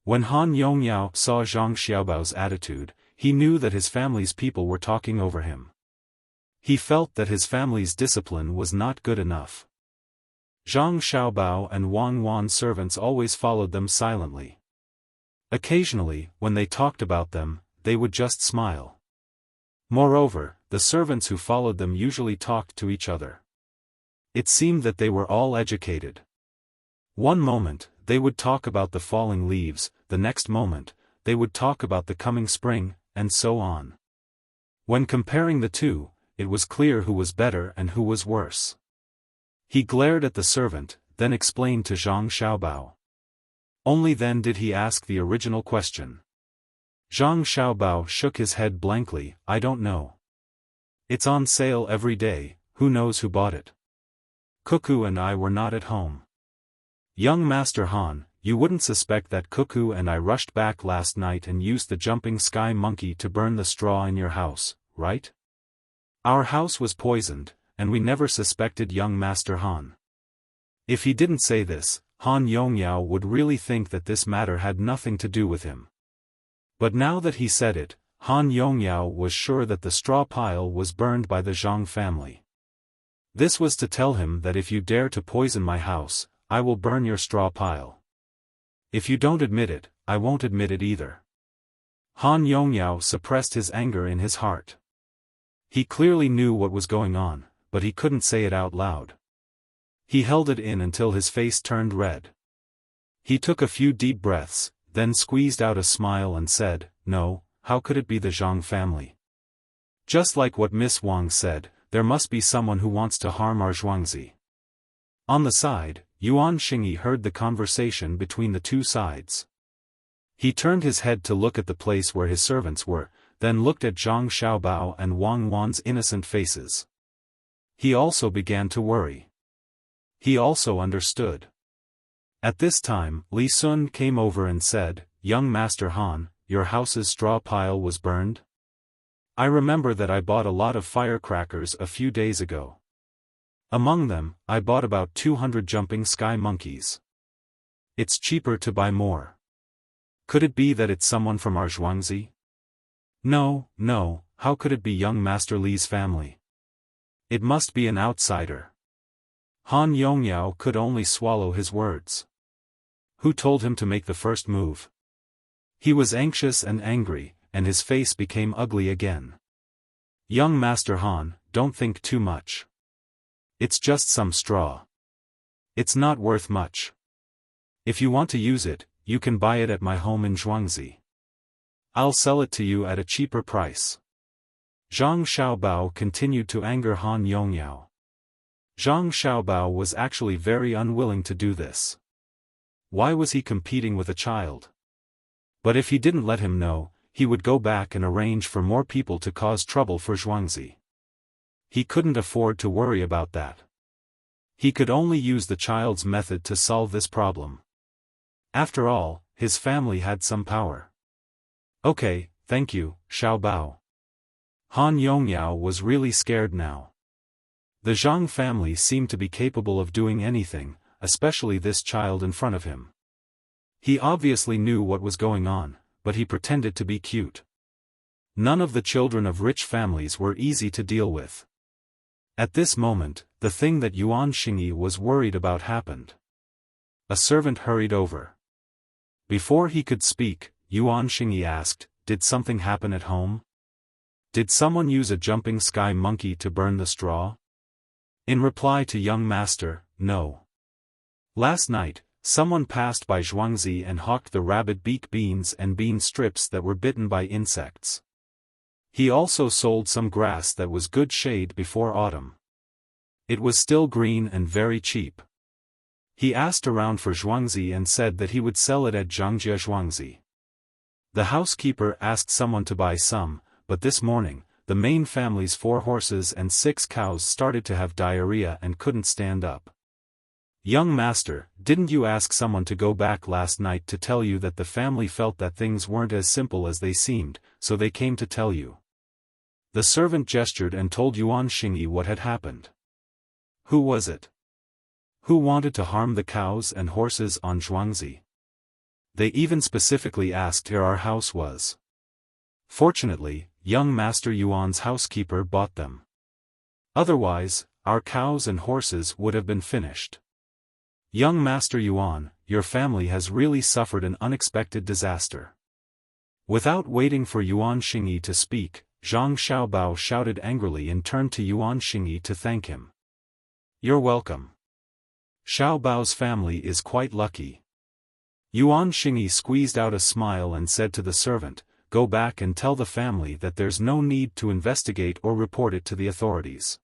When Han Yongyao saw Zhang Xiaobao's attitude, he knew that his family's people were talking over him. He felt that his family's discipline was not good enough. Zhang Xiaobao and Wang Wan's servants always followed them silently. Occasionally, when they talked about them, they would just smile. Moreover, the servants who followed them usually talked to each other. It seemed that they were all educated. One moment, they would talk about the falling leaves, the next moment, they would talk about the coming spring, and so on. When comparing the two, it was clear who was better and who was worse. He glared at the servant, then explained to Zhang Xiaobao. Only then did he ask the original question. Zhang Xiaobao shook his head blankly, I don't know. It's on sale every day, who knows who bought it? Cuckoo and I were not at home. Young Master Han, you wouldn't suspect that Cuckoo and I rushed back last night and used the jumping sky monkey to burn the straw in your house, right? Our house was poisoned, and we never suspected young Master Han. If he didn't say this, Han Yongyao would really think that this matter had nothing to do with him. But now that he said it, Han Yongyao was sure that the straw pile was burned by the Zhang family. This was to tell him that if you dare to poison my house, I will burn your straw pile. If you don't admit it, I won't admit it either. Han Yongyao suppressed his anger in his heart. He clearly knew what was going on, but he couldn't say it out loud. He held it in until his face turned red. He took a few deep breaths, then squeezed out a smile and said, no, how could it be the Zhang family? Just like what Miss Wang said, there must be someone who wants to harm our Zhuangzi. On the side, Yuan Xingyi heard the conversation between the two sides. He turned his head to look at the place where his servants were, then looked at Zhang Xiaobao and Wang Wan's innocent faces. He also began to worry. He also understood. At this time, Li Sun came over and said, young Master Han, your house's straw pile was burned? I remember that I bought a lot of firecrackers a few days ago. Among them, I bought about 200 jumping sky monkeys. It's cheaper to buy more. Could it be that it's someone from our Zhuangzi? No, no, how could it be young Master Li's family? It must be an outsider. Han Yongyao could only swallow his words. Who told him to make the first move? He was anxious and angry, and his face became ugly again. Young Master Han, don't think too much. It's just some straw. It's not worth much. If you want to use it, you can buy it at my home in Zhuangzi. I'll sell it to you at a cheaper price. Zhang Xiaobao continued to anger Han Yongyao. Zhang Xiaobao was actually very unwilling to do this. Why was he competing with a child? But if he didn't let him know, he would go back and arrange for more people to cause trouble for Zhuangzi. He couldn't afford to worry about that. He could only use the child's method to solve this problem. After all, his family had some power. Okay, thank you, Xiao Bao. Han Yongyao was really scared now. The Zhang family seemed to be capable of doing anything, especially this child in front of him. He obviously knew what was going on, but he pretended to be cute. None of the children of rich families were easy to deal with. At this moment, the thing that Yuan Xingyi was worried about happened. A servant hurried over. Before he could speak, Yuan Xingyi asked, "Did something happen at home? Did someone use a jumping sky monkey to burn the straw?" In reply to young master, "No. Last night, someone passed by Zhuangzi and hawked the rabbit beak beans and bean strips that were bitten by insects. He also sold some grass that was good shade before autumn. It was still green and very cheap. He asked around for Zhuangzi and said that he would sell it at Zhangjia Zhuangzi. The housekeeper asked someone to buy some, but this morning, the main family's 4 horses and 6 cows started to have diarrhea and couldn't stand up. Young master, didn't you ask someone to go back last night to tell you that the family felt that things weren't as simple as they seemed, so they came to tell you?" The servant gestured and told Yuan Xingyi what had happened. "Who was it? Who wanted to harm the cows and horses on Zhuangzi? They even specifically asked where our house was. Fortunately, young Master Yuan's housekeeper bought them. Otherwise, our cows and horses would have been finished. Young Master Yuan, your family has really suffered an unexpected disaster." Without waiting for Yuan Xingyi to speak, Zhang Xiaobao shouted angrily and turned to Yuan Xingyi to thank him. "You're welcome. Xiaobao's family is quite lucky." Yuan Xingyi squeezed out a smile and said to the servant, "Go back and tell the family that there's no need to investigate or report it to the authorities.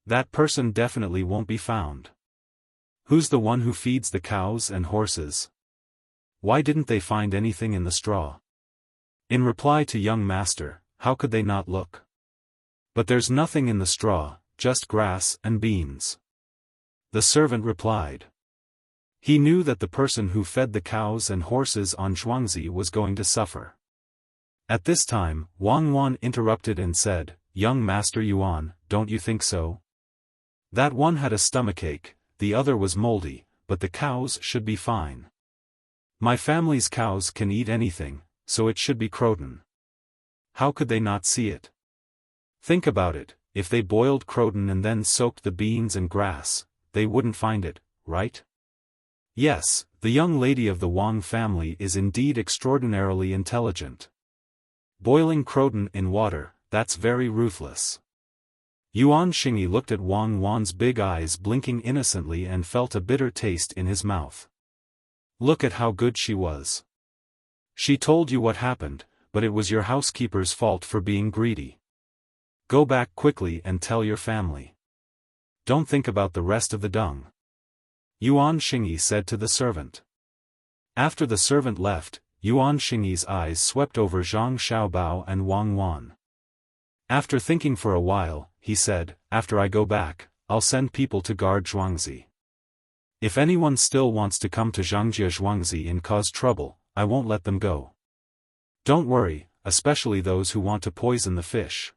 That person definitely won't be found. Who's the one who feeds the cows and horses? Why didn't they find anything in the straw?" In reply to young master, "How could they not look? But there's nothing in the straw, just grass and beans." The servant replied. He knew that the person who fed the cows and horses on Zhuangzi was going to suffer. At this time, Wang Wan interrupted and said, "Young Master Yuan, don't you think so? That one had a stomachache, the other was moldy, but the cows should be fine. My family's cows can eat anything, so it should be croton. How could they not see it? Think about it, if they boiled croton and then soaked the beans and grass, they wouldn't find it, right?" Yes, the young lady of the Wang family is indeed extraordinarily intelligent. Boiling croton in water, that's very ruthless. Yuan Xingyi looked at Wang Wan's big eyes blinking innocently and felt a bitter taste in his mouth. Look at how good she was. She told you what happened, but it was your housekeeper's fault for being greedy. Go back quickly and tell your family. Don't think about the rest of the dung. Yuan Xingyi said to the servant. After the servant left, Yuan Xingyi's eyes swept over Zhang Xiaobao and Wang Wan. After thinking for a while, he said, "After I go back, I'll send people to guard Zhuangzi. If anyone still wants to come to Zhangjia Zhuangzi and cause trouble, I won't let them go. Don't worry, especially those who want to poison the fish."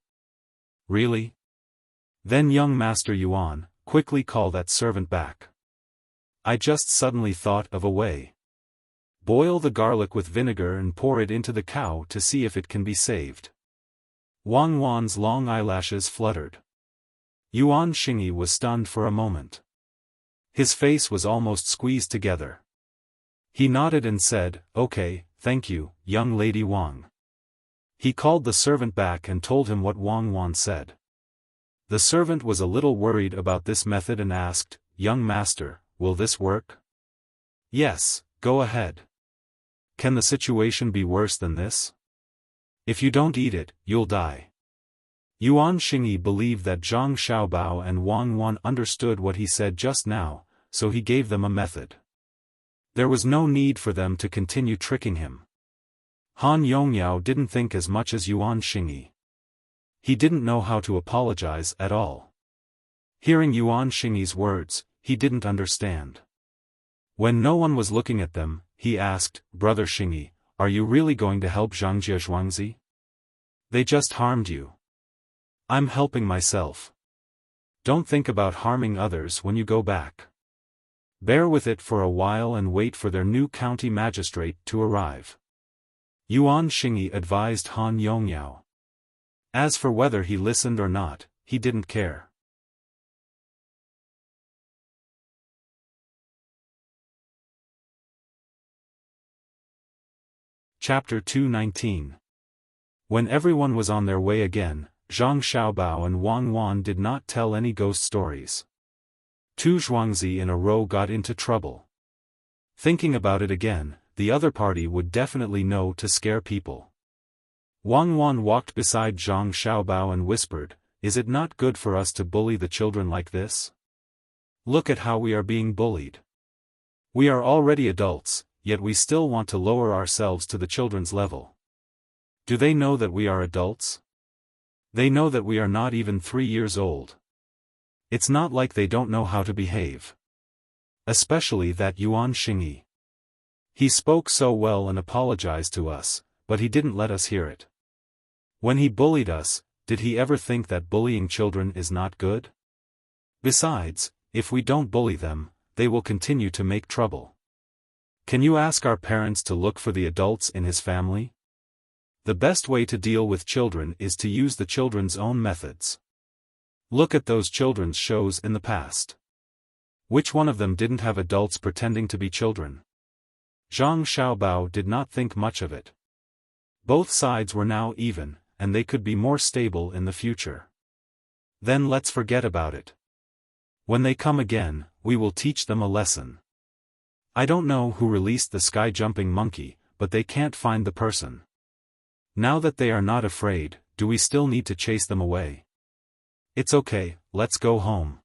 "Really?" Then young Master Yuan, quickly call that servant back. I just suddenly thought of a way. Boil the garlic with vinegar and pour it into the cow to see if it can be saved. Wang Wan's long eyelashes fluttered. Yuan Xingyi was stunned for a moment. His face was almost squeezed together. He nodded and said, "Okay, thank you, young lady Wang." He called the servant back and told him what Wang Wan said. The servant was a little worried about this method and asked, "Young master, will this work?" "Yes, go ahead. Can the situation be worse than this? If you don't eat it, you'll die." Yuan Xingyi believed that Zhang Xiaobao and Wang Wan understood what he said just now, so he gave them a method. There was no need for them to continue tricking him. Han Yongyao didn't think as much as Yuan Xingyi. He didn't know how to apologize at all. Hearing Yuan Xingyi's words, he didn't understand. When no one was looking at them, he asked, "Brother Xingyi, are you really going to help Zhangjie Zhuangzi? They just harmed you. I'm helping myself. Don't think about harming others when you go back. Bear with it for a while and wait for their new county magistrate to arrive. Yuan Xingyi advised Han Yongyao. As for whether he listened or not, he didn't care. Chapter 219. When everyone was on their way again, Zhang Xiaobao and Wang Wan did not tell any ghost stories. Two Zhuangzi in a row got into trouble. Thinking about it again, the other party would definitely know to scare people. Wang Wan walked beside Zhang Xiaobao and whispered, "Is it not good for us to bully the children like this? Look at how we are being bullied. We are already adults, yet we still want to lower ourselves to the children's level. Do they know that we are adults? They know that we are not even 3 years old. It's not like they don't know how to behave. Especially that Yuan Xingyi. He spoke so well and apologized to us, but he didn't let us hear it. When he bullied us, did he ever think that bullying children is not good? Besides, if we don't bully them, they will continue to make trouble. Can you ask our parents to look for the adults in his family? The best way to deal with children is to use the children's own methods. Look at those children's shows in the past. Which one of them didn't have adults pretending to be children? Zhang Xiaobao did not think much of it. Both sides were now even, and they could be more stable in the future. Then let's forget about it. When they come again, we will teach them a lesson. I don't know who released the sky-jumping monkey, but they can't find the person. Now that they are not afraid, do we still need to chase them away? It's okay, let's go home.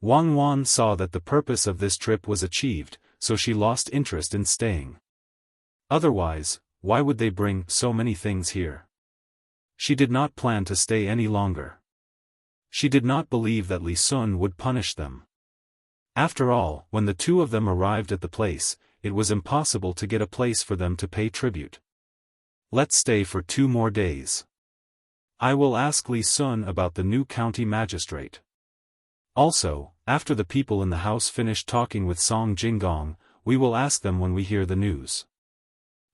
Wang Wan saw that the purpose of this trip was achieved, so she lost interest in staying. Otherwise, why would they bring so many things here? She did not plan to stay any longer. She did not believe that Li Sun would punish them. After all, when the two of them arrived at the place, it was impossible to get a place for them to pay tribute. Let's stay for 2 more days. I will ask Li Sun about the new county magistrate. Also, after the people in the house finish talking with Song Jinggong, we will ask them when we hear the news.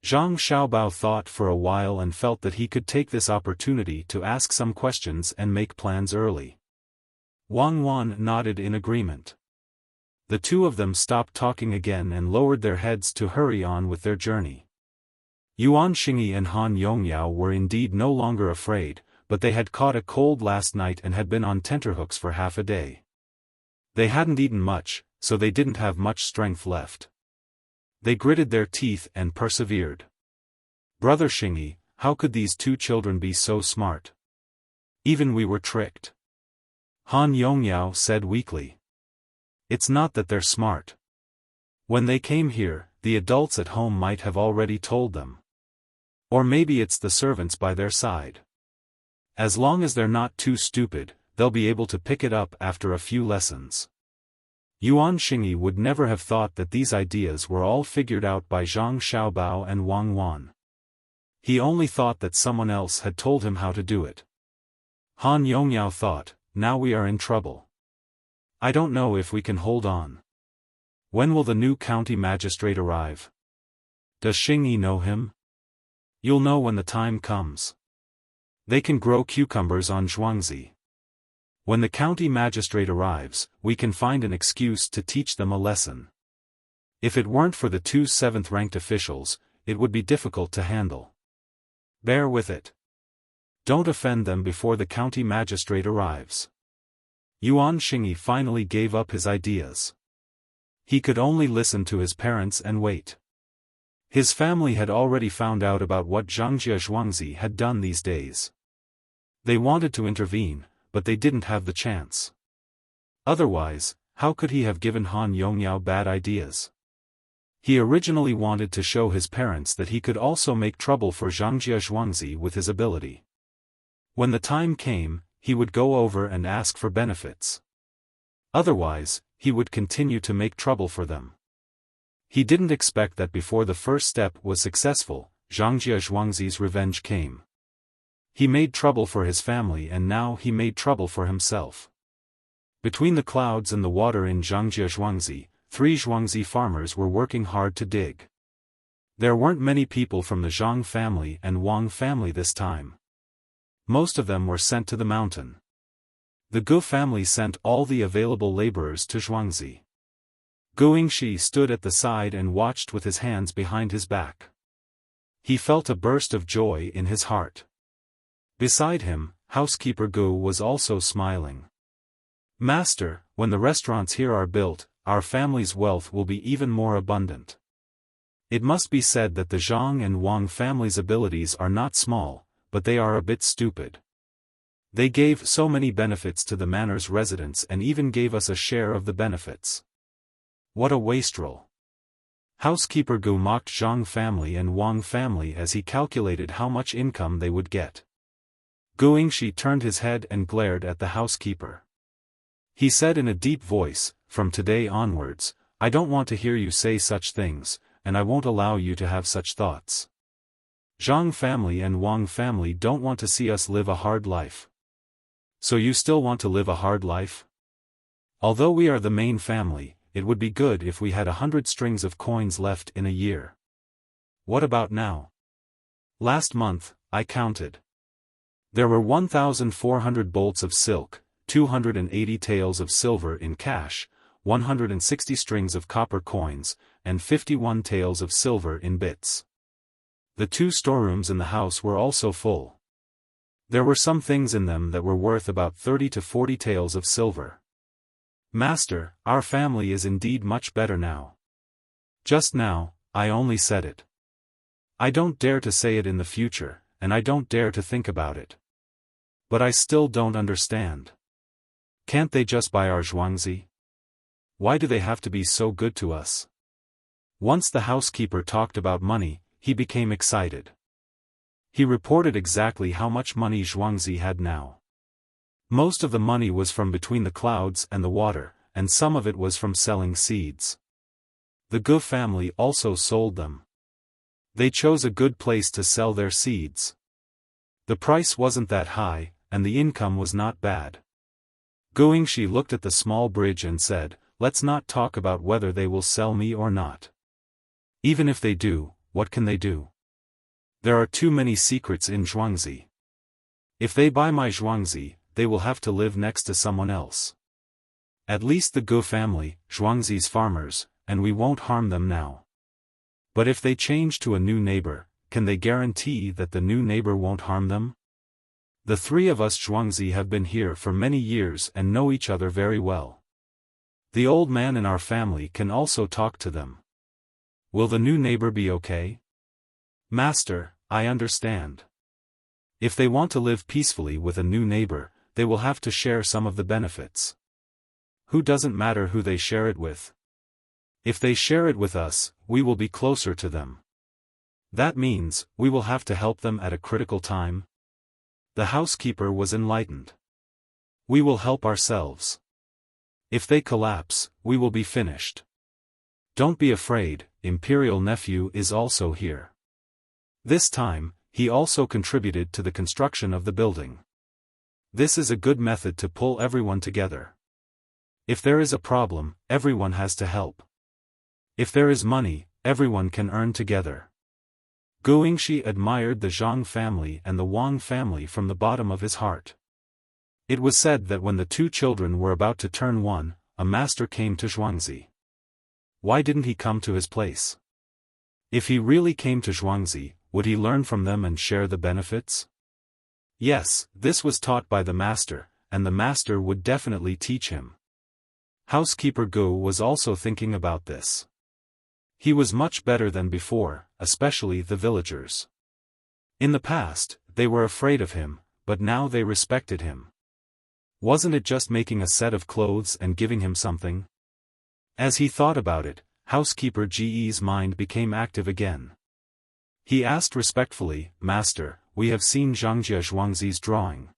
Zhang Xiaobao thought for a while and felt that he could take this opportunity to ask some questions and make plans early. Wang Wan nodded in agreement. The two of them stopped talking again and lowered their heads to hurry on with their journey. Yuan Xingyi and Han Yongyao were indeed no longer afraid, but they had caught a cold last night and had been on tenterhooks for half a day. They hadn't eaten much, so they didn't have much strength left. They gritted their teeth and persevered. Brother Xingyi, how could these two children be so smart? Even we were tricked. Han Yongyao said weakly. It's not that they're smart. When they came here, the adults at home might have already told them. Or maybe it's the servants by their side. As long as they're not too stupid, they'll be able to pick it up after a few lessons. Yuan Xingyi would never have thought that these ideas were all figured out by Zhang Xiaobao and Wang Wan. He only thought that someone else had told him how to do it. Han Yongyao thought, now we are in trouble. I don't know if we can hold on. When will the new county magistrate arrive? Does Xingyi know him? You'll know when the time comes. They can grow cucumbers on Zhuangzi. When the county magistrate arrives, we can find an excuse to teach them a lesson. If it weren't for the 2 7th-ranked officials, it would be difficult to handle. Bear with it. Don't offend them before the county magistrate arrives. Yuan Xingyi finally gave up his ideas. He could only listen to his parents and wait. His family had already found out about what Zhangjie Zhuangzi had done these days. They wanted to intervene, but they didn't have the chance. Otherwise, how could he have given Han Yongyao bad ideas? He originally wanted to show his parents that he could also make trouble for Zhangjie Zhuangzi with his ability. When the time came, he would go over and ask for benefits. Otherwise, he would continue to make trouble for them. He didn't expect that before the first step was successful, Zhangjia Zhuangzi's revenge came. He made trouble for his family and now he made trouble for himself. Between the clouds and the water in Zhangjia Zhuangzi, 3 Zhuangzi farmers were working hard to dig. There weren't many people from the Zhang family and Wang family this time. Most of them were sent to the mountain. The Gu family sent all the available laborers to Zhuangzi. Guingxi stood at the side and watched with his hands behind his back. He felt a burst of joy in his heart. Beside him, housekeeper Gu was also smiling. Master, when the restaurants here are built, our family's wealth will be even more abundant. It must be said that the Zhang and Wang family's abilities are not small, but they are a bit stupid. They gave so many benefits to the manor's residents and even gave us a share of the benefits. What a wastrel! Housekeeper Gu mocked Zhang family and Wang family as he calculated how much income they would get. Guingxi turned his head and glared at the housekeeper. He said in a deep voice, "From today onwards, I don't want to hear you say such things, and I won't allow you to have such thoughts. Zhang family and Wang family don't want to see us live a hard life. So you still want to live a hard life? Although we are the main family, it would be good if we had 100 strings of coins left in a year. What about now? Last month, I counted. There were 1,400 bolts of silk, 280 taels of silver in cash, 160 strings of copper coins, and 51 taels of silver in bits. The 2 storerooms in the house were also full. There were some things in them that were worth about 30 to 40 taels of silver. Master, our family is indeed much better now. Just now, I only said it. I don't dare to say it in the future, and I don't dare to think about it. But I still don't understand. Can't they just buy our Zhuangzi? Why do they have to be so good to us? Once the housekeeper talked about money, he became excited. He reported exactly how much money Zhuangzi had now. Most of the money was from between the clouds and the water, and some of it was from selling seeds. The Gu family also sold them. They chose a good place to sell their seeds. The price wasn't that high, and the income was not bad. Guingxi looked at the small bridge and said, "Let's not talk about whether they will sell me or not. Even if they do, what can they do? There are too many secrets in Zhuangzi. If they buy my Zhuangzi, they will have to live next to someone else. At least the Gu family, Zhuangzi's farmers, and we won't harm them now. But if they change to a new neighbor, can they guarantee that the new neighbor won't harm them? The 3 of us Zhuangzi have been here for many years and know each other very well. The old man in our family can also talk to them. Will the new neighbor be okay? Master, I understand. If they want to live peacefully with a new neighbor, they will have to share some of the benefits. Who doesn't matter who they share it with? If they share it with us, we will be closer to them. That means, we will have to help them at a critical time. The housekeeper was enlightened. We will help ourselves. If they collapse, we will be finished. Don't be afraid, Imperial Nephew is also here. This time, he also contributed to the construction of the building. This is a good method to pull everyone together. If there is a problem, everyone has to help. If there is money, everyone can earn together. Guingxi admired the Zhang family and the Wang family from the bottom of his heart. It was said that when the 2 children were about to turn 1, a master came to Zhuangzi. Why didn't he come to his place? If he really came to Zhuangzi, would he learn from them and share the benefits? Yes, this was taught by the master, and the master would definitely teach him. Housekeeper Gu was also thinking about this. He was much better than before, especially the villagers. In the past, they were afraid of him, but now they respected him. Wasn't it just making a set of clothes and giving him something? As he thought about it, housekeeper Ge's mind became active again. He asked respectfully, "Master, we have seen Zhangjia Zhuangzi's drawing.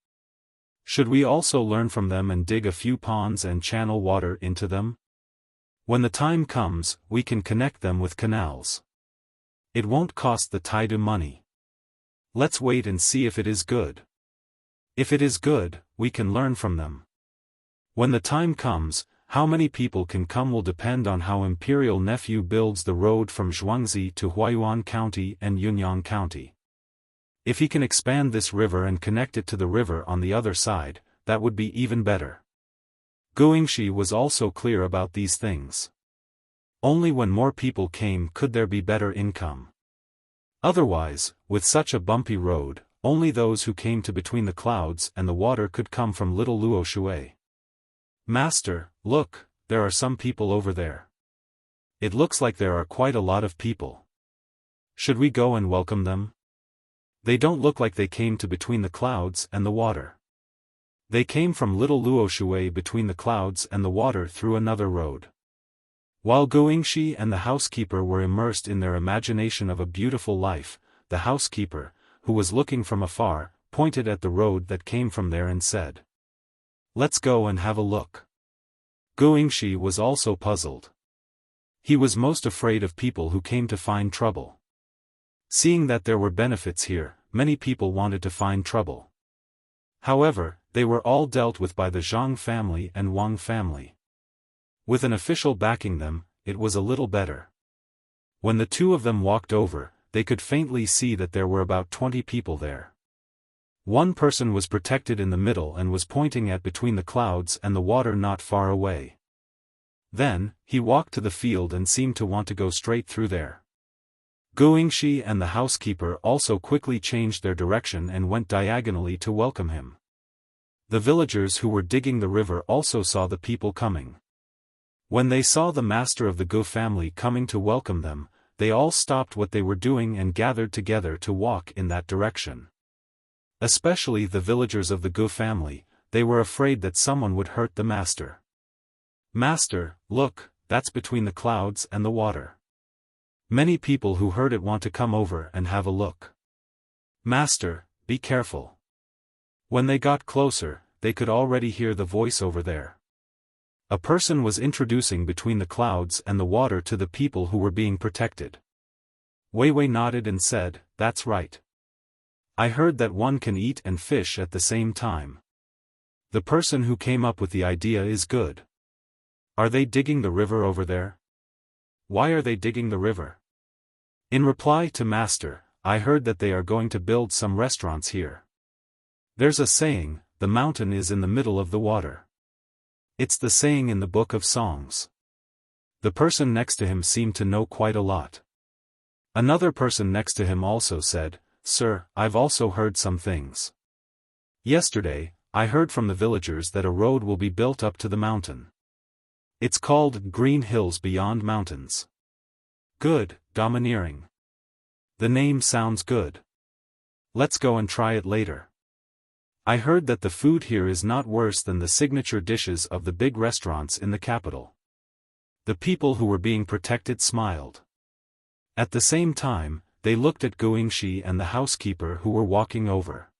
Should we also learn from them and dig a few ponds and channel water into them?" When the time comes, we can connect them with canals. It won't cost the Taidu money. Let's wait and see if it is good. If it is good, we can learn from them. When the time comes, how many people can come will depend on how Imperial Nephew builds the road from Zhuangzi to Huaiyuan County and Yunnan County. If he can expand this river and connect it to the river on the other side, that would be even better. Guingxi was also clear about these things. Only when more people came could there be better income. Otherwise, with such a bumpy road, only those who came to between the clouds and the water could come from Little Luo Shui. Master, look, there are some people over there. It looks like there are quite a lot of people. Should we go and welcome them? They don't look like they came to between the clouds and the water. They came from Little Luo Shui between the clouds and the water through another road. While Guingxi and the housekeeper were immersed in their imagination of a beautiful life, the housekeeper, who was looking from afar, pointed at the road that came from there and said, "Let's go and have a look." Guingxi was also puzzled. He was most afraid of people who came to find trouble. Seeing that there were benefits here, many people wanted to find trouble. However, they were all dealt with by the Zhang family and Wang family. With an official backing them, it was a little better. When the two of them walked over, they could faintly see that there were about 20 people there. One person was protected in the middle and was pointing at between the clouds and the water not far away. Then, he walked to the field and seemed to want to go straight through there. Guingxi and the housekeeper also quickly changed their direction and went diagonally to welcome him. The villagers who were digging the river also saw the people coming. When they saw the master of the Gu family coming to welcome them, they all stopped what they were doing and gathered together to walk in that direction. Especially the villagers of the Gu family, they were afraid that someone would hurt the master. "Master, look, that's between the clouds and the water." Many people who heard it want to come over and have a look. "Master, be careful." When they got closer, they could already hear the voice over there. A person was introducing between the clouds and the water to the people who were being protected. Wei Wei nodded and said, "That's right. I heard that one can eat and fish at the same time. The person who came up with the idea is good. Are they digging the river over there? Why are they digging the river?" In reply to Master, "I heard that they are going to build some restaurants here. There's a saying, the mountain is in the middle of the water. It's the saying in the Book of Songs." The person next to him seemed to know quite a lot. Another person next to him also said, "Sir, I've also heard some things. Yesterday, I heard from the villagers that a road will be built up to the mountain. It's called Green Hills Beyond Mountains." "Good, domineering. The name sounds good. Let's go and try it later. I heard that the food here is not worse than the signature dishes of the big restaurants in the capital." The people who were being protected smiled. At the same time, they looked at Guingxi and the housekeeper who were walking over.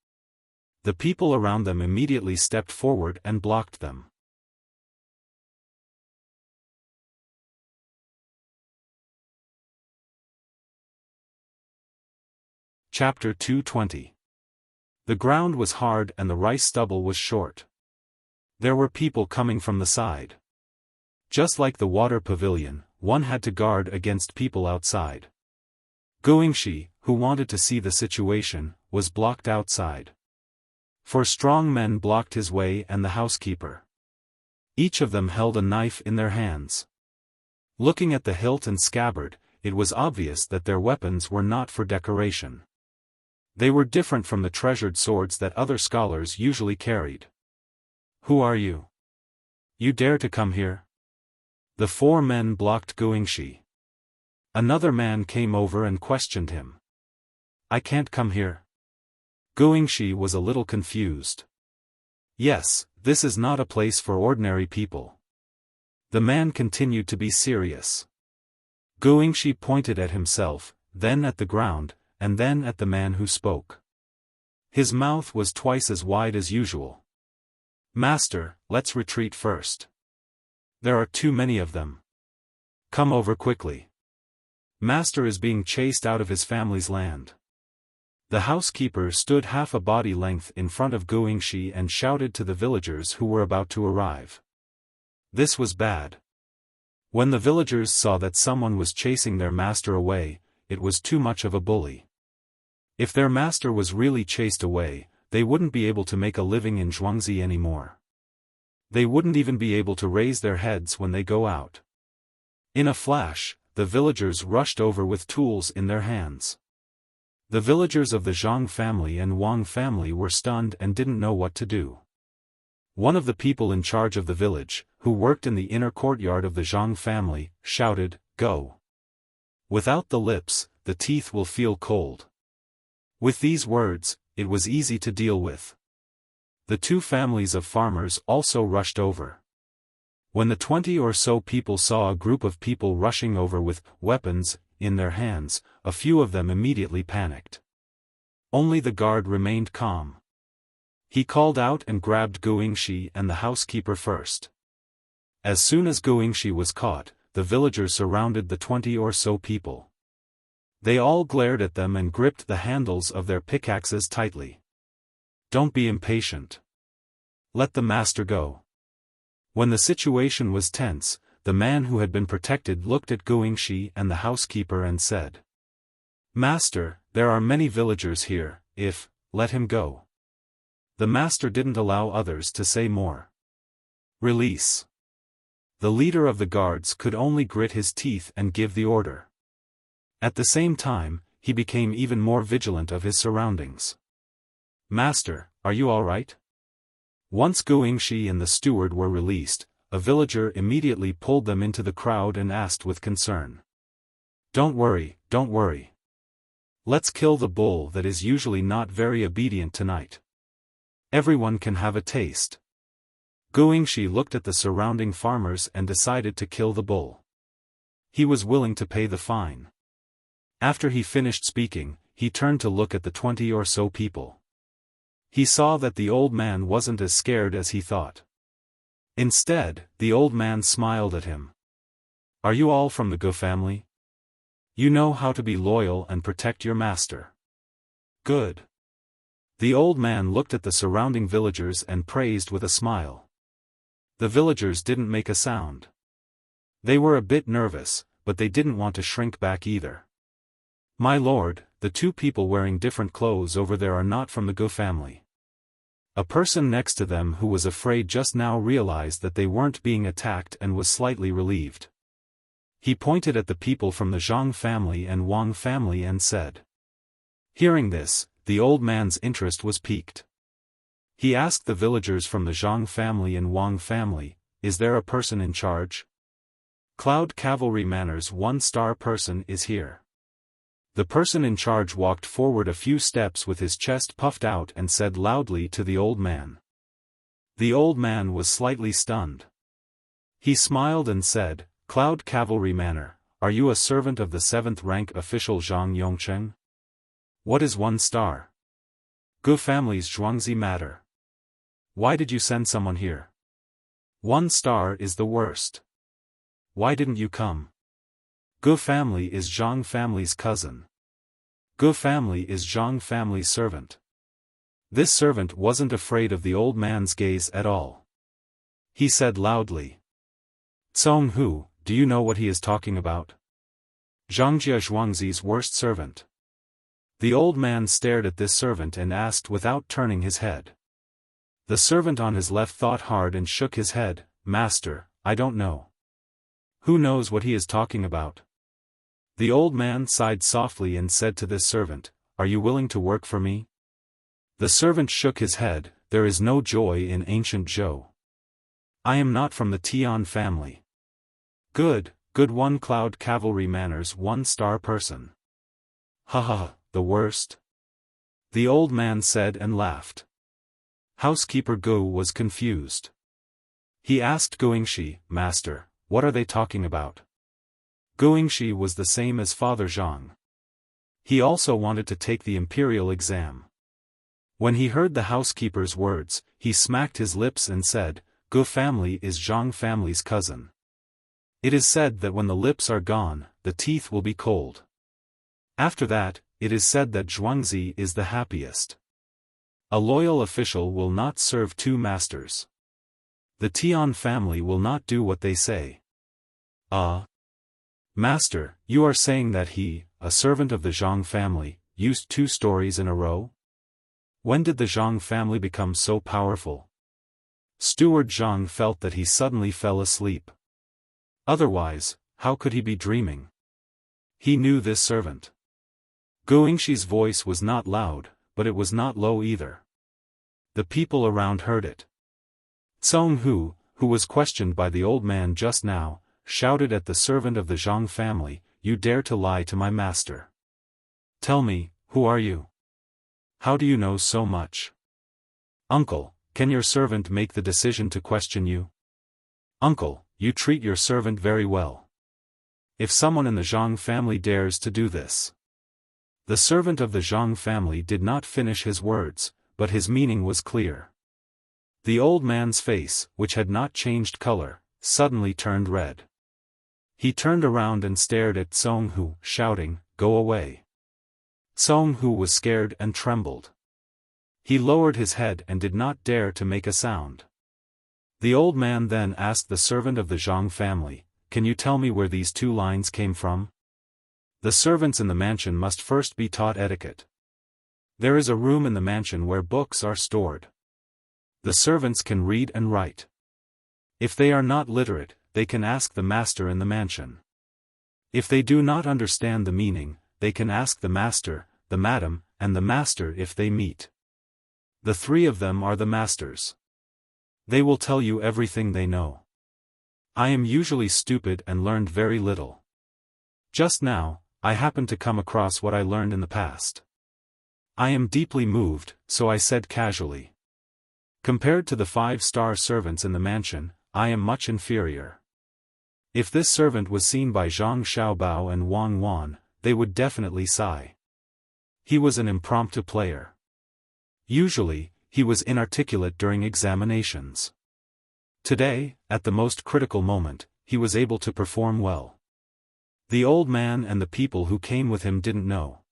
The people around them immediately stepped forward and blocked them. Chapter 220. The ground was hard and the rice stubble was short. There were people coming from the side. Just like the water pavilion, one had to guard against people outside. Guingxi, who wanted to see the situation, was blocked outside. 4 strong men blocked his way and the housekeeper. Each of them held a knife in their hands. Looking at the hilt and scabbard, it was obvious that their weapons were not for decoration. They were different from the treasured swords that other scholars usually carried. "Who are you? You dare to come here?" The 4 men blocked Guingxi. Another man came over and questioned him. "I can't come here." Guingxi was a little confused. "Yes, this is not a place for ordinary people." The man continued to be serious. Guingxi pointed at himself, then at the ground, and then at the man who spoke. His mouth was twice as wide as usual. "Master, let's retreat first. There are too many of them." Come over quickly. Master is being chased out of his family's land. The housekeeper stood half a body length in front of Guingxi and shouted to the villagers who were about to arrive. This was bad. When the villagers saw that someone was chasing their master away, it was too much of a bully. If their master was really chased away, they wouldn't be able to make a living in Zhuangzi anymore. They wouldn't even be able to raise their heads when they go out. In a flash, the villagers rushed over with tools in their hands. The villagers of the Zhang family and Wang family were stunned and didn't know what to do. One of the people in charge of the village, who worked in the inner courtyard of the Zhang family, shouted, "Go! Without the lips, the teeth will feel cold." With these words, it was easy to deal with. The two families of farmers also rushed over. When the 20 or so people saw a group of people rushing over with weapons in their hands, a few of them immediately panicked. Only the guard remained calm. He called out and grabbed Guingxi and the housekeeper first. As soon as Guingxi was caught, the villagers surrounded the 20 or so people. They all glared at them and gripped the handles of their pickaxes tightly. "Don't be impatient. Let the master go." When the situation was tense, the man who had been protected looked at Guingxi and the housekeeper and said, "Master, there are many villagers here, let him go." The master didn't allow others to say more. "Release." The leader of the guards could only grit his teeth and give the order. At the same time, he became even more vigilant of his surroundings. "Master, are you all right?" Once Guingxi and the steward were released, a villager immediately pulled them into the crowd and asked with concern. Don't worry. Let's kill the bull that is usually not very obedient tonight. Everyone can have a taste." Guingxi looked at the surrounding farmers and decided to kill the bull. He was willing to pay the fine. After he finished speaking, he turned to look at the 20 or so people. He saw that the old man wasn't as scared as he thought. Instead, the old man smiled at him. "Are you all from the Gu family? You know how to be loyal and protect your master. Good." The old man looked at the surrounding villagers and praised with a smile. The villagers didn't make a sound. They were a bit nervous, but they didn't want to shrink back either. "My lord, the two people wearing different clothes over there are not from the Gu family." A person next to them who was afraid just now realized that they weren't being attacked and was slightly relieved. He pointed at the people from the Zhang family and Wang family and said. Hearing this, the old man's interest was piqued. He asked the villagers from the Zhang family and Wang family, "Is there a person in charge?" "Cloud Cavalry Manor's 1-star person is here." The person in charge walked forward a few steps with his chest puffed out and said loudly to the old man. The old man was slightly stunned. He smiled and said, "Cloud Cavalry Manor, are you a servant of the 7th rank official Zhang Yongcheng? What is 1 star? Gu family's Zhuangzi matter. Why did you send someone here? 1 star is the worst. Why didn't you come? Gu family is Zhang family's cousin. Gu family is Zhang family's servant." This servant wasn't afraid of the old man's gaze at all. He said loudly. "Tsong Hu, do you know what he is talking about? Zhangjia Zhuangzi's worst servant." The old man stared at this servant and asked without turning his head. The servant on his left thought hard and shook his head, "Master, I don't know." "Who knows what he is talking about?" The old man sighed softly and said to this servant, "Are you willing to work for me?" The servant shook his head, "There is no joy in ancient Zhou. I am not from the Tian family." Good 1 Cloud Cavalry Manor's 1-star person. "Haha, the worst?" the old man said and laughed. Housekeeper Gu was confused. He asked Guingxi, "Master, what are they talking about?" Guingxi was the same as Father Zhang. He also wanted to take the imperial exam. When he heard the housekeeper's words, he smacked his lips and said, "Gu family is Zhang family's cousin. It is said that when the lips are gone, the teeth will be cold. After that, it is said that Zhuangzi is the happiest. A loyal official will not serve two masters. The Tian family will not do what they say. Master, you are saying that he, a servant of the Zhang family, used 2 stories in a row? When did the Zhang family become so powerful? Steward Zhang felt that he suddenly fell asleep. Otherwise, how could he be dreaming? He knew this servant. Guingxi's voice was not loud, but it was not low either. The people around heard it. Tsong Hu, who was questioned by the old man just now, shouted at the servant of the Zhang family, "You dare to lie to my master. Tell me, who are you? How do you know so much? Uncle, can your servant make the decision to question you? Uncle, you treat your servant very well. If someone in the Zhang family dares to do this." The servant of the Zhang family did not finish his words, but his meaning was clear. The old man's face, which had not changed color, suddenly turned red. He turned around and stared at Tsong Hu, shouting, "Go away." Tsong Hu was scared and trembled. He lowered his head and did not dare to make a sound. The old man then asked the servant of the Zhang family, "Can you tell me where these 2 lines came from?" The servants in the mansion must first be taught etiquette. There is a room in the mansion where books are stored. The servants can read and write. If they are not literate, they can ask the master in the mansion. If they do not understand the meaning, they can ask the master, the madam, and the master if they meet. The 3 of them are the masters. They will tell you everything they know. I am usually stupid and learned very little. Just now, I happened to come across what I learned in the past. I am deeply moved, so I said casually. Compared to the 5-star servants in the mansion, I am much inferior. If this servant was seen by Zhang Xiaobao and Wang Wan, they would definitely sigh. He was an impromptu player. Usually, he was inarticulate during examinations. Today, at the most critical moment, he was able to perform well. The old man and the people who came with him didn't know.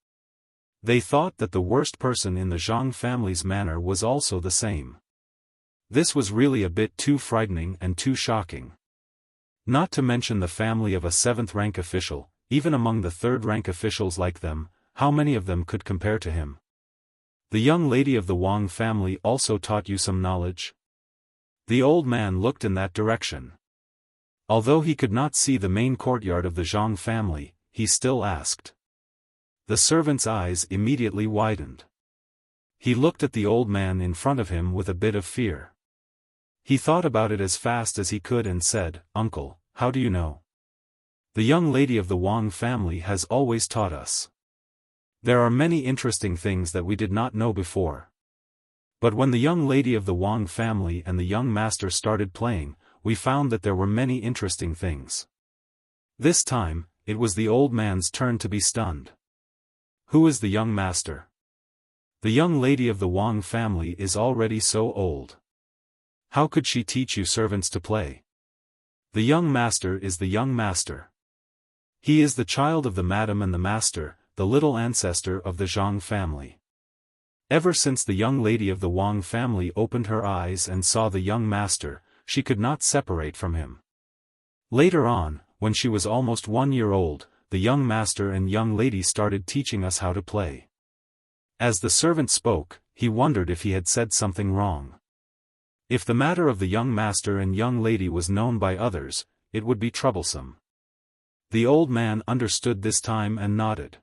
They thought that the worst person in the Zhang family's manor was also the same. This was really a bit too frightening and too shocking. Not to mention the family of a 7th-rank official, even among the 3rd-rank officials like them, how many of them could compare to him? The young lady of the Wang family also taught you some knowledge? The old man looked in that direction. Although he could not see the main courtyard of the Zhang family, he still asked. The servant's eyes immediately widened. He looked at the old man in front of him with a bit of fear. He thought about it as fast as he could and said, "Uncle, how do you know? The young lady of the Wang family has always taught us. There are many interesting things that we did not know before. But when the young lady of the Wang family and the young master started playing, we found that there were many interesting things." This time, it was the old man's turn to be stunned. Who is the young master? The young lady of the Wang family is already so old. How could she teach you servants to play? The young master is the young master. He is the child of the madam and the master, the little ancestor of the Zhang family. Ever since the young lady of the Wang family opened her eyes and saw the young master, she could not separate from him. Later on, when she was almost 1 year old, the young master and young lady started teaching us how to play. As the servant spoke, he wondered if he had said something wrong. If the matter of the young master and young lady was known by others, it would be troublesome. The old man understood this time and nodded.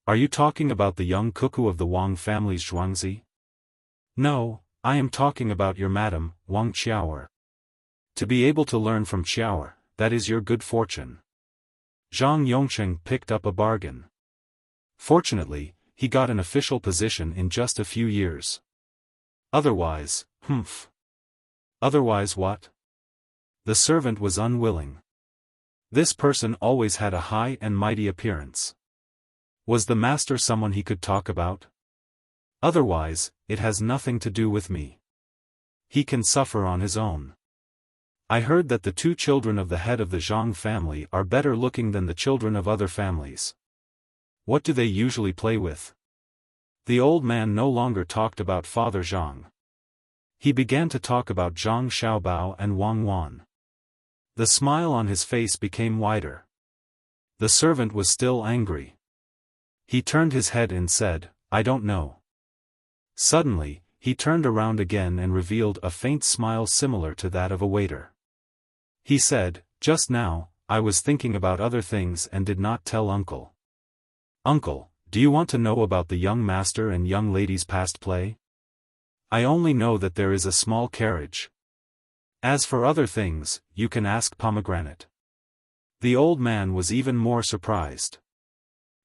Are you talking about the young cuckoo of the Wang family's Zhuangzi? No, I am talking about your madam, Wang Qiaoer. To be able to learn from Qiaoer, that is your good fortune. Zhang Yongcheng picked up a bargain. Fortunately, he got an official position in just a few years. Otherwise, Otherwise what? The servant was unwilling. This person always had a high and mighty appearance. Was the master someone he could talk about? Otherwise, it has nothing to do with me. He can suffer on his own. I heard that the two children of the head of the Zhang family are better looking than the children of other families. What do they usually play with? The old man no longer talked about Father Zhang. He began to talk about Zhang Xiaobao and Wang Wan. The smile on his face became wider. The servant was still angry. He turned his head and said, "I don't know." Suddenly, he turned around again and revealed a faint smile similar to that of a waiter. He said, "Just now, I was thinking about other things and did not tell Uncle." "Uncle, do you want to know about the young master and young lady's past play?" "I only know that there is a small carriage. As for other things, you can ask Pomegranate." The old man was even more surprised.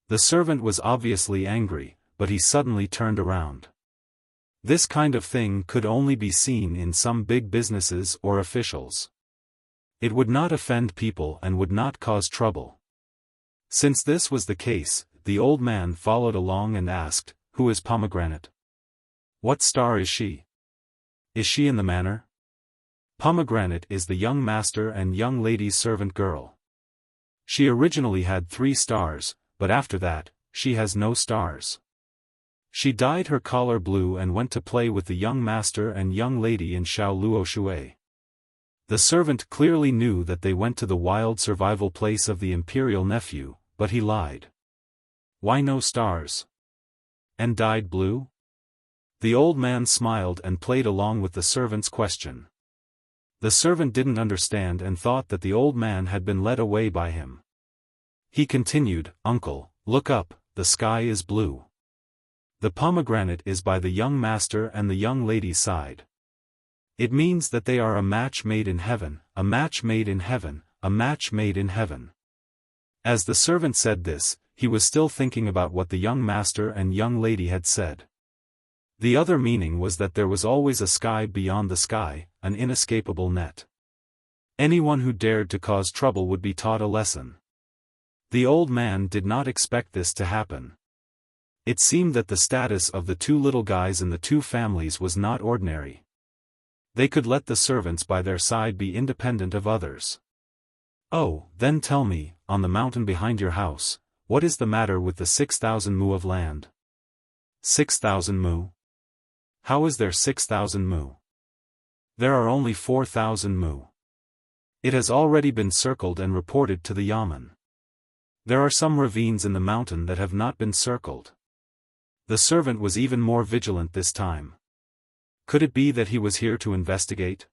The servant was obviously angry, but he suddenly turned around. This kind of thing could only be seen in some big businesses or officials. It would not offend people and would not cause trouble. Since this was the case, the old man followed along and asked, "Who is Pomegranate? What star is she? Is she in the manor?" Pomegranate is the young master and young lady's servant girl. She originally had 3 stars, but after that, she has no stars. She dyed her collar blue and went to play with the young master and young lady in Shaoluo Shui. The servant clearly knew that they went to the wild survival place of the imperial nephew, but he lied. "Why no stars? And dyed blue?" The old man smiled and played along with the servant's question. The servant didn't understand and thought that the old man had been led away by him. He continued, "Uncle, look up, the sky is blue. The pomegranate is by the young master and the young lady's side. It means that they are a match made in heaven, a match made in heaven, a match made in heaven." As the servant said this, he was still thinking about what the young master and young lady had said. The other meaning was that there was always a sky beyond the sky, an inescapable net. Anyone who dared to cause trouble would be taught a lesson. The old man did not expect this to happen. It seemed that the status of the 2 little guys in the 2 families was not ordinary. They could let the servants by their side be independent of others. "Oh, then tell me, on the mountain behind your house, what is the matter with the 6,000 mu of land?" 6,000 mu? How is there 6,000 mu? There are only 4,000 mu. It has already been circled and reported to the yamen. There are some ravines in the mountain that have not been circled. The servant was even more vigilant this time. Could it be that he was here to investigate?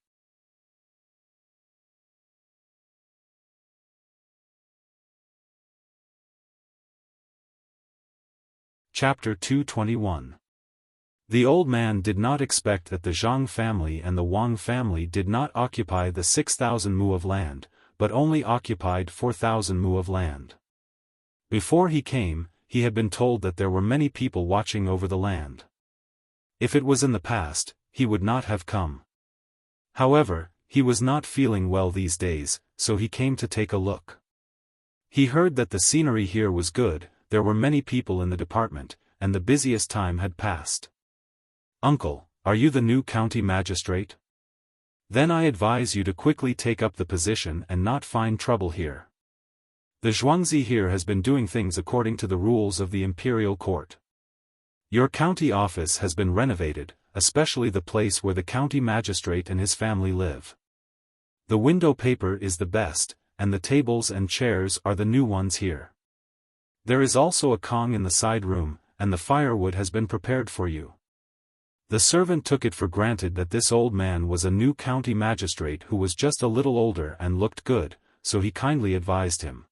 Chapter 221. The old man did not expect that the Zhang family and the Wang family did not occupy the 6,000 mu of land, but only occupied 4,000 mu of land. Before he came, he had been told that there were many people watching over the land. If it was in the past, he would not have come. However, he was not feeling well these days, so he came to take a look. He heard that the scenery here was good, there were many people in the department, and the busiest time had passed. "Uncle, are you the new county magistrate? Then I advise you to quickly take up the position and not find trouble here. The Zhuangzi here has been doing things according to the rules of the imperial court. Your county office has been renovated, especially the place where the county magistrate and his family live. The window paper is the best, and the tables and chairs are the new ones here. There is also a Kong in the side room, and the firewood has been prepared for you." The servant took it for granted that this old man was a new county magistrate who was just a little older and looked good, so he kindly advised him.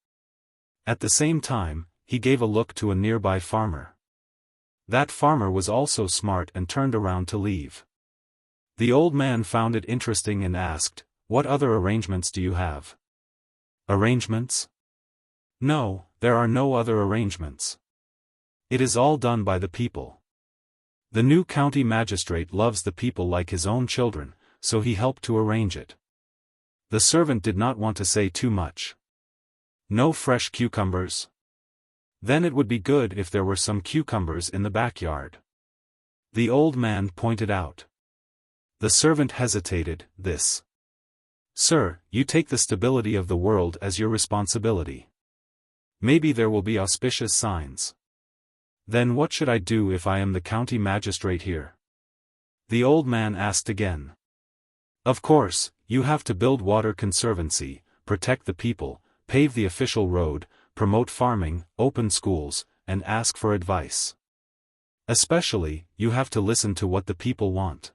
At the same time, he gave a look to a nearby farmer. That farmer was also smart and turned around to leave. The old man found it interesting and asked, "What other arrangements do you have?" "Arrangements? No, there are no other arrangements. It is all done by the people. The new county magistrate loves the people like his own children, so he helped to arrange it." The servant did not want to say too much. "No fresh cucumbers? Then it would be good if there were some cucumbers in the backyard," the old man pointed out. The servant hesitated, this Sir, you take the stability of the world as your responsibility. Maybe there will be auspicious signs. Then what should I do if I am the county magistrate here? The old man asked again. Of course, you have to build water conservancy, protect the people, pave the official road, promote farming, open schools, and ask for advice. Especially, you have to listen to what the people want.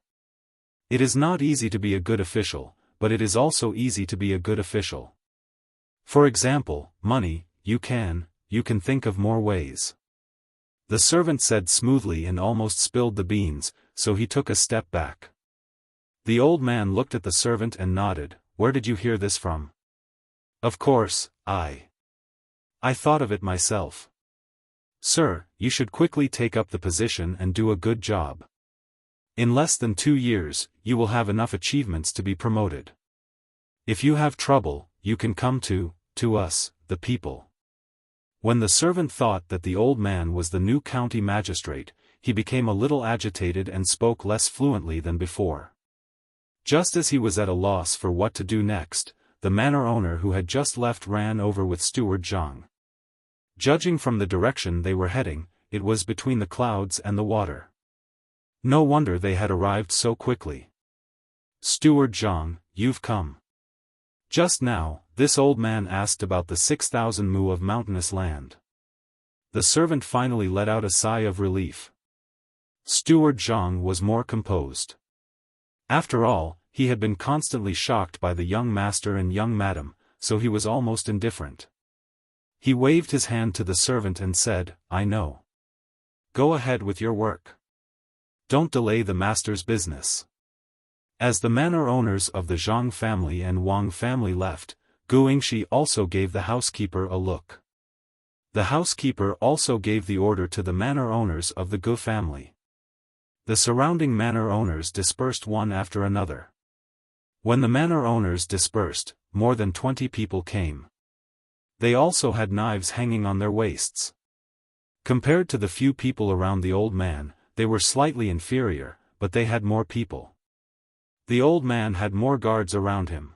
It is not easy to be a good official, but it is also easy to be a good official. For example, money, you can think of more ways. The servant said smoothly and almost spilled the beans, so he took a step back. The old man looked at the servant and nodded. Where did you hear this from? Of course, I thought of it myself. Sir, you should quickly take up the position and do a good job. In less than 2 years, you will have enough achievements to be promoted. If you have trouble, you can come to us, the people. When the servant thought that the old man was the new county magistrate, he became a little agitated and spoke less fluently than before. Just as he was at a loss for what to do next, the manor owner who had just left ran over with Steward Zhang. Judging from the direction they were heading, it was between the clouds and the water. No wonder they had arrived so quickly. Steward Zhang, you've come. Just now, this old man asked about the 6,000 mu of mountainous land. The servant finally let out a sigh of relief. Steward Zhang was more composed. After all, he had been constantly shocked by the young master and young madam, so he was almost indifferent. He waved his hand to the servant and said, I know. Go ahead with your work. Don't delay the master's business. As the manor owners of the Zhang family and Wang family left, Guingxi also gave the housekeeper a look. The housekeeper also gave the order to the manor owners of the Gu family. The surrounding manor owners dispersed one after another. When the manor owners dispersed, more than 20 people came. They also had knives hanging on their waists. Compared to the few people around the old man, they were slightly inferior, but they had more people. The old man had more guards around him.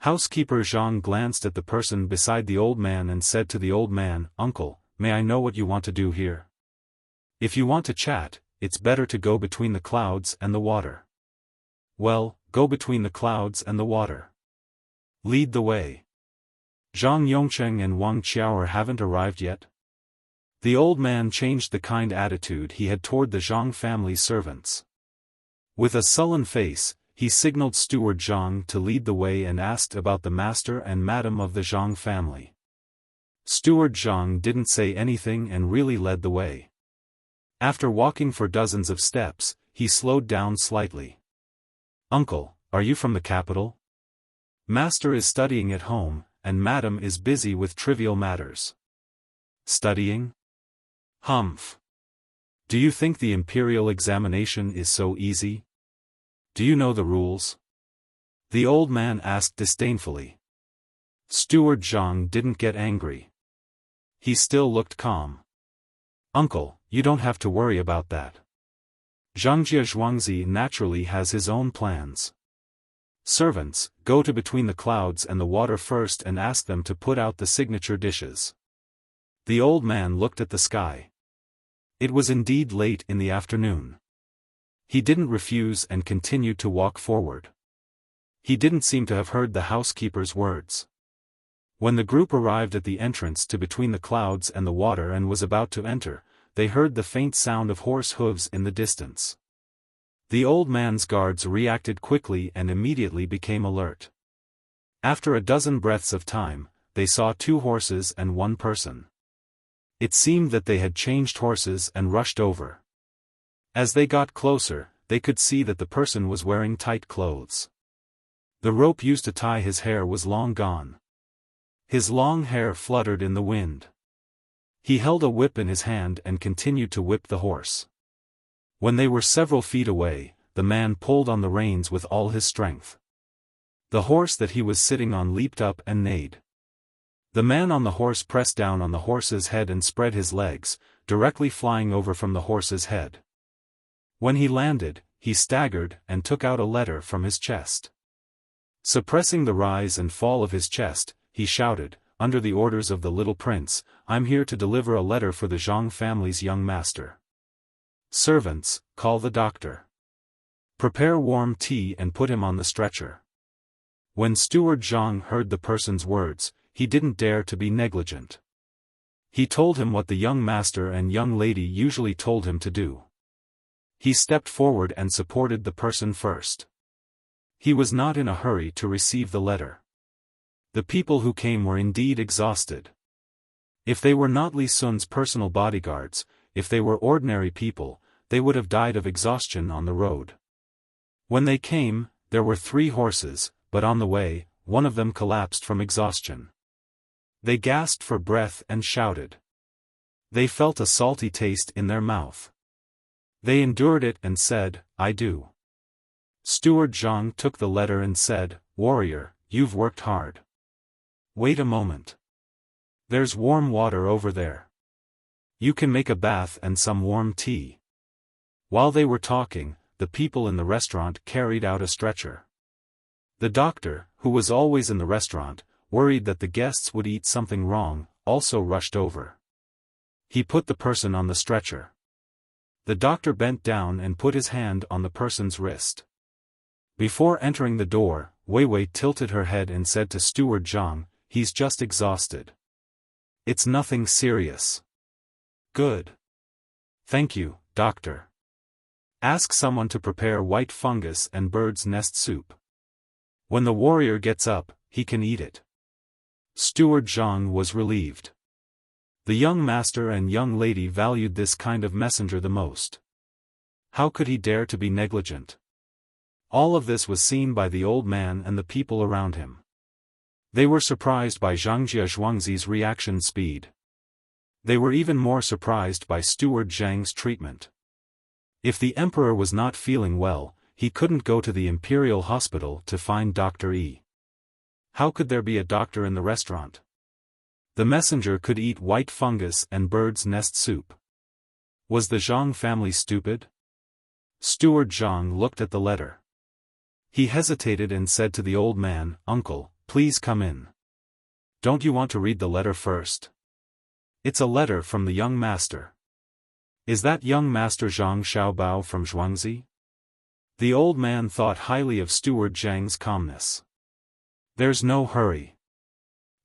Housekeeper Zhang glanced at the person beside the old man and said to the old man, Uncle, may I know what you want to do here? If you want to chat, it's better to go between the clouds and the water. Well, go between the clouds and the water. Lead the way. Zhang Yongcheng and Wang Qiao haven't arrived yet? The old man changed the kind attitude he had toward the Zhang family servants. With a sullen face, he signaled Steward Zhang to lead the way and asked about the master and madam of the Zhang family. Steward Zhang didn't say anything and really led the way. After walking for dozens of steps, he slowed down slightly. Uncle, are you from the capital? Master is studying at home, and madam is busy with trivial matters. Studying? Humph. Do you think the imperial examination is so easy? Do you know the rules? The old man asked disdainfully. Steward Zhang didn't get angry. He still looked calm. Uncle, you don't have to worry about that. Zhangjia Zhuangzi naturally has his own plans. Servants, go to between the clouds and the water first and ask them to put out the signature dishes. The old man looked at the sky. It was indeed late in the afternoon. He didn't refuse and continued to walk forward. He didn't seem to have heard the housekeeper's words. When the group arrived at the entrance to between the clouds and the water and was about to enter, they heard the faint sound of horse hooves in the distance. The old man's guards reacted quickly and immediately became alert. After a dozen breaths of time, they saw 2 horses and 1 person. It seemed that they had changed horses and rushed over. As they got closer, they could see that the person was wearing tight clothes. The rope used to tie his hair was long gone. His long hair fluttered in the wind. He held a whip in his hand and continued to whip the horse. When they were several feet away, the man pulled on the reins with all his strength. The horse that he was sitting on leaped up and neighed. The man on the horse pressed down on the horse's head and spread his legs, directly flying over from the horse's head. When he landed, he staggered and took out a letter from his chest. Suppressing the rise and fall of his chest, he shouted, "Under the orders of the little prince, I'm here to deliver a letter for the Zhang family's young master. Servants, call the doctor. Prepare warm tea and put him on the stretcher." When Steward Zhang heard the person's words, he didn't dare to be negligent. He told him what the young master and young lady usually told him to do. He stepped forward and supported the person first. He was not in a hurry to receive the letter. The people who came were indeed exhausted. If they were not Li Sun's personal bodyguards, if they were ordinary people, they would have died of exhaustion on the road. When they came, there were 3 horses, but on the way, one of them collapsed from exhaustion. They gasped for breath and shouted. They felt a salty taste in their mouth. They endured it and said, "I do." Steward Zhang took the letter and said, "Warrior, you've worked hard. Wait a moment. There's warm water over there. You can make a bath and some warm tea." While they were talking, the people in the restaurant carried out a stretcher. The doctor, who was always in the restaurant, worried that the guests would eat something wrong, also rushed over. He put the person on the stretcher. The doctor bent down and put his hand on the person's wrist. Before entering the door, Wei Wei tilted her head and said to Steward Zhang, "He's just exhausted. It's nothing serious." "Good. Thank you, doctor. Ask someone to prepare white fungus and bird's nest soup. When the warrior gets up, he can eat it." Steward Zhang was relieved. The young master and young lady valued this kind of messenger the most. How could he dare to be negligent? All of this was seen by the old man and the people around him. They were surprised by Zhangjia Zhuangzi's reaction speed. They were even more surprised by Steward Zhang's treatment. If the emperor was not feeling well, he couldn't go to the imperial hospital to find Dr. E. How could there be a doctor in the restaurant? The messenger could eat white fungus and bird's nest soup. Was the Zhang family stupid? Steward Zhang looked at the letter. He hesitated and said to the old man, "Uncle, please come in. Don't you want to read the letter first? It's a letter from the young master." "Is that young master Zhang Xiaobao from Zhuangzi?" The old man thought highly of Steward Zhang's calmness. "There's no hurry.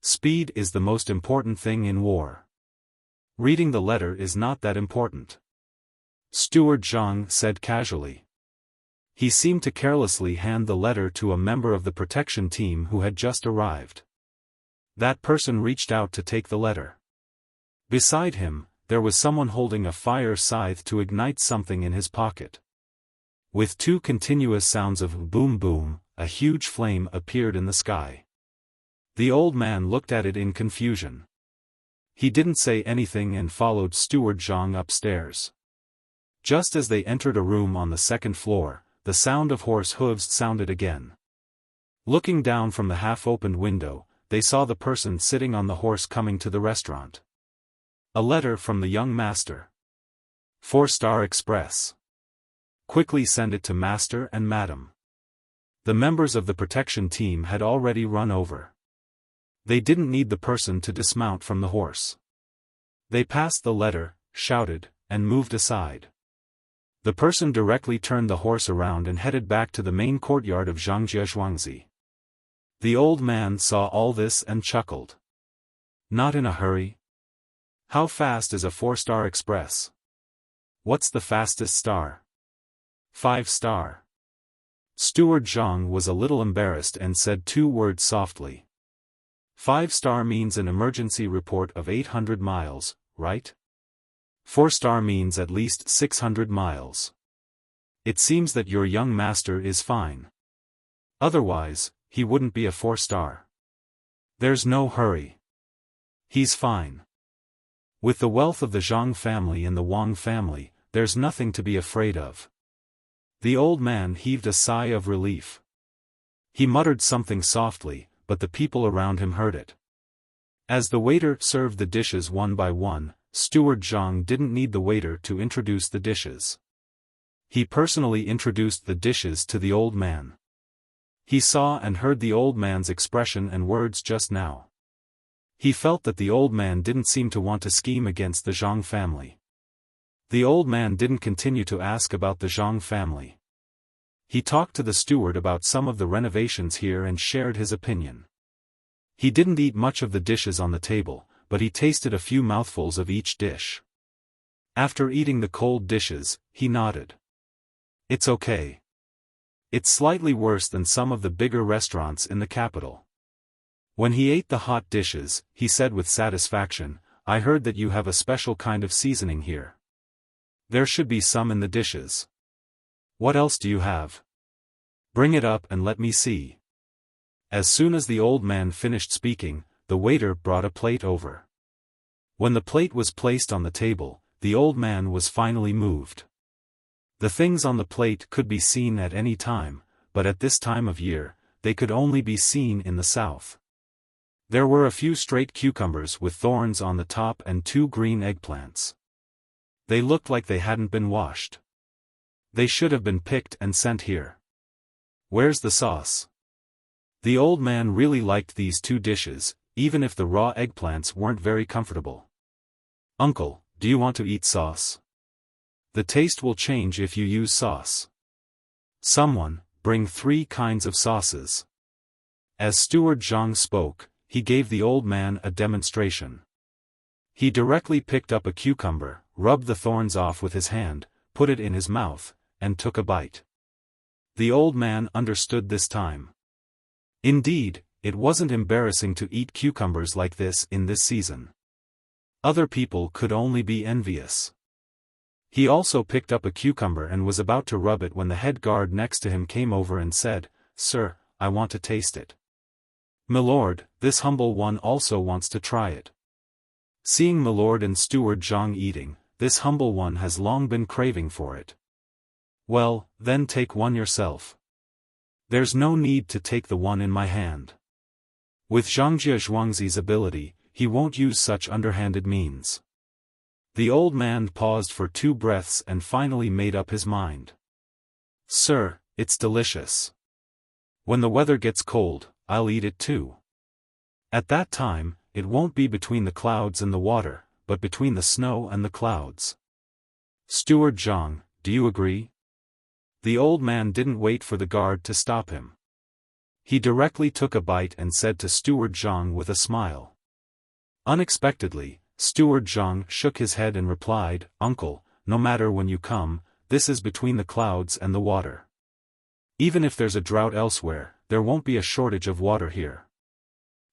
Speed is the most important thing in war. Reading the letter is not that important," Steward Zhang said casually. He seemed to carelessly hand the letter to a member of the protection team who had just arrived. That person reached out to take the letter. Beside him, there was someone holding a fire scythe to ignite something in his pocket. With 2 continuous sounds of boom boom, a huge flame appeared in the sky. The old man looked at it in confusion. He didn't say anything and followed Steward Zhang upstairs. Just as they entered a room on the 2nd floor, the sound of horse hooves sounded again. Looking down from the half-opened window, they saw the person sitting on the horse coming to the restaurant. A letter from the young master. 4-star express. Quickly send it to master and madam. The members of the protection team had already run over. They didn't need the person to dismount from the horse. They passed the letter, shouted, and moved aside. The person directly turned the horse around and headed back to the main courtyard of Zhangjia Zhuangzi. The old man saw all this and chuckled. "Not in a hurry? How fast is a 4-star express? What's the fastest star?" 5-star. Steward Zhang was a little embarrassed and said 2 words softly. 5-star means an emergency report of 800 miles, right? 4-star means at least 600 miles. It seems that your young master is fine. Otherwise, he wouldn't be a 4-star. There's no hurry. He's fine. With the wealth of the Zhang family and the Wang family, there's nothing to be afraid of. The old man heaved a sigh of relief. He muttered something softly, but the people around him heard it. As the waiter served the dishes one by one, Steward Zhang didn't need the waiter to introduce the dishes. He personally introduced the dishes to the old man. He saw and heard the old man's expression and words just now. He felt that the old man didn't seem to want to scheme against the Zhang family. The old man didn't continue to ask about the Zhang family. He talked to the steward about some of the renovations here and shared his opinion. He didn't eat much of the dishes on the table, but he tasted a few mouthfuls of each dish. After eating the cold dishes, he nodded. It's okay. It's slightly worse than some of the bigger restaurants in the capital. When he ate the hot dishes, he said with satisfaction, I heard that you have a special kind of seasoning here. There should be some in the dishes. What else do you have? Bring it up and let me see. As soon as the old man finished speaking, the waiter brought a plate over. When the plate was placed on the table, the old man was finally moved. The things on the plate could be seen at any time, but at this time of year, they could only be seen in the south. There were a few straight cucumbers with thorns on the top and 2 green eggplants. They looked like they hadn't been washed. They should have been picked and sent here. Where's the sauce? The old man really liked these 2 dishes, even if the raw eggplants weren't very comfortable. Uncle, do you want to eat sauce? The taste will change if you use sauce. Someone, bring 3 kinds of sauces. As Steward Zhang spoke, he gave the old man a demonstration. He directly picked up a cucumber, rubbed the thorns off with his hand, put it in his mouth, and took a bite. The old man understood this time. Indeed, it wasn't embarrassing to eat cucumbers like this in this season. Other people could only be envious. He also picked up a cucumber and was about to rub it when the head guard next to him came over and said, Sir, I want to taste it. Milord, this humble one also wants to try it. Seeing Milord and Steward Zhang eating, this humble one has long been craving for it. Well, then take one yourself. There's no need to take the one in my hand. With Zhangjie Zhuangzi's ability, he won't use such underhanded means. The old man paused for 2 breaths and finally made up his mind. Sir, it's delicious. When the weather gets cold, I'll eat it too. At that time, it won't be between the clouds and the water, but between the snow and the clouds. Steward Zhang, do you agree? The old man didn't wait for the guard to stop him. He directly took a bite and said to Steward Zhang with a smile. Unexpectedly, Steward Zhang shook his head and replied, Uncle, no matter when you come, this is between the clouds and the water. Even if there's a drought elsewhere, there won't be a shortage of water here.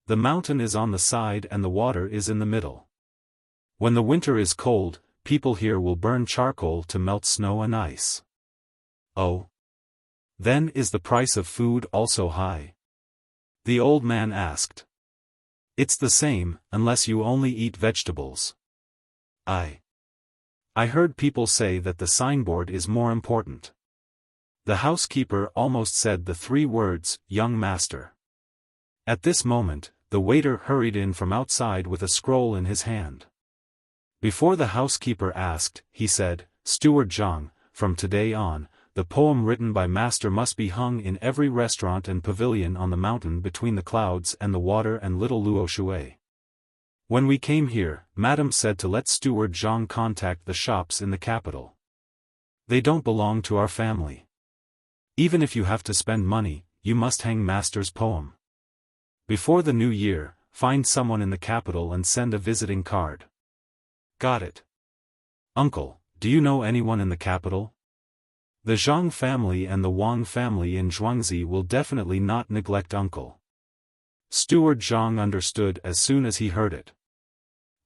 The mountain is on the side and the water is in the middle. When the winter is cold, people here will burn charcoal to melt snow and ice. Oh. Then is the price of food also high? The old man asked. It's the same, unless you only eat vegetables. I heard people say that the signboard is more important. The housekeeper almost said the 3 words, young master. At this moment, the waiter hurried in from outside with a scroll in his hand. Before the housekeeper asked, he said, Steward Zhang, from today on, the poem written by Master must be hung in every restaurant and pavilion on the mountain between the clouds and the water and Little Luo Shui. When we came here, Madam said to let Steward Zhang contact the shops in the capital. They don't belong to our family. Even if you have to spend money, you must hang Master's poem. Before the new year, find someone in the capital and send a visiting card. Got it. Uncle, do you know anyone in the capital? The Zhang family and the Wang family in Zhuangzi will definitely not neglect Uncle. Steward Zhang understood as soon as he heard it.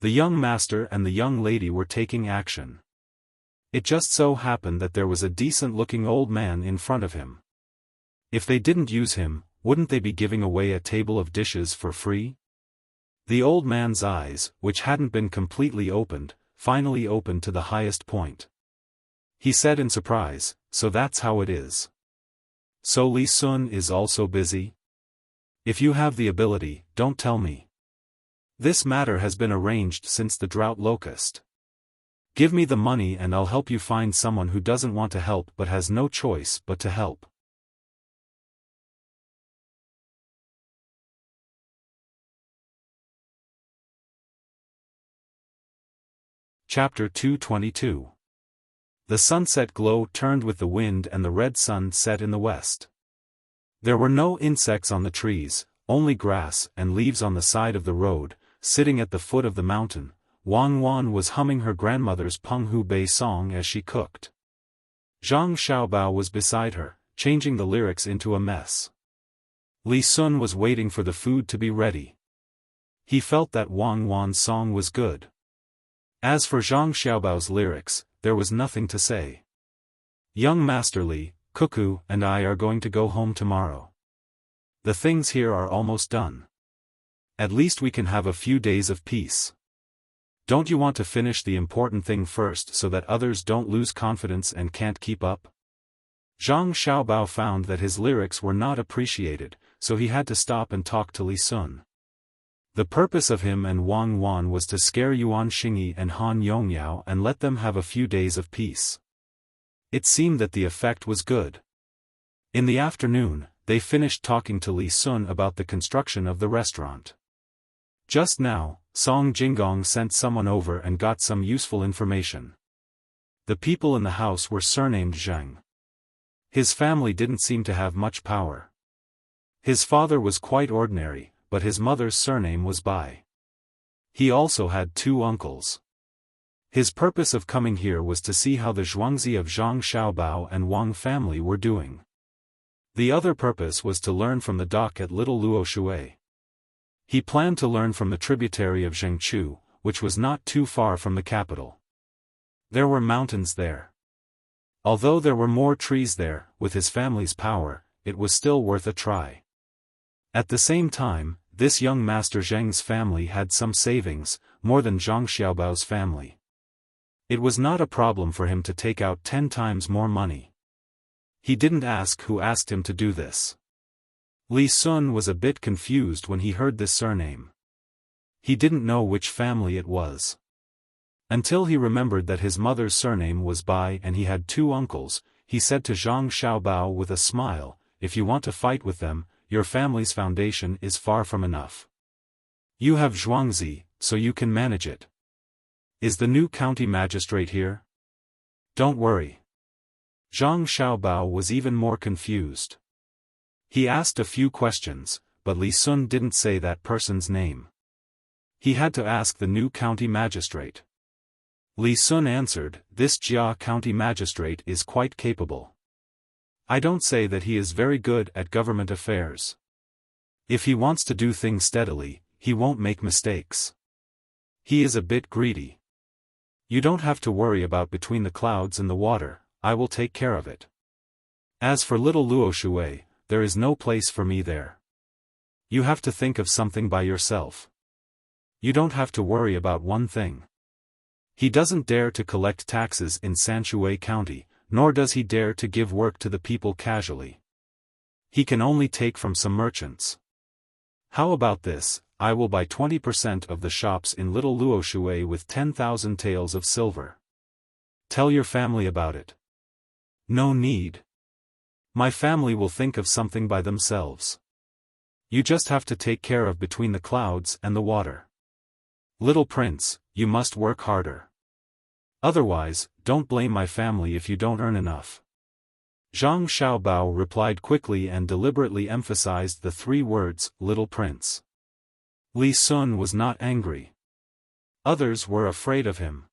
The young master and the young lady were taking action. It just so happened that there was a decent-looking old man in front of him. If they didn't use him, wouldn't they be giving away a table of dishes for free? The old man's eyes, which hadn't been completely opened, finally opened to the highest point. He said in surprise, so that's how it is. So Li Sun is also busy? If you have the ability, don't tell me. This matter has been arranged since the drought locust. Give me the money and I'll help you find someone who doesn't want to help but has no choice but to help. Chapter 222. The sunset glow turned with the wind and the red sun set in the west. There were no insects on the trees, only grass and leaves on the side of the road. Sitting at the foot of the mountain, Wang Wan was humming her grandmother's Peng Hu Bei song as she cooked. Zhang Xiaobao was beside her, changing the lyrics into a mess. Li Sun was waiting for the food to be ready. He felt that Wang Wan's song was good. As for Zhang Xiaobao's lyrics, there was nothing to say. Young Master Li, Cuckoo, and I are going to go home tomorrow. The things here are almost done. At least we can have a few days of peace. Don't you want to finish the important thing first so that others don't lose confidence and can't keep up? Zhang Xiaobao found that his lyrics were not appreciated, so he had to stop and talk to Li Sun. The purpose of him and Wang Wan was to scare Yuan Xingyi and Han Yongyao and let them have a few days of peace. It seemed that the effect was good. In the afternoon, they finished talking to Li Sun about the construction of the restaurant. Just now, Song Jinggong sent someone over and got some useful information. The people in the house were surnamed Zheng. His family didn't seem to have much power. His father was quite ordinary, but his mother's surname was Bai. He also had 2 uncles. His purpose of coming here was to see how the Zhuangzi of Zhang Xiaobao and Wang family were doing. The other purpose was to learn from the dock at Little Luoshui. He planned to learn from the tributary of Zhengchu, which was not too far from the capital. There were mountains there. Although there were more trees there, with his family's power, it was still worth a try. At the same time, this young Master Zheng's family had some savings, more than Zhang Xiaobao's family. It was not a problem for him to take out 10 times more money. He didn't ask who asked him to do this. Li Sun was a bit confused when he heard this surname. He didn't know which family it was. Until he remembered that his mother's surname was Bai and he had 2 uncles, he said to Zhang Xiaobao with a smile, "If you want to fight with them, your family's foundation is far from enough. You have Zhuangzi, so you can manage it. Is the new county magistrate here?" "Don't worry." Zhang Xiaobao was even more confused. He asked a few questions, but Li Sun didn't say that person's name. He had to ask the new county magistrate. Li Sun answered, "This Jia county magistrate is quite capable. I don't say that he is very good at government affairs. If he wants to do things steadily, he won't make mistakes. He is a bit greedy. You don't have to worry about between the clouds and the water, I will take care of it. As for Little Luoshui, there is no place for me there. You have to think of something by yourself. You don't have to worry about one thing. He doesn't dare to collect taxes in Sanshui County, nor does he dare to give work to the people casually. He can only take from some merchants. How about this? I will buy 20% of the shops in Little Luoshui with 10,000 taels of silver. Tell your family about it." "No need. My family will think of something by themselves. You just have to take care of between the clouds and the water. Little prince, you must work harder. Otherwise, don't blame my family if you don't earn enough." Zhang Xiaobao replied quickly and deliberately emphasized the 3 words, "little prince." Li Sun was not angry. Others were afraid of him.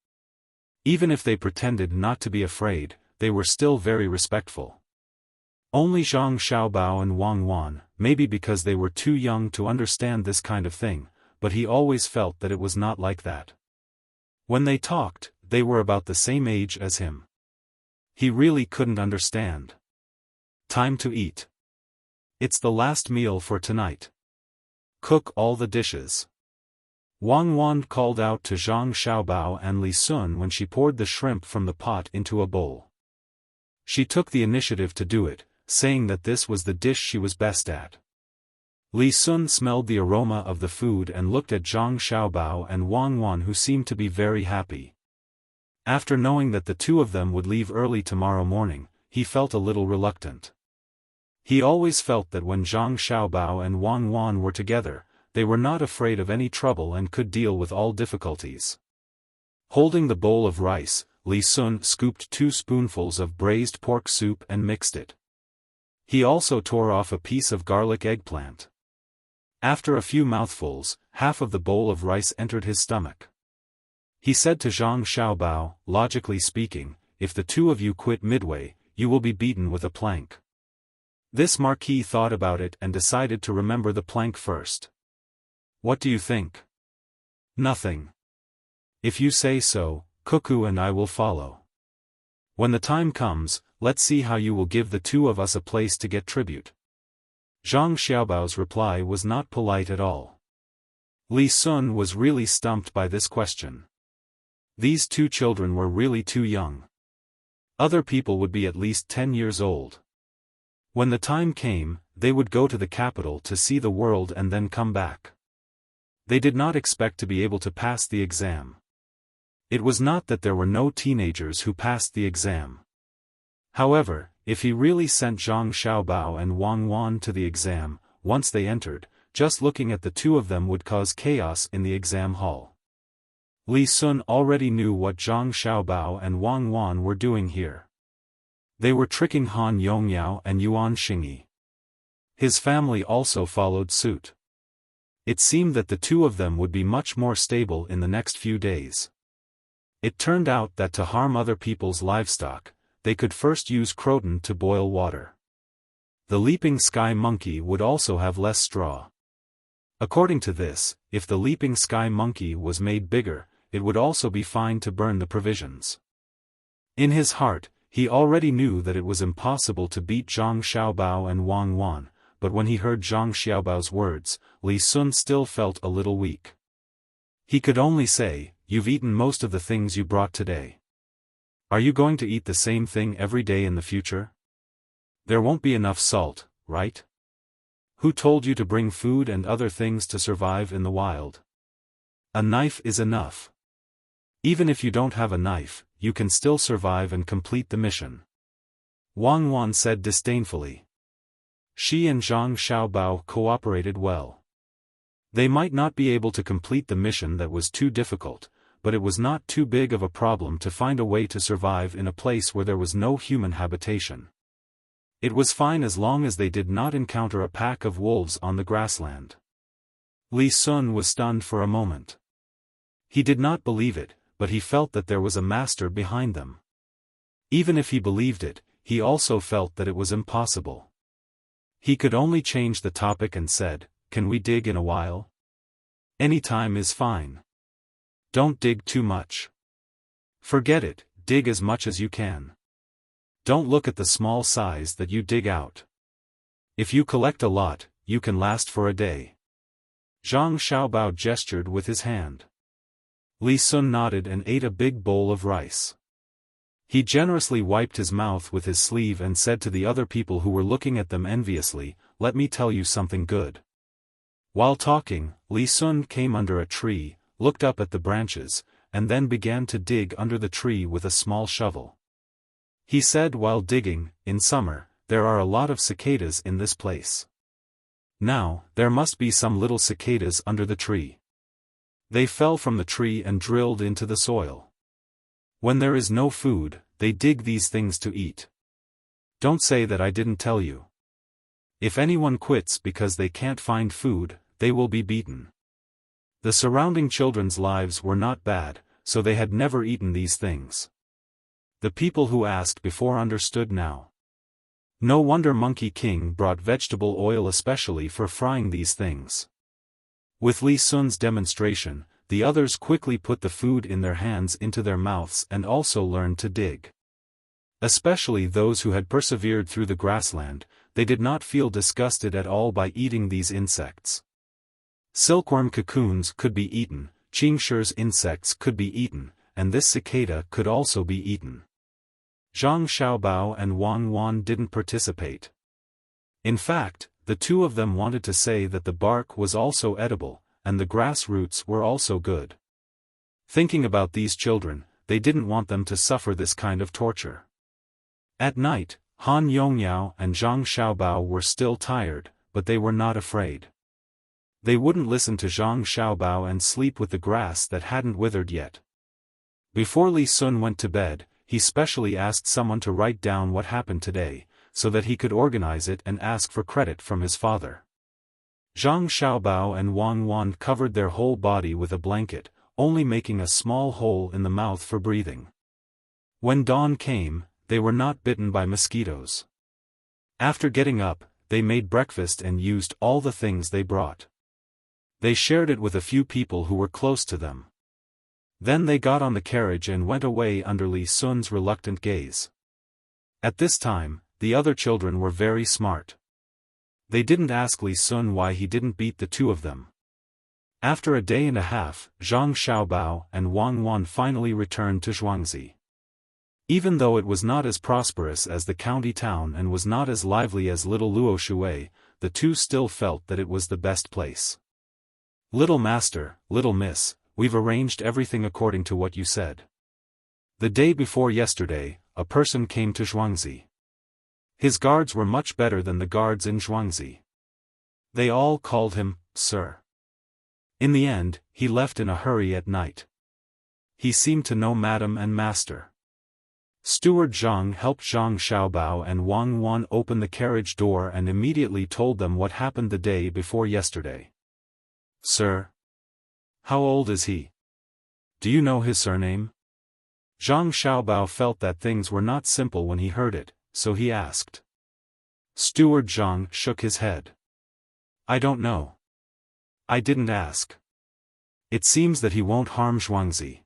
Even if they pretended not to be afraid, they were still very respectful. Only Zhang Xiaobao and Wang Wan, maybe because they were too young to understand this kind of thing, but he always felt that it was not like that. When they talked, they were about the same age as him. He really couldn't understand. Time to eat. It's the last meal for tonight. Cook all the dishes. Wang Wan called out to Zhang Xiaobao and Li Sun when she poured the shrimp from the pot into a bowl. She took the initiative to do it, saying that this was the dish she was best at. Li Sun smelled the aroma of the food and looked at Zhang Xiaobao and Wang Wan, who seemed to be very happy. After knowing that the 2 of them would leave early tomorrow morning, he felt a little reluctant. He always felt that when Zhang Xiaobao and Wang Wan were together, they were not afraid of any trouble and could deal with all difficulties. Holding the bowl of rice, Li Sun scooped 2 spoonfuls of braised pork soup and mixed it. He also tore off a piece of garlic eggplant. After a few mouthfuls, half of the bowl of rice entered his stomach. He said to Zhang Xiaobao, logically speaking, if the 2 of you quit midway, you will be beaten with a plank. This Marquis thought about it and decided to remember the plank first. What do you think? Nothing. If you say so, Cuckoo and I will follow. When the time comes, let's see how you will give the 2 of us a place to get tribute. Zhang Xiaobao's reply was not polite at all. Li Sun was really stumped by this question. These 2 children were really too young. Other people would be at least 10 years old. When the time came, they would go to the capital to see the world and then come back. They did not expect to be able to pass the exam. It was not that there were no teenagers who passed the exam. However, if he really sent Zhang Xiaobao and Wang Wan to the exam, once they entered, just looking at the 2 of them would cause chaos in the exam hall. Li Sun already knew what Zhang Xiaobao and Wang Wan were doing here. They were tricking Han Yongyao and Yuan Xingyi. His family also followed suit. It seemed that the 2 of them would be much more stable in the next few days. It turned out that to harm other people's livestock, they could first use croton to boil water. The leaping sky monkey would also have less straw. According to this, if the leaping sky monkey was made bigger, it would also be fine to burn the provisions. In his heart, he already knew that it was impossible to beat Zhang Xiaobao and Wang Wan, but when he heard Zhang Xiaobao's words, Li Sun still felt a little weak. He could only say, "You've eaten most of the things you brought today. Are you going to eat the same thing every day in the future? There won't be enough salt, right? Who told you to bring food and other things to survive in the wild? A knife is enough. Even if you don't have a knife, you can still survive and complete the mission." Wang Wan said disdainfully. She and Zhang Xiaobao cooperated well. They might not be able to complete the mission that was too difficult, but it was not too big of a problem to find a way to survive in a place where there was no human habitation. It was fine as long as they did not encounter a pack of wolves on the grassland. Li Sun was stunned for a moment. He did not believe it, but he felt that there was a master behind them. Even if he believed it, he also felt that it was impossible. He could only change the topic and said, "Can we dig in a while? Any time is fine. Don't dig too much. Forget it, dig as much as you can. Don't look at the small size that you dig out. If you collect a lot, you can last for a day." Zhang Xiaobao gestured with his hand. Li Sun nodded and ate a big bowl of rice. He generously wiped his mouth with his sleeve and said to the other people who were looking at them enviously, "Let me tell you something good." While talking, Li Sun came under a tree, looked up at the branches, and then began to dig under the tree with a small shovel. He said while digging, "In summer, there are a lot of cicadas in this place. Now, there must be some little cicadas under the tree. They fell from the tree and drilled into the soil. When there is no food, they dig these things to eat. Don't say that I didn't tell you. If anyone quits because they can't find food, they will be beaten." The surrounding children's lives were not bad, so they had never eaten these things. The people who asked before understood now. No wonder Monkey King brought vegetable oil especially for frying these things. With Li Sun's demonstration, the others quickly put the food in their hands into their mouths and also learned to dig. Especially those who had persevered through the grassland, they did not feel disgusted at all by eating these insects. Silkworm cocoons could be eaten, Qingshir's insects could be eaten, and this cicada could also be eaten. Zhang Xiaobao and Wang Wan didn't participate. In fact, the 2 of them wanted to say that the bark was also edible, and the grass roots were also good. Thinking about these children, they didn't want them to suffer this kind of torture. At night, Han Yongyao and Zhang Xiaobao were still tired, but they were not afraid. They wouldn't listen to Zhang Xiaobao and sleep with the grass that hadn't withered yet. Before Li Sun went to bed, he specially asked someone to write down what happened today, so that he could organize it and ask for credit from his father. Zhang Xiaobao and Wang Wan covered their whole body with a blanket, only making a small hole in the mouth for breathing. When dawn came, they were not bitten by mosquitoes. After getting up, they made breakfast and used all the things they brought. They shared it with a few people who were close to them. Then they got on the carriage and went away under Li Sun's reluctant gaze. At this time, the other children were very smart. They didn't ask Li Sun why he didn't beat the two of them. After a day and a half, Zhang Xiaobao and Wang Wan finally returned to Zhuangzi. Even though it was not as prosperous as the county town and was not as lively as Little Luoshui, the two still felt that it was the best place. "Little master, little miss, we've arranged everything according to what you said. The day before yesterday, a person came to Zhuangzi. His guards were much better than the guards in Zhuangzi. They all called him, sir. In the end, he left in a hurry at night. He seemed to know madam and master." Steward Zhang helped Zhang Xiaobao and Wang Wan open the carriage door and immediately told them what happened the day before yesterday. "Sir? How old is he? Do you know his surname?" Zhang Xiaobao felt that things were not simple when he heard it, so he asked. Steward Zhang shook his head. "I don't know. I didn't ask. It seems that he won't harm Zhuangzi.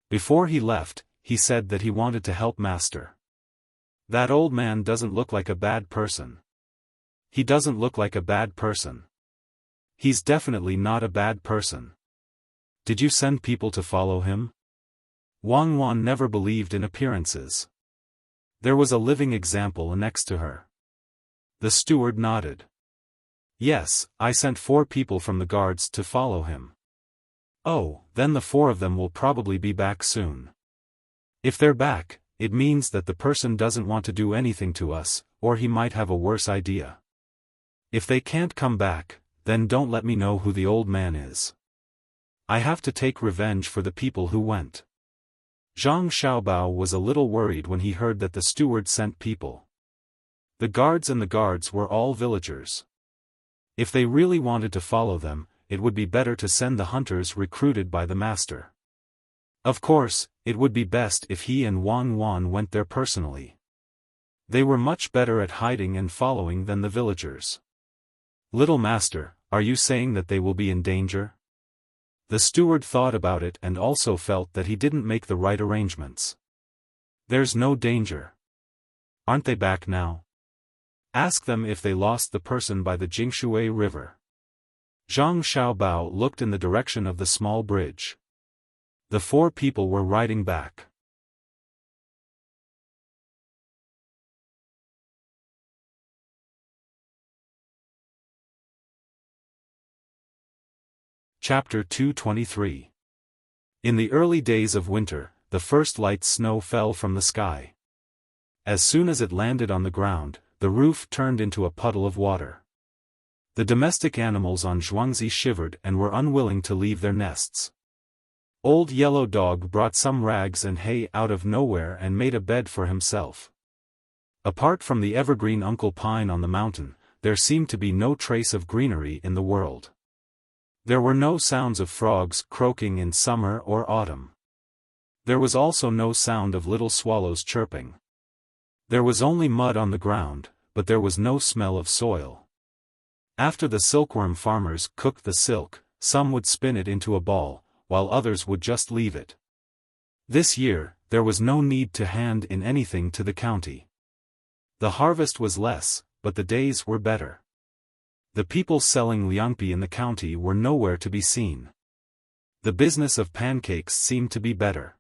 Before he left, he said that he wanted to help master. That old man doesn't look like a bad person. He doesn't look like a bad person. He's definitely not a bad person. Did you send people to follow him?" Wang Wan never believed in appearances. There was a living example next to her. The steward nodded. "Yes, I sent 4 people from the guards to follow him." "Oh, then the 4 of them will probably be back soon. If they're back, it means that the person doesn't want to do anything to us, or he might have a worse idea. If they can't come back, then don't let me know who the old man is. I have to take revenge for the people who went." Zhang Xiaobao was a little worried when he heard that the steward sent people. The guards and the guards were all villagers. If they really wanted to follow them, it would be better to send the hunters recruited by the master. Of course, it would be best if he and Wang Wan went there personally. They were much better at hiding and following than the villagers. "Little master, are you saying that they will be in danger?" The steward thought about it and also felt that he didn't make the right arrangements. "There's no danger. Aren't they back now? Ask them if they lost the person by the Jingshui River." Zhang Xiaobao looked in the direction of the small bridge. The 4 people were riding back. Chapter 223. In the early days of winter, the first light snow fell from the sky. As soon as it landed on the ground, the roof turned into a puddle of water. The domestic animals on Zhuangzi shivered and were unwilling to leave their nests. Old Yellow Dog brought some rags and hay out of nowhere and made a bed for himself. Apart from the evergreen Uncle Pine on the mountain, there seemed to be no trace of greenery in the world. There were no sounds of frogs croaking in summer or autumn. There was also no sound of little swallows chirping. There was only mud on the ground, but there was no smell of soil. After the silkworm farmers cooked the silk, some would spin it into a ball, while others would just leave it. This year, there was no need to hand in anything to the county. The harvest was less, but the days were better. The people selling liangpi in the county were nowhere to be seen. The business of pancakes seemed to be better.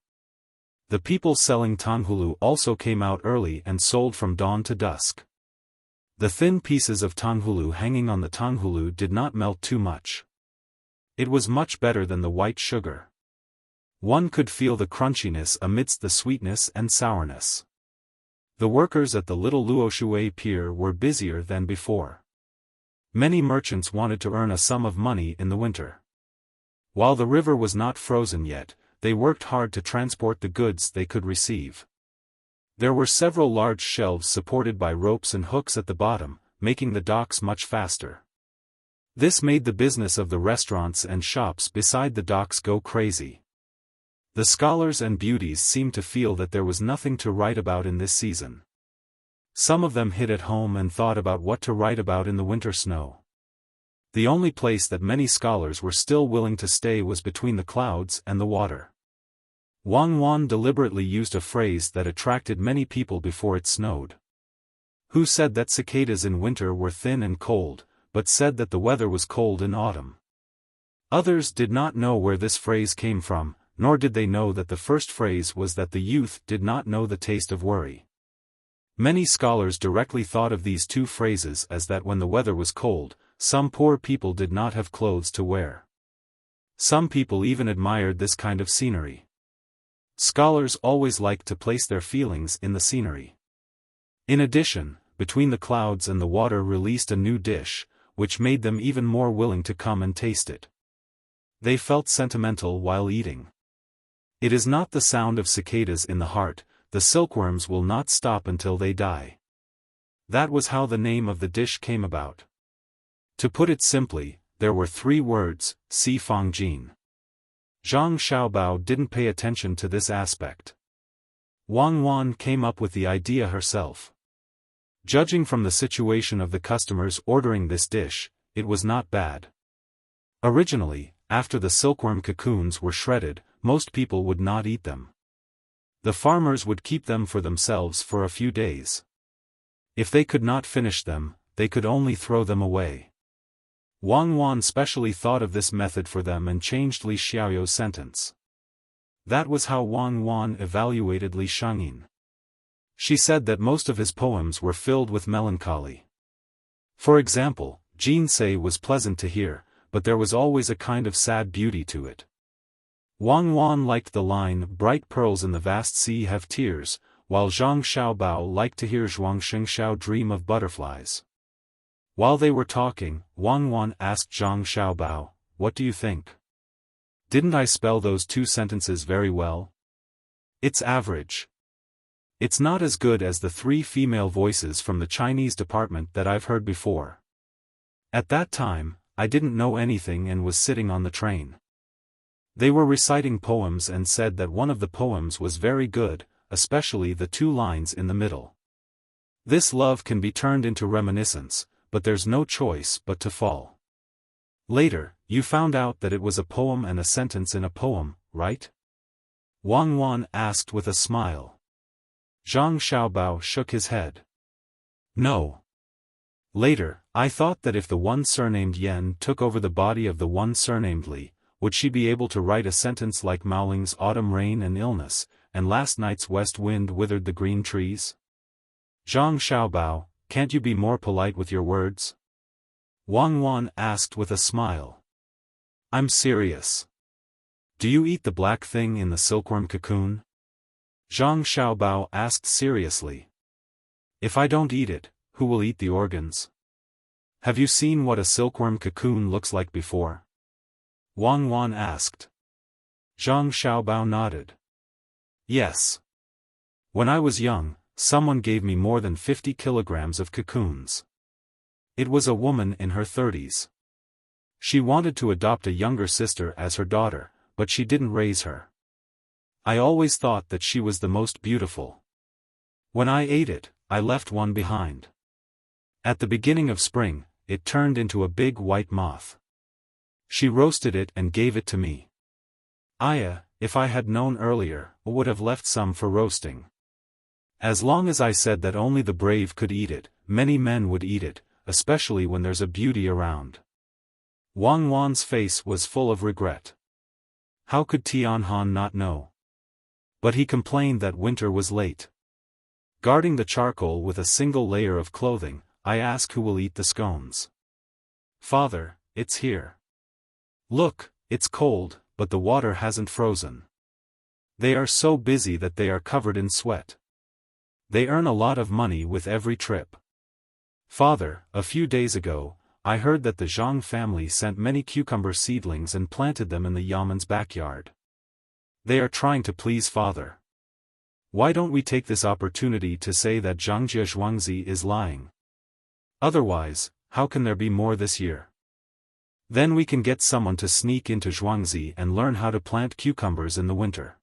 The people selling tanghulu also came out early and sold from dawn to dusk. The thin pieces of tanghulu hanging on the tanghulu did not melt too much. It was much better than the white sugar. One could feel the crunchiness amidst the sweetness and sourness. The workers at the Little Luoshui pier were busier than before. Many merchants wanted to earn a sum of money in the winter. While the river was not frozen yet, they worked hard to transport the goods they could receive. There were several large shelves supported by ropes and hooks at the bottom, making the docks much faster. This made the business of the restaurants and shops beside the docks go crazy. The scholars and beauties seemed to feel that there was nothing to write about in this season. Some of them hid at home and thought about what to write about in the winter snow. The only place that many scholars were still willing to stay was between the clouds and the water. Wang Wan deliberately used a phrase that attracted many people before it snowed. Who said that cicadas in winter were thin and cold, but said that the weather was cold in autumn. Others did not know where this phrase came from, nor did they know that the first phrase was that the youth did not know the taste of worry. Many scholars directly thought of these two phrases as that when the weather was cold, some poor people did not have clothes to wear. Some people even admired this kind of scenery. Scholars always liked to place their feelings in the scenery. In addition, between the clouds and the water released a new dish, which made them even more willing to come and taste it. They felt sentimental while eating. It is not the sound of cicadas in the heart, the silkworms will not stop until they die. That was how the name of the dish came about. To put it simply, there were 3 words, Si Fang Jin. Zhang Xiaobao didn't pay attention to this aspect. Wang Wan came up with the idea herself. Judging from the situation of the customers ordering this dish, it was not bad. Originally, after the silkworm cocoons were shredded, most people would not eat them. The farmers would keep them for themselves for a few days. If they could not finish them, they could only throw them away. Wang Wan specially thought of this method for them and changed Li Xiaoyou's sentence. That was how Wang Wan evaluated Li Shangyin. She said that most of his poems were filled with melancholy. For example, Jinsei was pleasant to hear, but there was always a kind of sad beauty to it. Wang Wan liked the line "Bright pearls in the vast sea have tears," while Zhang Xiaobao liked to hear Zhuang Xingxiao dream of butterflies. While they were talking, Wang Wan asked Zhang Xiaobao, "What do you think? Didn't I spell those 2 sentences very well?" "It's average. It's not as good as the 3 female voices from the Chinese department that I've heard before. At that time, I didn't know anything and was sitting on the train. They were reciting poems and said that one of the poems was very good, especially the 2 lines in the middle. This love can be turned into reminiscence, but there's no choice but to fall. Later, you found out that it was a poem and a sentence in a poem, right?" Wang Wan asked with a smile. Zhang Xiaobao shook his head. "No. Later, I thought that if the one surnamed Yan took over the body of the one surnamed Li, would she be able to write a sentence like Maoling's autumn rain and illness, and last night's west wind withered the green trees? Zhang Xiaobao, can't you be more polite with your words?" Wang Wan asked with a smile. "I'm serious. Do you eat the black thing in the silkworm cocoon?" Zhang Xiaobao asked seriously. "If I don't eat it, who will eat the organs? Have you seen what a silkworm cocoon looks like before?" Wang Wan asked. Zhang Xiaobao nodded. "Yes. When I was young, someone gave me more than 50 kilograms of cocoons. It was a woman in her 30s. She wanted to adopt a younger sister as her daughter, but she didn't raise her. I always thought that she was the most beautiful. When I ate it, I left one behind. At the beginning of spring, it turned into a big white moth. She roasted it and gave it to me. If I had known earlier, I would have left some for roasting. As long as I said that only the brave could eat it, many men would eat it, especially when there's a beauty around." Wang Wan's face was full of regret. How could Tianhan not know? But he complained that winter was late. Guarding the charcoal with a single layer of clothing, I ask who will eat the scones. "Father, it's here. Look, it's cold, but the water hasn't frozen. They are so busy that they are covered in sweat. They earn a lot of money with every trip. Father, a few days ago, I heard that the Zhang family sent many cucumber seedlings and planted them in the Yaman's backyard. They are trying to please father. Why don't we take this opportunity to say that Zhangjie Zhuangzi is lying? Otherwise, how can there be more this year? Then we can get someone to sneak into Zhuangzi and learn how to plant cucumbers in the winter.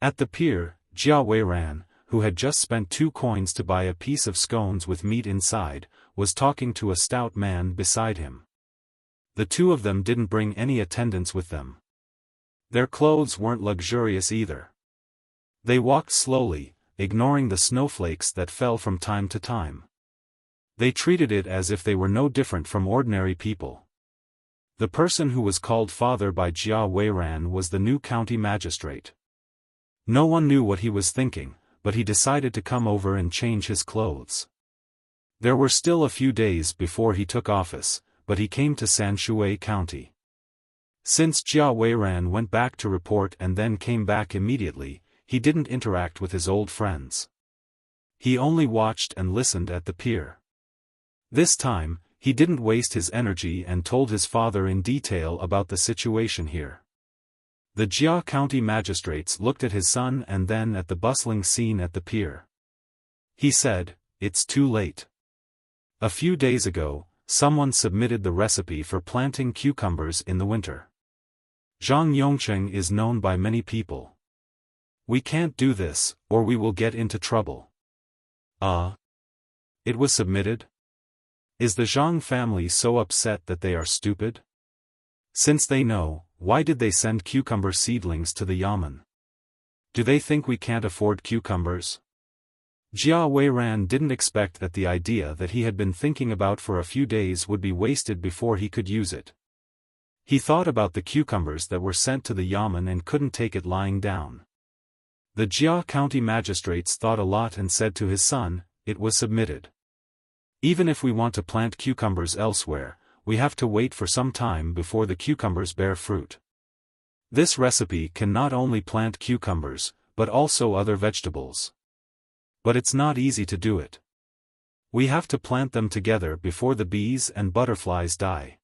At the pier, Jia Weiran, who had just spent 2 coins to buy a piece of scones with meat inside, was talking to a stout man beside him. The two of them didn't bring any attendants with them. Their clothes weren't luxurious either. They walked slowly, ignoring the snowflakes that fell from time to time. They treated it as if they were no different from ordinary people. The person who was called father by Jia Weiran was the new county magistrate. No one knew what he was thinking, but he decided to come over and change his clothes. There were still a few days before he took office, but he came to Sanshui County. Since Jia Weiran went back to report and then came back immediately, he didn't interact with his old friends. He only watched and listened at the pier. This time, he didn't waste his energy and told his father in detail about the situation here. The Jia County magistrates looked at his son and then at the bustling scene at the pier. He said, "It's too late. A few days ago, someone submitted the recipe for planting cucumbers in the winter. Zhang Yongcheng is known by many people. We can't do this, or we will get into trouble." It was submitted? Is the Zhang family so upset that they are stupid? Since they know, why did they send cucumber seedlings to the yamen? Do they think we can't afford cucumbers? Jia Weiran didn't expect that the idea that he had been thinking about for a few days would be wasted before he could use it. He thought about the cucumbers that were sent to the yamen and couldn't take it lying down. The Jia County magistrates thought a lot and said to his son, "It was submitted. Even if we want to plant cucumbers elsewhere, we have to wait for some time before the cucumbers bear fruit. This recipe can not only plant cucumbers, but also other vegetables. But it's not easy to do it. We have to plant them together before the bees and butterflies die.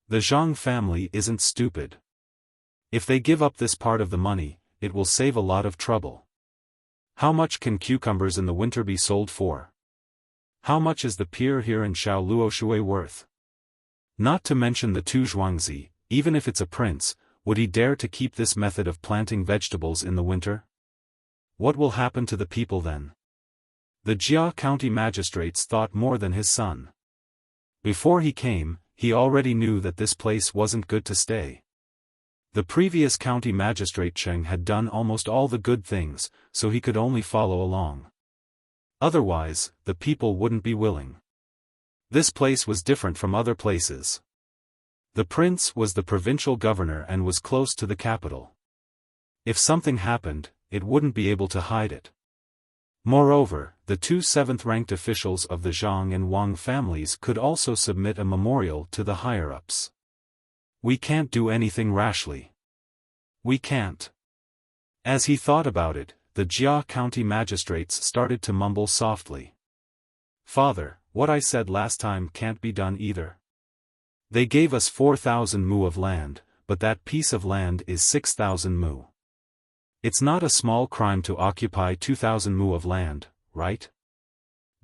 The Zhang family isn't stupid. If they give up this part of the money, it will save a lot of trouble. How much can cucumbers in the winter be sold for? How much is the pier here in Shaoluoshui worth? Not to mention the 2 Zhuangzi, even if it's a prince, would he dare to keep this method of planting vegetables in the winter? What will happen to the people then?" The Jia County magistrates thought more than his son. Before he came, he already knew that this place wasn't good to stay. The previous county magistrate Cheng had done almost all the good things, so he could only follow along. Otherwise, the people wouldn't be willing. This place was different from other places. The prince was the provincial governor and was close to the capital. If something happened, it wouldn't be able to hide it. Moreover, the 2 7th-ranked officials of the Zhang and Wang families could also submit a memorial to the higher-ups. "We can't do anything rashly. We can't." As he thought about it, the Jia County magistrates started to mumble softly. "Father, what I said last time can't be done either. They gave us 4,000 mu of land, but that piece of land is 6,000 mu. It's not a small crime to occupy 2,000 mu of land, right?"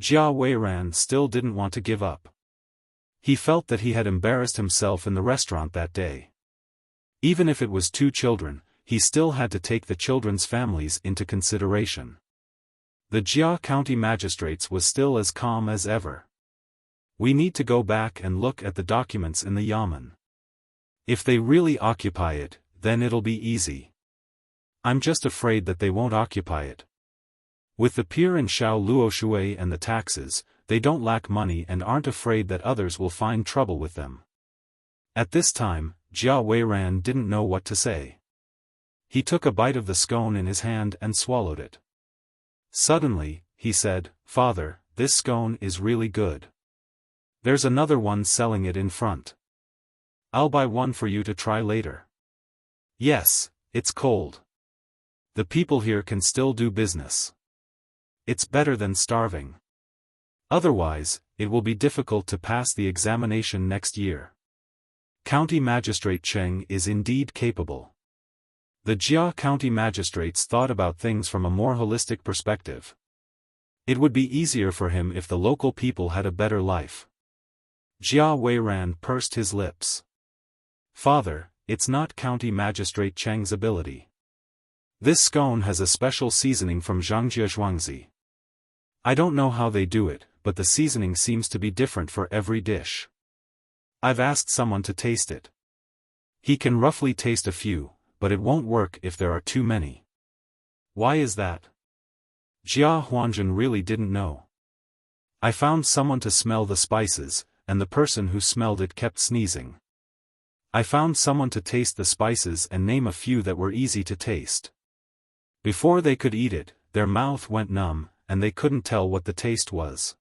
Jia Weiran still didn't want to give up. He felt that he had embarrassed himself in the restaurant that day. Even if it was 2 children, he still had to take the children's families into consideration. The Jia County magistrates was still as calm as ever. "We need to go back and look at the documents in the yamen. If they really occupy it, then it'll be easy. I'm just afraid that they won't occupy it. With the pier in Shaoluoshui and the taxes, they don't lack money and aren't afraid that others will find trouble with them." At this time, Jia Weiran didn't know what to say. He took a bite of the scone in his hand and swallowed it. Suddenly, he said, "Father, this scone is really good. There's another one selling it in front. I'll buy one for you to try later." "Yes, it's cold. The people here can still do business. It's better than starving. Otherwise, it will be difficult to pass the examination next year. County Magistrate Cheng is indeed capable." The Jia County magistrates thought about things from a more holistic perspective. It would be easier for him if the local people had a better life. Jia Weiran pursed his lips. Father, it's not County Magistrate Cheng's ability. This scone has a special seasoning from Zhangjie Zhuangzi. I don't know how they do it, but the seasoning seems to be different for every dish. I've asked someone to taste it. He can roughly taste a few, but it won't work if there are too many. Why is that? Jia Huanjun really didn't know. I found someone to smell the spices, and the person who smelled it kept sneezing. I found someone to taste the spices and name a few that were easy to taste. Before they could eat it, their mouth went numb, and they couldn't tell what the taste was.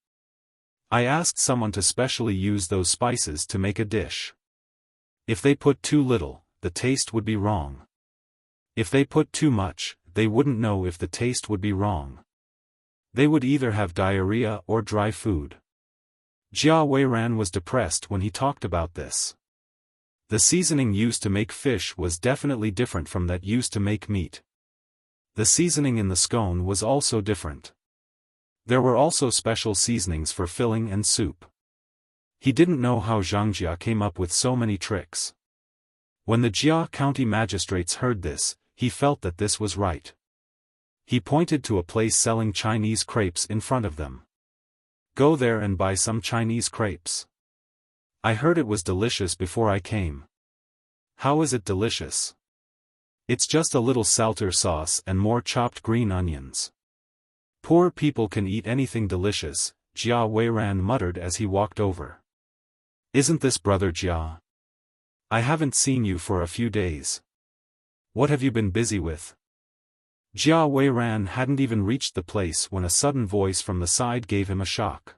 I asked someone to specially use those spices to make a dish. If they put too little, the taste would be wrong. If they put too much, they wouldn't know if the taste would be wrong. They would either have diarrhea or dry food. Jia Weiran was depressed when he talked about this. The seasoning used to make fish was definitely different from that used to make meat. The seasoning in the scone was also different. There were also special seasonings for filling and soup. He didn't know how Zhangjia came up with so many tricks. When the Jia County magistrates heard this, he felt that this was right. He pointed to a place selling Chinese crepes in front of them. Go there and buy some Chinese crepes. I heard it was delicious before I came. How is it delicious? It's just a little salter sauce and more chopped green onions. Poor people can eat anything delicious, Jia Weiran muttered as he walked over. Isn't this brother Jia? I haven't seen you for a few days. What have you been busy with? Jia Weiran hadn't even reached the place when a sudden voice from the side gave him a shock.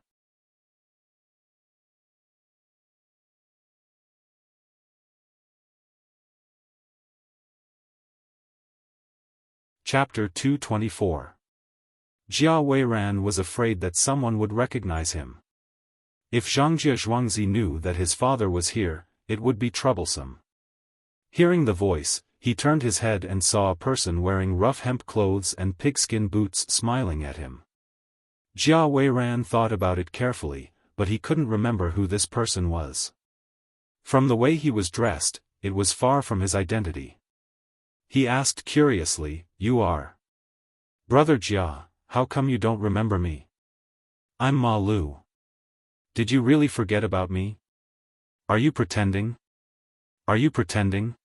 Chapter 224. Jia Weiran was afraid that someone would recognize him. If Zhangjie Zhuangzi knew that his father was here, it would be troublesome. Hearing the voice, he turned his head and saw a person wearing rough hemp clothes and pigskin boots smiling at him. Jia Weiran thought about it carefully, but he couldn't remember who this person was. From the way he was dressed, it was far from his identity. He asked curiously, "You are Brother Jia, how come you don't remember me? I'm Ma Lu. Did you really forget about me? Are you pretending? Are you pretending?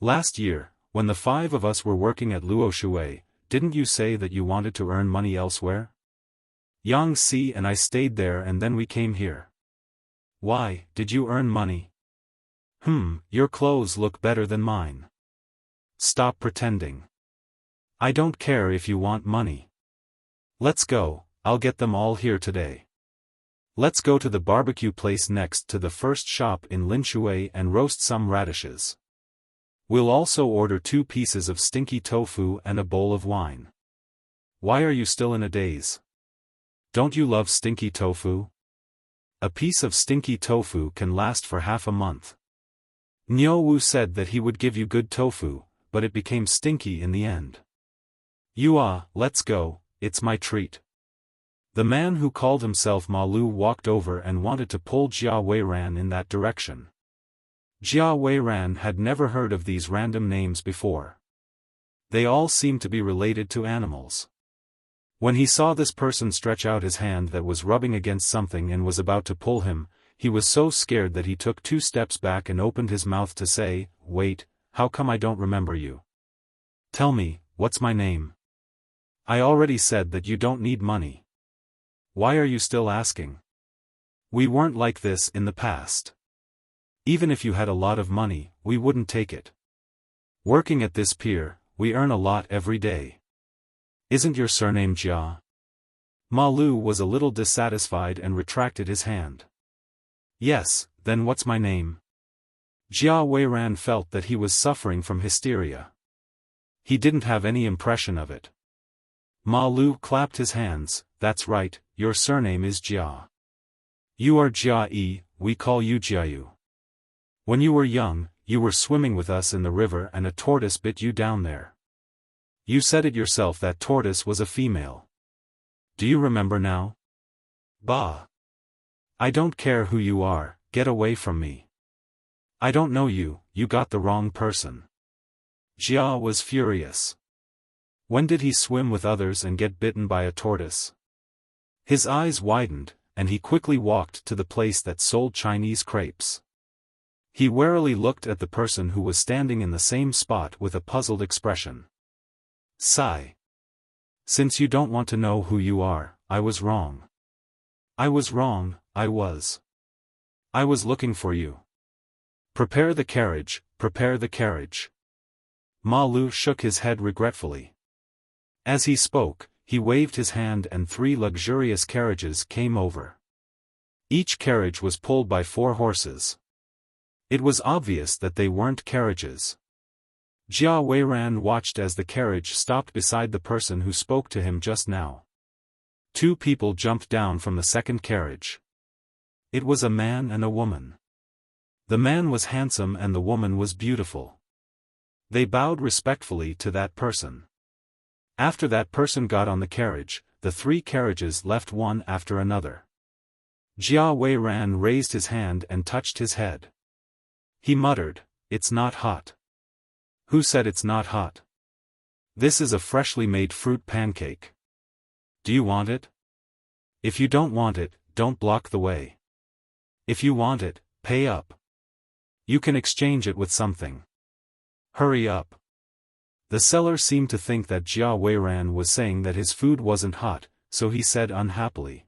Last year, when the 5 of us were working at Luo Shui, didn't you say that you wanted to earn money elsewhere? Yang Si and I stayed there and then we came here. Why, did you earn money? Your clothes look better than mine. Stop pretending. I don't care if you want money. Let's go, I'll get them all here today. Let's go to the barbecue place next to the first shop in Linshui and roast some radishes. We'll also order 2 pieces of stinky tofu and a bowl of wine. Why are you still in a daze? Don't you love stinky tofu? A piece of stinky tofu can last for half a month. Niu Wu said that he would give you good tofu, but it became stinky in the end. Let's go, it's my treat. The man who called himself Ma Lu walked over and wanted to pull Jia Weiran in that direction. Jia Weiran had never heard of these random names before. They all seemed to be related to animals. When he saw this person stretch out his hand that was rubbing against something and was about to pull him, he was so scared that he took 2 steps back and opened his mouth to say, "Wait, how come I don't remember you? Tell me, what's my name? I already said that you don't need money. Why are you still asking? We weren't like this in the past. Even if you had a lot of money, we wouldn't take it. Working at this pier, we earn a lot every day. Isn't your surname Jia?" Ma Lu was a little dissatisfied and retracted his hand. "Yes, then what's my name?" Jia Weiran felt that he was suffering from hysteria. He didn't have any impression of it. Ma Lu clapped his hands. "That's right, your surname is Jia. You are Jia Yi, we call you Jiayu. When you were young, you were swimming with us in the river and a tortoise bit you down there. You said it yourself that tortoise was a female. Do you remember now? Bah! I don't care who you are, get away from me. I don't know you, you got the wrong person. Jia was furious. When did he swim with others and get bitten by a tortoise? His eyes widened, and he quickly walked to the place that sold Chinese crepes. He warily looked at the person who was standing in the same spot with a puzzled expression. Sigh. Since you don't want to know who you are, I was wrong. I was wrong, I was looking for you. Prepare the carriage, prepare the carriage. Ma Lu shook his head regretfully. As he spoke, he waved his hand and 3 luxurious carriages came over. Each carriage was pulled by 4 horses. It was obvious that they weren't carriages. Jia Weiran watched as the carriage stopped beside the person who spoke to him just now. 2 people jumped down from the second carriage. It was a man and a woman. The man was handsome and the woman was beautiful. They bowed respectfully to that person. After that person got on the carriage, the 3 carriages left one after another. Jia Weiran raised his hand and touched his head. He muttered, "It's not hot." Who said it's not hot? This is a freshly made fruit pancake. Do you want it? If you don't want it, don't block the way. If you want it, pay up. You can exchange it with something. Hurry up. The seller seemed to think that Jia Weiran was saying that his food wasn't hot, so he said unhappily.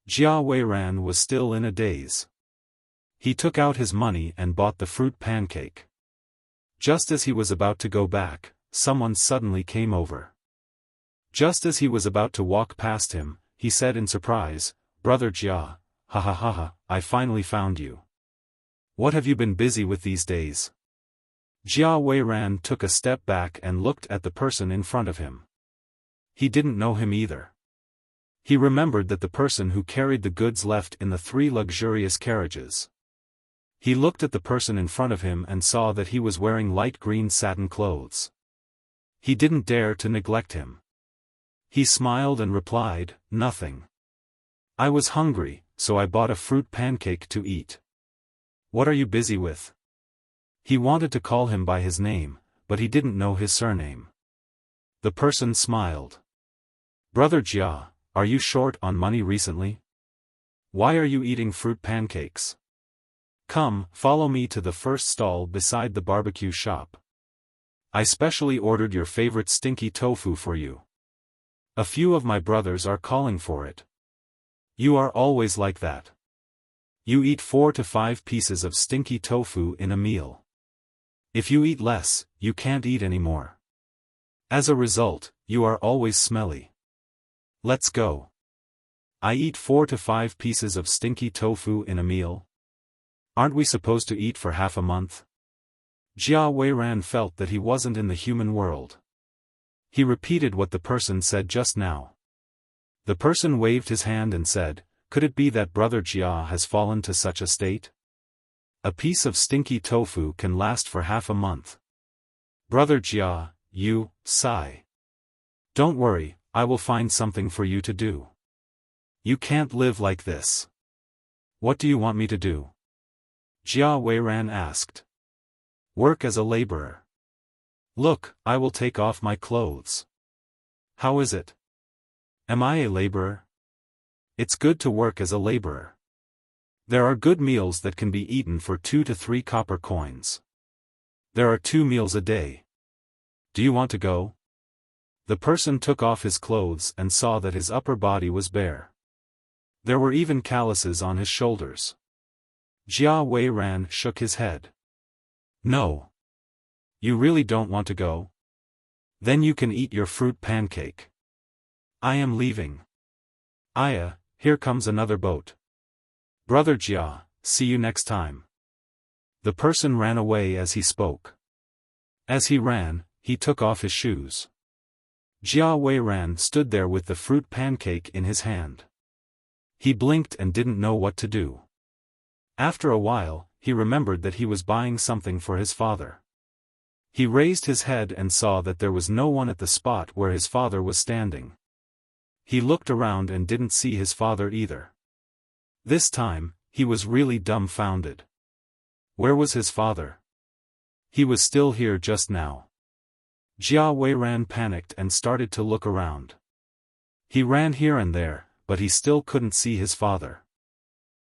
Jia Weiran was still in a daze. He took out his money and bought the fruit pancake. Just as he was about to go back, someone suddenly came over. Just as he was about to walk past him, he said in surprise, "Brother Jia, ha ha ha ha, I finally found you. What have you been busy with these days?" Jia Weiran took a step back and looked at the person in front of him. He didn't know him either. He remembered that the person who carried the goods left in the 3 luxurious carriages. He looked at the person in front of him and saw that he was wearing light green satin clothes. He didn't dare to neglect him. He smiled and replied, "Nothing. I was hungry, so I bought a fruit pancake to eat." "What are you busy with?" He wanted to call him by his name, but he didn't know his surname. The person smiled. "Brother Jia, are you short on money recently? Why are you eating fruit pancakes? Come, follow me to the first stall beside the barbecue shop. I specially ordered your favorite stinky tofu for you. A few of my brothers are calling for it. You are always like that. You eat 4 to 5 pieces of stinky tofu in a meal. If you eat less, you can't eat anymore. As a result, you are always smelly. Let's go. I eat 4 to 5 pieces of stinky tofu in a meal? Aren't we supposed to eat for half a month?" Jia Weiran felt that he wasn't in the human world. He repeated what the person said just now. The person waved his hand and said, "Could it be that Brother Jia has fallen to such a state? A piece of stinky tofu can last for half a month. Brother Jia, you, sigh. Don't worry, I will find something for you to do. You can't live like this. What do you want me to do?" Jia Weiran asked. "Work as a laborer. Look, I will take off my clothes. How is it? Am I a laborer? It's good to work as a laborer. There are good meals that can be eaten for 2 to 3 copper coins. There are 2 meals a day. Do you want to go?" The person took off his clothes and saw that his upper body was bare. There were even calluses on his shoulders. Jia Weiran shook his head. "No. You really don't want to go? Then you can eat your fruit pancake. I am leaving. Aya, here comes another boat. Brother Jia, see you next time." The person ran away as he spoke. As he ran, he took off his shoes. Jia Weiran stood there with the fruit pancake in his hand. He blinked and didn't know what to do. After a while, he remembered that he was buying something for his father. He raised his head and saw that there was no one at the spot where his father was standing. He looked around and didn't see his father either. This time, he was really dumbfounded. Where was his father? He was still here just now. Jia Weiran panicked and started to look around. He ran here and there, but he still couldn't see his father.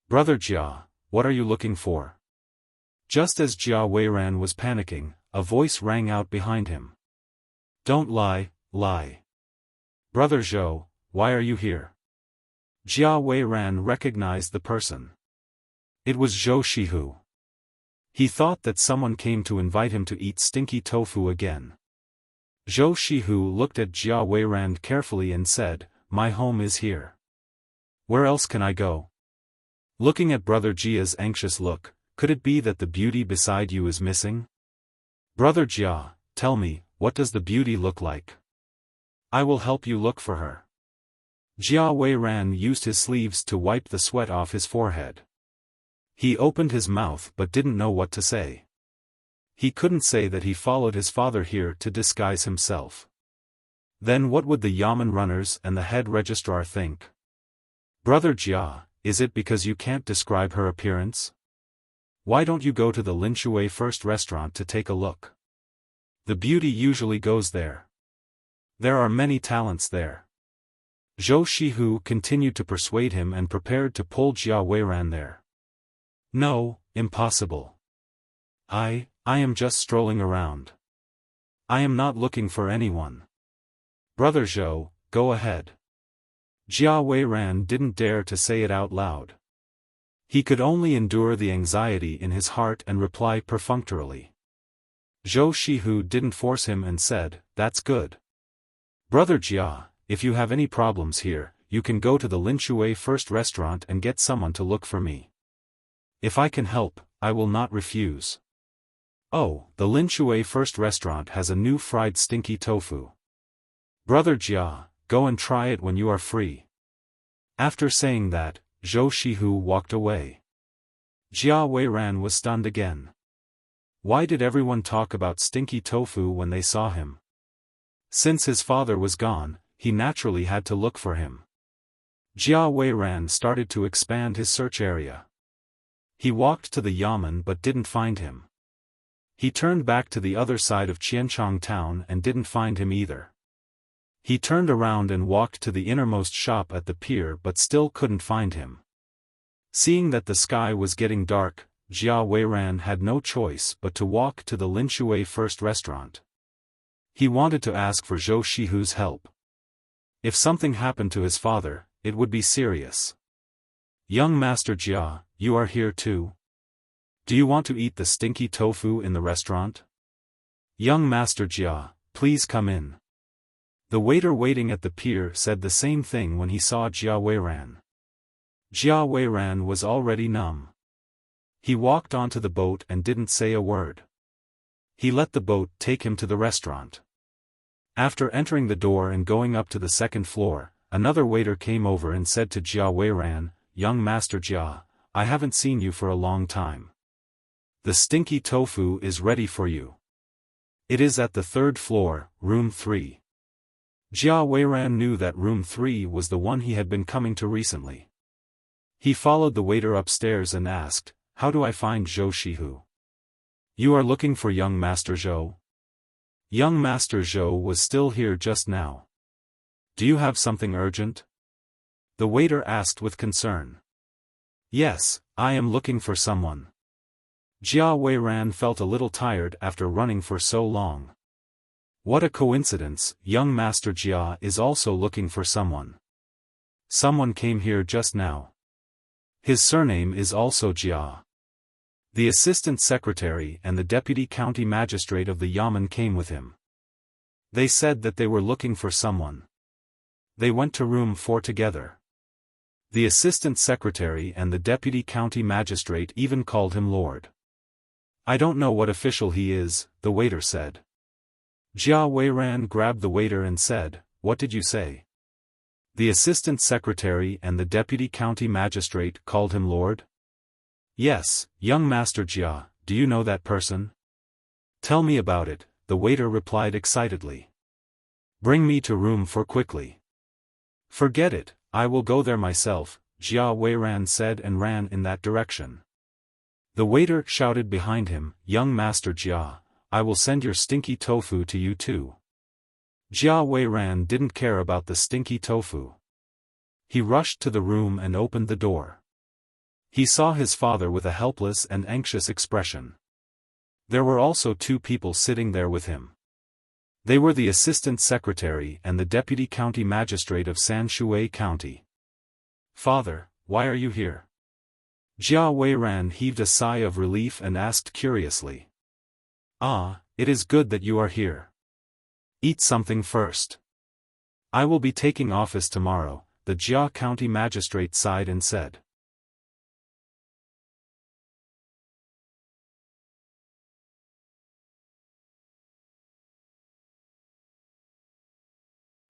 "Brother Jia, what are you looking for?" Just as Jia Weiran was panicking, a voice rang out behind him. "Don't lie, lie. Brother Zhou, why are you here?" Jia Weiran recognized the person. It was Zhou Shihu. He thought that someone came to invite him to eat stinky tofu again. Zhou Shihu looked at Jia Weiran carefully and said, "My home is here. Where else can I go?" Looking at Brother Jia's anxious look, could it be that the beauty beside you is missing? "Brother Jia, tell me, what does the beauty look like? I will help you look for her." Jia Weiran used his sleeves to wipe the sweat off his forehead. He opened his mouth but didn't know what to say. He couldn't say that he followed his father here to disguise himself. Then what would the Yamen runners and the head registrar think? "Brother Jia, is it because you can't describe her appearance? Why don't you go to the Linshui First Restaurant to take a look? The beauty usually goes there. There are many talents there." Zhou Shihu continued to persuade him and prepared to pull Jia Weiran there. "No, impossible. I am just strolling around. I am not looking for anyone. Brother Zhou, go ahead." Jia Weiran didn't dare to say it out loud. He could only endure the anxiety in his heart and reply perfunctorily. Zhou Shihu didn't force him and said, "That's good. Brother Jia, if you have any problems here, you can go to the Linshui First Restaurant and get someone to look for me. If I can help, I will not refuse." "Oh, the Linshui First Restaurant has a new fried stinky tofu. Brother Jia, go and try it when you are free." After saying that, Zhou Shihu walked away. Jia Weiran was stunned again. Why did everyone talk about stinky tofu when they saw him? Since his father was gone, he naturally had to look for him. Jia Weiran started to expand his search area. He walked to the Yamen but didn't find him. He turned back to the other side of Qianchang town and didn't find him either. He turned around and walked to the innermost shop at the pier but still couldn't find him. Seeing that the sky was getting dark, Jia Weiran had no choice but to walk to the Linshui First Restaurant. He wanted to ask for Zhou Shihu's help. If something happened to his father, it would be serious. "Young Master Jia, you are here too? Do you want to eat the stinky tofu in the restaurant?" "Young Master Jia, please come in." The waiter waiting at the pier said the same thing when he saw Jia Weiran. Jia Weiran was already numb. He walked onto the boat and didn't say a word. He let the boat take him to the restaurant. After entering the door and going up to the second floor, another waiter came over and said to Jia Weiran, "Young Master Jia, I haven't seen you for a long time. The stinky tofu is ready for you. It is at the third floor, room 3. Jia Weiran knew that room 3 was the one he had been coming to recently. He followed the waiter upstairs and asked, "How do I find Zhou Shihu?" "You are looking for young Master Zhou?" Young Master Zhou was still here just now. "Do you have something urgent?" The waiter asked with concern. "Yes, I am looking for someone." Jia Weiran felt a little tired after running for so long. What a coincidence, young Master Jia is also looking for someone. Someone came here just now. His surname is also Jia. The assistant secretary and the deputy county magistrate of the Yamen came with him. They said that they were looking for someone. They went to room 4 together. The assistant secretary and the deputy county magistrate even called him Lord. "I don't know what official he is," the waiter said. Jia Weiran grabbed the waiter and said, "What did you say?" The assistant secretary and the deputy county magistrate called him Lord? Yes, young Master Jia, do you know that person? Tell me about it, the waiter replied excitedly. Bring me to room 4 quickly. Forget it, I will go there myself, Jia Weiran said and ran in that direction. The waiter shouted behind him, young Master Jia, I will send your stinky tofu to you too. Jia Weiran didn't care about the stinky tofu. He rushed to the room and opened the door. He saw his father with a helpless and anxious expression. There were also 2 people sitting there with him. They were the assistant secretary and the deputy county magistrate of Sanshui County. Father, why are you here? Jia Weiran heaved a sigh of relief and asked curiously. Ah, it is good that you are here. Eat something first. I will be taking office tomorrow, the Jia County magistrate sighed and said.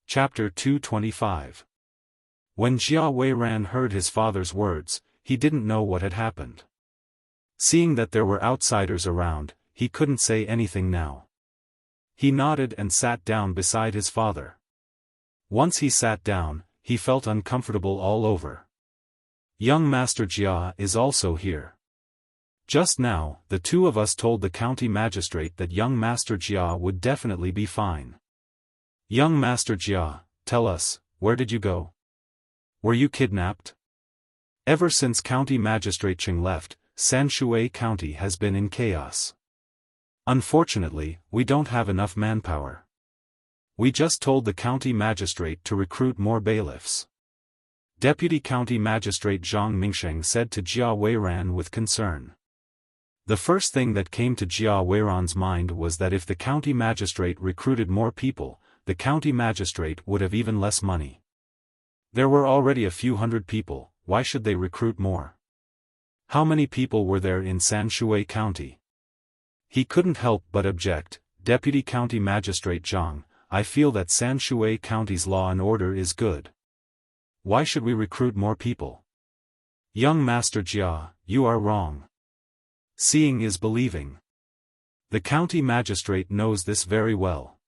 Chapter 225. When Jia Weiran heard his father's words, he didn't know what had happened. Seeing that there were outsiders around, he couldn't say anything now. He nodded and sat down beside his father. Once he sat down, he felt uncomfortable all over. Young Master Jia is also here. Just now, the 2 of us told the county magistrate that young Master Jia would definitely be fine. Young Master Jia, tell us, where did you go? Were you kidnapped? Ever since County Magistrate Cheng left, Sanshui County has been in chaos. Unfortunately, we don't have enough manpower. We just told the county magistrate to recruit more bailiffs. Deputy County Magistrate Zhang Mingsheng said to Jia Weiran with concern. The first thing that came to Jia Weiran's mind was that if the county magistrate recruited more people, the county magistrate would have even less money. There were already a few hundred people, why should they recruit more? How many people were there in Sanshui County? He couldn't help but object, Deputy County Magistrate Zhang, I feel that Sanshui County's law and order is good. Why should we recruit more people? Young Master Jia, you are wrong. Seeing is believing. The county magistrate knows this very well.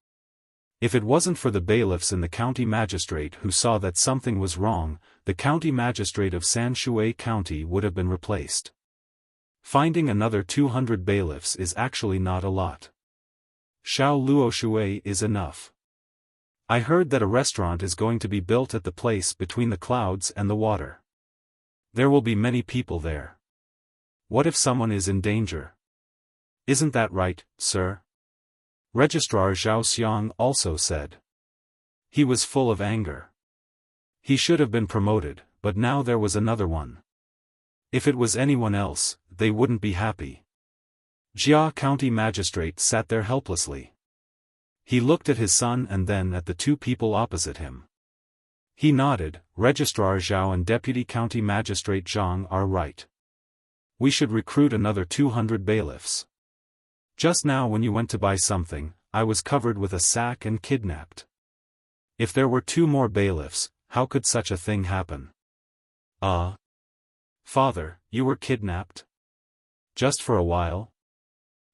If it wasn't for the bailiffs and the county magistrate who saw that something was wrong, the county magistrate of Sanshui County would have been replaced. Finding another 200 bailiffs is actually not a lot. Xiao Luoshui is enough. I heard that a restaurant is going to be built at the place between the clouds and the water. There will be many people there. What if someone is in danger? Isn't that right, sir? Registrar Zhao Xiang also said. He was full of anger. He should have been promoted, but now there was another one. If it was anyone else, they wouldn't be happy. Jia County Magistrate sat there helplessly. He looked at his son and then at the 2 people opposite him. He nodded, Registrar Zhao and Deputy County Magistrate Zhang are right. We should recruit another 200 bailiffs. Just now when you went to buy something, I was covered with a sack and kidnapped. If there were 2 more bailiffs, how could such a thing happen? Father, you were kidnapped? Just for a while?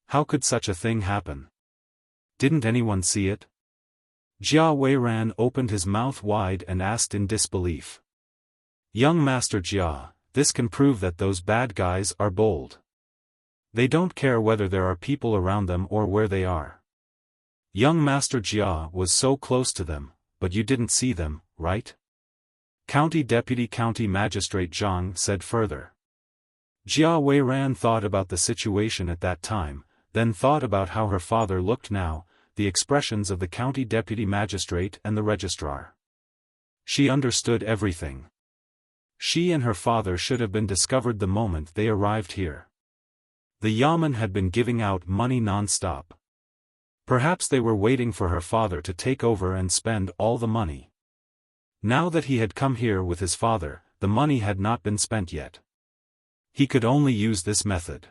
How could such a thing happen? Didn't anyone see it? Jia Weiran opened his mouth wide and asked in disbelief. Young Master Jia, this can prove that those bad guys are bold. They don't care whether there are people around them or where they are. Young Master Jia was so close to them, but you didn't see them, right? County Deputy County Magistrate Zhang said further. Jia Weiran thought about the situation at that time, then thought about how her father looked now, the expressions of the county deputy magistrate and the registrar. She understood everything. She and her father should have been discovered the moment they arrived here. The Yamen had been giving out money non-stop. Perhaps they were waiting for her father to take over and spend all the money. Now that he had come here with his father, the money had not been spent yet. He could only use this method.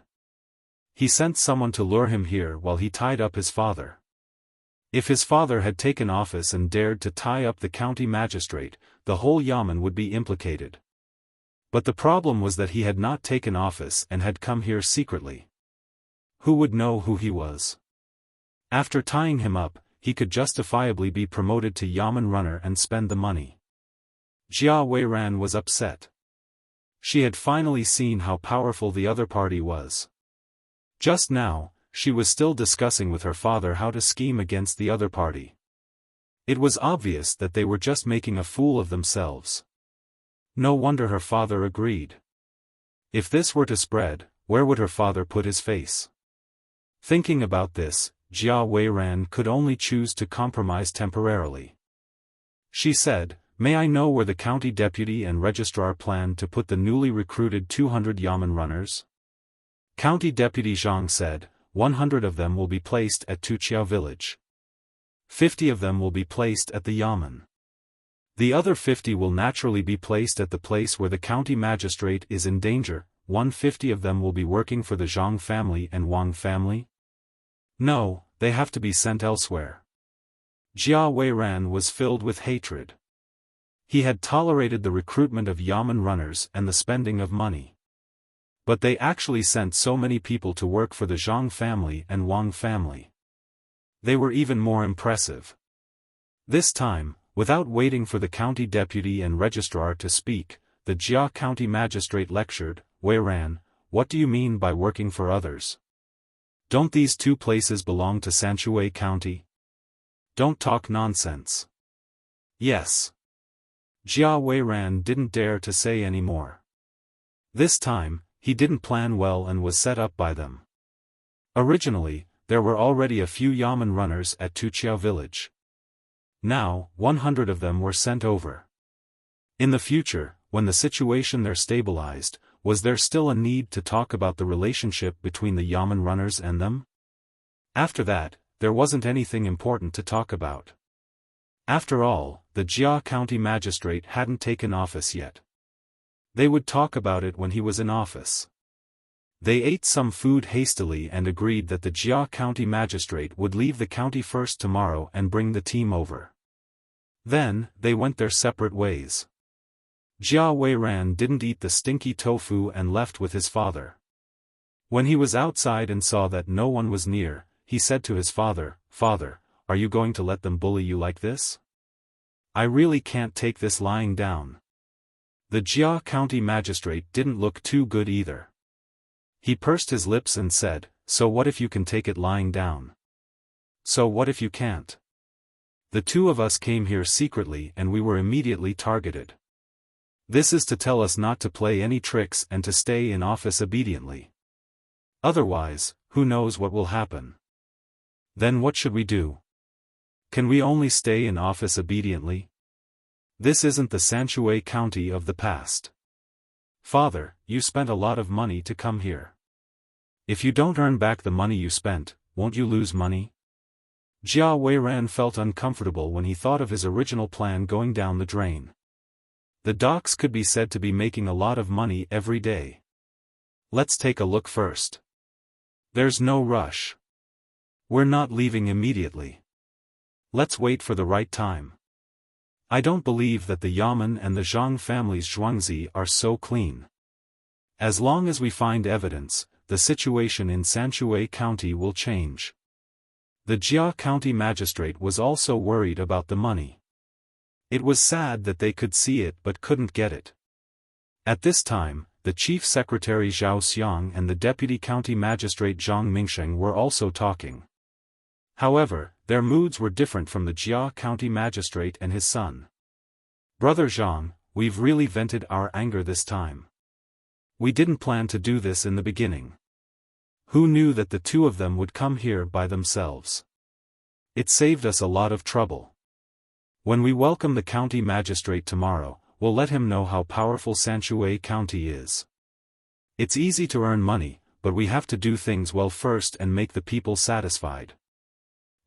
He sent someone to lure him here while he tied up his father. If his father had taken office and dared to tie up the county magistrate, the whole Yamen would be implicated. But the problem was that he had not taken office and had come here secretly. Who would know who he was? After tying him up, he could justifiably be promoted to Yamen runner and spend the money. Jia Weiran was upset. She had finally seen how powerful the other party was. Just now, she was still discussing with her father how to scheme against the other party. It was obvious that they were just making a fool of themselves. No wonder her father agreed. If this were to spread, where would her father put his face? Thinking about this, Jia Weiran could only choose to compromise temporarily. She said, "May I know where the county deputy and registrar plan to put the newly recruited 200 Yamen runners?" County Deputy Zhang said, 100 of them will be placed at Wuxia village. 50 of them will be placed at the Yamen. The other 50 will naturally be placed at the place where the county magistrate is in danger. 150 of them will be working for the Zhang family and Wang family. No, they have to be sent elsewhere. Jia Weiran was filled with hatred. He had tolerated the recruitment of Yamen runners and the spending of money. But they actually sent so many people to work for the Zhang family and Wang family. They were even more impressive. This time, without waiting for the county deputy and registrar to speak, the Jia county magistrate lectured, "Weiran, what do you mean by working for others? Don't these two places belong to Sanshui County? Don't talk nonsense." Yes. Jia Weiran didn't dare to say any more. This time, he didn't plan well and was set up by them. Originally, there were already a few Yamen runners at Wuxia village. Now, 100 of them were sent over. In the future, when the situation there stabilized, was there still a need to talk about the relationship between the Yamen runners and them? After that, there wasn't anything important to talk about. After all, the Jia county magistrate hadn't taken office yet. They would talk about it when he was in office. They ate some food hastily and agreed that the Jia county magistrate would leave the county first tomorrow and bring the team over. Then, they went their separate ways. Jia Weiran didn't eat the stinky tofu and left with his father. When he was outside and saw that no one was near, he said to his father, "Father, are you going to let them bully you like this? I really can't take this lying down." The Jia county magistrate didn't look too good either. He pursed his lips and said, "So what if you can take it lying down? So what if you can't? The two of us came here secretly and we were immediately targeted. This is to tell us not to play any tricks and to stay in office obediently. Otherwise, who knows what will happen? Then what should we do? Can we only stay in office obediently? This isn't the Sanshui County of the past. Father, you spent a lot of money to come here. If you don't earn back the money you spent, won't you lose money?" Jia Weiran felt uncomfortable when he thought of his original plan going down the drain. The docks could be said to be making a lot of money every day. Let's take a look first. There's no rush. We're not leaving immediately. Let's wait for the right time. I don't believe that the Yamen and the Zhang family's zhuangzi are so clean. As long as we find evidence, the situation in Sanshui County will change. The Jia County magistrate was also worried about the money. It was sad that they could see it but couldn't get it. At this time, the chief secretary Zhao Xiang and the deputy county magistrate Zhang Mingsheng were also talking. However, their moods were different from the Jia county magistrate and his son. "Brother Zhang, we've really vented our anger this time. We didn't plan to do this in the beginning. Who knew that the two of them would come here by themselves? It saved us a lot of trouble. When we welcome the county magistrate tomorrow, we'll let him know how powerful Sanshui County is. It's easy to earn money, but we have to do things well first and make the people satisfied."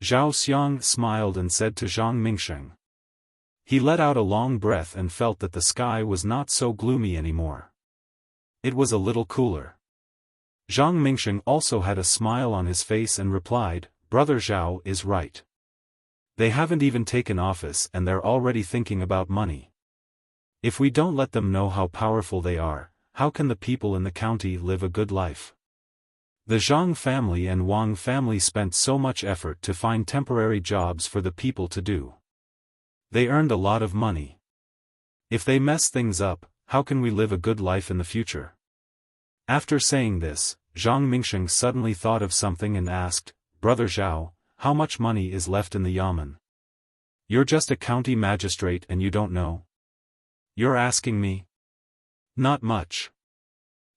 Zhao Xiang smiled and said to Zhang Mingsheng. He let out a long breath and felt that the sky was not so gloomy anymore. It was a little cooler. Zhang Mingsheng also had a smile on his face and replied, "Brother Zhao is right. They haven't even taken office and they're already thinking about money. If we don't let them know how powerful they are, how can the people in the county live a good life? The Zhang family and Wang family spent so much effort to find temporary jobs for the people to do. They earned a lot of money. If they mess things up, how can we live a good life in the future? After saying this, Zhang Mingsheng suddenly thought of something and asked, Brother Zhao, how much money is left in the yamen? You're just a county magistrate and you don't know? You're asking me? Not much.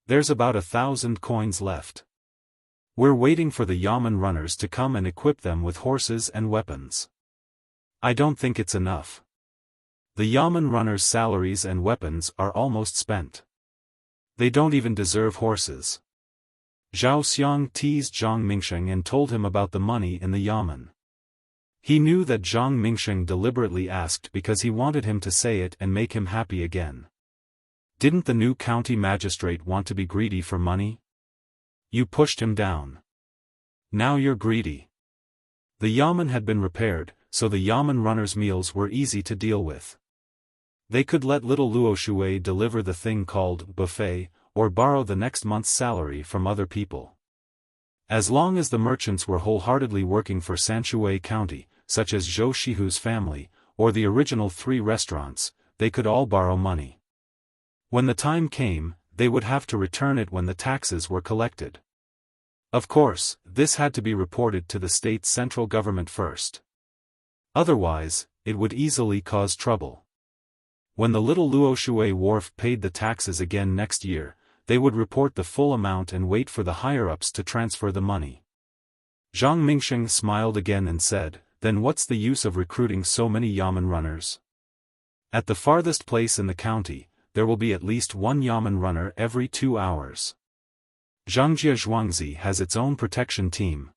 There's about 1,000 coins left. We're waiting for the yamen runners to come and equip them with horses and weapons. I don't think it's enough. The yamen runners' salaries and weapons are almost spent. They don't even deserve horses. Zhao Xiang teased Zhang Mingsheng and told him about the money in the yamen. He knew that Zhang Mingsheng deliberately asked because he wanted him to say it and make him happy again. Didn't the new county magistrate want to be greedy for money? You pushed him down. Now you're greedy. The yamen had been repaired, so the yamen runners' meals were easy to deal with. They could let little Luo Shui deliver the thing called buffet, or borrow the next month's salary from other people. As long as the merchants were wholeheartedly working for Sanshui County, such as Zhou Shihu's family, or the original 3 restaurants, they could all borrow money. When the time came, they would have to return it when the taxes were collected. Of course, this had to be reported to the state's central government first. Otherwise, it would easily cause trouble. When the little Luo Shui wharf paid the taxes again next year, they would report the full amount and wait for the higher-ups to transfer the money. Zhang Mingsheng smiled again and said, Then what's the use of recruiting so many yamen runners? At the farthest place in the county, there will be at least 1 yamen runner every 2 hours. Zhangjia Zhuangzi has its own protection team.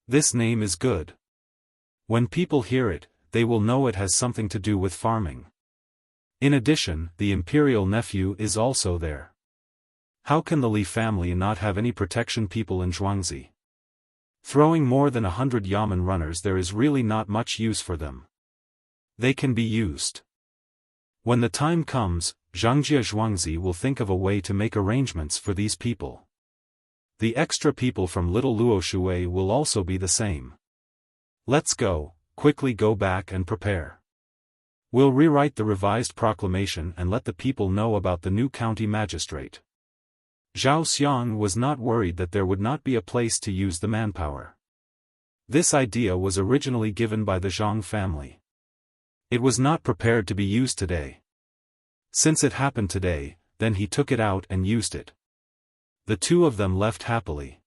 This name is good. When people hear it, they will know it has something to do with farming. In addition, the imperial nephew is also there. How can the Li family not have any protection people in Zhuangzi? Throwing more than 100 yamen runners, there is really not much use for them. They can be used. When the time comes, Zhangjia Zhuangzi will think of a way to make arrangements for these people. The extra people from Little Luo Shui will also be the same. Let's go, quickly go back and prepare. We'll rewrite the revised proclamation and let the people know about the new county magistrate. Zhao Xiang was not worried that there would not be a place to use the manpower. This idea was originally given by the Zhang family. It was not prepared to be used today. Since it happened today, then he took it out and used it. The 2 of them left happily.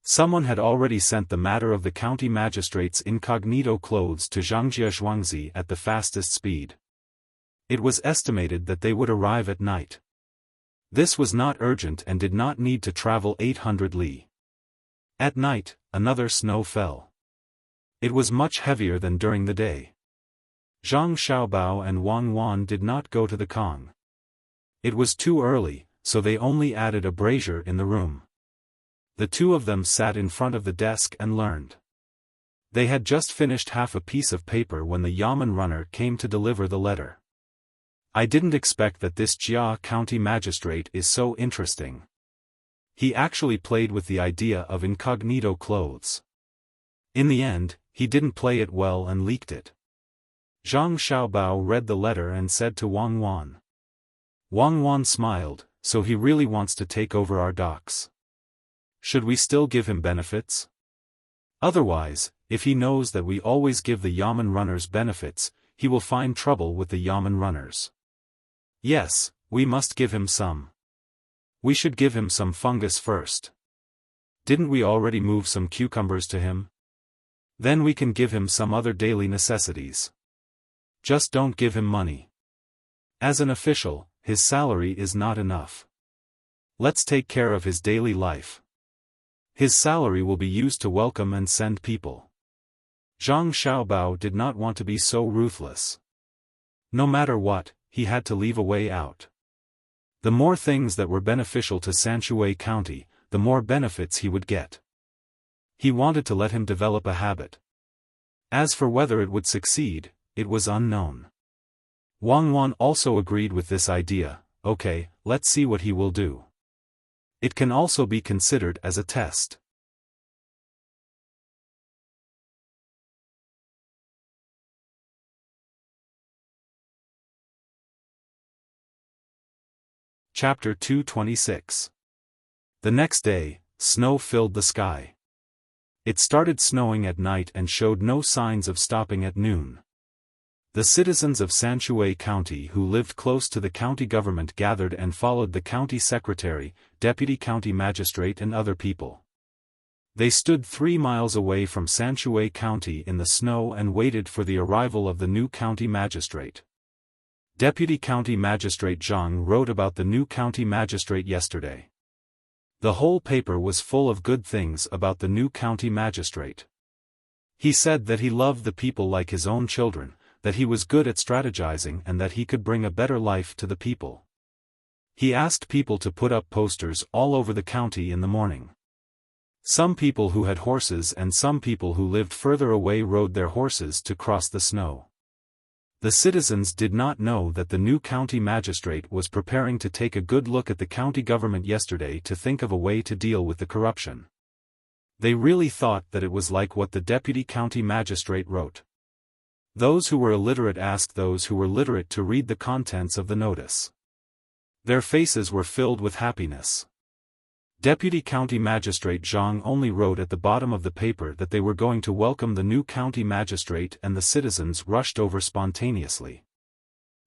Someone had already sent the matter of the county magistrate's incognito clothes to Zhangjia Zhuangzi at the fastest speed. It was estimated that they would arrive at night. This was not urgent and did not need to travel 800 li. At night, another snow fell. It was much heavier than during the day. Zhang Xiaobao and Wang Wan did not go to the Kong. It was too early, so they only added a brazier in the room. The 2 of them sat in front of the desk and learned. They had just finished half a piece of paper when the yamen runner came to deliver the letter. I didn't expect that this Jia county magistrate is so interesting. He actually played with the idea of incognito clothes. In the end, he didn't play it well and leaked it. Zhang Xiaobao read the letter and said to Wang Wan. Wang Wan smiled, so he really wants to take over our docks. Should we still give him benefits? Otherwise, if he knows that we always give the yamen runners benefits, he will find trouble with the yamen runners. Yes, we must give him some. We should give him some fungus first. Didn't we already move some cucumbers to him? Then we can give him some other daily necessities. Just don't give him money. As an official, his salary is not enough. Let's take care of his daily life. His salary will be used to welcome and send people. Zhang Xiaobao did not want to be so ruthless. No matter what, he had to leave a way out. The more things that were beneficial to Sanshui County, the more benefits he would get. He wanted to let him develop a habit. As for whether it would succeed, it was unknown. Wang Wan also agreed with this idea. Okay, let's see what he will do. It can also be considered as a test. Chapter 226. The next day, snow filled the sky. It started snowing at night and showed no signs of stopping at noon. The citizens of Sanshui County who lived close to the county government gathered and followed the county secretary, deputy county magistrate and other people. They stood 3 miles away from Sanshui County in the snow and waited for the arrival of the new county magistrate. Deputy County Magistrate Zhang wrote about the new county magistrate yesterday. The whole paper was full of good things about the new county magistrate. He said that he loved the people like his own children, that he was good at strategizing and that he could bring a better life to the people. He asked people to put up posters all over the county in the morning. Some people who had horses and some people who lived further away rode their horses to cross the snow. The citizens did not know that the new county magistrate was preparing to take a good look at the county government yesterday to think of a way to deal with the corruption. They really thought that it was like what the deputy county magistrate wrote. Those who were illiterate asked those who were literate to read the contents of the notice. Their faces were filled with happiness. Deputy County Magistrate Zhang only wrote at the bottom of the paper that they were going to welcome the new county magistrate and the citizens rushed over spontaneously.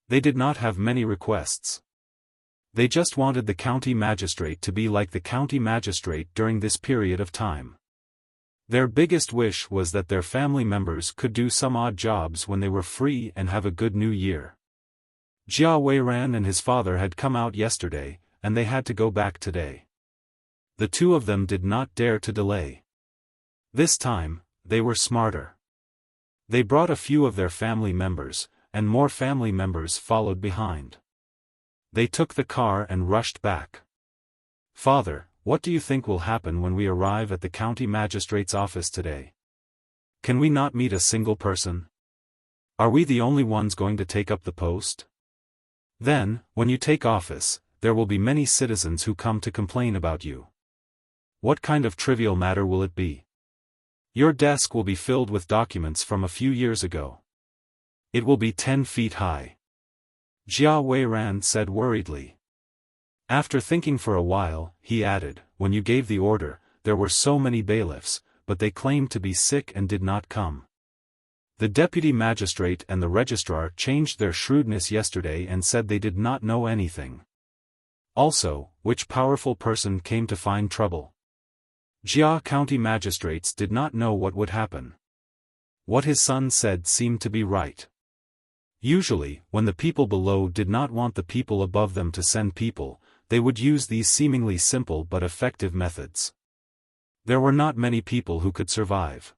They did not have many requests. They just wanted the county magistrate to be like the county magistrate during this period of time. Their biggest wish was that their family members could do some odd jobs when they were free and have a good new year. Jia Weiran and his father had come out yesterday, and they had to go back today. The two of them did not dare to delay. This time, they were smarter. They brought a few of their family members, and more family members followed behind. They took the car and rushed back. "Father, what do you think will happen when we arrive at the county magistrate's office today? Can we not meet a single person? Are we the only ones going to take up the post? Then, when you take office, there will be many citizens who come to complain about you. What kind of trivial matter will it be? Your desk will be filled with documents from a few years ago. It will be 10 feet high." Jia Weiran said worriedly. After thinking for a while, he added, "When you gave the order, there were so many bailiffs, but they claimed to be sick and did not come." The deputy magistrate and the registrar changed their shrewdness yesterday and said they did not know anything. Also, which powerful person came to find trouble? Jia county magistrates did not know what would happen. What his son said seemed to be right. Usually, when the people below did not want the people above them to send people, they would use these seemingly simple but effective methods. There were not many people who could survive.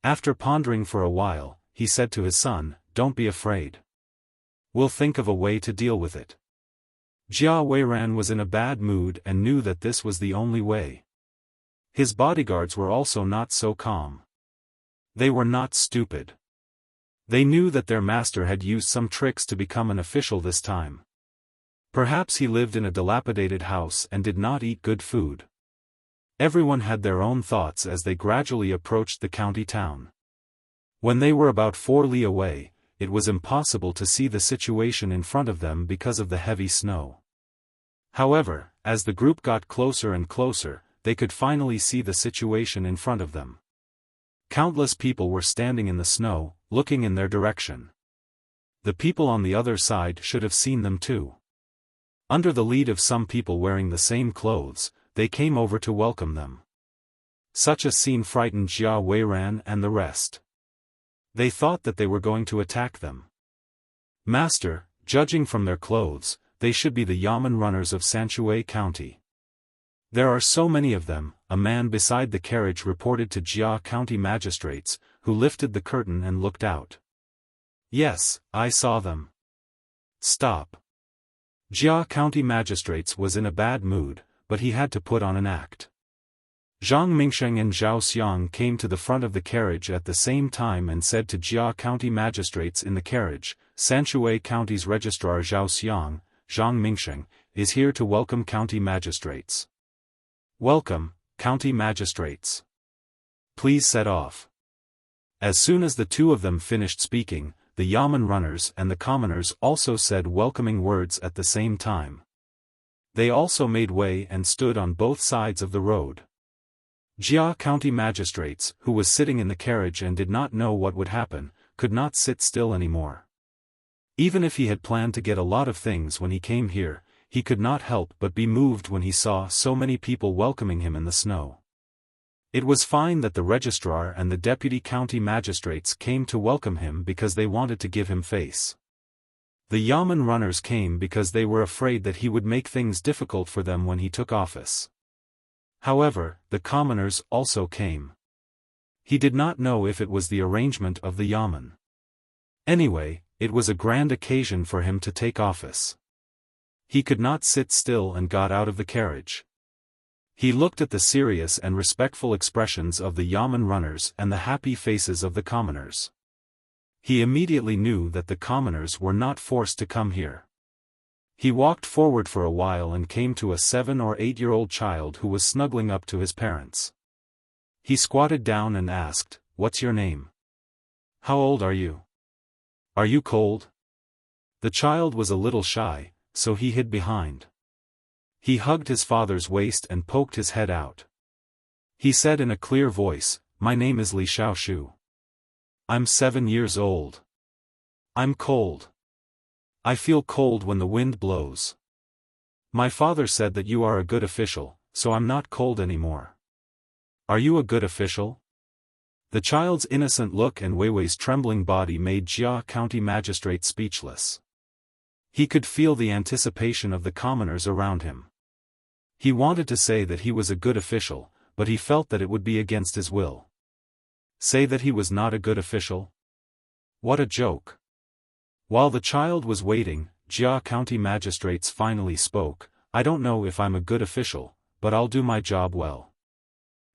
After pondering for a while, he said to his son, "Don't be afraid. We'll think of a way to deal with it." Jia Weiran was in a bad mood and knew that this was the only way. His bodyguards were also not so calm. They were not stupid. They knew that their master had used some tricks to become an official this time. Perhaps he lived in a dilapidated house and did not eat good food. Everyone had their own thoughts as they gradually approached the county town. When they were about 4 li away, it was impossible to see the situation in front of them because of the heavy snow. However, as the group got closer and closer, they could finally see the situation in front of them. Countless people were standing in the snow, looking in their direction. The people on the other side should have seen them too. Under the lead of some people wearing the same clothes, they came over to welcome them. Such a scene frightened Jia Weiran and the rest. They thought that they were going to attack them. "Master, judging from their clothes, they should be the yamen runners of Sanshui County. There are so many of them," a man beside the carriage reported to Jia County magistrates, who lifted the curtain and looked out. "Yes, I saw them." "Stop." Jia County magistrates was in a bad mood, but he had to put on an act. Zhang Mingsheng and Zhao Xiang came to the front of the carriage at the same time and said to Jia County magistrates in the carriage, Sanshui County's registrar Zhao Xiang, Zhang Mingsheng, is here to welcome county magistrates. Welcome, county magistrates. Please set off. As soon as the two of them finished speaking, the yamen runners and the commoners also said welcoming words at the same time. They also made way and stood on both sides of the road. Jia County magistrates, who was sitting in the carriage and did not know what would happen, could not sit still anymore. Even if he had planned to get a lot of things when he came here, he could not help but be moved when he saw so many people welcoming him in the snow. It was fine that the registrar and the deputy county magistrates came to welcome him because they wanted to give him face. The yamen runners came because they were afraid that he would make things difficult for them when he took office. However, the commoners also came. He did not know if it was the arrangement of the yamen. Anyway, it was a grand occasion for him to take office. He could not sit still and got out of the carriage. He looked at the serious and respectful expressions of the yamen runners and the happy faces of the commoners. He immediately knew that the commoners were not forced to come here. He walked forward for a while and came to a 7 or 8-year-old child who was snuggling up to his parents. He squatted down and asked, "What's your name? How old are you? Are you cold?" The child was a little shy, so he hid behind. He hugged his father's waist and poked his head out. He said in a clear voice, "My name is Li Xiaoshu. I'm 7 years old. I'm cold. I feel cold when the wind blows. My father said that you are a good official, so I'm not cold anymore. Are you a good official?" The child's innocent look and Weiwei's trembling body made Jia County magistrate speechless. He could feel the anticipation of the commoners around him. He wanted to say that he was a good official, but he felt that it would be against his will. Say that he was not a good official? What a joke. While the child was waiting, Jia County magistrates finally spoke, "I don't know if I'm a good official, but I'll do my job well."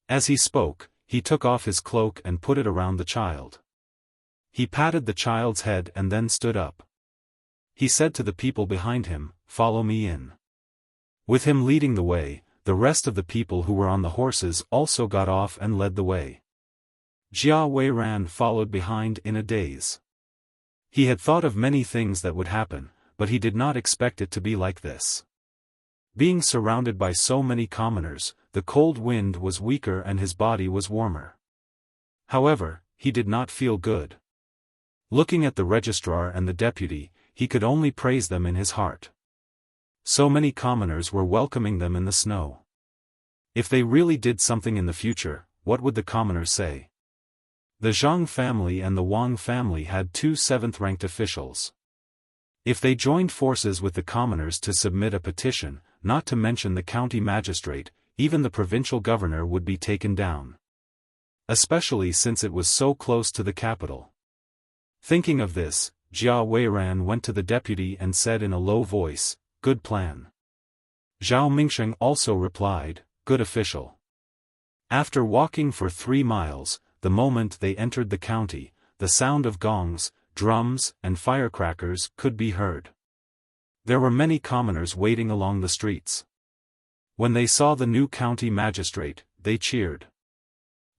As he spoke, he took off his cloak and put it around the child. He patted the child's head and then stood up. He said to the people behind him, "Follow me in." With him leading the way, the rest of the people who were on the horses also got off and led the way. Jia Weiran followed behind in a daze. He had thought of many things that would happen, but he did not expect it to be like this. Being surrounded by so many commoners, the cold wind was weaker and his body was warmer. However, he did not feel good. Looking at the registrar and the deputy, he could only praise them in his heart. So many commoners were welcoming them in the snow. If they really did something in the future, what would the commoners say? The Zhang family and the Wang family had 2 7th-ranked officials. If they joined forces with the commoners to submit a petition, not to mention the county magistrate, even the provincial governor would be taken down. Especially since it was so close to the capital. Thinking of this, Jia Weiran went to the deputy and said in a low voice, "Good plan." Zhao Mingsheng also replied, "Good official." After walking for 3 miles, the moment they entered the county, the sound of gongs, drums, and firecrackers could be heard. There were many commoners waiting along the streets. When they saw the new county magistrate, they cheered.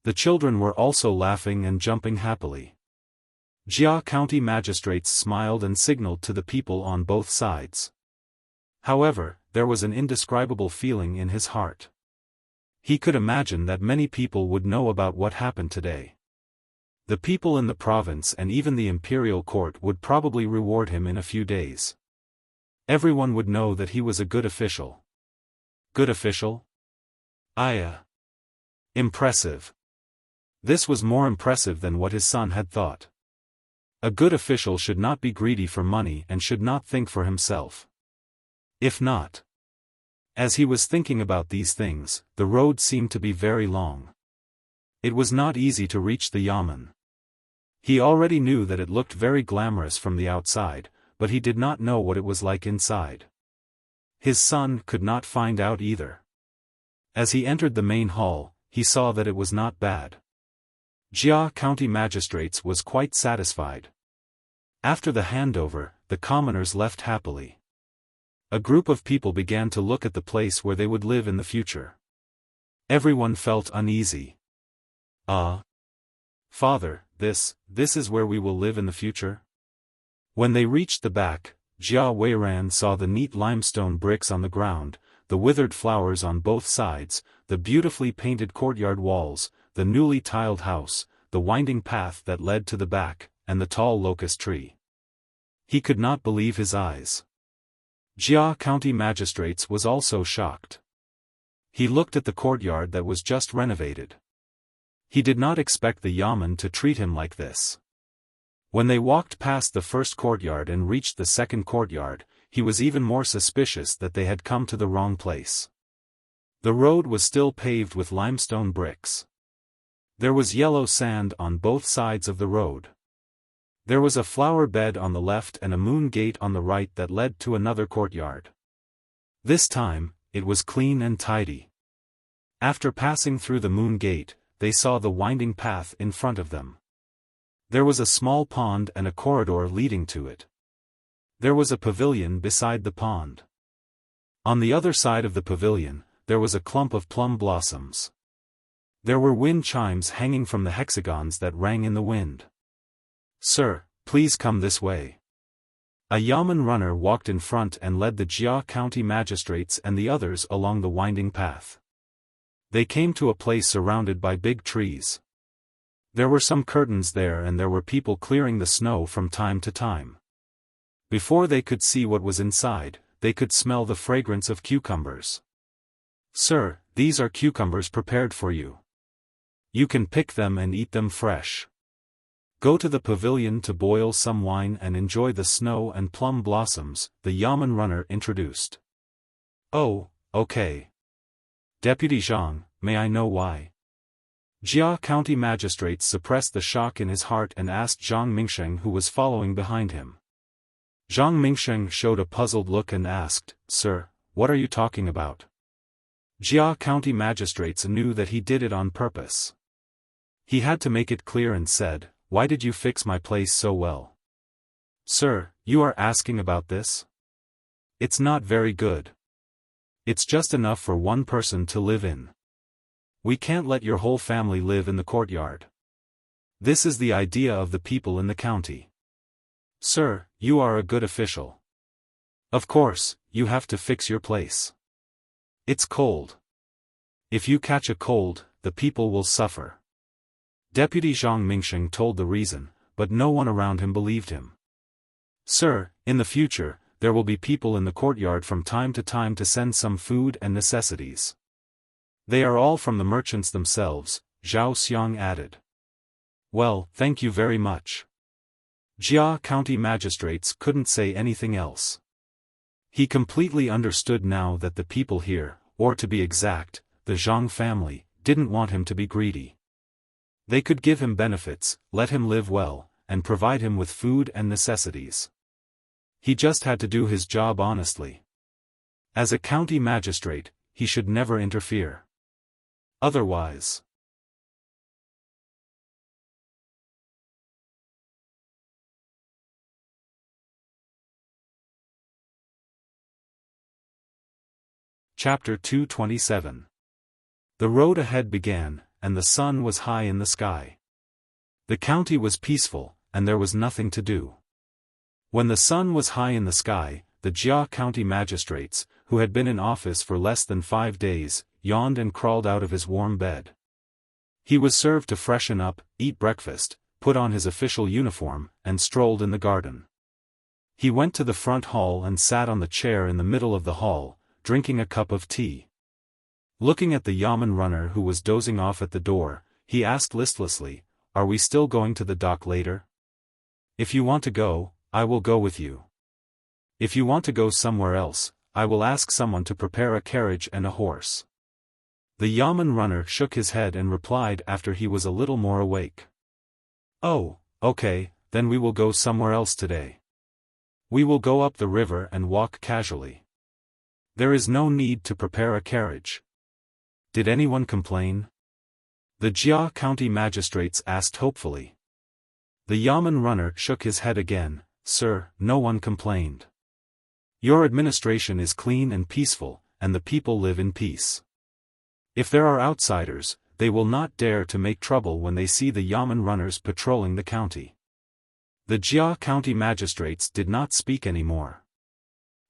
The children were also laughing and jumping happily. Jia County magistrates smiled and signaled to the people on both sides. However, there was an indescribable feeling in his heart. He could imagine that many people would know about what happened today. The people in the province and even the imperial court would probably reward him in a few days. Everyone would know that he was a good official. Good official? Impressive. This was more impressive than what his son had thought. A good official should not be greedy for money and should not think for himself. If not. As he was thinking about these things, the road seemed to be very long. It was not easy to reach the yamen. He already knew that it looked very glamorous from the outside, but he did not know what it was like inside. His son could not find out either. As he entered the main hall, he saw that it was not bad. Jia County Magistrates was quite satisfied. After the handover, the commoners left happily. A group of people began to look at the place where they would live in the future. Everyone felt uneasy. Father, this is where we will live in the future? When they reached the back, Jia Weiran saw the neat limestone bricks on the ground, the withered flowers on both sides, the beautifully painted courtyard walls, the newly tiled house, the winding path that led to the back, and the tall locust tree. He could not believe his eyes. Jia County Magistrates was also shocked. He looked at the courtyard that was just renovated. He did not expect the yamen to treat him like this. When they walked past the first courtyard and reached the second courtyard, he was even more suspicious that they had come to the wrong place. The road was still paved with limestone bricks. There was yellow sand on both sides of the road. There was a flower bed on the left and a moon gate on the right that led to another courtyard. This time, it was clean and tidy. After passing through the moon gate, they saw the winding path in front of them. There was a small pond and a corridor leading to it. There was a pavilion beside the pond. On the other side of the pavilion, there was a clump of plum blossoms. There were wind chimes hanging from the hexagons that rang in the wind. "Sir, please come this way." A yamen runner walked in front and led the Jia County Magistrates and the others along the winding path. They came to a place surrounded by big trees. There were some curtains there and there were people clearing the snow from time to time. Before they could see what was inside, they could smell the fragrance of cucumbers. "Sir, these are cucumbers prepared for you. You can pick them and eat them fresh. Go to the pavilion to boil some wine and enjoy the snow and plum blossoms," the yamen runner introduced. "Oh, okay. Deputy Zhang, may I know why?" Jia County Magistrates suppressed the shock in his heart and asked Zhang Mingsheng, who was following behind him. Zhang Mingsheng showed a puzzled look and asked, "Sir, what are you talking about?" Jia County Magistrates knew that he did it on purpose. He had to make it clear and said, "Why did you fix my place so well?" "Sir, you are asking about this? It's not very good. It's just enough for one person to live in. We can't let your whole family live in the courtyard. This is the idea of the people in the county. Sir, you are a good official. Of course, you have to fix your place. It's cold. If you catch a cold, the people will suffer." Deputy Zhang Mingsheng told the reason, but no one around him believed him. "Sir, in the future, there will be people in the courtyard from time to send some food and necessities. They are all from the merchants themselves," Zhao Xiang added. "Well, thank you very much." Jia County Magistrates couldn't say anything else. He completely understood now that the people here, or to be exact, the Zhang family, didn't want him to be greedy. They could give him benefits, let him live well, and provide him with food and necessities. He just had to do his job honestly. As a county magistrate, he should never interfere. Otherwise. Chapter 227. The road ahead began, and the sun was high in the sky. The county was peaceful, and there was nothing to do. When the sun was high in the sky, the Jia County Magistrates, who had been in office for less than 5 days, yawned and crawled out of his warm bed. He was served to freshen up, eat breakfast, put on his official uniform, and strolled in the garden. He went to the front hall and sat on the chair in the middle of the hall, drinking a cup of tea. Looking at the yamen runner who was dozing off at the door, he asked listlessly, "Are we still going to the dock later? If you want to go, I will go with you. If you want to go somewhere else, I will ask someone to prepare a carriage and a horse." The yamen runner shook his head and replied after he was a little more awake. "Oh, okay, then we will go somewhere else today. We will go up the river and walk casually. There is no need to prepare a carriage. Did anyone complain?" The Jia County magistrates asked hopefully. The Yamen runner shook his head again. Sir, no one complained. Your administration is clean and peaceful, and the people live in peace. If there are outsiders, they will not dare to make trouble when they see the Yamen runners patrolling the county. The Jia County magistrates did not speak anymore.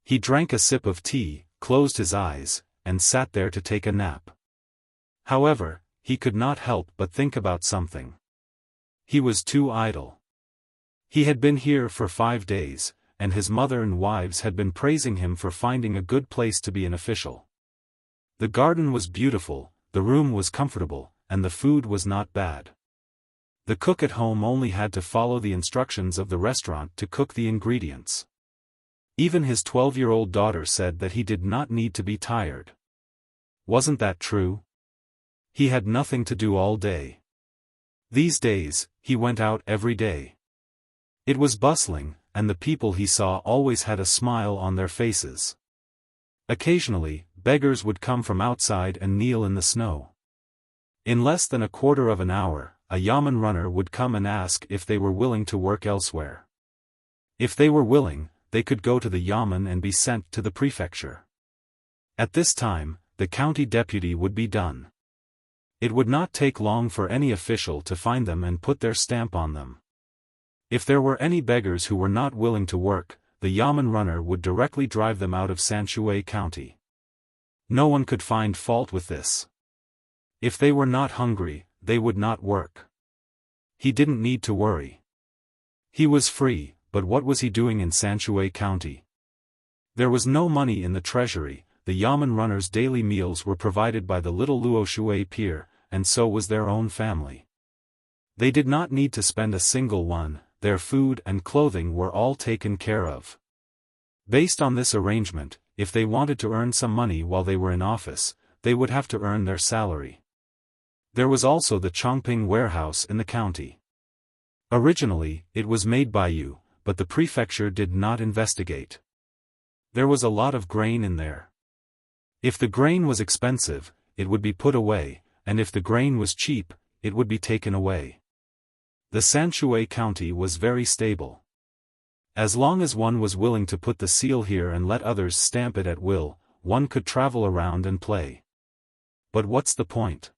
He drank a sip of tea, closed his eyes, and sat there to take a nap. However, he could not help but think about something. He was too idle. He had been here for 5 days, and his mother and wives had been praising him for finding a good place to be an official. The garden was beautiful, the room was comfortable, and the food was not bad. The cook at home only had to follow the instructions of the restaurant to cook the ingredients. Even his 12-year-old daughter said that he did not need to be tired. Wasn't that true? He had nothing to do all day. These days, he went out every day. It was bustling, and the people he saw always had a smile on their faces. Occasionally, beggars would come from outside and kneel in the snow. In less than a quarter of an hour, a Yamen runner would come and ask if they were willing to work elsewhere. If they were willing, they could go to the Yamen and be sent to the prefecture. At this time, the county deputy would be done. It would not take long for any official to find them and put their stamp on them. If there were any beggars who were not willing to work, the Yamen runner would directly drive them out of Sanshui County. No one could find fault with this. If they were not hungry, they would not work. He didn't need to worry. He was free, but what was he doing in Sanshui County? There was no money in the treasury. The Yamen runners' daily meals were provided by the little Luoshui pier, and so was their own family. They did not need to spend a single one, their food and clothing were all taken care of. Based on this arrangement, if they wanted to earn some money while they were in office, they would have to earn their salary. There was also the Chongping warehouse in the county. Originally, it was made by you, but the prefecture did not investigate. There was a lot of grain in there. If the grain was expensive, it would be put away, and if the grain was cheap, it would be taken away. The Sanshui County was very stable. As long as one was willing to put the seal here and let others stamp it at will, one could travel around and play. But what's the point?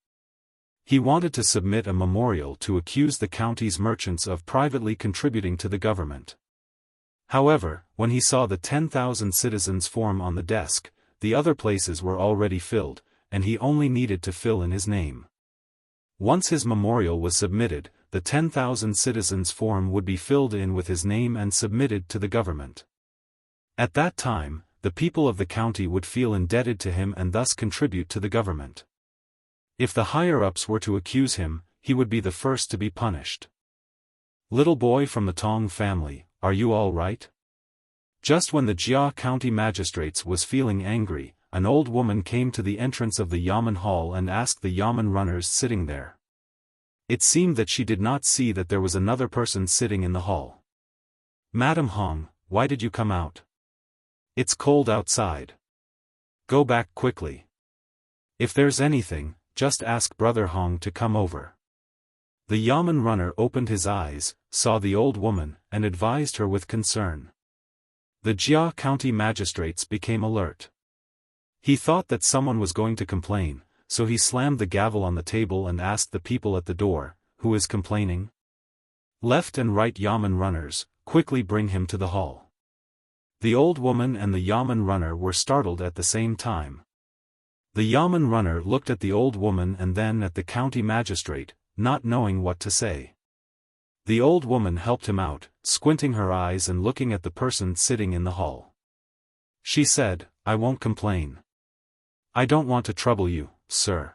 He wanted to submit a memorial to accuse the county's merchants of privately contributing to the government. However, when he saw the 10,000 citizens form on the desk, the other places were already filled, and he only needed to fill in his name. Once his memorial was submitted, the 10,000 citizens form would be filled in with his name and submitted to the government. At that time, the people of the county would feel indebted to him and thus contribute to the government. If the higher-ups were to accuse him, he would be the first to be punished. Little boy from the Tang family, are you all right? Just when the Jia County magistrates was feeling angry, an old woman came to the entrance of the Yamen hall and asked the Yamen runners sitting there. It seemed that she did not see that there was another person sitting in the hall. Madam Hong, why did you come out? It's cold outside. Go back quickly. If there's anything, just ask Brother Hong to come over. The Yamen runner opened his eyes, saw the old woman, and advised her with concern. The Jia County magistrates became alert. He thought that someone was going to complain, so he slammed the gavel on the table and asked the people at the door, "Who is complaining?" Left and right Yamen runners, quickly bring him to the hall. The old woman and the Yamen runner were startled at the same time. The Yamen runner looked at the old woman and then at the county magistrate, not knowing what to say. The old woman helped him out, squinting her eyes and looking at the person sitting in the hall. She said, "I won't complain. I don't want to trouble you, sir.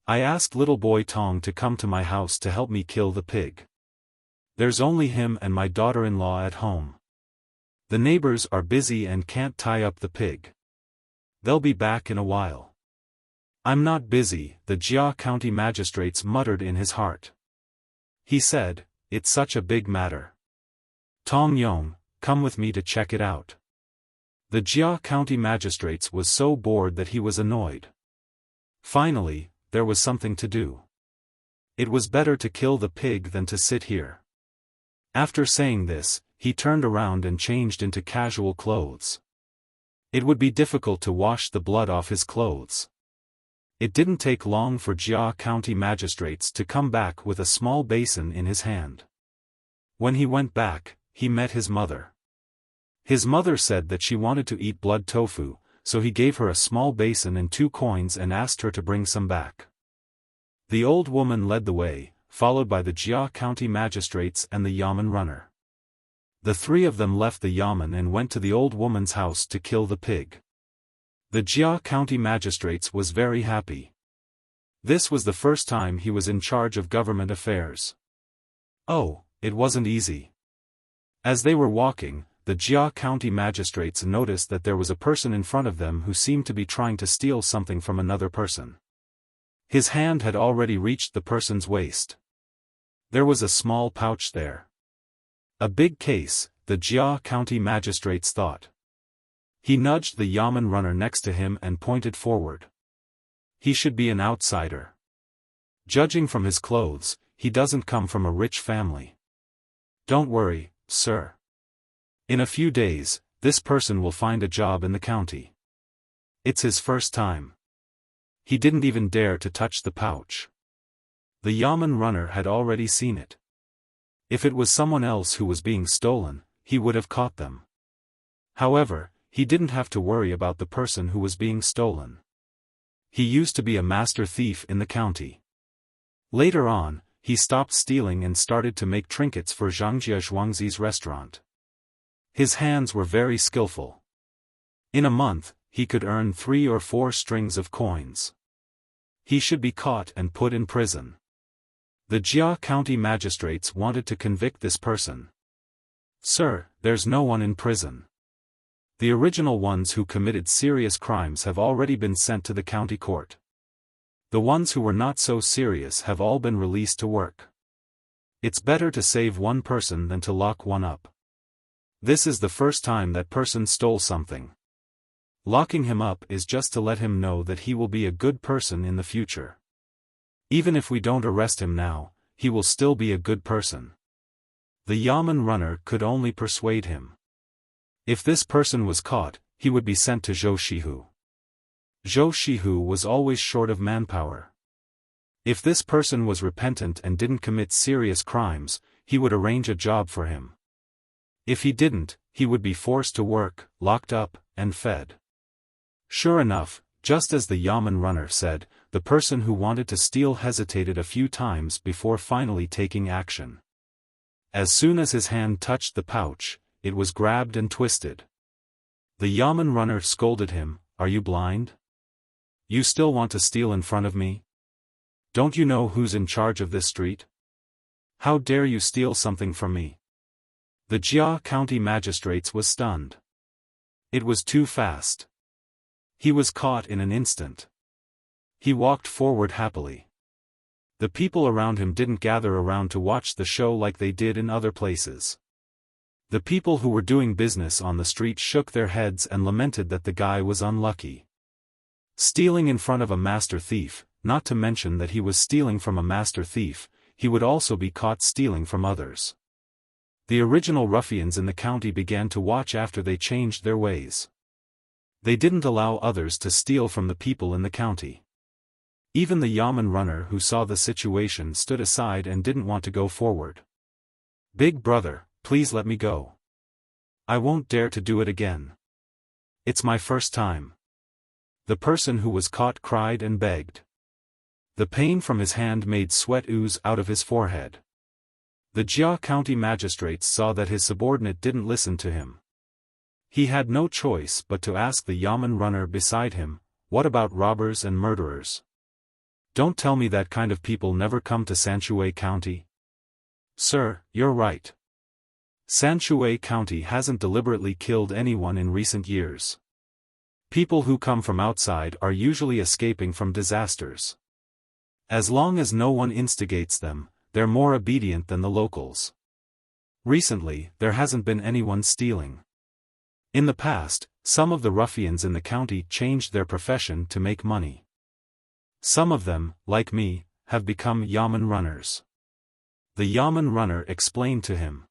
I asked little boy Tong to come to my house to help me kill the pig. There's only him and my daughter-in-law at home. The neighbors are busy and can't tie up the pig. They'll be back in a while." "I'm not busy," the Jia County magistrates muttered in his heart. He said, "It's such a big matter. Tong Yong, come with me to check it out." The Jia County magistrates was so bored that he was annoyed. Finally, there was something to do. It was better to kill the pig than to sit here. After saying this, he turned around and changed into casual clothes. It would be difficult to wash the blood off his clothes. It didn't take long for Jia County magistrates to come back with a small basin in his hand. When he went back, he met his mother. His mother said that she wanted to eat blood tofu, so he gave her a small basin and 2 coins and asked her to bring some back. The old woman led the way, followed by the Jia County magistrates and the yamen runner. The 3 of them left the yamen and went to the old woman's house to kill the pig. The Jia County magistrates was very happy. This was the first time he was in charge of government affairs. Oh, it wasn't easy. As they were walking, the Jia County magistrates noticed that there was a person in front of them who seemed to be trying to steal something from another person. His hand had already reached the person's waist. There was a small pouch there. A big case, the Jia County magistrates thought. He nudged the yamen runner next to him and pointed forward. He should be an outsider. Judging from his clothes, he doesn't come from a rich family. Don't worry, sir. In a few days, this person will find a job in the county. It's his first time. He didn't even dare to touch the pouch. The yamen runner had already seen it. If it was someone else who was being stolen, he would have caught them. However, he didn't have to worry about the person who was being stolen. He used to be a master thief in the county. Later on, he stopped stealing and started to make trinkets for Zhangjia Zhuangzi's restaurant. His hands were very skillful. In a month, he could earn 3 or 4 strings of coins. He should be caught and put in prison. The Jia County magistrates wanted to convict this person. Sir, there's no one in prison. The original ones who committed serious crimes have already been sent to the county court. The ones who were not so serious have all been released to work. It's better to save one person than to lock one up. This is the first time that person stole something. Locking him up is just to let him know that he will be a good person in the future. Even if we don't arrest him now, he will still be a good person. The yamen runner could only persuade him. If this person was caught, he would be sent to Zhou Shihu. Zhou Shihu was always short of manpower. If this person was repentant and didn't commit serious crimes, he would arrange a job for him. If he didn't, he would be forced to work, locked up, and fed. Sure enough, just as the yamen runner said, the person who wanted to steal hesitated a few times before finally taking action. As soon as his hand touched the pouch, it was grabbed and twisted. The yamen runner scolded him, "Are you blind? You still want to steal in front of me? Don't you know who's in charge of this street? How dare you steal something from me?" The Jia County magistrates was stunned. It was too fast. He was caught in an instant. He walked forward happily. The people around him didn't gather around to watch the show like they did in other places. The people who were doing business on the street shook their heads and lamented that the guy was unlucky. Stealing in front of a master thief, not to mention that he was stealing from a master thief, he would also be caught stealing from others. The original ruffians in the county began to watch after they changed their ways. They didn't allow others to steal from the people in the county. Even the yamen runner who saw the situation stood aside and didn't want to go forward. "Big brother, please let me go. I won't dare to do it again. It's my first time." The person who was caught cried and begged. The pain from his hand made sweat ooze out of his forehead. The Jia County magistrates saw that his subordinate didn't listen to him. He had no choice but to ask the yamen runner beside him, "What about robbers and murderers? Don't tell me that kind of people never come to Sanshui County." "Sir, you're right. Sanshui County hasn't deliberately killed anyone in recent years. People who come from outside are usually escaping from disasters. As long as no one instigates them, they're more obedient than the locals. Recently, there hasn't been anyone stealing. In the past, some of the ruffians in the county changed their profession to make money. Some of them, like me, have become Yamen runners. The Yamen runner explained to him.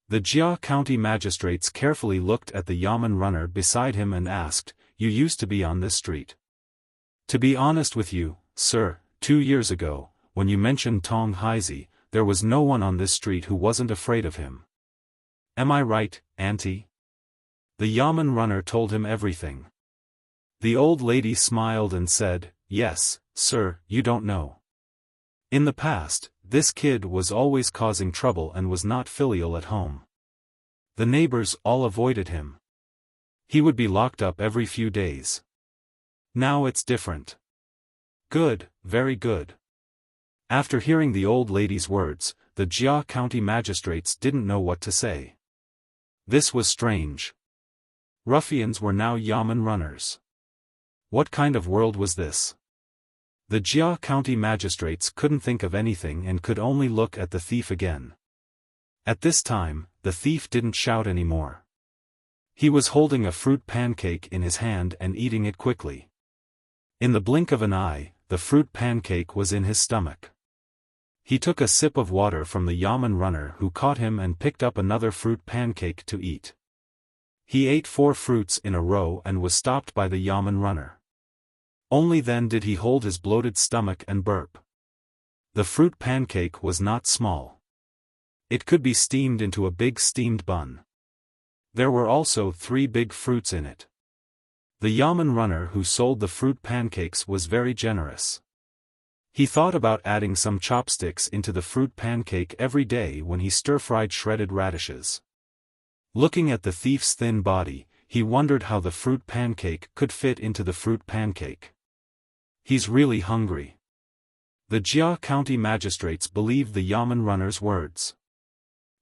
The Jia County magistrates carefully looked at the Yamen runner beside him and asked, "You used to be on this street?" "To be honest with you, sir, 2 years ago, when you mentioned Tong Haizi, there was no one on this street who wasn't afraid of him. Am I right, Auntie?" The Yamen runner told him everything. The old lady smiled and said, "Yes, sir, you don't know. In the past, this kid was always causing trouble and was not filial at home. The neighbors all avoided him. He would be locked up every few days. Now it's different." "Good, very good." After hearing the old lady's words, the Jia County magistrates didn't know what to say. This was strange. Ruffians were now Yamen runners. What kind of world was this? The Jia County magistrates couldn't think of anything and could only look at the thief again. At this time, the thief didn't shout anymore. He was holding a fruit pancake in his hand and eating it quickly. In the blink of an eye, the fruit pancake was in his stomach. He took a sip of water from the Yamen runner who caught him and picked up another fruit pancake to eat. He ate 4 fruits in a row and was stopped by the Yamen runner. Only then did he hold his bloated stomach and burp. The fruit pancake was not small. It could be steamed into a big steamed bun. There were also 3 big fruits in it. The Yamen runner who sold the fruit pancakes was very generous. He thought about adding some chopsticks into the fruit pancake every day when he stir-fried shredded radishes. Looking at the thief's thin body, he wondered how the fruit pancake could fit into the fruit pancake. He's really hungry. The Jia County magistrates believed the Yamen runner's words.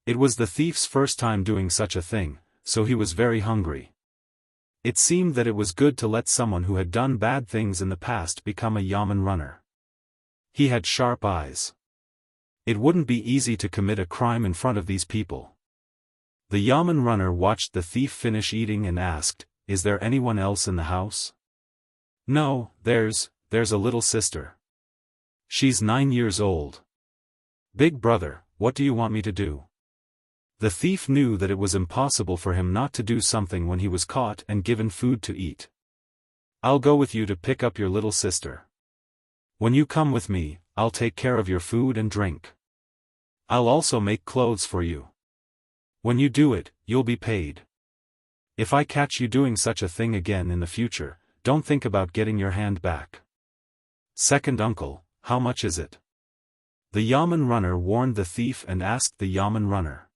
It was the thief's first time doing such a thing, so he was very hungry. It seemed that it was good to let someone who had done bad things in the past become a Yamen runner. He had sharp eyes. It wouldn't be easy to commit a crime in front of these people. The Yamen runner watched the thief finish eating and asked, "Is there anyone else in the house?" "No, there's a little sister. She's 9 years old." "Big brother, what do you want me to do?" The thief knew that it was impossible for him not to do something when he was caught and given food to eat. "I'll go with you to pick up your little sister. When you come with me, I'll take care of your food and drink. I'll also make clothes for you. When you do it, you'll be paid. If I catch you doing such a thing again in the future, don't think about getting your hand back." "Second uncle, how much is it?" The Yamen runner warned the thief and asked the Yamen runner.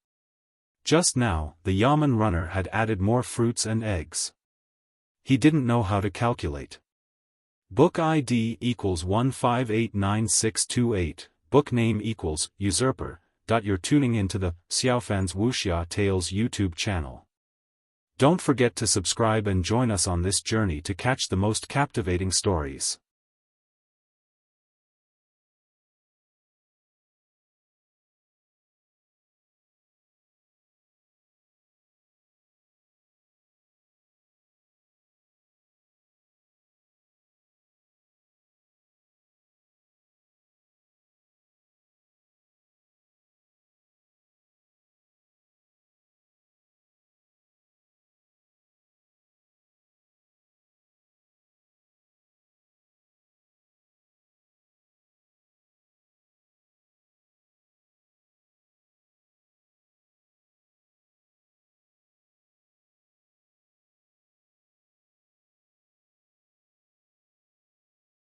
Just now, the Yamen runner had added more fruits and eggs. He didn't know how to calculate. Book ID equals 1589628, book name equals usurper. You're tuning into the Xiaofan's Wuxia Tales YouTube channel. Don't forget to subscribe and join us on this journey to catch the most captivating stories.